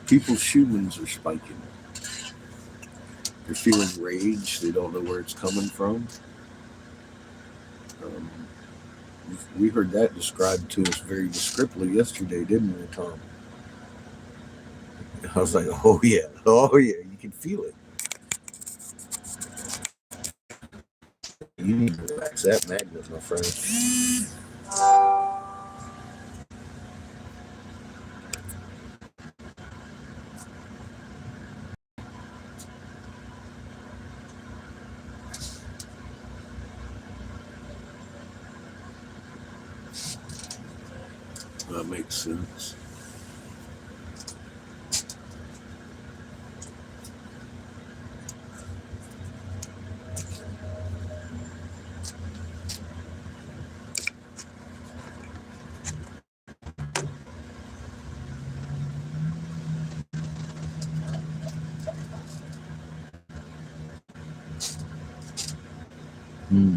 People's humans are spiking. They're feeling rage. They don't know where it's coming from. We heard that described to us very descriptively yesterday, didn't we, Tom? I was like, oh yeah, you can feel it. You need to relax that magnet, my friend. That makes sense. Hmm.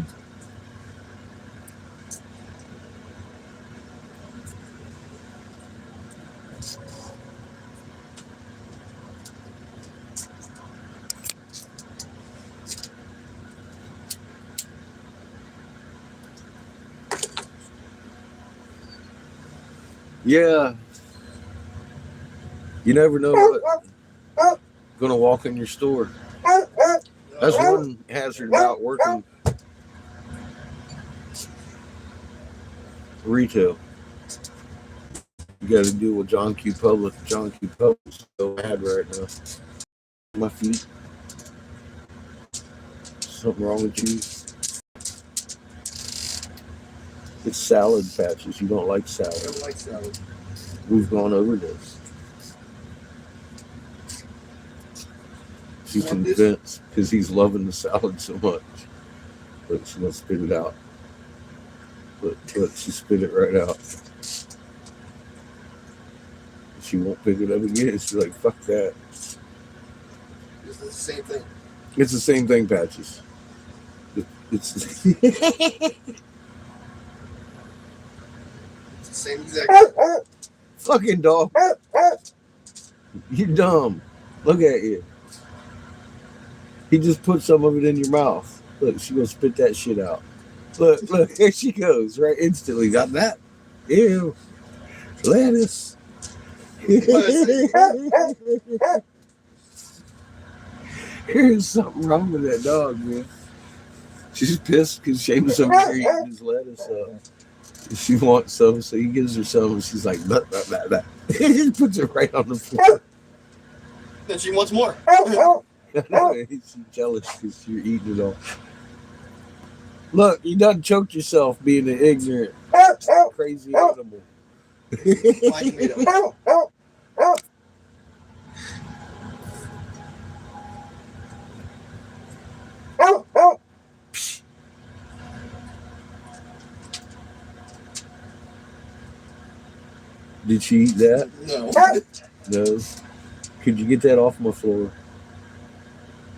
Yeah, you never know what gonna walk in your store. That's one hazard about working retail. You got to deal with John Q. Public. John Q. Public's so bad right now. My feet. Something wrong with you? It's salad patches. You don't like I salad. don't like salad. We've gone over this. She's Want this? convinced because he's loving the salad so much. But she wants to spit it out. But she spit it right out. She won't pick it up again. She's like, fuck that. It's the same thing. It's the same thing, Patches. It's It's the same exact thing. fucking dog. You're dumb. Look at you. He just put some of it in your mouth. Look, she gonna spit that shit out. Look, here she goes, right instantly. Got that? Ew. Lettuce. There's something wrong with that dog, man. She's pissed because Seamus over here eating his lettuce up. She wants some, so he gives her some, and she's like, blah, blah, blah, blah. He just puts it right on the floor. Then she wants more. She's jealous because you're eating it all. Look, you done choked yourself being an ignorant, crazy animal. Like me to- Did she eat that? No. No. Could you get that off my floor?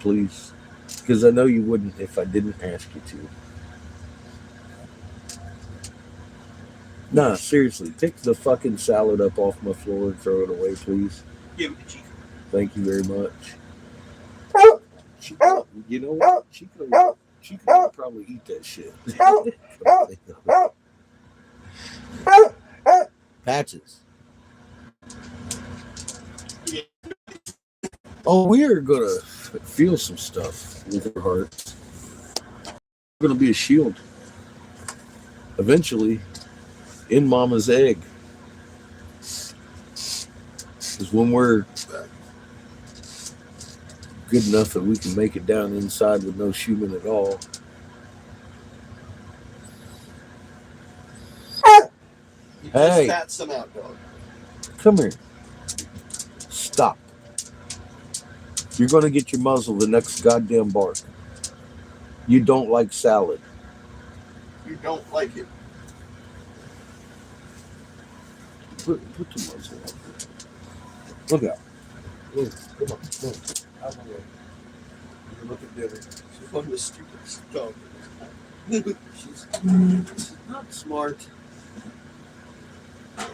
Please. Because I know you wouldn't if I didn't ask you to. Nah, seriously. Pick the fucking salad up off my floor and throw it away, please. Give it to Chico. Thank you very much. Chico, you know what? Chico would probably eat that shit. Patches. Yeah. Oh, we are gonna feel some stuff with our hearts. We're gonna be a shield. Eventually, in Mama's egg. Because when we're good enough that we can make it down inside with no human at all. You Hey. just spat some out, dog. Come here. Stop. You're going to get your muzzle the next goddamn bark. You don't like salad. You don't like it. Put the muzzle up. Look out. Look, come on. Come on. Out of my way. You look at dinner. She's one of the stupidest dogs. She's not smart.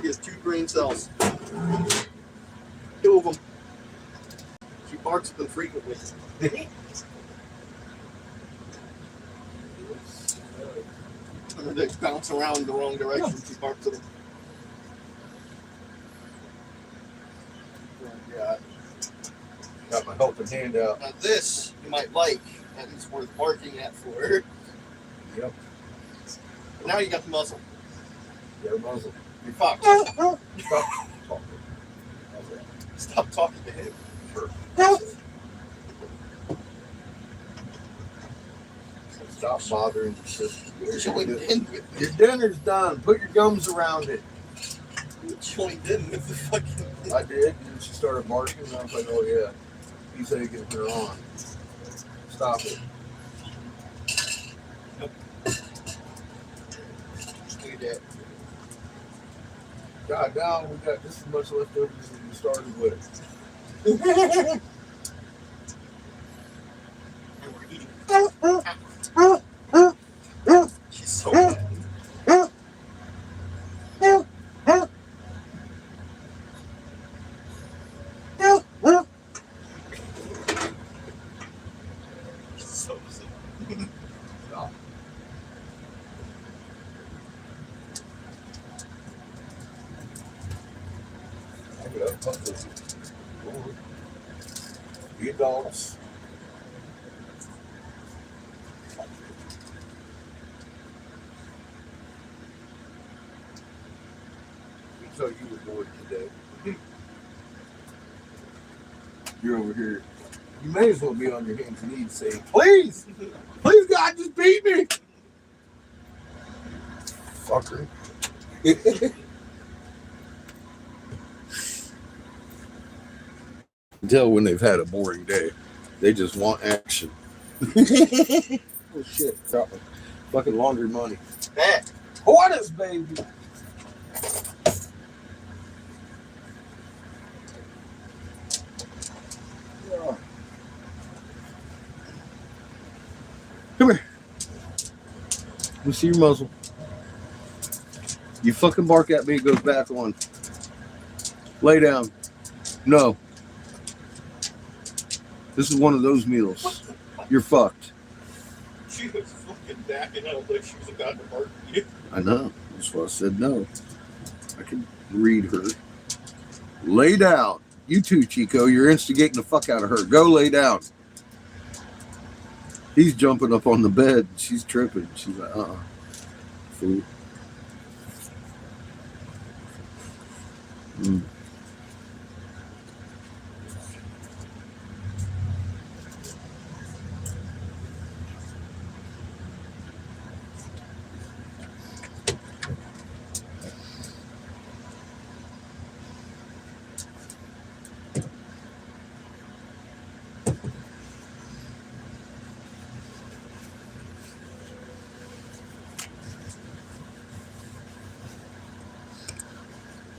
He has 2 brain cells. 2 of them. She barks at them frequently. Whenever they bounce around in the wrong direction, she barks at them. Yeah. Got my helping hand out. Now this, you might like, and it's worth barking at for. Yep. And now you got the muzzle. Yeah, muzzle. You're fucked. Stop talking. Okay. Stop talking to him. Stop bothering your sister. Join in with Your dinner's done. Put your gums around it. Joined in with the fucking. I did, and she started barking, and I was like, oh yeah, he's egging her on. Stop it. Look at that. God, now we got just as much left over as we started with. And we're eating. She's so mad. She's so sick. Stop. Back it up. Fuck this. Forward. Be adults. So you were bored today. You're over here. You may as well be on your hands and knees saying, please, please God, just beat me. Fucker. Tell when they've had a boring day. They just want action. Oh shit. Drop it. Fucking laundry money. That. What is, baby? Come here. Let me see your muzzle. You fucking bark at me, it goes back on. Lay down. No. This is one of those meals. You're fucked. She was fucking backing out like she was about to bark at you. I know. That's why I said no. I can read her. Lay down. You too, Chico. You're instigating the fuck out of her. Go lay down. He's jumping up on the bed. She's tripping. She's like, fool. Mm.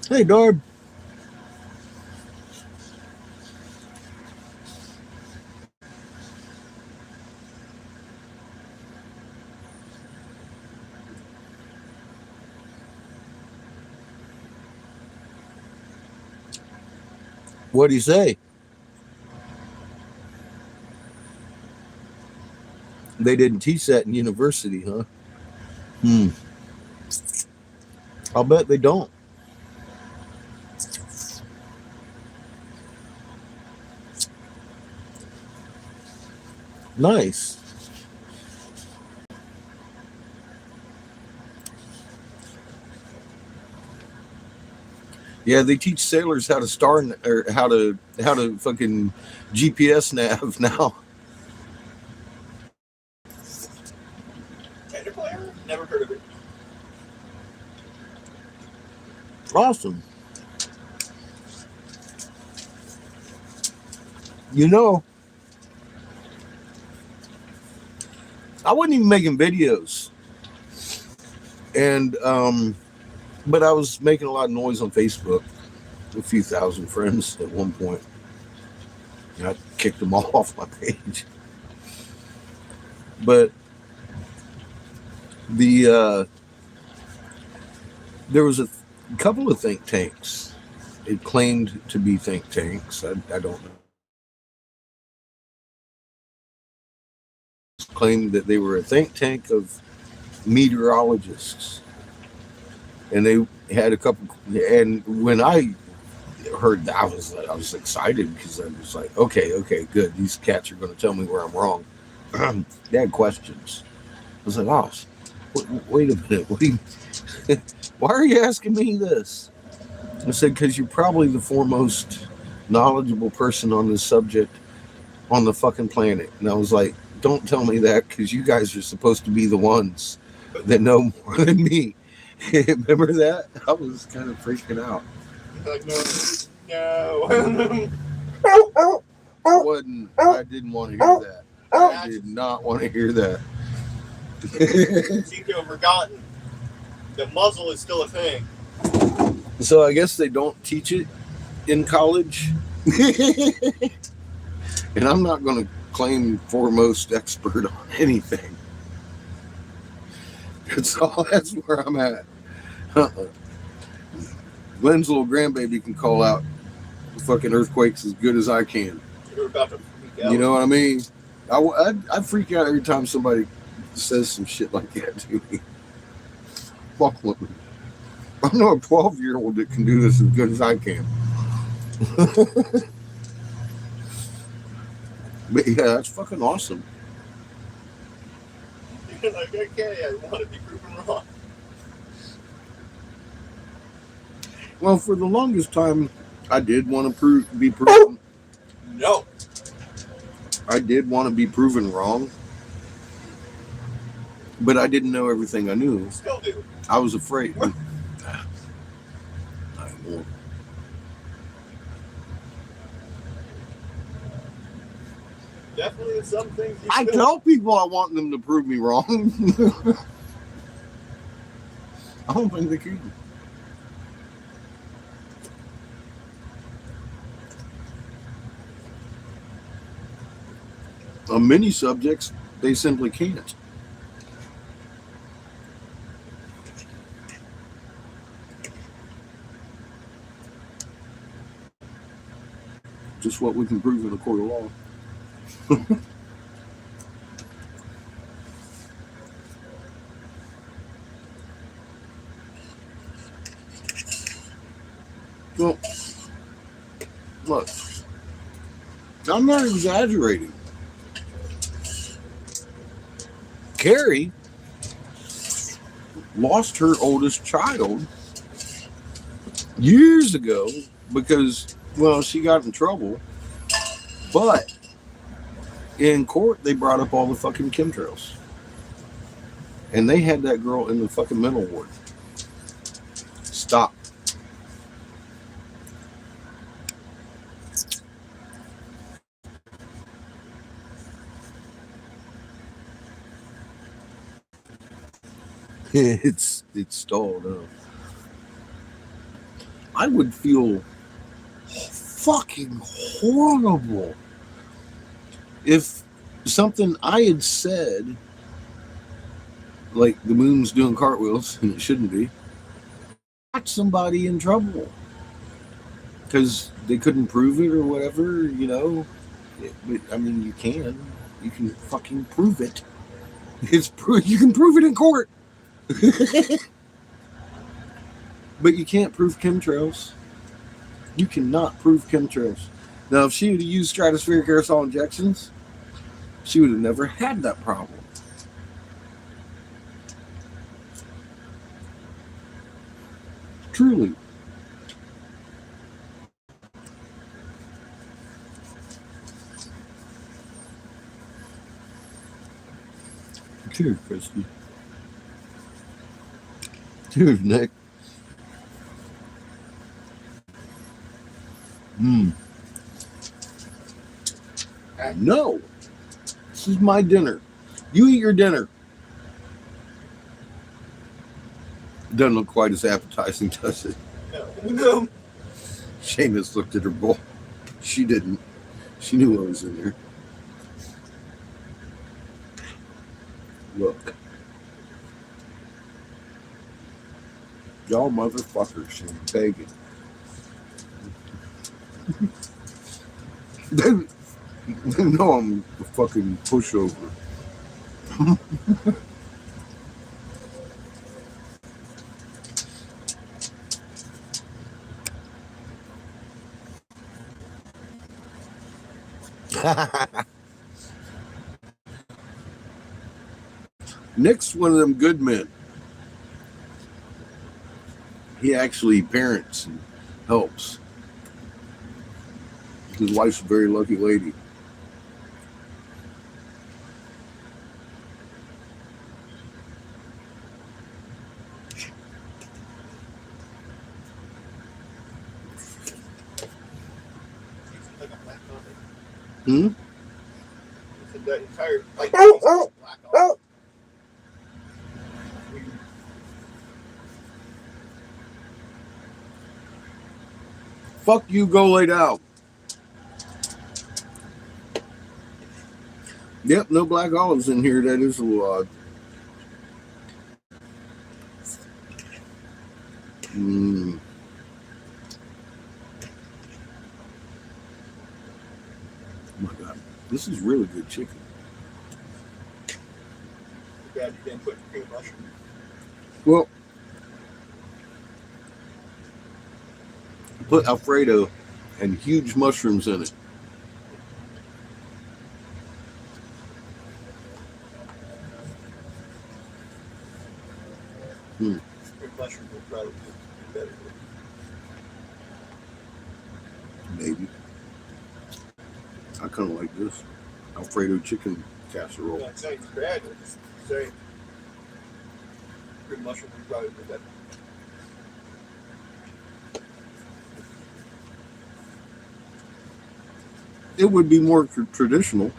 Hey, Darb. What'd he say? They didn't teach that in university, huh? I'll bet they don't. Nice. Yeah, they teach sailors how to or how to fucking GPS nav now. Tender player? Never heard of it. Awesome. You know, I wasn't even making videos, and but I was making a lot of noise on Facebook. A few thousand friends at one point. And I kicked them all off my page. But there was a couple of think tanks. It claimed to be think tanks. I don't know. Claimed that they were a think tank of meteorologists. And they had a couple, and when I heard that, I was excited because I was like, okay, good. These cats are going to tell me where I'm wrong. They had questions. was like, oh, wait a minute. Why are you asking me this? I said, because you're probably the foremost knowledgeable person on this subject on the fucking planet. And I was like, don't tell me that because you guys are supposed to be the ones that know more than me. Remember that? I was kind of freaking out. Like, no. I didn't want to hear that. I did not want to hear that. Seem to have forgotten. The muzzle is still a thing. So I guess they don't teach it in college. And I'm not going to claim foremost expert on anything. That's where I'm at. Glenn's little grandbaby can call out fucking earthquakes as good as I can. You're about to freak out. You know what I mean? I freak out every time somebody says some shit like that to me. Fuck them. I know a 12-year-old that can do this as good as I can. But yeah, that's fucking awesome. You're like, okay, I want to be proven wrong. Well, for the longest time, I did want to be proven. No. I did want to be proven wrong, but I didn't know everything I knew. Still do. I was afraid. I know. Definitely in some things. I tell people I want them to prove me wrong. I don't think they can. On many subjects, they simply can't. Just what we can prove in a court of law. Well, look, I'm not exaggerating. Carrie lost her oldest child years ago because, well, she got in trouble. But in court, they brought up all the fucking chemtrails. And they had that girl in the fucking mental ward. Stop. It's stalled up. I would feel fucking horrible if something I had said, like the moon's doing cartwheels and it shouldn't be, got somebody in trouble because they couldn't prove it or whatever, you know. I mean, you can fucking prove it. You can prove it in court. But you can't prove chemtrails. You cannot prove chemtrails. Now, if she would have used stratospheric aerosol injections, she would have never had that problem. Truly. Cheers, Christy. Cheers, Nick. No. This is my dinner. You eat your dinner. Doesn't look quite as appetizing, does it? No. Seamus looked at her bowl. She didn't. She knew what was in there. Look. Y'all motherfuckers and begging. They know I'm a fucking pushover. Nick's one of them good men. He actually parents and helps. His wife's a very lucky lady. Like a black coffee. Hmm? The entire bite tastes like black olive. Fuck you, go lay down. Yep, no black olives in here. That is a little odd. Mm. Oh my god, this is really good chicken. Bad you didn't put cream of mushroom. Well, put Alfredo and huge mushrooms in it. Cream of mushroom would probably be better. Maybe. I kind of like this Alfredo chicken casserole. Yeah, it's not even bad. It's just saying cream of mushroom would probably be better. It would be more traditional.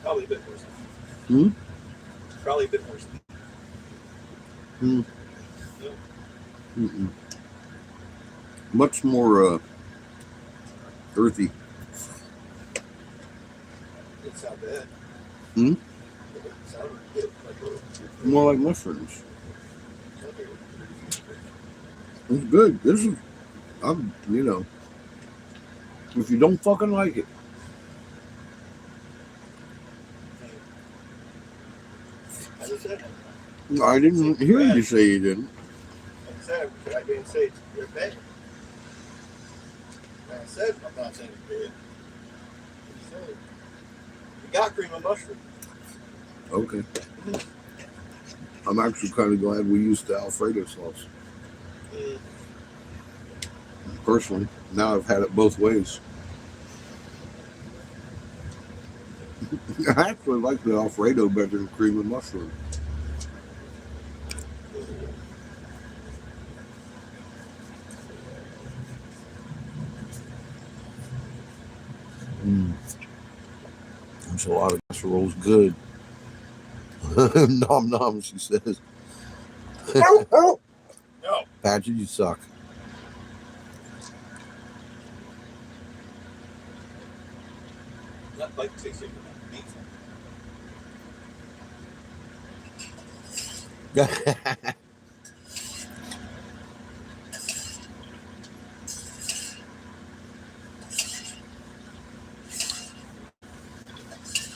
Probably a bit more. Hmm? Probably a bit more. Hmm. No. Mm-mm. Much more earthy. It's not bad. Hmm? It doesn't sound good. Like, More like mushrooms. It's good. This is, if you don't fucking like it, as I said, I didn't hear you say you didn't. I didn't say it's good bad. Like I said, I'm not saying it's bad. I'm saying you got cream of mushroom. Okay. I'm actually kind of glad we used the Alfredo sauce. Personally, now I've had it both ways. I actually like the Alfredo better than cream and mushroom. There's a lot of casseroles good. Nom nom, she says. No. Patrick, you suck. That bite tastes like meat.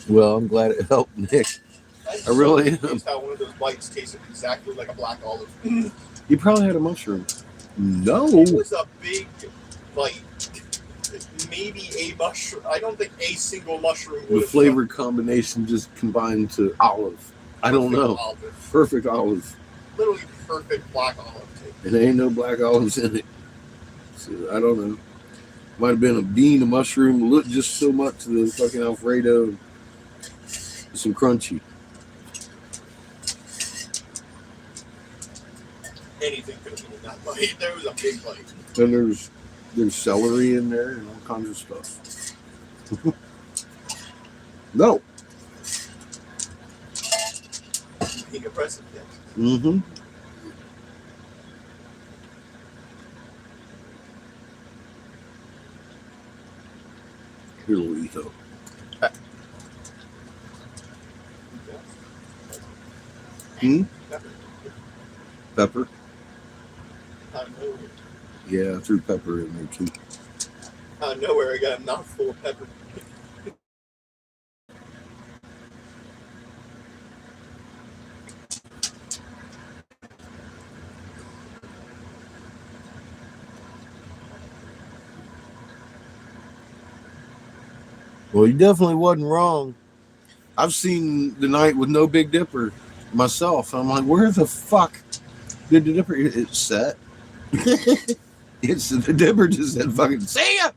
Well, I'm glad it helped Nick. I really am. Taste how one of those bites tasted exactly like a black olive. You probably had a mushroom. No. It was a big bite. Maybe a mushroom. I don't think a single mushroom would The have flavor combination just combined to olive. I don't know. Olive. Perfect olive. Literally perfect black olive taste. And there ain't no black olives in it. So I don't know. Might have been a bean, a mushroom, look just so much to the fucking Alfredo. Some crunchy. Anything could have been in that bite. There was a big bite. And there's celery in there and all kinds of stuff. No. Being impressive, yeah. Mm-hmm. Here, Luito. Hmm? Pepper? Out of nowhere. Yeah, I threw pepper in there too. Out of nowhere, I got a mouthful of pepper. Well, you definitely wasn't wrong. I've seen the night with no Big Dipper myself. I'm like, where the fuck did the Dipper? It's set. It's the Dipper just said fucking see ya.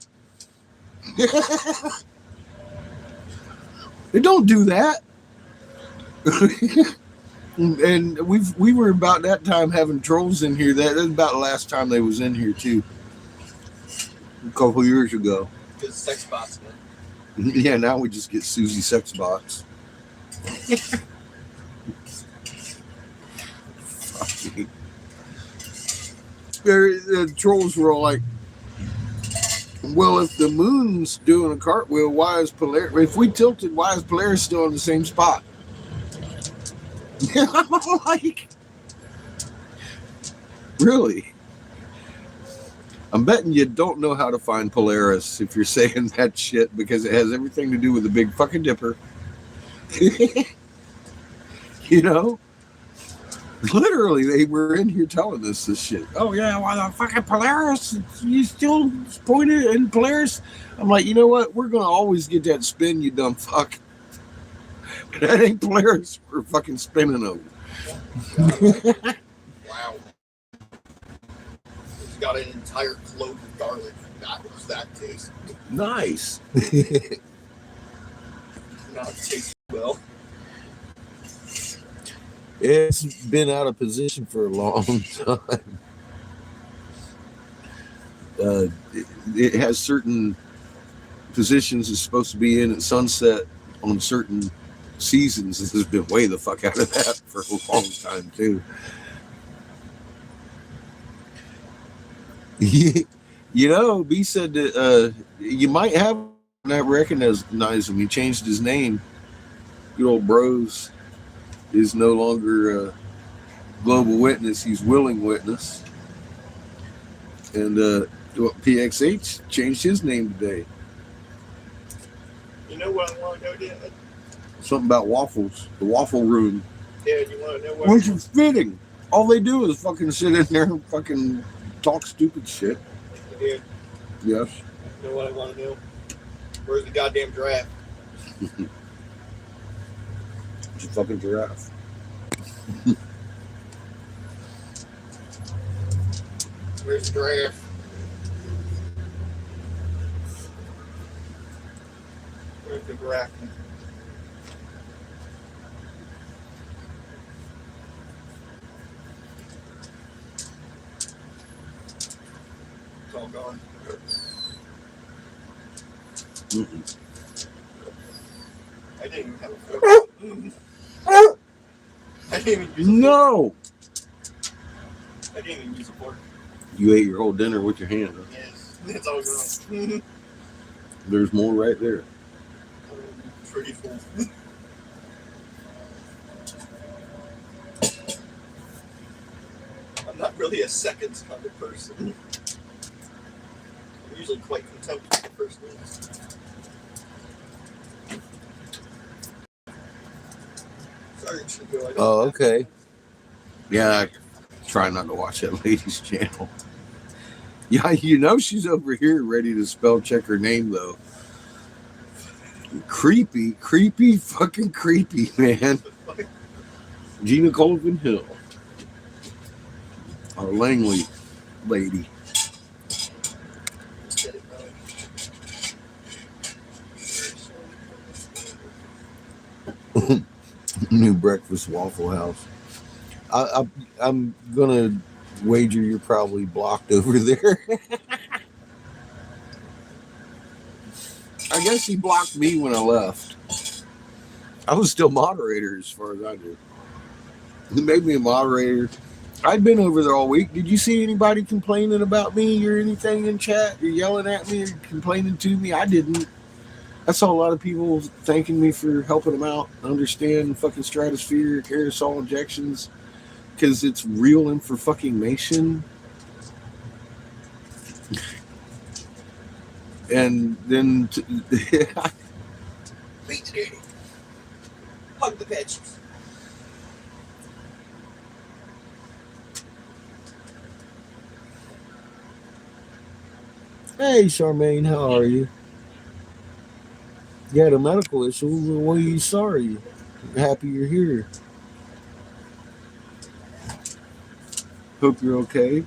They don't do that. And we were about that time having trolls in here. That was about the last time they was in here too. A couple years ago. Because sex bots, man. Yeah, now we just get Susie sex bots. Fucking. The trolls were all like, well, if the moon's doing a cartwheel, why is Polaris? If we tilted, why is Polaris still in the same spot? I'm like, really? I'm betting you don't know how to find Polaris if you're saying that shit, because it has everything to do with the big fucking dipper. You know? Literally, they were in here telling us this shit. Oh, yeah, why the fucking Polaris? You still pointed in Polaris? I'm like, you know what? We're going to always get that spin, you dumb fuck. But that ain't Polaris we're fucking spinning over. Wow. It's got an entire clove of garlic. That was that taste. Nice. Not taste well. It's been out of position for a long time. It has certain positions it's supposed to be in at sunset on certain seasons. This has been way the fuck out of that for a long time too. You know, B said that you might have not recognized him. He changed his name. Good old Bros is no longer Global Witness. He's Willing Witness. And PXH changed his name today. You know what I want to know, Dad? Something about Waffles, the Waffle Room. Dad, you want to know what? Which is fitting. All they do is fucking sit in there and fucking talk stupid shit. Dad, Yes. you know what I want to know? Where's the goddamn giraffe? It's a fucking giraffe. Where's the giraffe? Where's the giraffe? It's all gone. Mm-mm. I didn't even have a fork. I didn't even use a fork. No! I didn't even use a fork. You ate your whole dinner with your hand. Huh? Yes, it's all gone. There's more right there. Pretty full. I'm not really a seconds kind of person. I'm usually quite content with first names. Sorry, Chico. I don't Oh, have- okay. Yeah, I try not to watch that lady's channel. Yeah, you know she's over here ready to spell check her name, though. Creepy, fucking creepy, man. Gina Colvin Hill. Our Langley lady. New breakfast Waffle House. I'm gonna wager you're probably blocked over there. I guess he blocked me when I left. I was still moderator as far as I knew. He made me a moderator. I'd been over there all week. Did you see anybody complaining about me or anything in chat? Or yelling at me or complaining to me? I didn't. I saw a lot of people thanking me for helping them out, understand fucking stratosphere, aerosol injections, because it's real info-fucking-mation. And then... Beat the daddy. Hug the veggies. Hey, Charmaine, how are you? You had a medical issue. Well, you sorry. Happy you're here. Hope you're okay.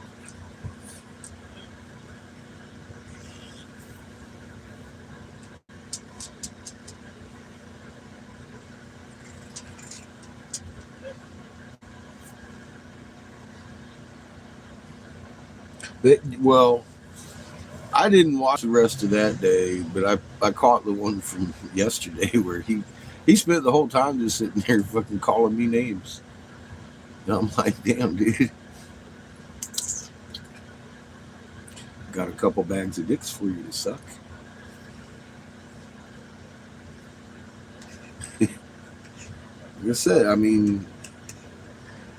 Well, I didn't watch the rest of that day, but I caught the one from yesterday where he spent the whole time just sitting there fucking calling me names. And I'm like, damn, dude, got a couple bags of dicks for you to suck. Like I said, I mean,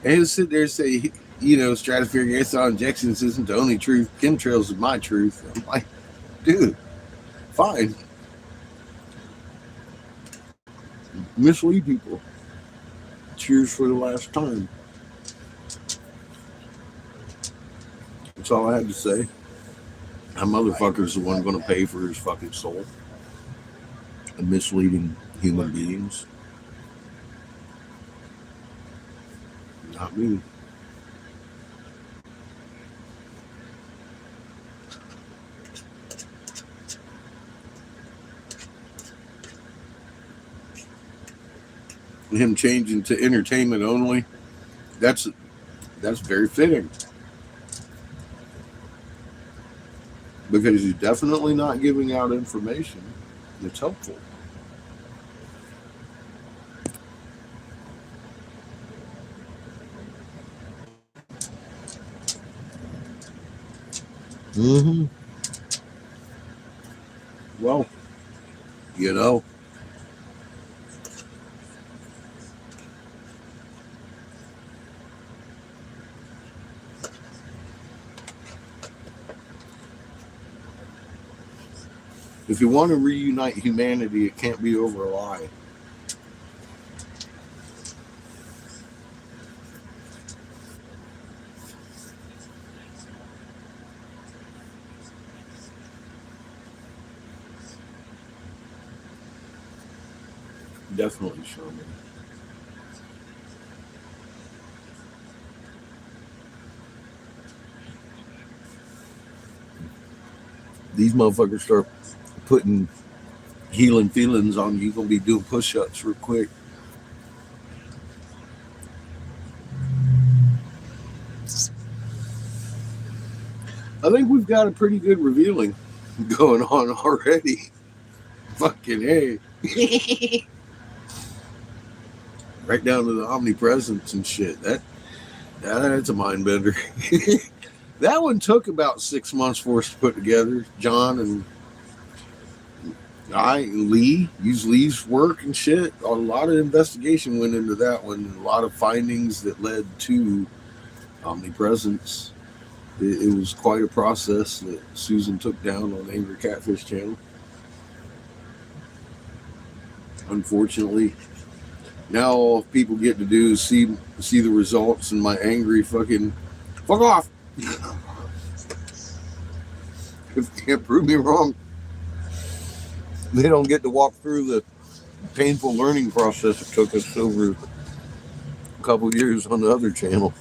and he'll sit there and say, stratospheric aerosol injections isn't the only truth. Chemtrails is my truth. I'm like, dude, fine. Mislead people. Cheers for the last time. That's all I had to say. That motherfucker's the one going to pay for his fucking soul. And misleading human beings. Not me. Him changing to entertainment only, that's very fitting. Because he's definitely not giving out information that's helpful. Mm-hmm. Well, you know. If you want to reunite humanity, it can't be over a lie. Definitely, Sherman. These motherfuckers start putting healing feelings on you, you're gonna be doing push-ups real quick. I think we've got a pretty good revealing going on already. Fucking hey. Right down to the omnipresence and shit. That's a mind bender. That one took about 6 months for us to put together. John and Lee used Lee's work and shit. A lot of investigation went into that one. A lot of findings that led to omnipresence. It was quite a process that Susan took down on Angry Catfish Channel. Unfortunately, now all people get to do is see the results and my angry fucking fuck off. If you can't prove me wrong, they don't get to walk through the painful learning process it took us over a couple years on the other channel.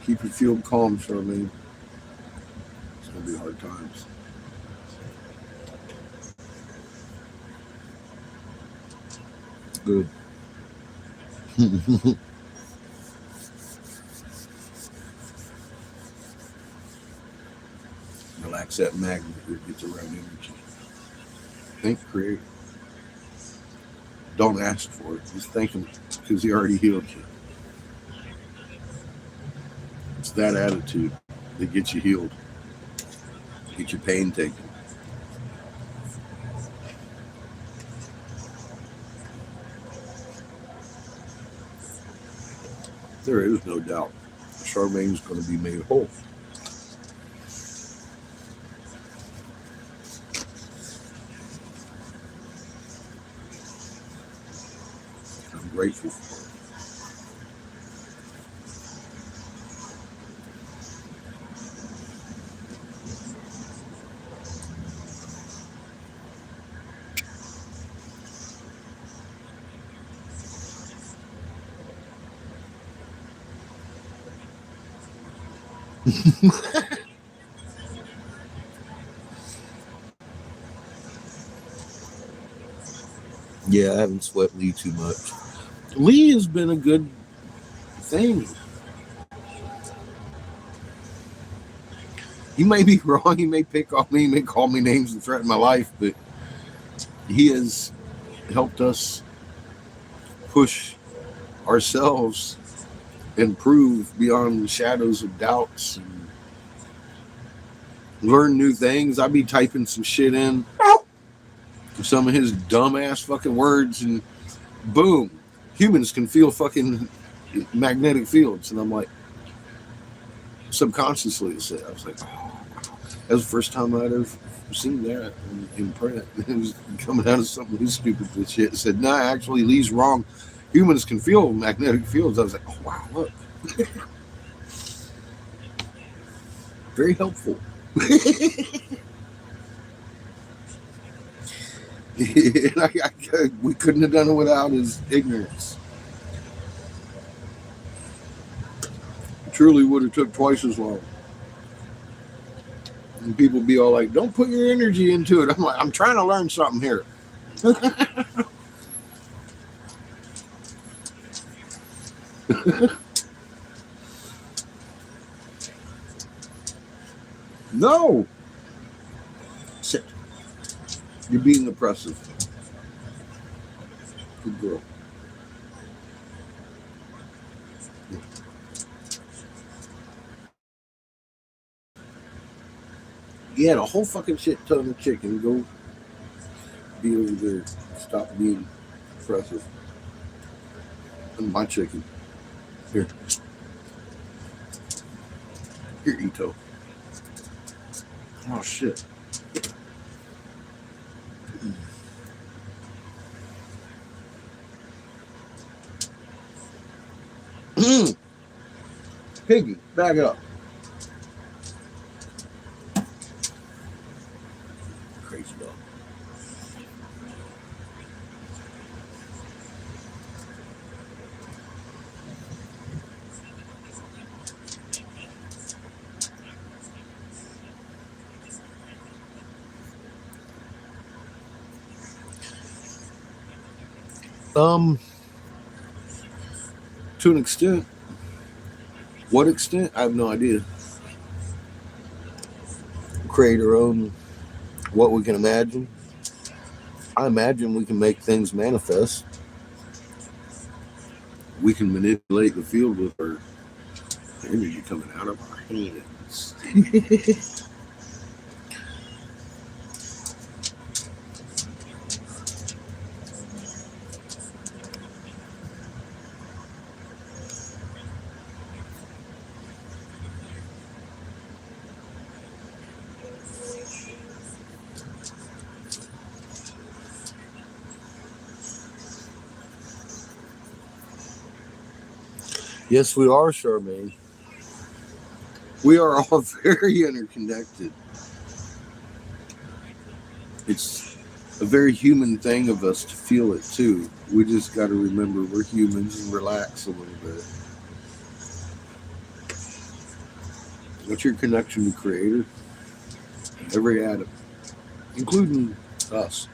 Keep your field calm, Charmaine. It's going to be hard times. Good. Relax that magnet. It gets around energy. Think, create. Don't ask for it. Just thank him because he already healed you. It's that attitude that gets you healed. Get your pain taken. There is no doubt. Charmaine's going to be made whole. I'm grateful for it. Yeah, I haven't swept Lee too much. Lee has been a good thing. He may be wrong. He may pick on me. He may call me names and threaten my life, but he has helped us push ourselves and prove beyond the shadows of doubts and learn new things. I'd be typing some shit in, some of his dumbass fucking words, and boom, humans can feel fucking magnetic fields. And I'm like, subconsciously, I was like, oh, that was the first time I'd ever seen that in print. It was coming out of something who's stupid with shit. It said, nah, actually, Lee's wrong. Humans can feel magnetic fields. I was like, oh, wow, look. Very helpful. And we couldn't have done it without his ignorance. Truly would have took twice as long. And people be all like, don't put your energy into it. I'm like, I'm trying to learn something here. No. Sit. You're being oppressive. Good girl. You had a whole fucking shit ton of chicken. Go be over there. Stop being oppressive. And my chicken. Here. Here, Ito. Oh, shit. Piggy, back up. Crazy dog. To an extent. What extent? I have no idea. Create our own, what we can imagine. I imagine we can make things manifest. We can manipulate the field with our energy coming out of our hands. Yes, we are, Charmaine. We are all very interconnected. It's a very human thing of us to feel it too. We just got to remember we're humans and relax a little bit. What's your connection to Creator? Every atom, including us.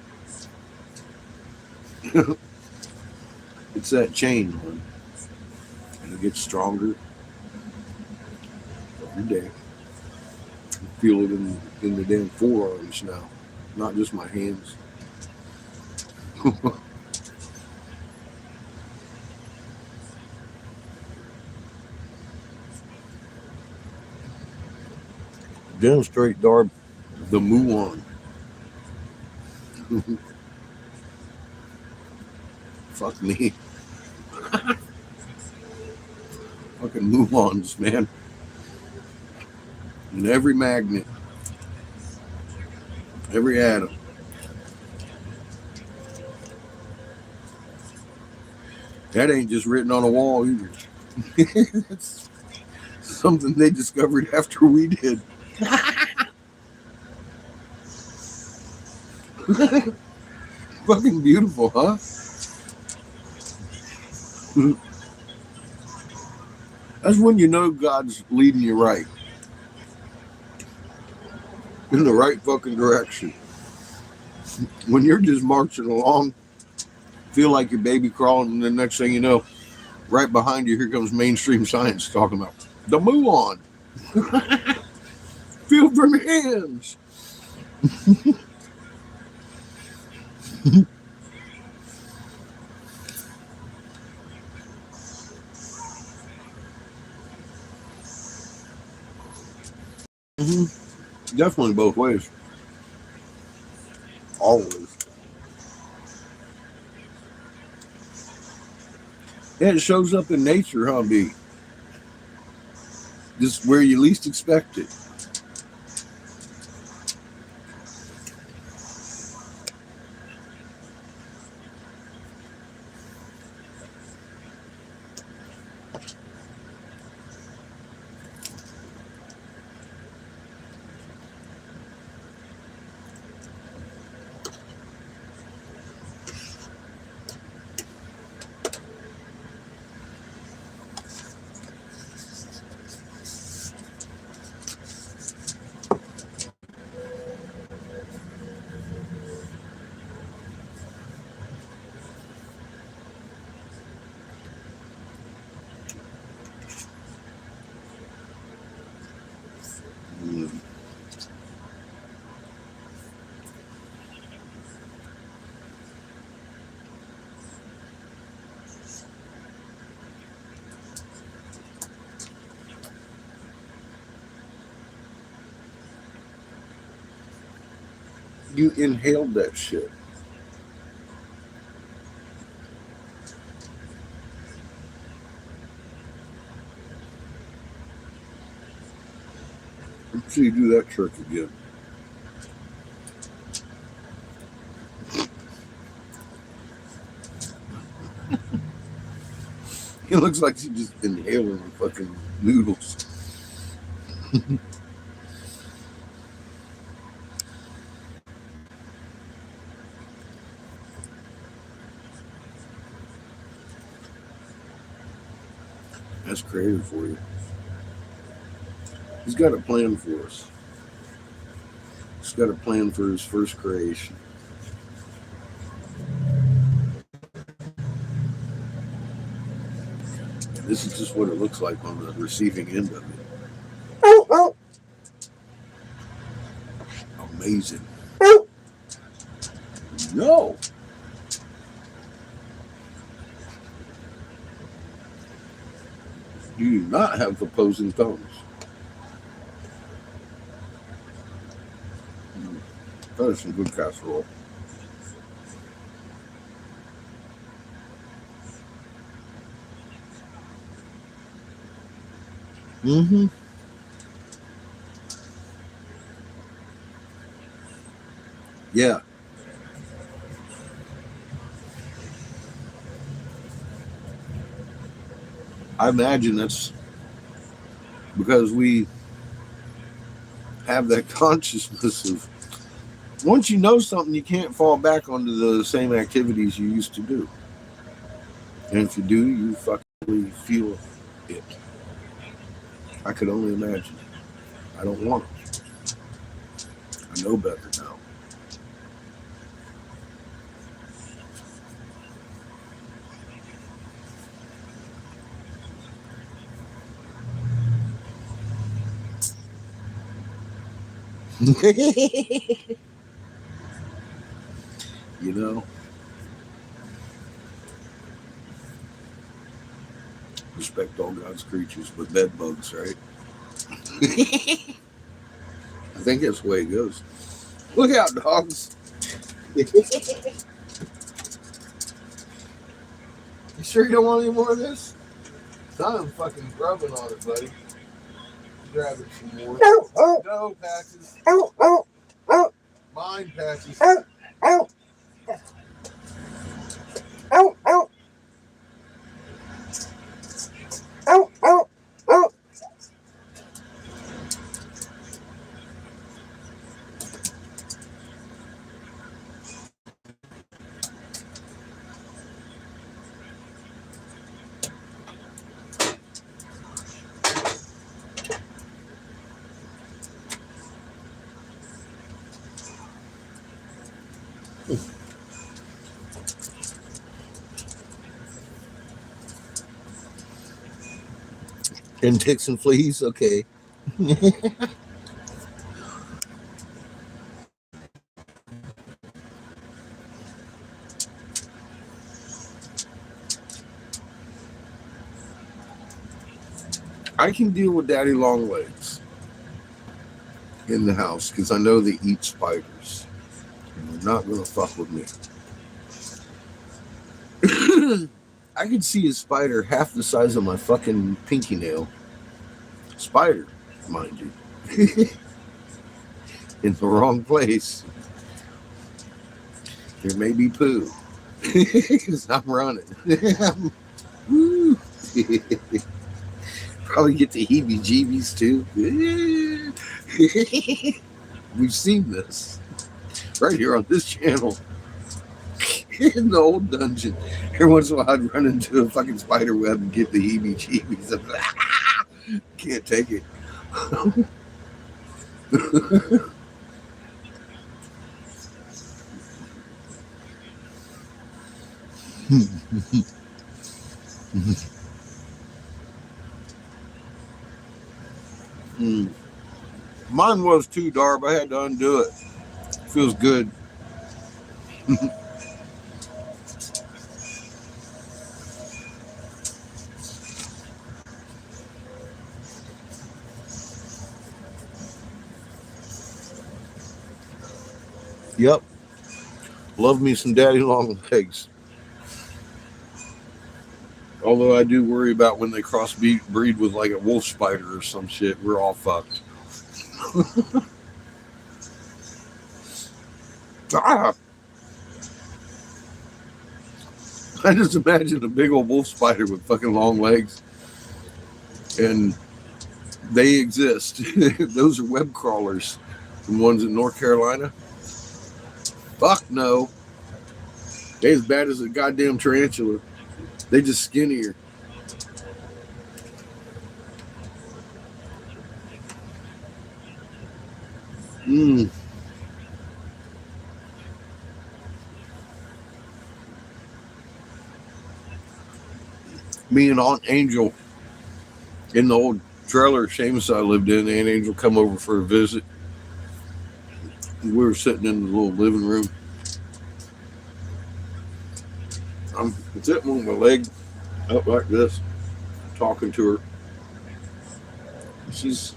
It's that chain, man. And it gets stronger every day. I feel it in the damn forearms now, not just my hands. Demonstrate, Darb, the muon. Fuck me. Fucking muons, man. And every magnet, every atom. That ain't just written on a wall either. It's something they discovered after we did. Fucking beautiful, huh? That's when you know God's leading you right. In the right fucking direction. When you're just marching along, feel like your baby crawling, and the next thing you know, right behind you, here comes mainstream science talking about the muon. Feel from hands. Definitely both ways. Always. Yeah, it shows up in nature, huh, B? Just where you least expect it. Mm. You inhaled that shit. Let's see you do that trick again. It looks like she's just inhaling fucking noodles. That's creative for you. He's got a plan for us. He's got a plan for his first creation. And this is just what it looks like on the receiving end of it. Amazing. No. You do not have opposing thumbs. That is some good casserole. Mm-hmm. Yeah. I imagine that's because we have that consciousness of once you know something, you can't fall back onto the same activities you used to do. And if you do, you fucking feel it. I could only imagine. I don't want it. I know better now. You know, respect all God's creatures, but bed bugs, right? I think that's the way it goes. Look out, dogs. You sure you don't want any more of this? I'm fucking grubbing on it, buddy. Grabbing some more. No, Patches. Mine, Patches. And ticks and fleas, okay. I can deal with daddy long legs in the house because I know they eat spiders. And they're not going to fuck with me. I could see a spider half the size of my fucking pinky nail. Spider, mind you. In the wrong place. There may be poo. Because I'm running. Woo. Probably get the heebie-jeebies too. We've seen this right here on this channel. In the old dungeon, every once in a while I'd run into a fucking spider web and get the heebie-jeebies. Can't take it. Mine was too, Darb. I had to undo it. Feels good. Yep. Love me some daddy long legs. Although I do worry about when they breed with like a wolf spider or some shit. We're all fucked. Ah! I just imagine a big old wolf spider with fucking long legs. And they exist. Those are web crawlers. The ones in North Carolina. Fuck no. They as bad as a goddamn tarantula. They just skinnier. Me and Aunt Angel in the old trailer Seamus I lived in, Aunt Angel come over for a visit. We were sitting in the little living room. I'm sitting with my leg up like this, talking to her. She's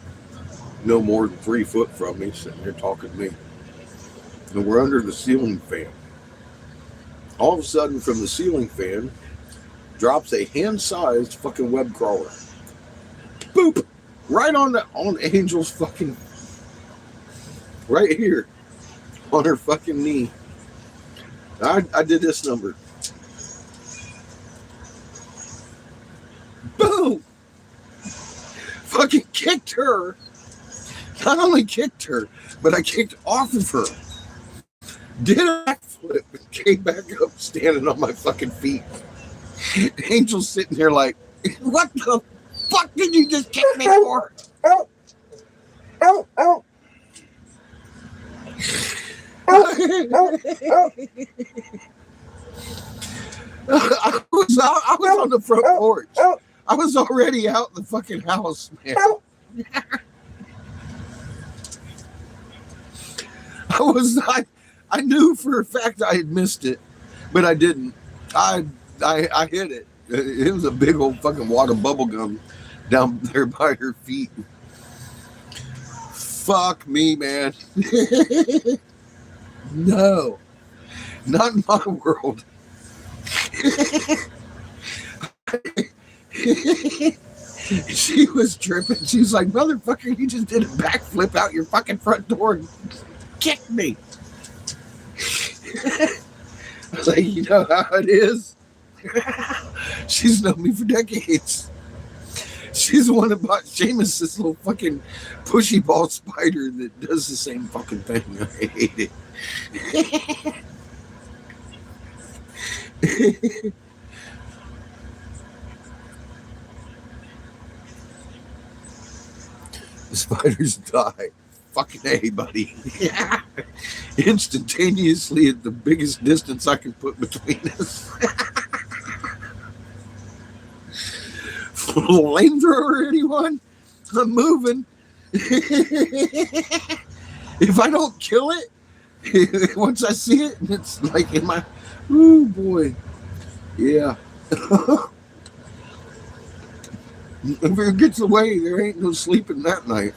no more than 3 foot from me, sitting there talking to me. And we're under the ceiling fan. All of a sudden, from the ceiling fan, drops a hand-sized fucking web crawler. Boop! Right on Angel's fucking, right here, on her fucking knee. I did this number. Boom! Fucking kicked her. Not only kicked her, but I kicked off of her. Did a backflip and came back up standing on my fucking feet. Angel's sitting there like, what the fuck did you just kick me for? I was on the front porch. I was already out in the fucking house, man. I knew for a fact I had missed it, but I didn't. I hit it. It was a big old fucking water bubble gum down there by her feet. Fuck me, man. No, not in my world. She was tripping. She was like, motherfucker, you just did a backflip out your fucking front door and kicked me. I was like, you know how it is? She's known me for decades. She's the one that bought Seamus this little fucking pushy ball spider that does the same fucking thing. I hate it. The spiders die. Fucking A, buddy. Instantaneously at the biggest distance I can put between us. Flamethrower, anyone? I'm moving. If I don't kill it, once I see it, it's like in my, ooh boy, yeah. If it gets away, there ain't no sleeping that night.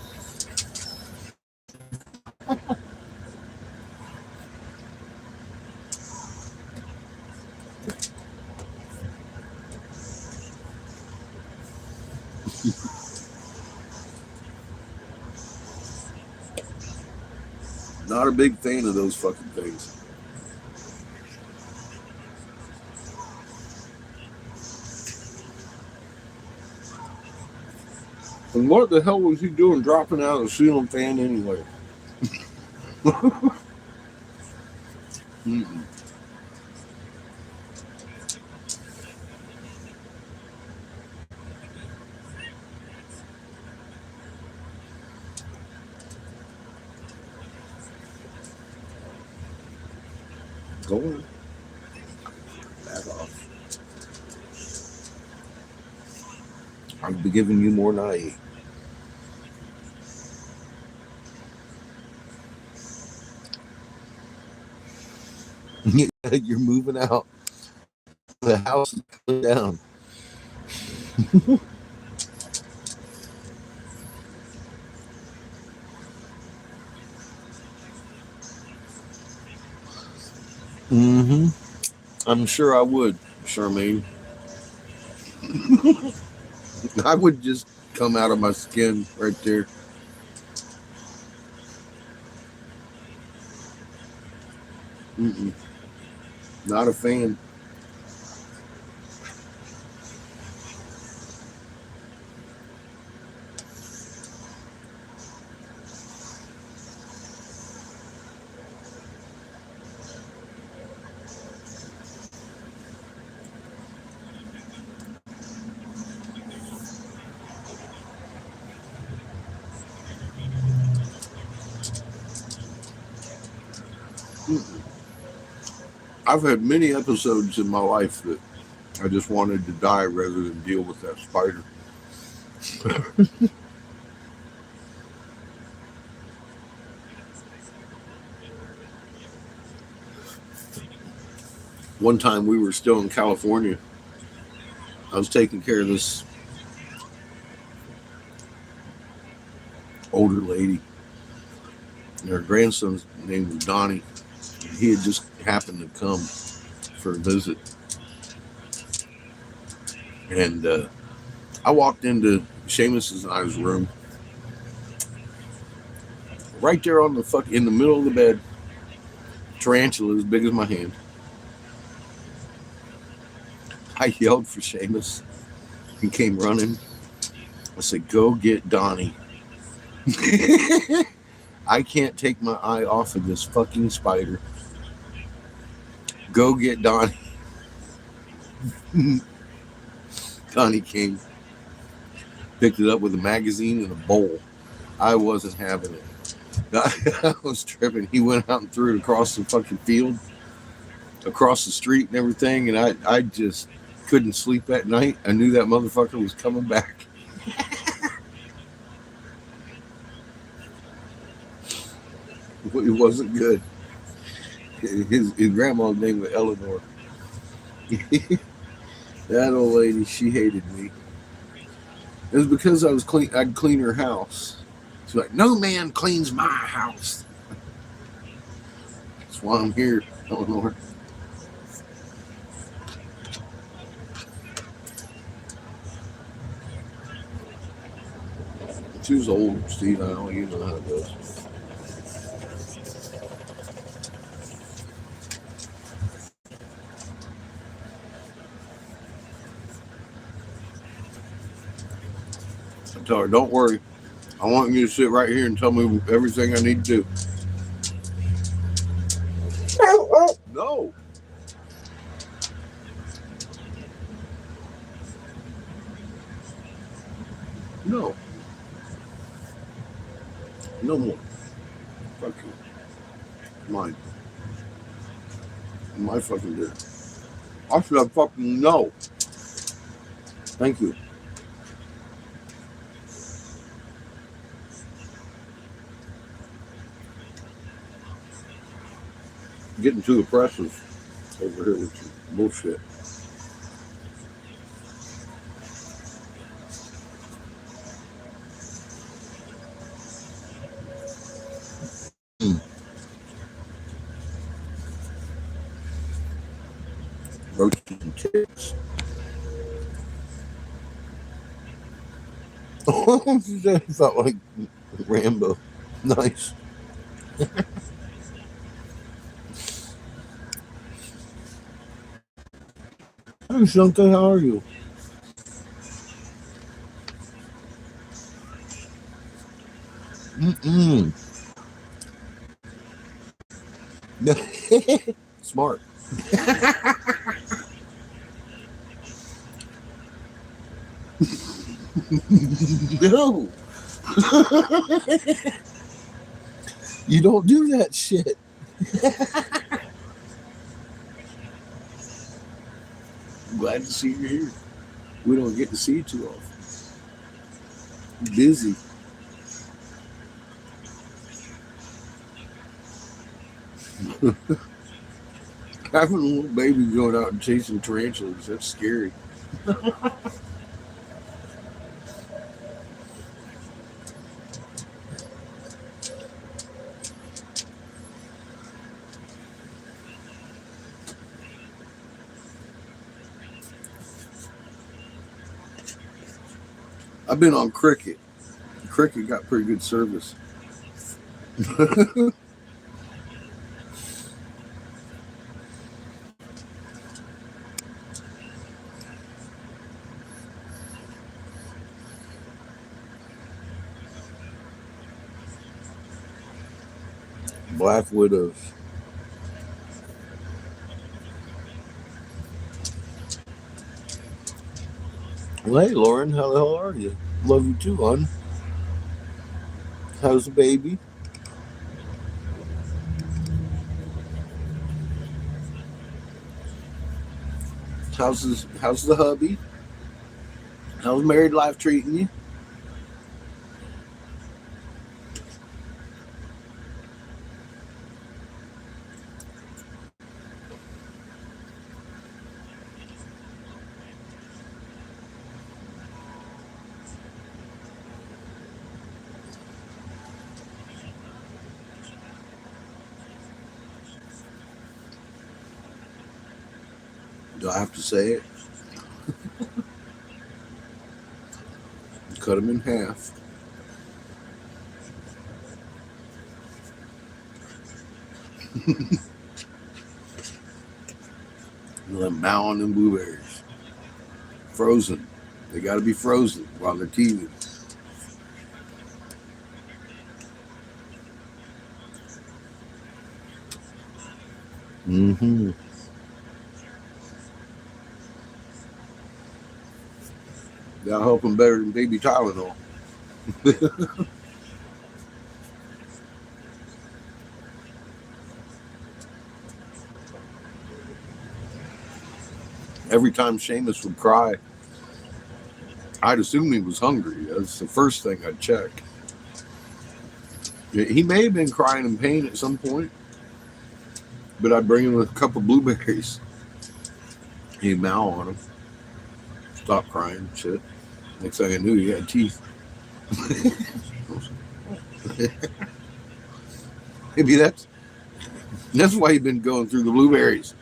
Not a big fan of those fucking things. And what the hell was he doing dropping out of the ceiling fan anyway? Mm-mm. Go on. Back off. I'll be giving you more than I eat. You're moving out. The house is coming down. Mm-hmm. I'm sure I would, Charmaine. I would just come out of my skin right there. Mm-mm. Not a fan. Mm-mm. I've had many episodes in my life that I just wanted to die rather than deal with that spider. One time we were still in California. I was taking care of this older lady. And her grandson's name was Donnie. He had just happened to come for a visit. And I walked into Seamus and I's room. Right there on the in the middle of the bed, tarantula as big as my hand. I yelled for Seamus. He came running. I said, go get Donnie. I can't take my eye off of this fucking spider. Go get Donnie. Donnie came, picked it up with a magazine and a bowl. I wasn't having it. I was tripping. He went out and threw it across the fucking field, across the street and everything, and I just couldn't sleep that night. I knew that motherfucker was coming back. It wasn't good. His grandma's name was Eleanor. That old lady, she hated me. It was because I was clean. I'd clean her house. She's like, no man cleans my house. That's why I'm here, Eleanor. She was old, Steve. I know you know how it goes. I tell her, don't worry. I want you to sit right here and tell me everything I need to do. No. No. No more. Fuck you. Mine. My fucking dinner. I should have fucking no. Thank you. Getting too oppressive over here with your bullshit. Roasted tits. That felt like Rambo. Nice. Hey, Shante, how are you? Mm-mm. Smart. No. You don't do that shit. Glad to see you here. We don't get to see you too often. Busy. Having a little baby going out and chasing tarantulas, that's scary. I've been on Cricket. Cricket got pretty good service. Black Widows. Well, hey, Lauren, how the hell are you? Love you too, hon. How's the baby? How's the hubby? How's married life treating you? Do I have to say it? Cut them in half. Let them bow on them blueberries. Frozen. They got to be frozen while they're teething. Mm-hmm. That'll help them better than baby Tylenol. Every time Seamus would cry, I'd assume he was hungry. That's the first thing I'd check. He may have been crying in pain at some point, but I'd bring him a cup of blueberries. He'd mow on them. Stop crying, shit. Next thing I knew, he had teeth. Maybe that's why he'd been going through the blueberries.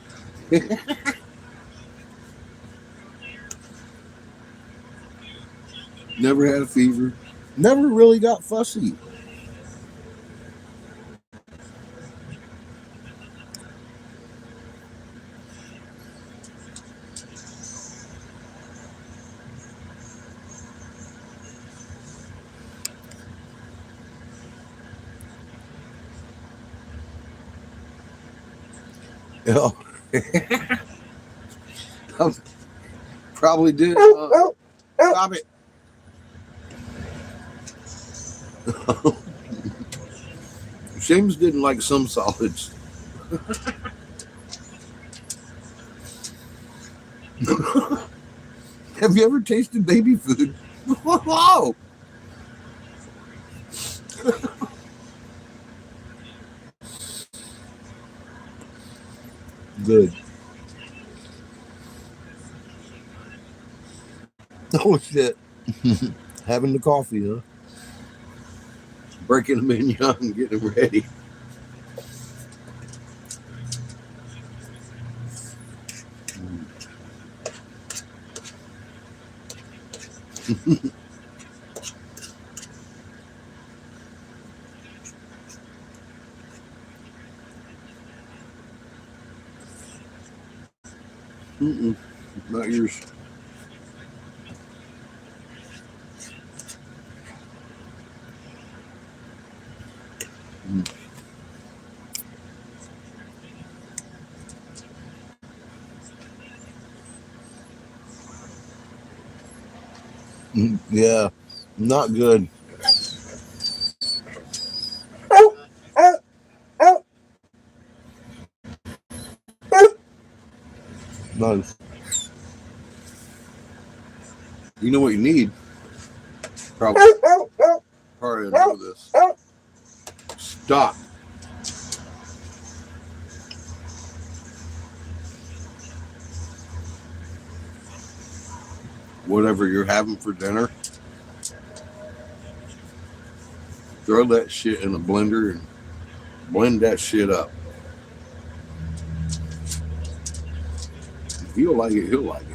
Never had a fever. Never really got fussy. Yeah, probably did. Stop it. James didn't like some solids. Have you ever tasted baby food? Wow. Good. Oh shit. Having the coffee, huh? Breaking them in young, getting them ready. Mm-mm, not yours. Yeah, not good. No. You know what you need? Probably know this. Stop. Whatever you're having for dinner, throw that shit in a blender and blend that shit up. If he'll like it, he'll like it.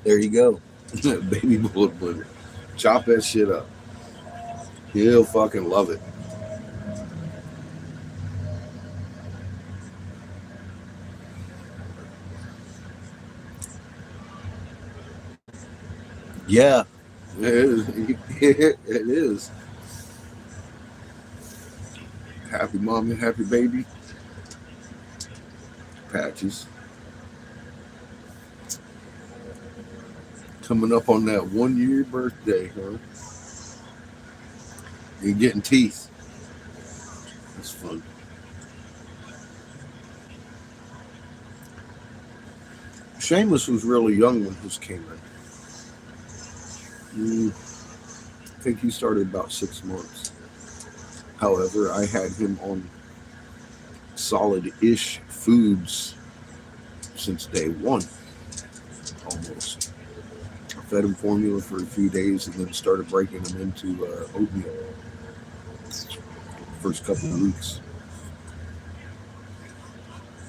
There you go. Baby bullet blender. Chop that shit up. He'll fucking love it. Yeah, it is. It is. Happy mommy, happy baby. Patches. Coming up on that 1 year birthday, huh? You're getting teeth. That's fun. Shameless was really young when his came in. I think he started about 6 months. However, I had him on solid-ish foods since day one, almost. I fed him formula for a few days and then started breaking him into oatmeal. First couple of weeks,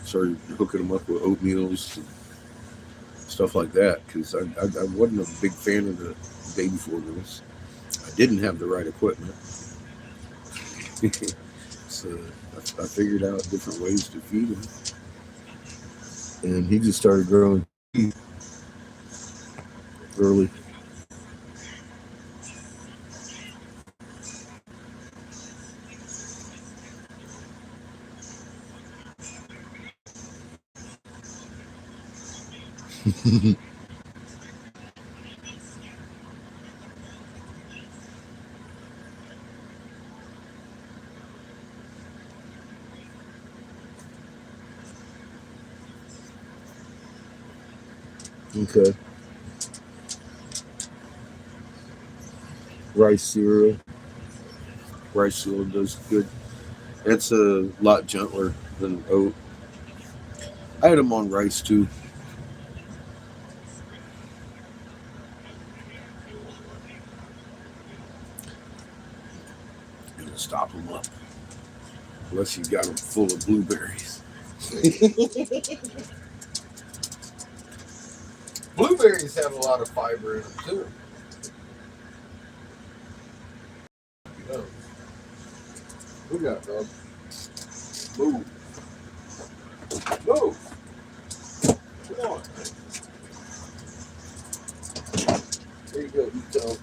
started hooking him up with oatmeals and stuff like that because I wasn't a big fan of the baby formulas. I didn't have the right equipment. So I figured out different ways to feed him. And he just started growing teeth early. Okay. Rice cereal. Rice cereal does good. It's a lot gentler than oat. I had him on rice too. to stop them up. Unless you got them full of blueberries. Blueberries have a lot of fiber in them too. Oh. Who got dog? Move. Move. Come on. There you go. You tell.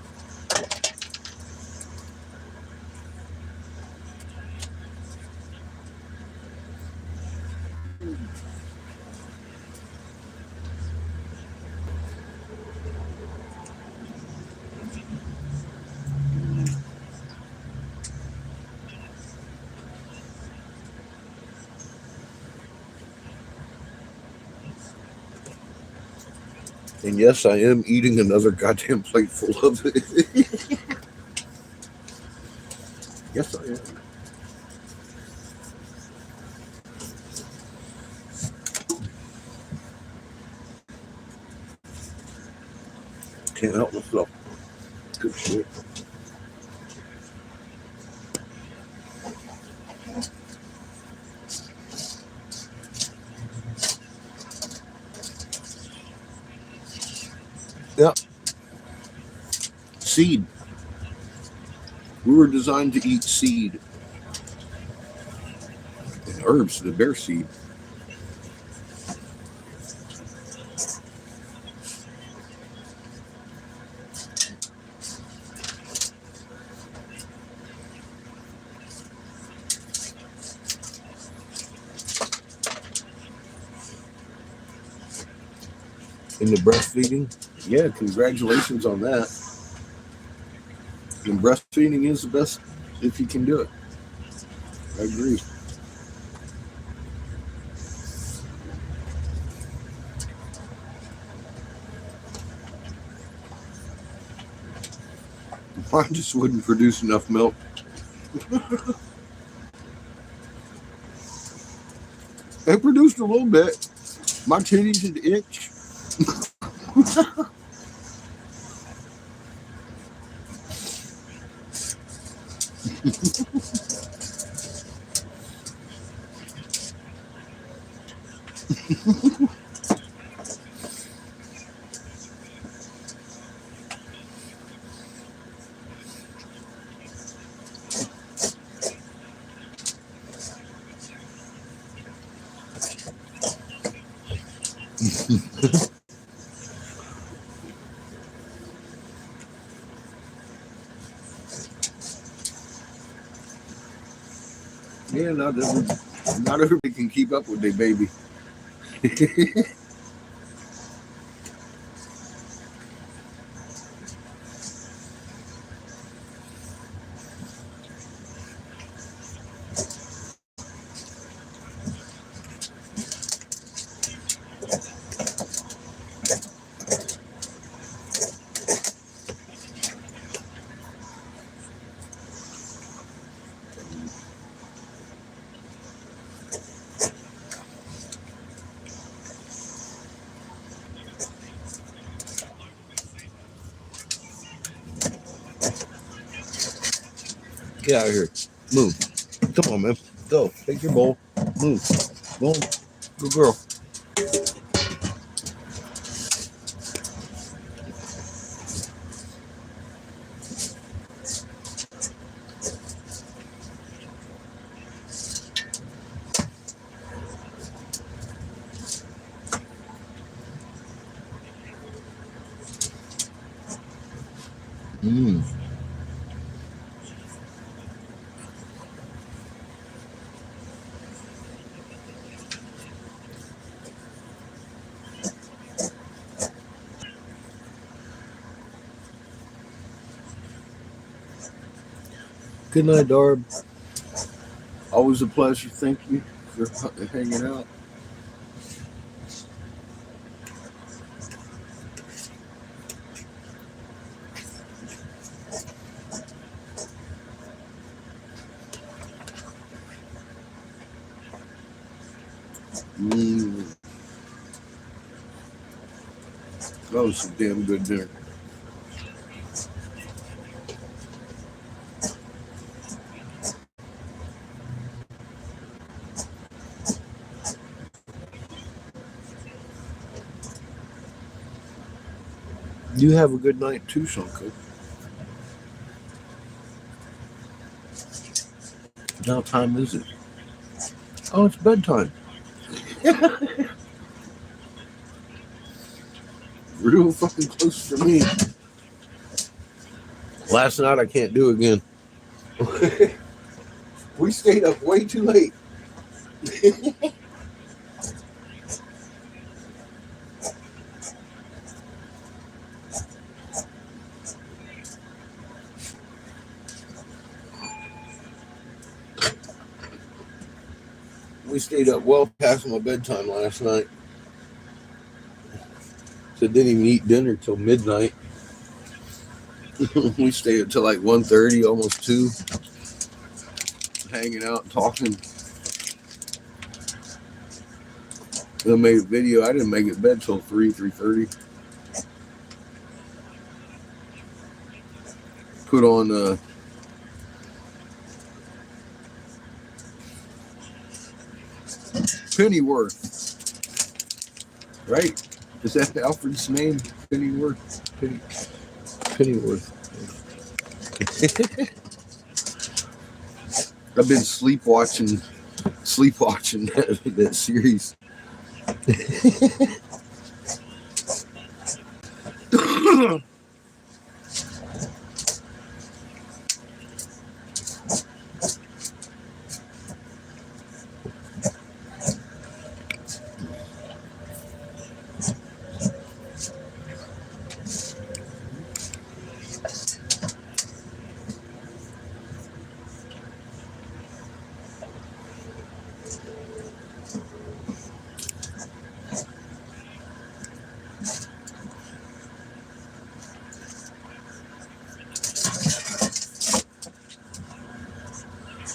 And yes, I am eating another goddamn plate full of it. Yes, I am. Can't help myself. Good shit. Yep. Seed. We were designed to eat seed. And herbs, the bear seed. In the breastfeeding, yeah, congratulations on that. And breastfeeding is the best if you can do it. I agree. Mine just wouldn't produce enough milk. It produced a little bit. My titties would itch. Yeah, not everybody can keep up with their baby. Get out of here. Move. Come on, man. Go. Take your bowl. Move. Go on. Good girl. Mm. Good night, Darb. Always a pleasure. Thank you for hanging out. Mm. That was some damn good dinner. You have a good night too, Shunko. Now time is it? Oh, it's bedtime. Real fucking close for me. Last night I can't do again. We stayed up way too late. We stayed up well past my bedtime last night. So didn't even eat dinner till midnight. We stayed until like 1:30, almost 2, hanging out and talking. Then made a video. I didn't make it to bed till 3:30. Put on Pennyworth, right? Is that Alfred's name? Pennyworth. Pennyworth. I've been sleepwatching that series.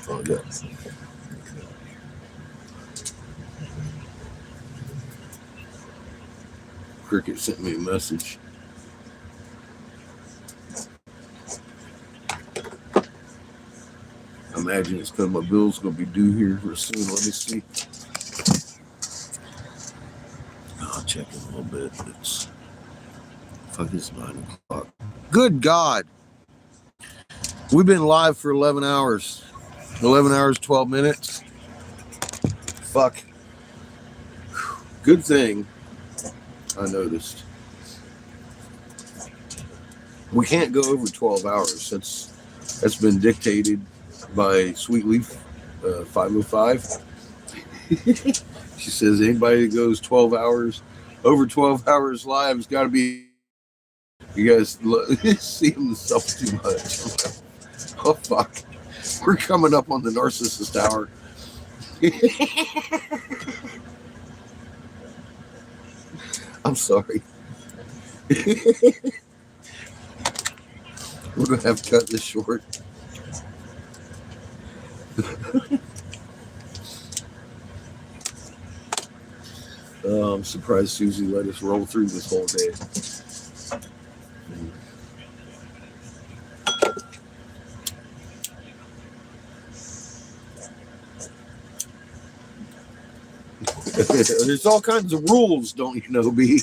Oh, yeah. Cricket sent me a message. I imagine it's because my bill's going to be due here soon. Let me see. I'll check in a little bit. It's 9 o'clock. Good God. We've been live for 11 hours. 11 hours, 12 minutes. Fuck. Good thing I noticed. We can't go over 12 hours. That's been dictated by Sweet Leaf 505. She says anybody that goes 12 hours, over 12 hours live has got to be, you guys see themselves too much. Oh, fuck. We're coming up on the narcissist hour. I'm sorry. We're going to have to cut this short. I'm surprised Susie let us roll through this whole day. There's all kinds of rules, don't you know, B?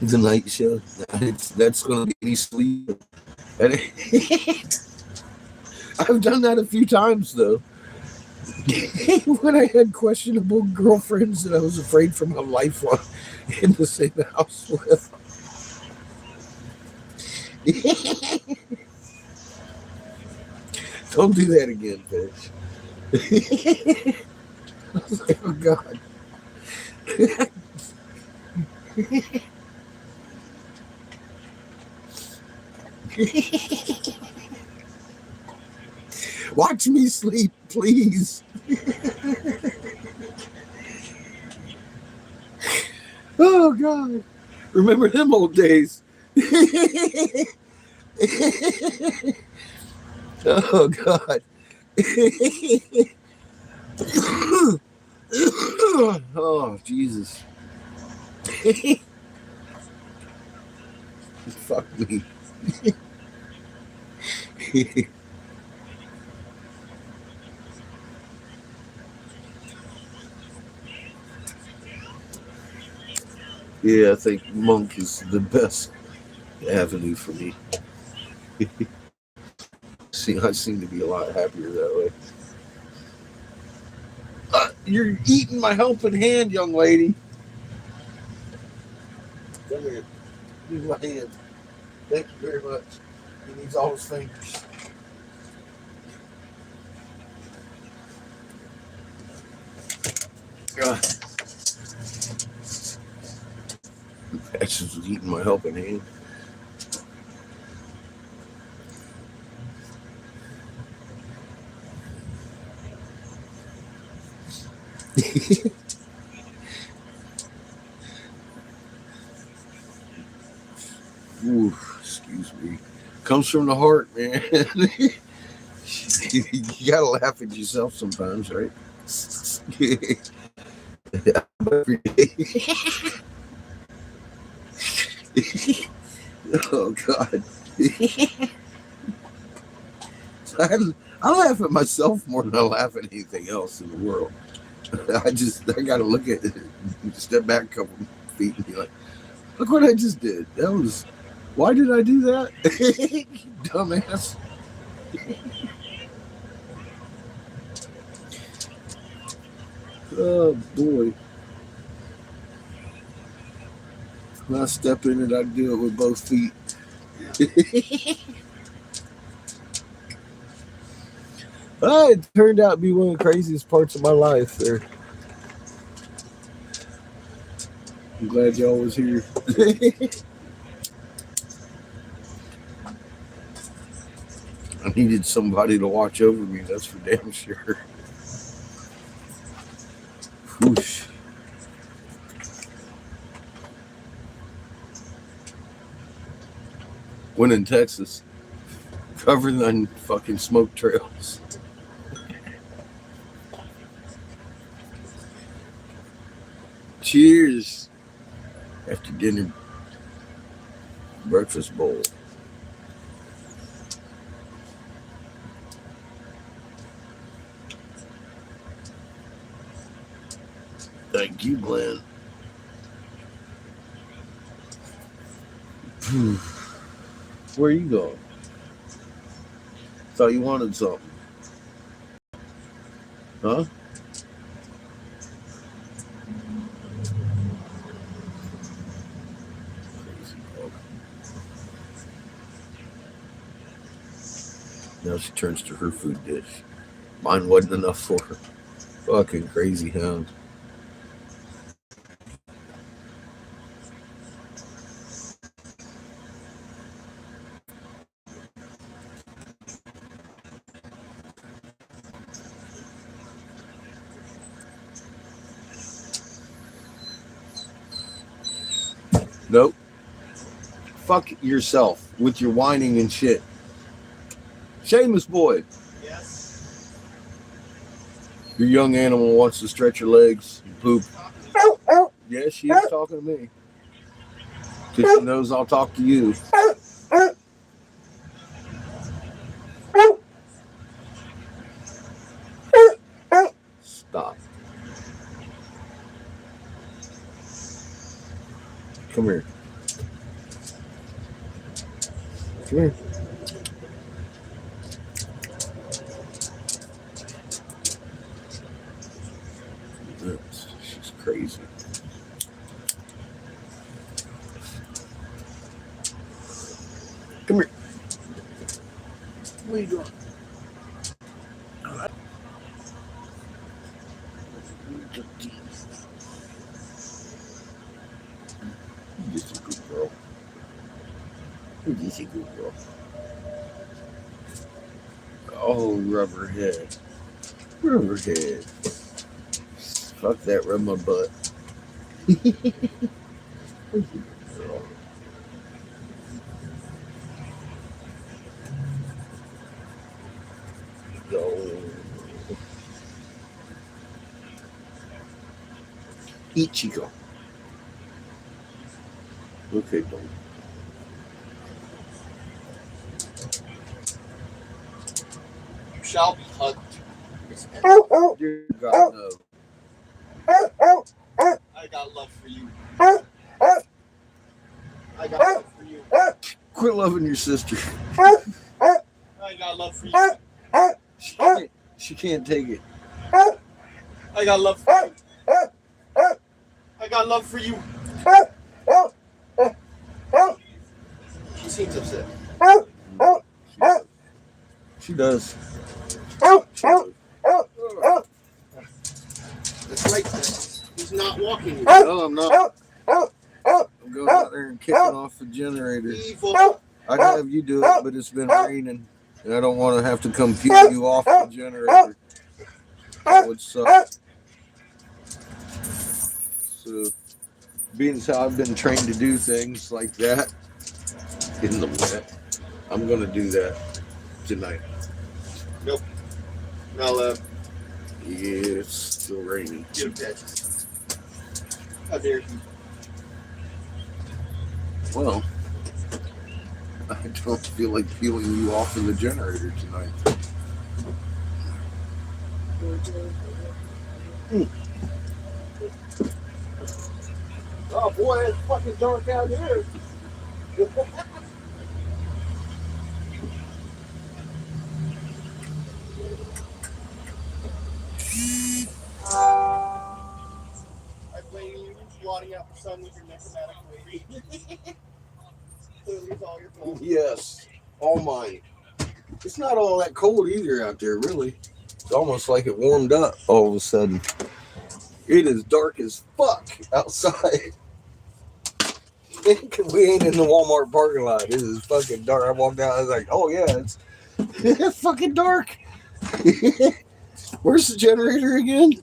The night show. That's going to be any sleep. I've done that a few times, though. When I had questionable girlfriends that I was afraid for my life in the same house with. Don't do that again, bitch. I was like, oh, God. Watch me sleep, please. Oh, God. Remember them old days. Oh, God. Oh, Jesus. Fuck me. Yeah, I think Monk is the best avenue for me. See, I seem to be a lot happier that way. You're eating my helping hand, young lady. Come here. Use my hand. Thank you very much. He needs all his fingers. Patches was eating my helping hand. Ooh, excuse me. Comes from the heart, man. You gotta laugh at yourself sometimes, right? Every day. Oh God. I laugh at myself more than I laugh at anything else in the world. I gotta look at it, step back a couple feet and be like, look what I just did. Why did I do that? Dumbass. Oh boy. When I step in it, I do it with both feet. It turned out to be one of the craziest parts of my life there. I'm glad y'all was here. I needed somebody to watch over me, that's for damn sure. Whoosh. When in Texas, covered in fucking smoke trails. Cheers. After dinner breakfast bowl. Thank you, Glenn. Where are you going? Thought you wanted something. Huh? Crazy dog. Now she turns to her food dish. Mine wasn't enough for her. Fucking crazy hound. Nope. Fuck yourself with your whining and shit. Shameless boy. Yes. Your young animal wants to stretch her legs and poop. Yeah, she is talking to me. Because she knows I'll talk to you. Stop. Come here. Come here. She's crazy. Come here. What are you doing? You're just a good girl. You're just a good girl. Oh, rubberhead. Rubberhead. Fuck that, rub my butt. Girl. Go. Eat, Chico. Okay, don't. shall be hugged. Dear God, no. I got love for you. I got love for you. Quit loving your sister. I got love for you. She can't take it. I got love for you. I got love for you. She seems upset. She does. That's right. He's not walking. No, I'm not. I'm going out there and kicking off the generator. Evil. I'd have you do it, but it's been raining, and I don't want to have to come peel you off the generator. That would suck. So, being as how I've been trained to do things like that in the wet, I'm going to do that tonight. Nope. I'll Yeah, it's still raining. get him catch. How dare you? Well, I don't feel like peeling you off of the generator tonight. Oh boy, it's fucking dark out here. I blame you blotting out the sun with your necromantic wavy. Clearly it's all your fault. Yes, all mine. It's not all that cold either out there, really. It's almost like it warmed up all of a sudden. It is dark as fuck outside. We ain't in the Walmart parking lot. It is fucking dark. I walked out, I was like, oh yeah, it's fucking dark. Where's the generator again?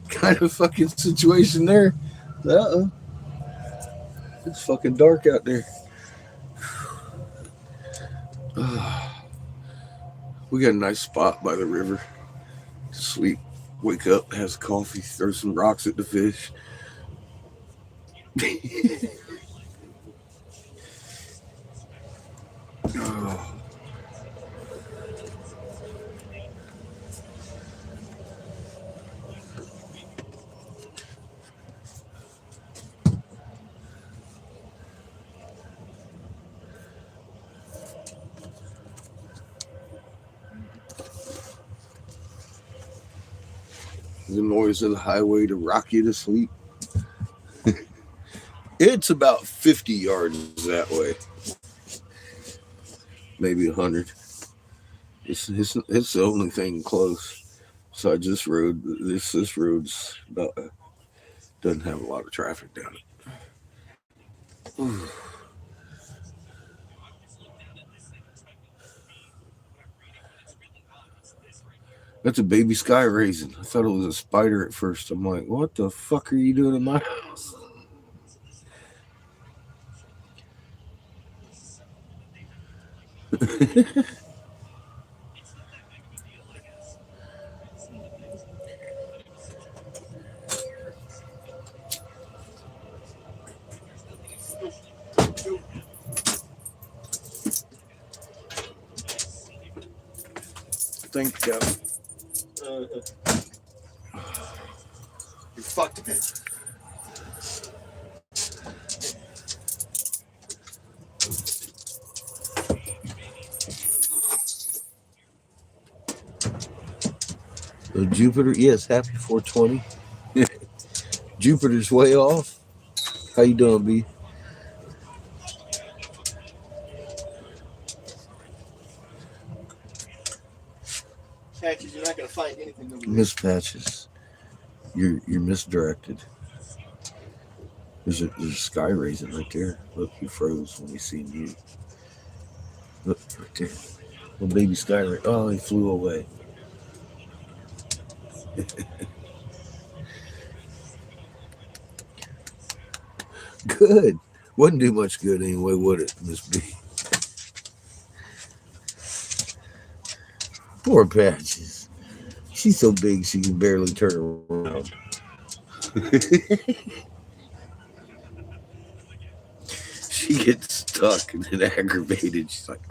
Kind of fucking situation there. Uh-oh. It's fucking dark out there. We got a nice spot by the river to sleep. Wake up, has coffee, throw some rocks at the fish. Oh. The noise of the highway to rock you to sleep. It's about 50 yards that way. Maybe 100. It's the only thing close. Besides this road, this road's about doesn't have a lot of traffic down it. That's a baby sky raisin. I thought it was a spider at first. I'm like, what the fuck are you doing in my house? Thanks, Kevin. You fucked me. Jupiter, yes, happy 420. Jupiter's way off. How you doing, B? Patches, you're not gonna find anything over there. Miss Patches. You're misdirected. There's a sky raisin right there. Look, he froze when he seen you. Look right there. Little baby sky raisin. Oh, he flew away. Good. Wouldn't do much good anyway, would it, Miss B? Poor Patches. She's so big she can barely turn around. She gets stuck and then aggravated. She's like,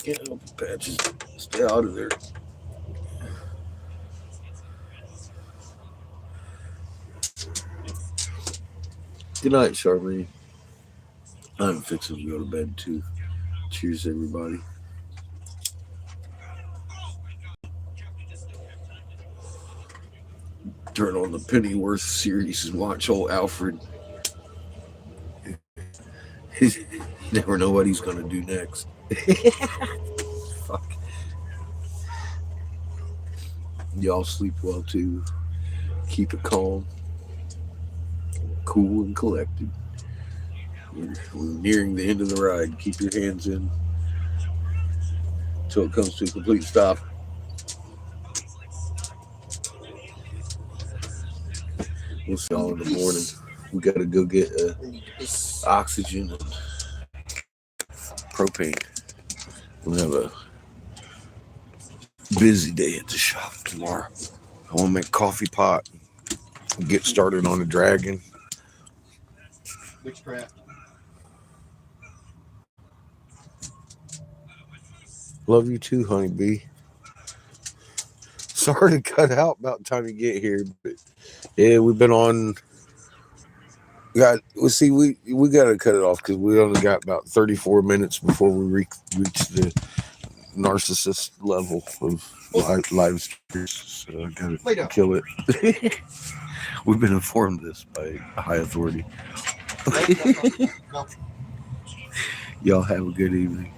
Can't help the patches. Stay out of there. Good night, Charmaine. I'm fixing to go to bed too. Cheers, everybody. Turn on the Pennyworth series and watch old Alfred. You never know what he's gonna do next. Fuck. Y'all sleep well too. Keep it calm, cool, and collected. We're nearing the end of the ride. Keep your hands in until it comes to a complete stop. We'll see y'all in the morning. We gotta go get oxygen and propane. We'll have a busy day at the shop tomorrow. I want to make coffee pot. Get started on the dragon. Witchcraft. Love you too, honeybee. Sorry to cut out about the time you get here, but yeah, we've been on. We got to cut it off because we only got about 34 minutes before we reach the narcissist level of live streams. So I gotta kill it. We've been informed this by a high authority. Y'all have a good evening.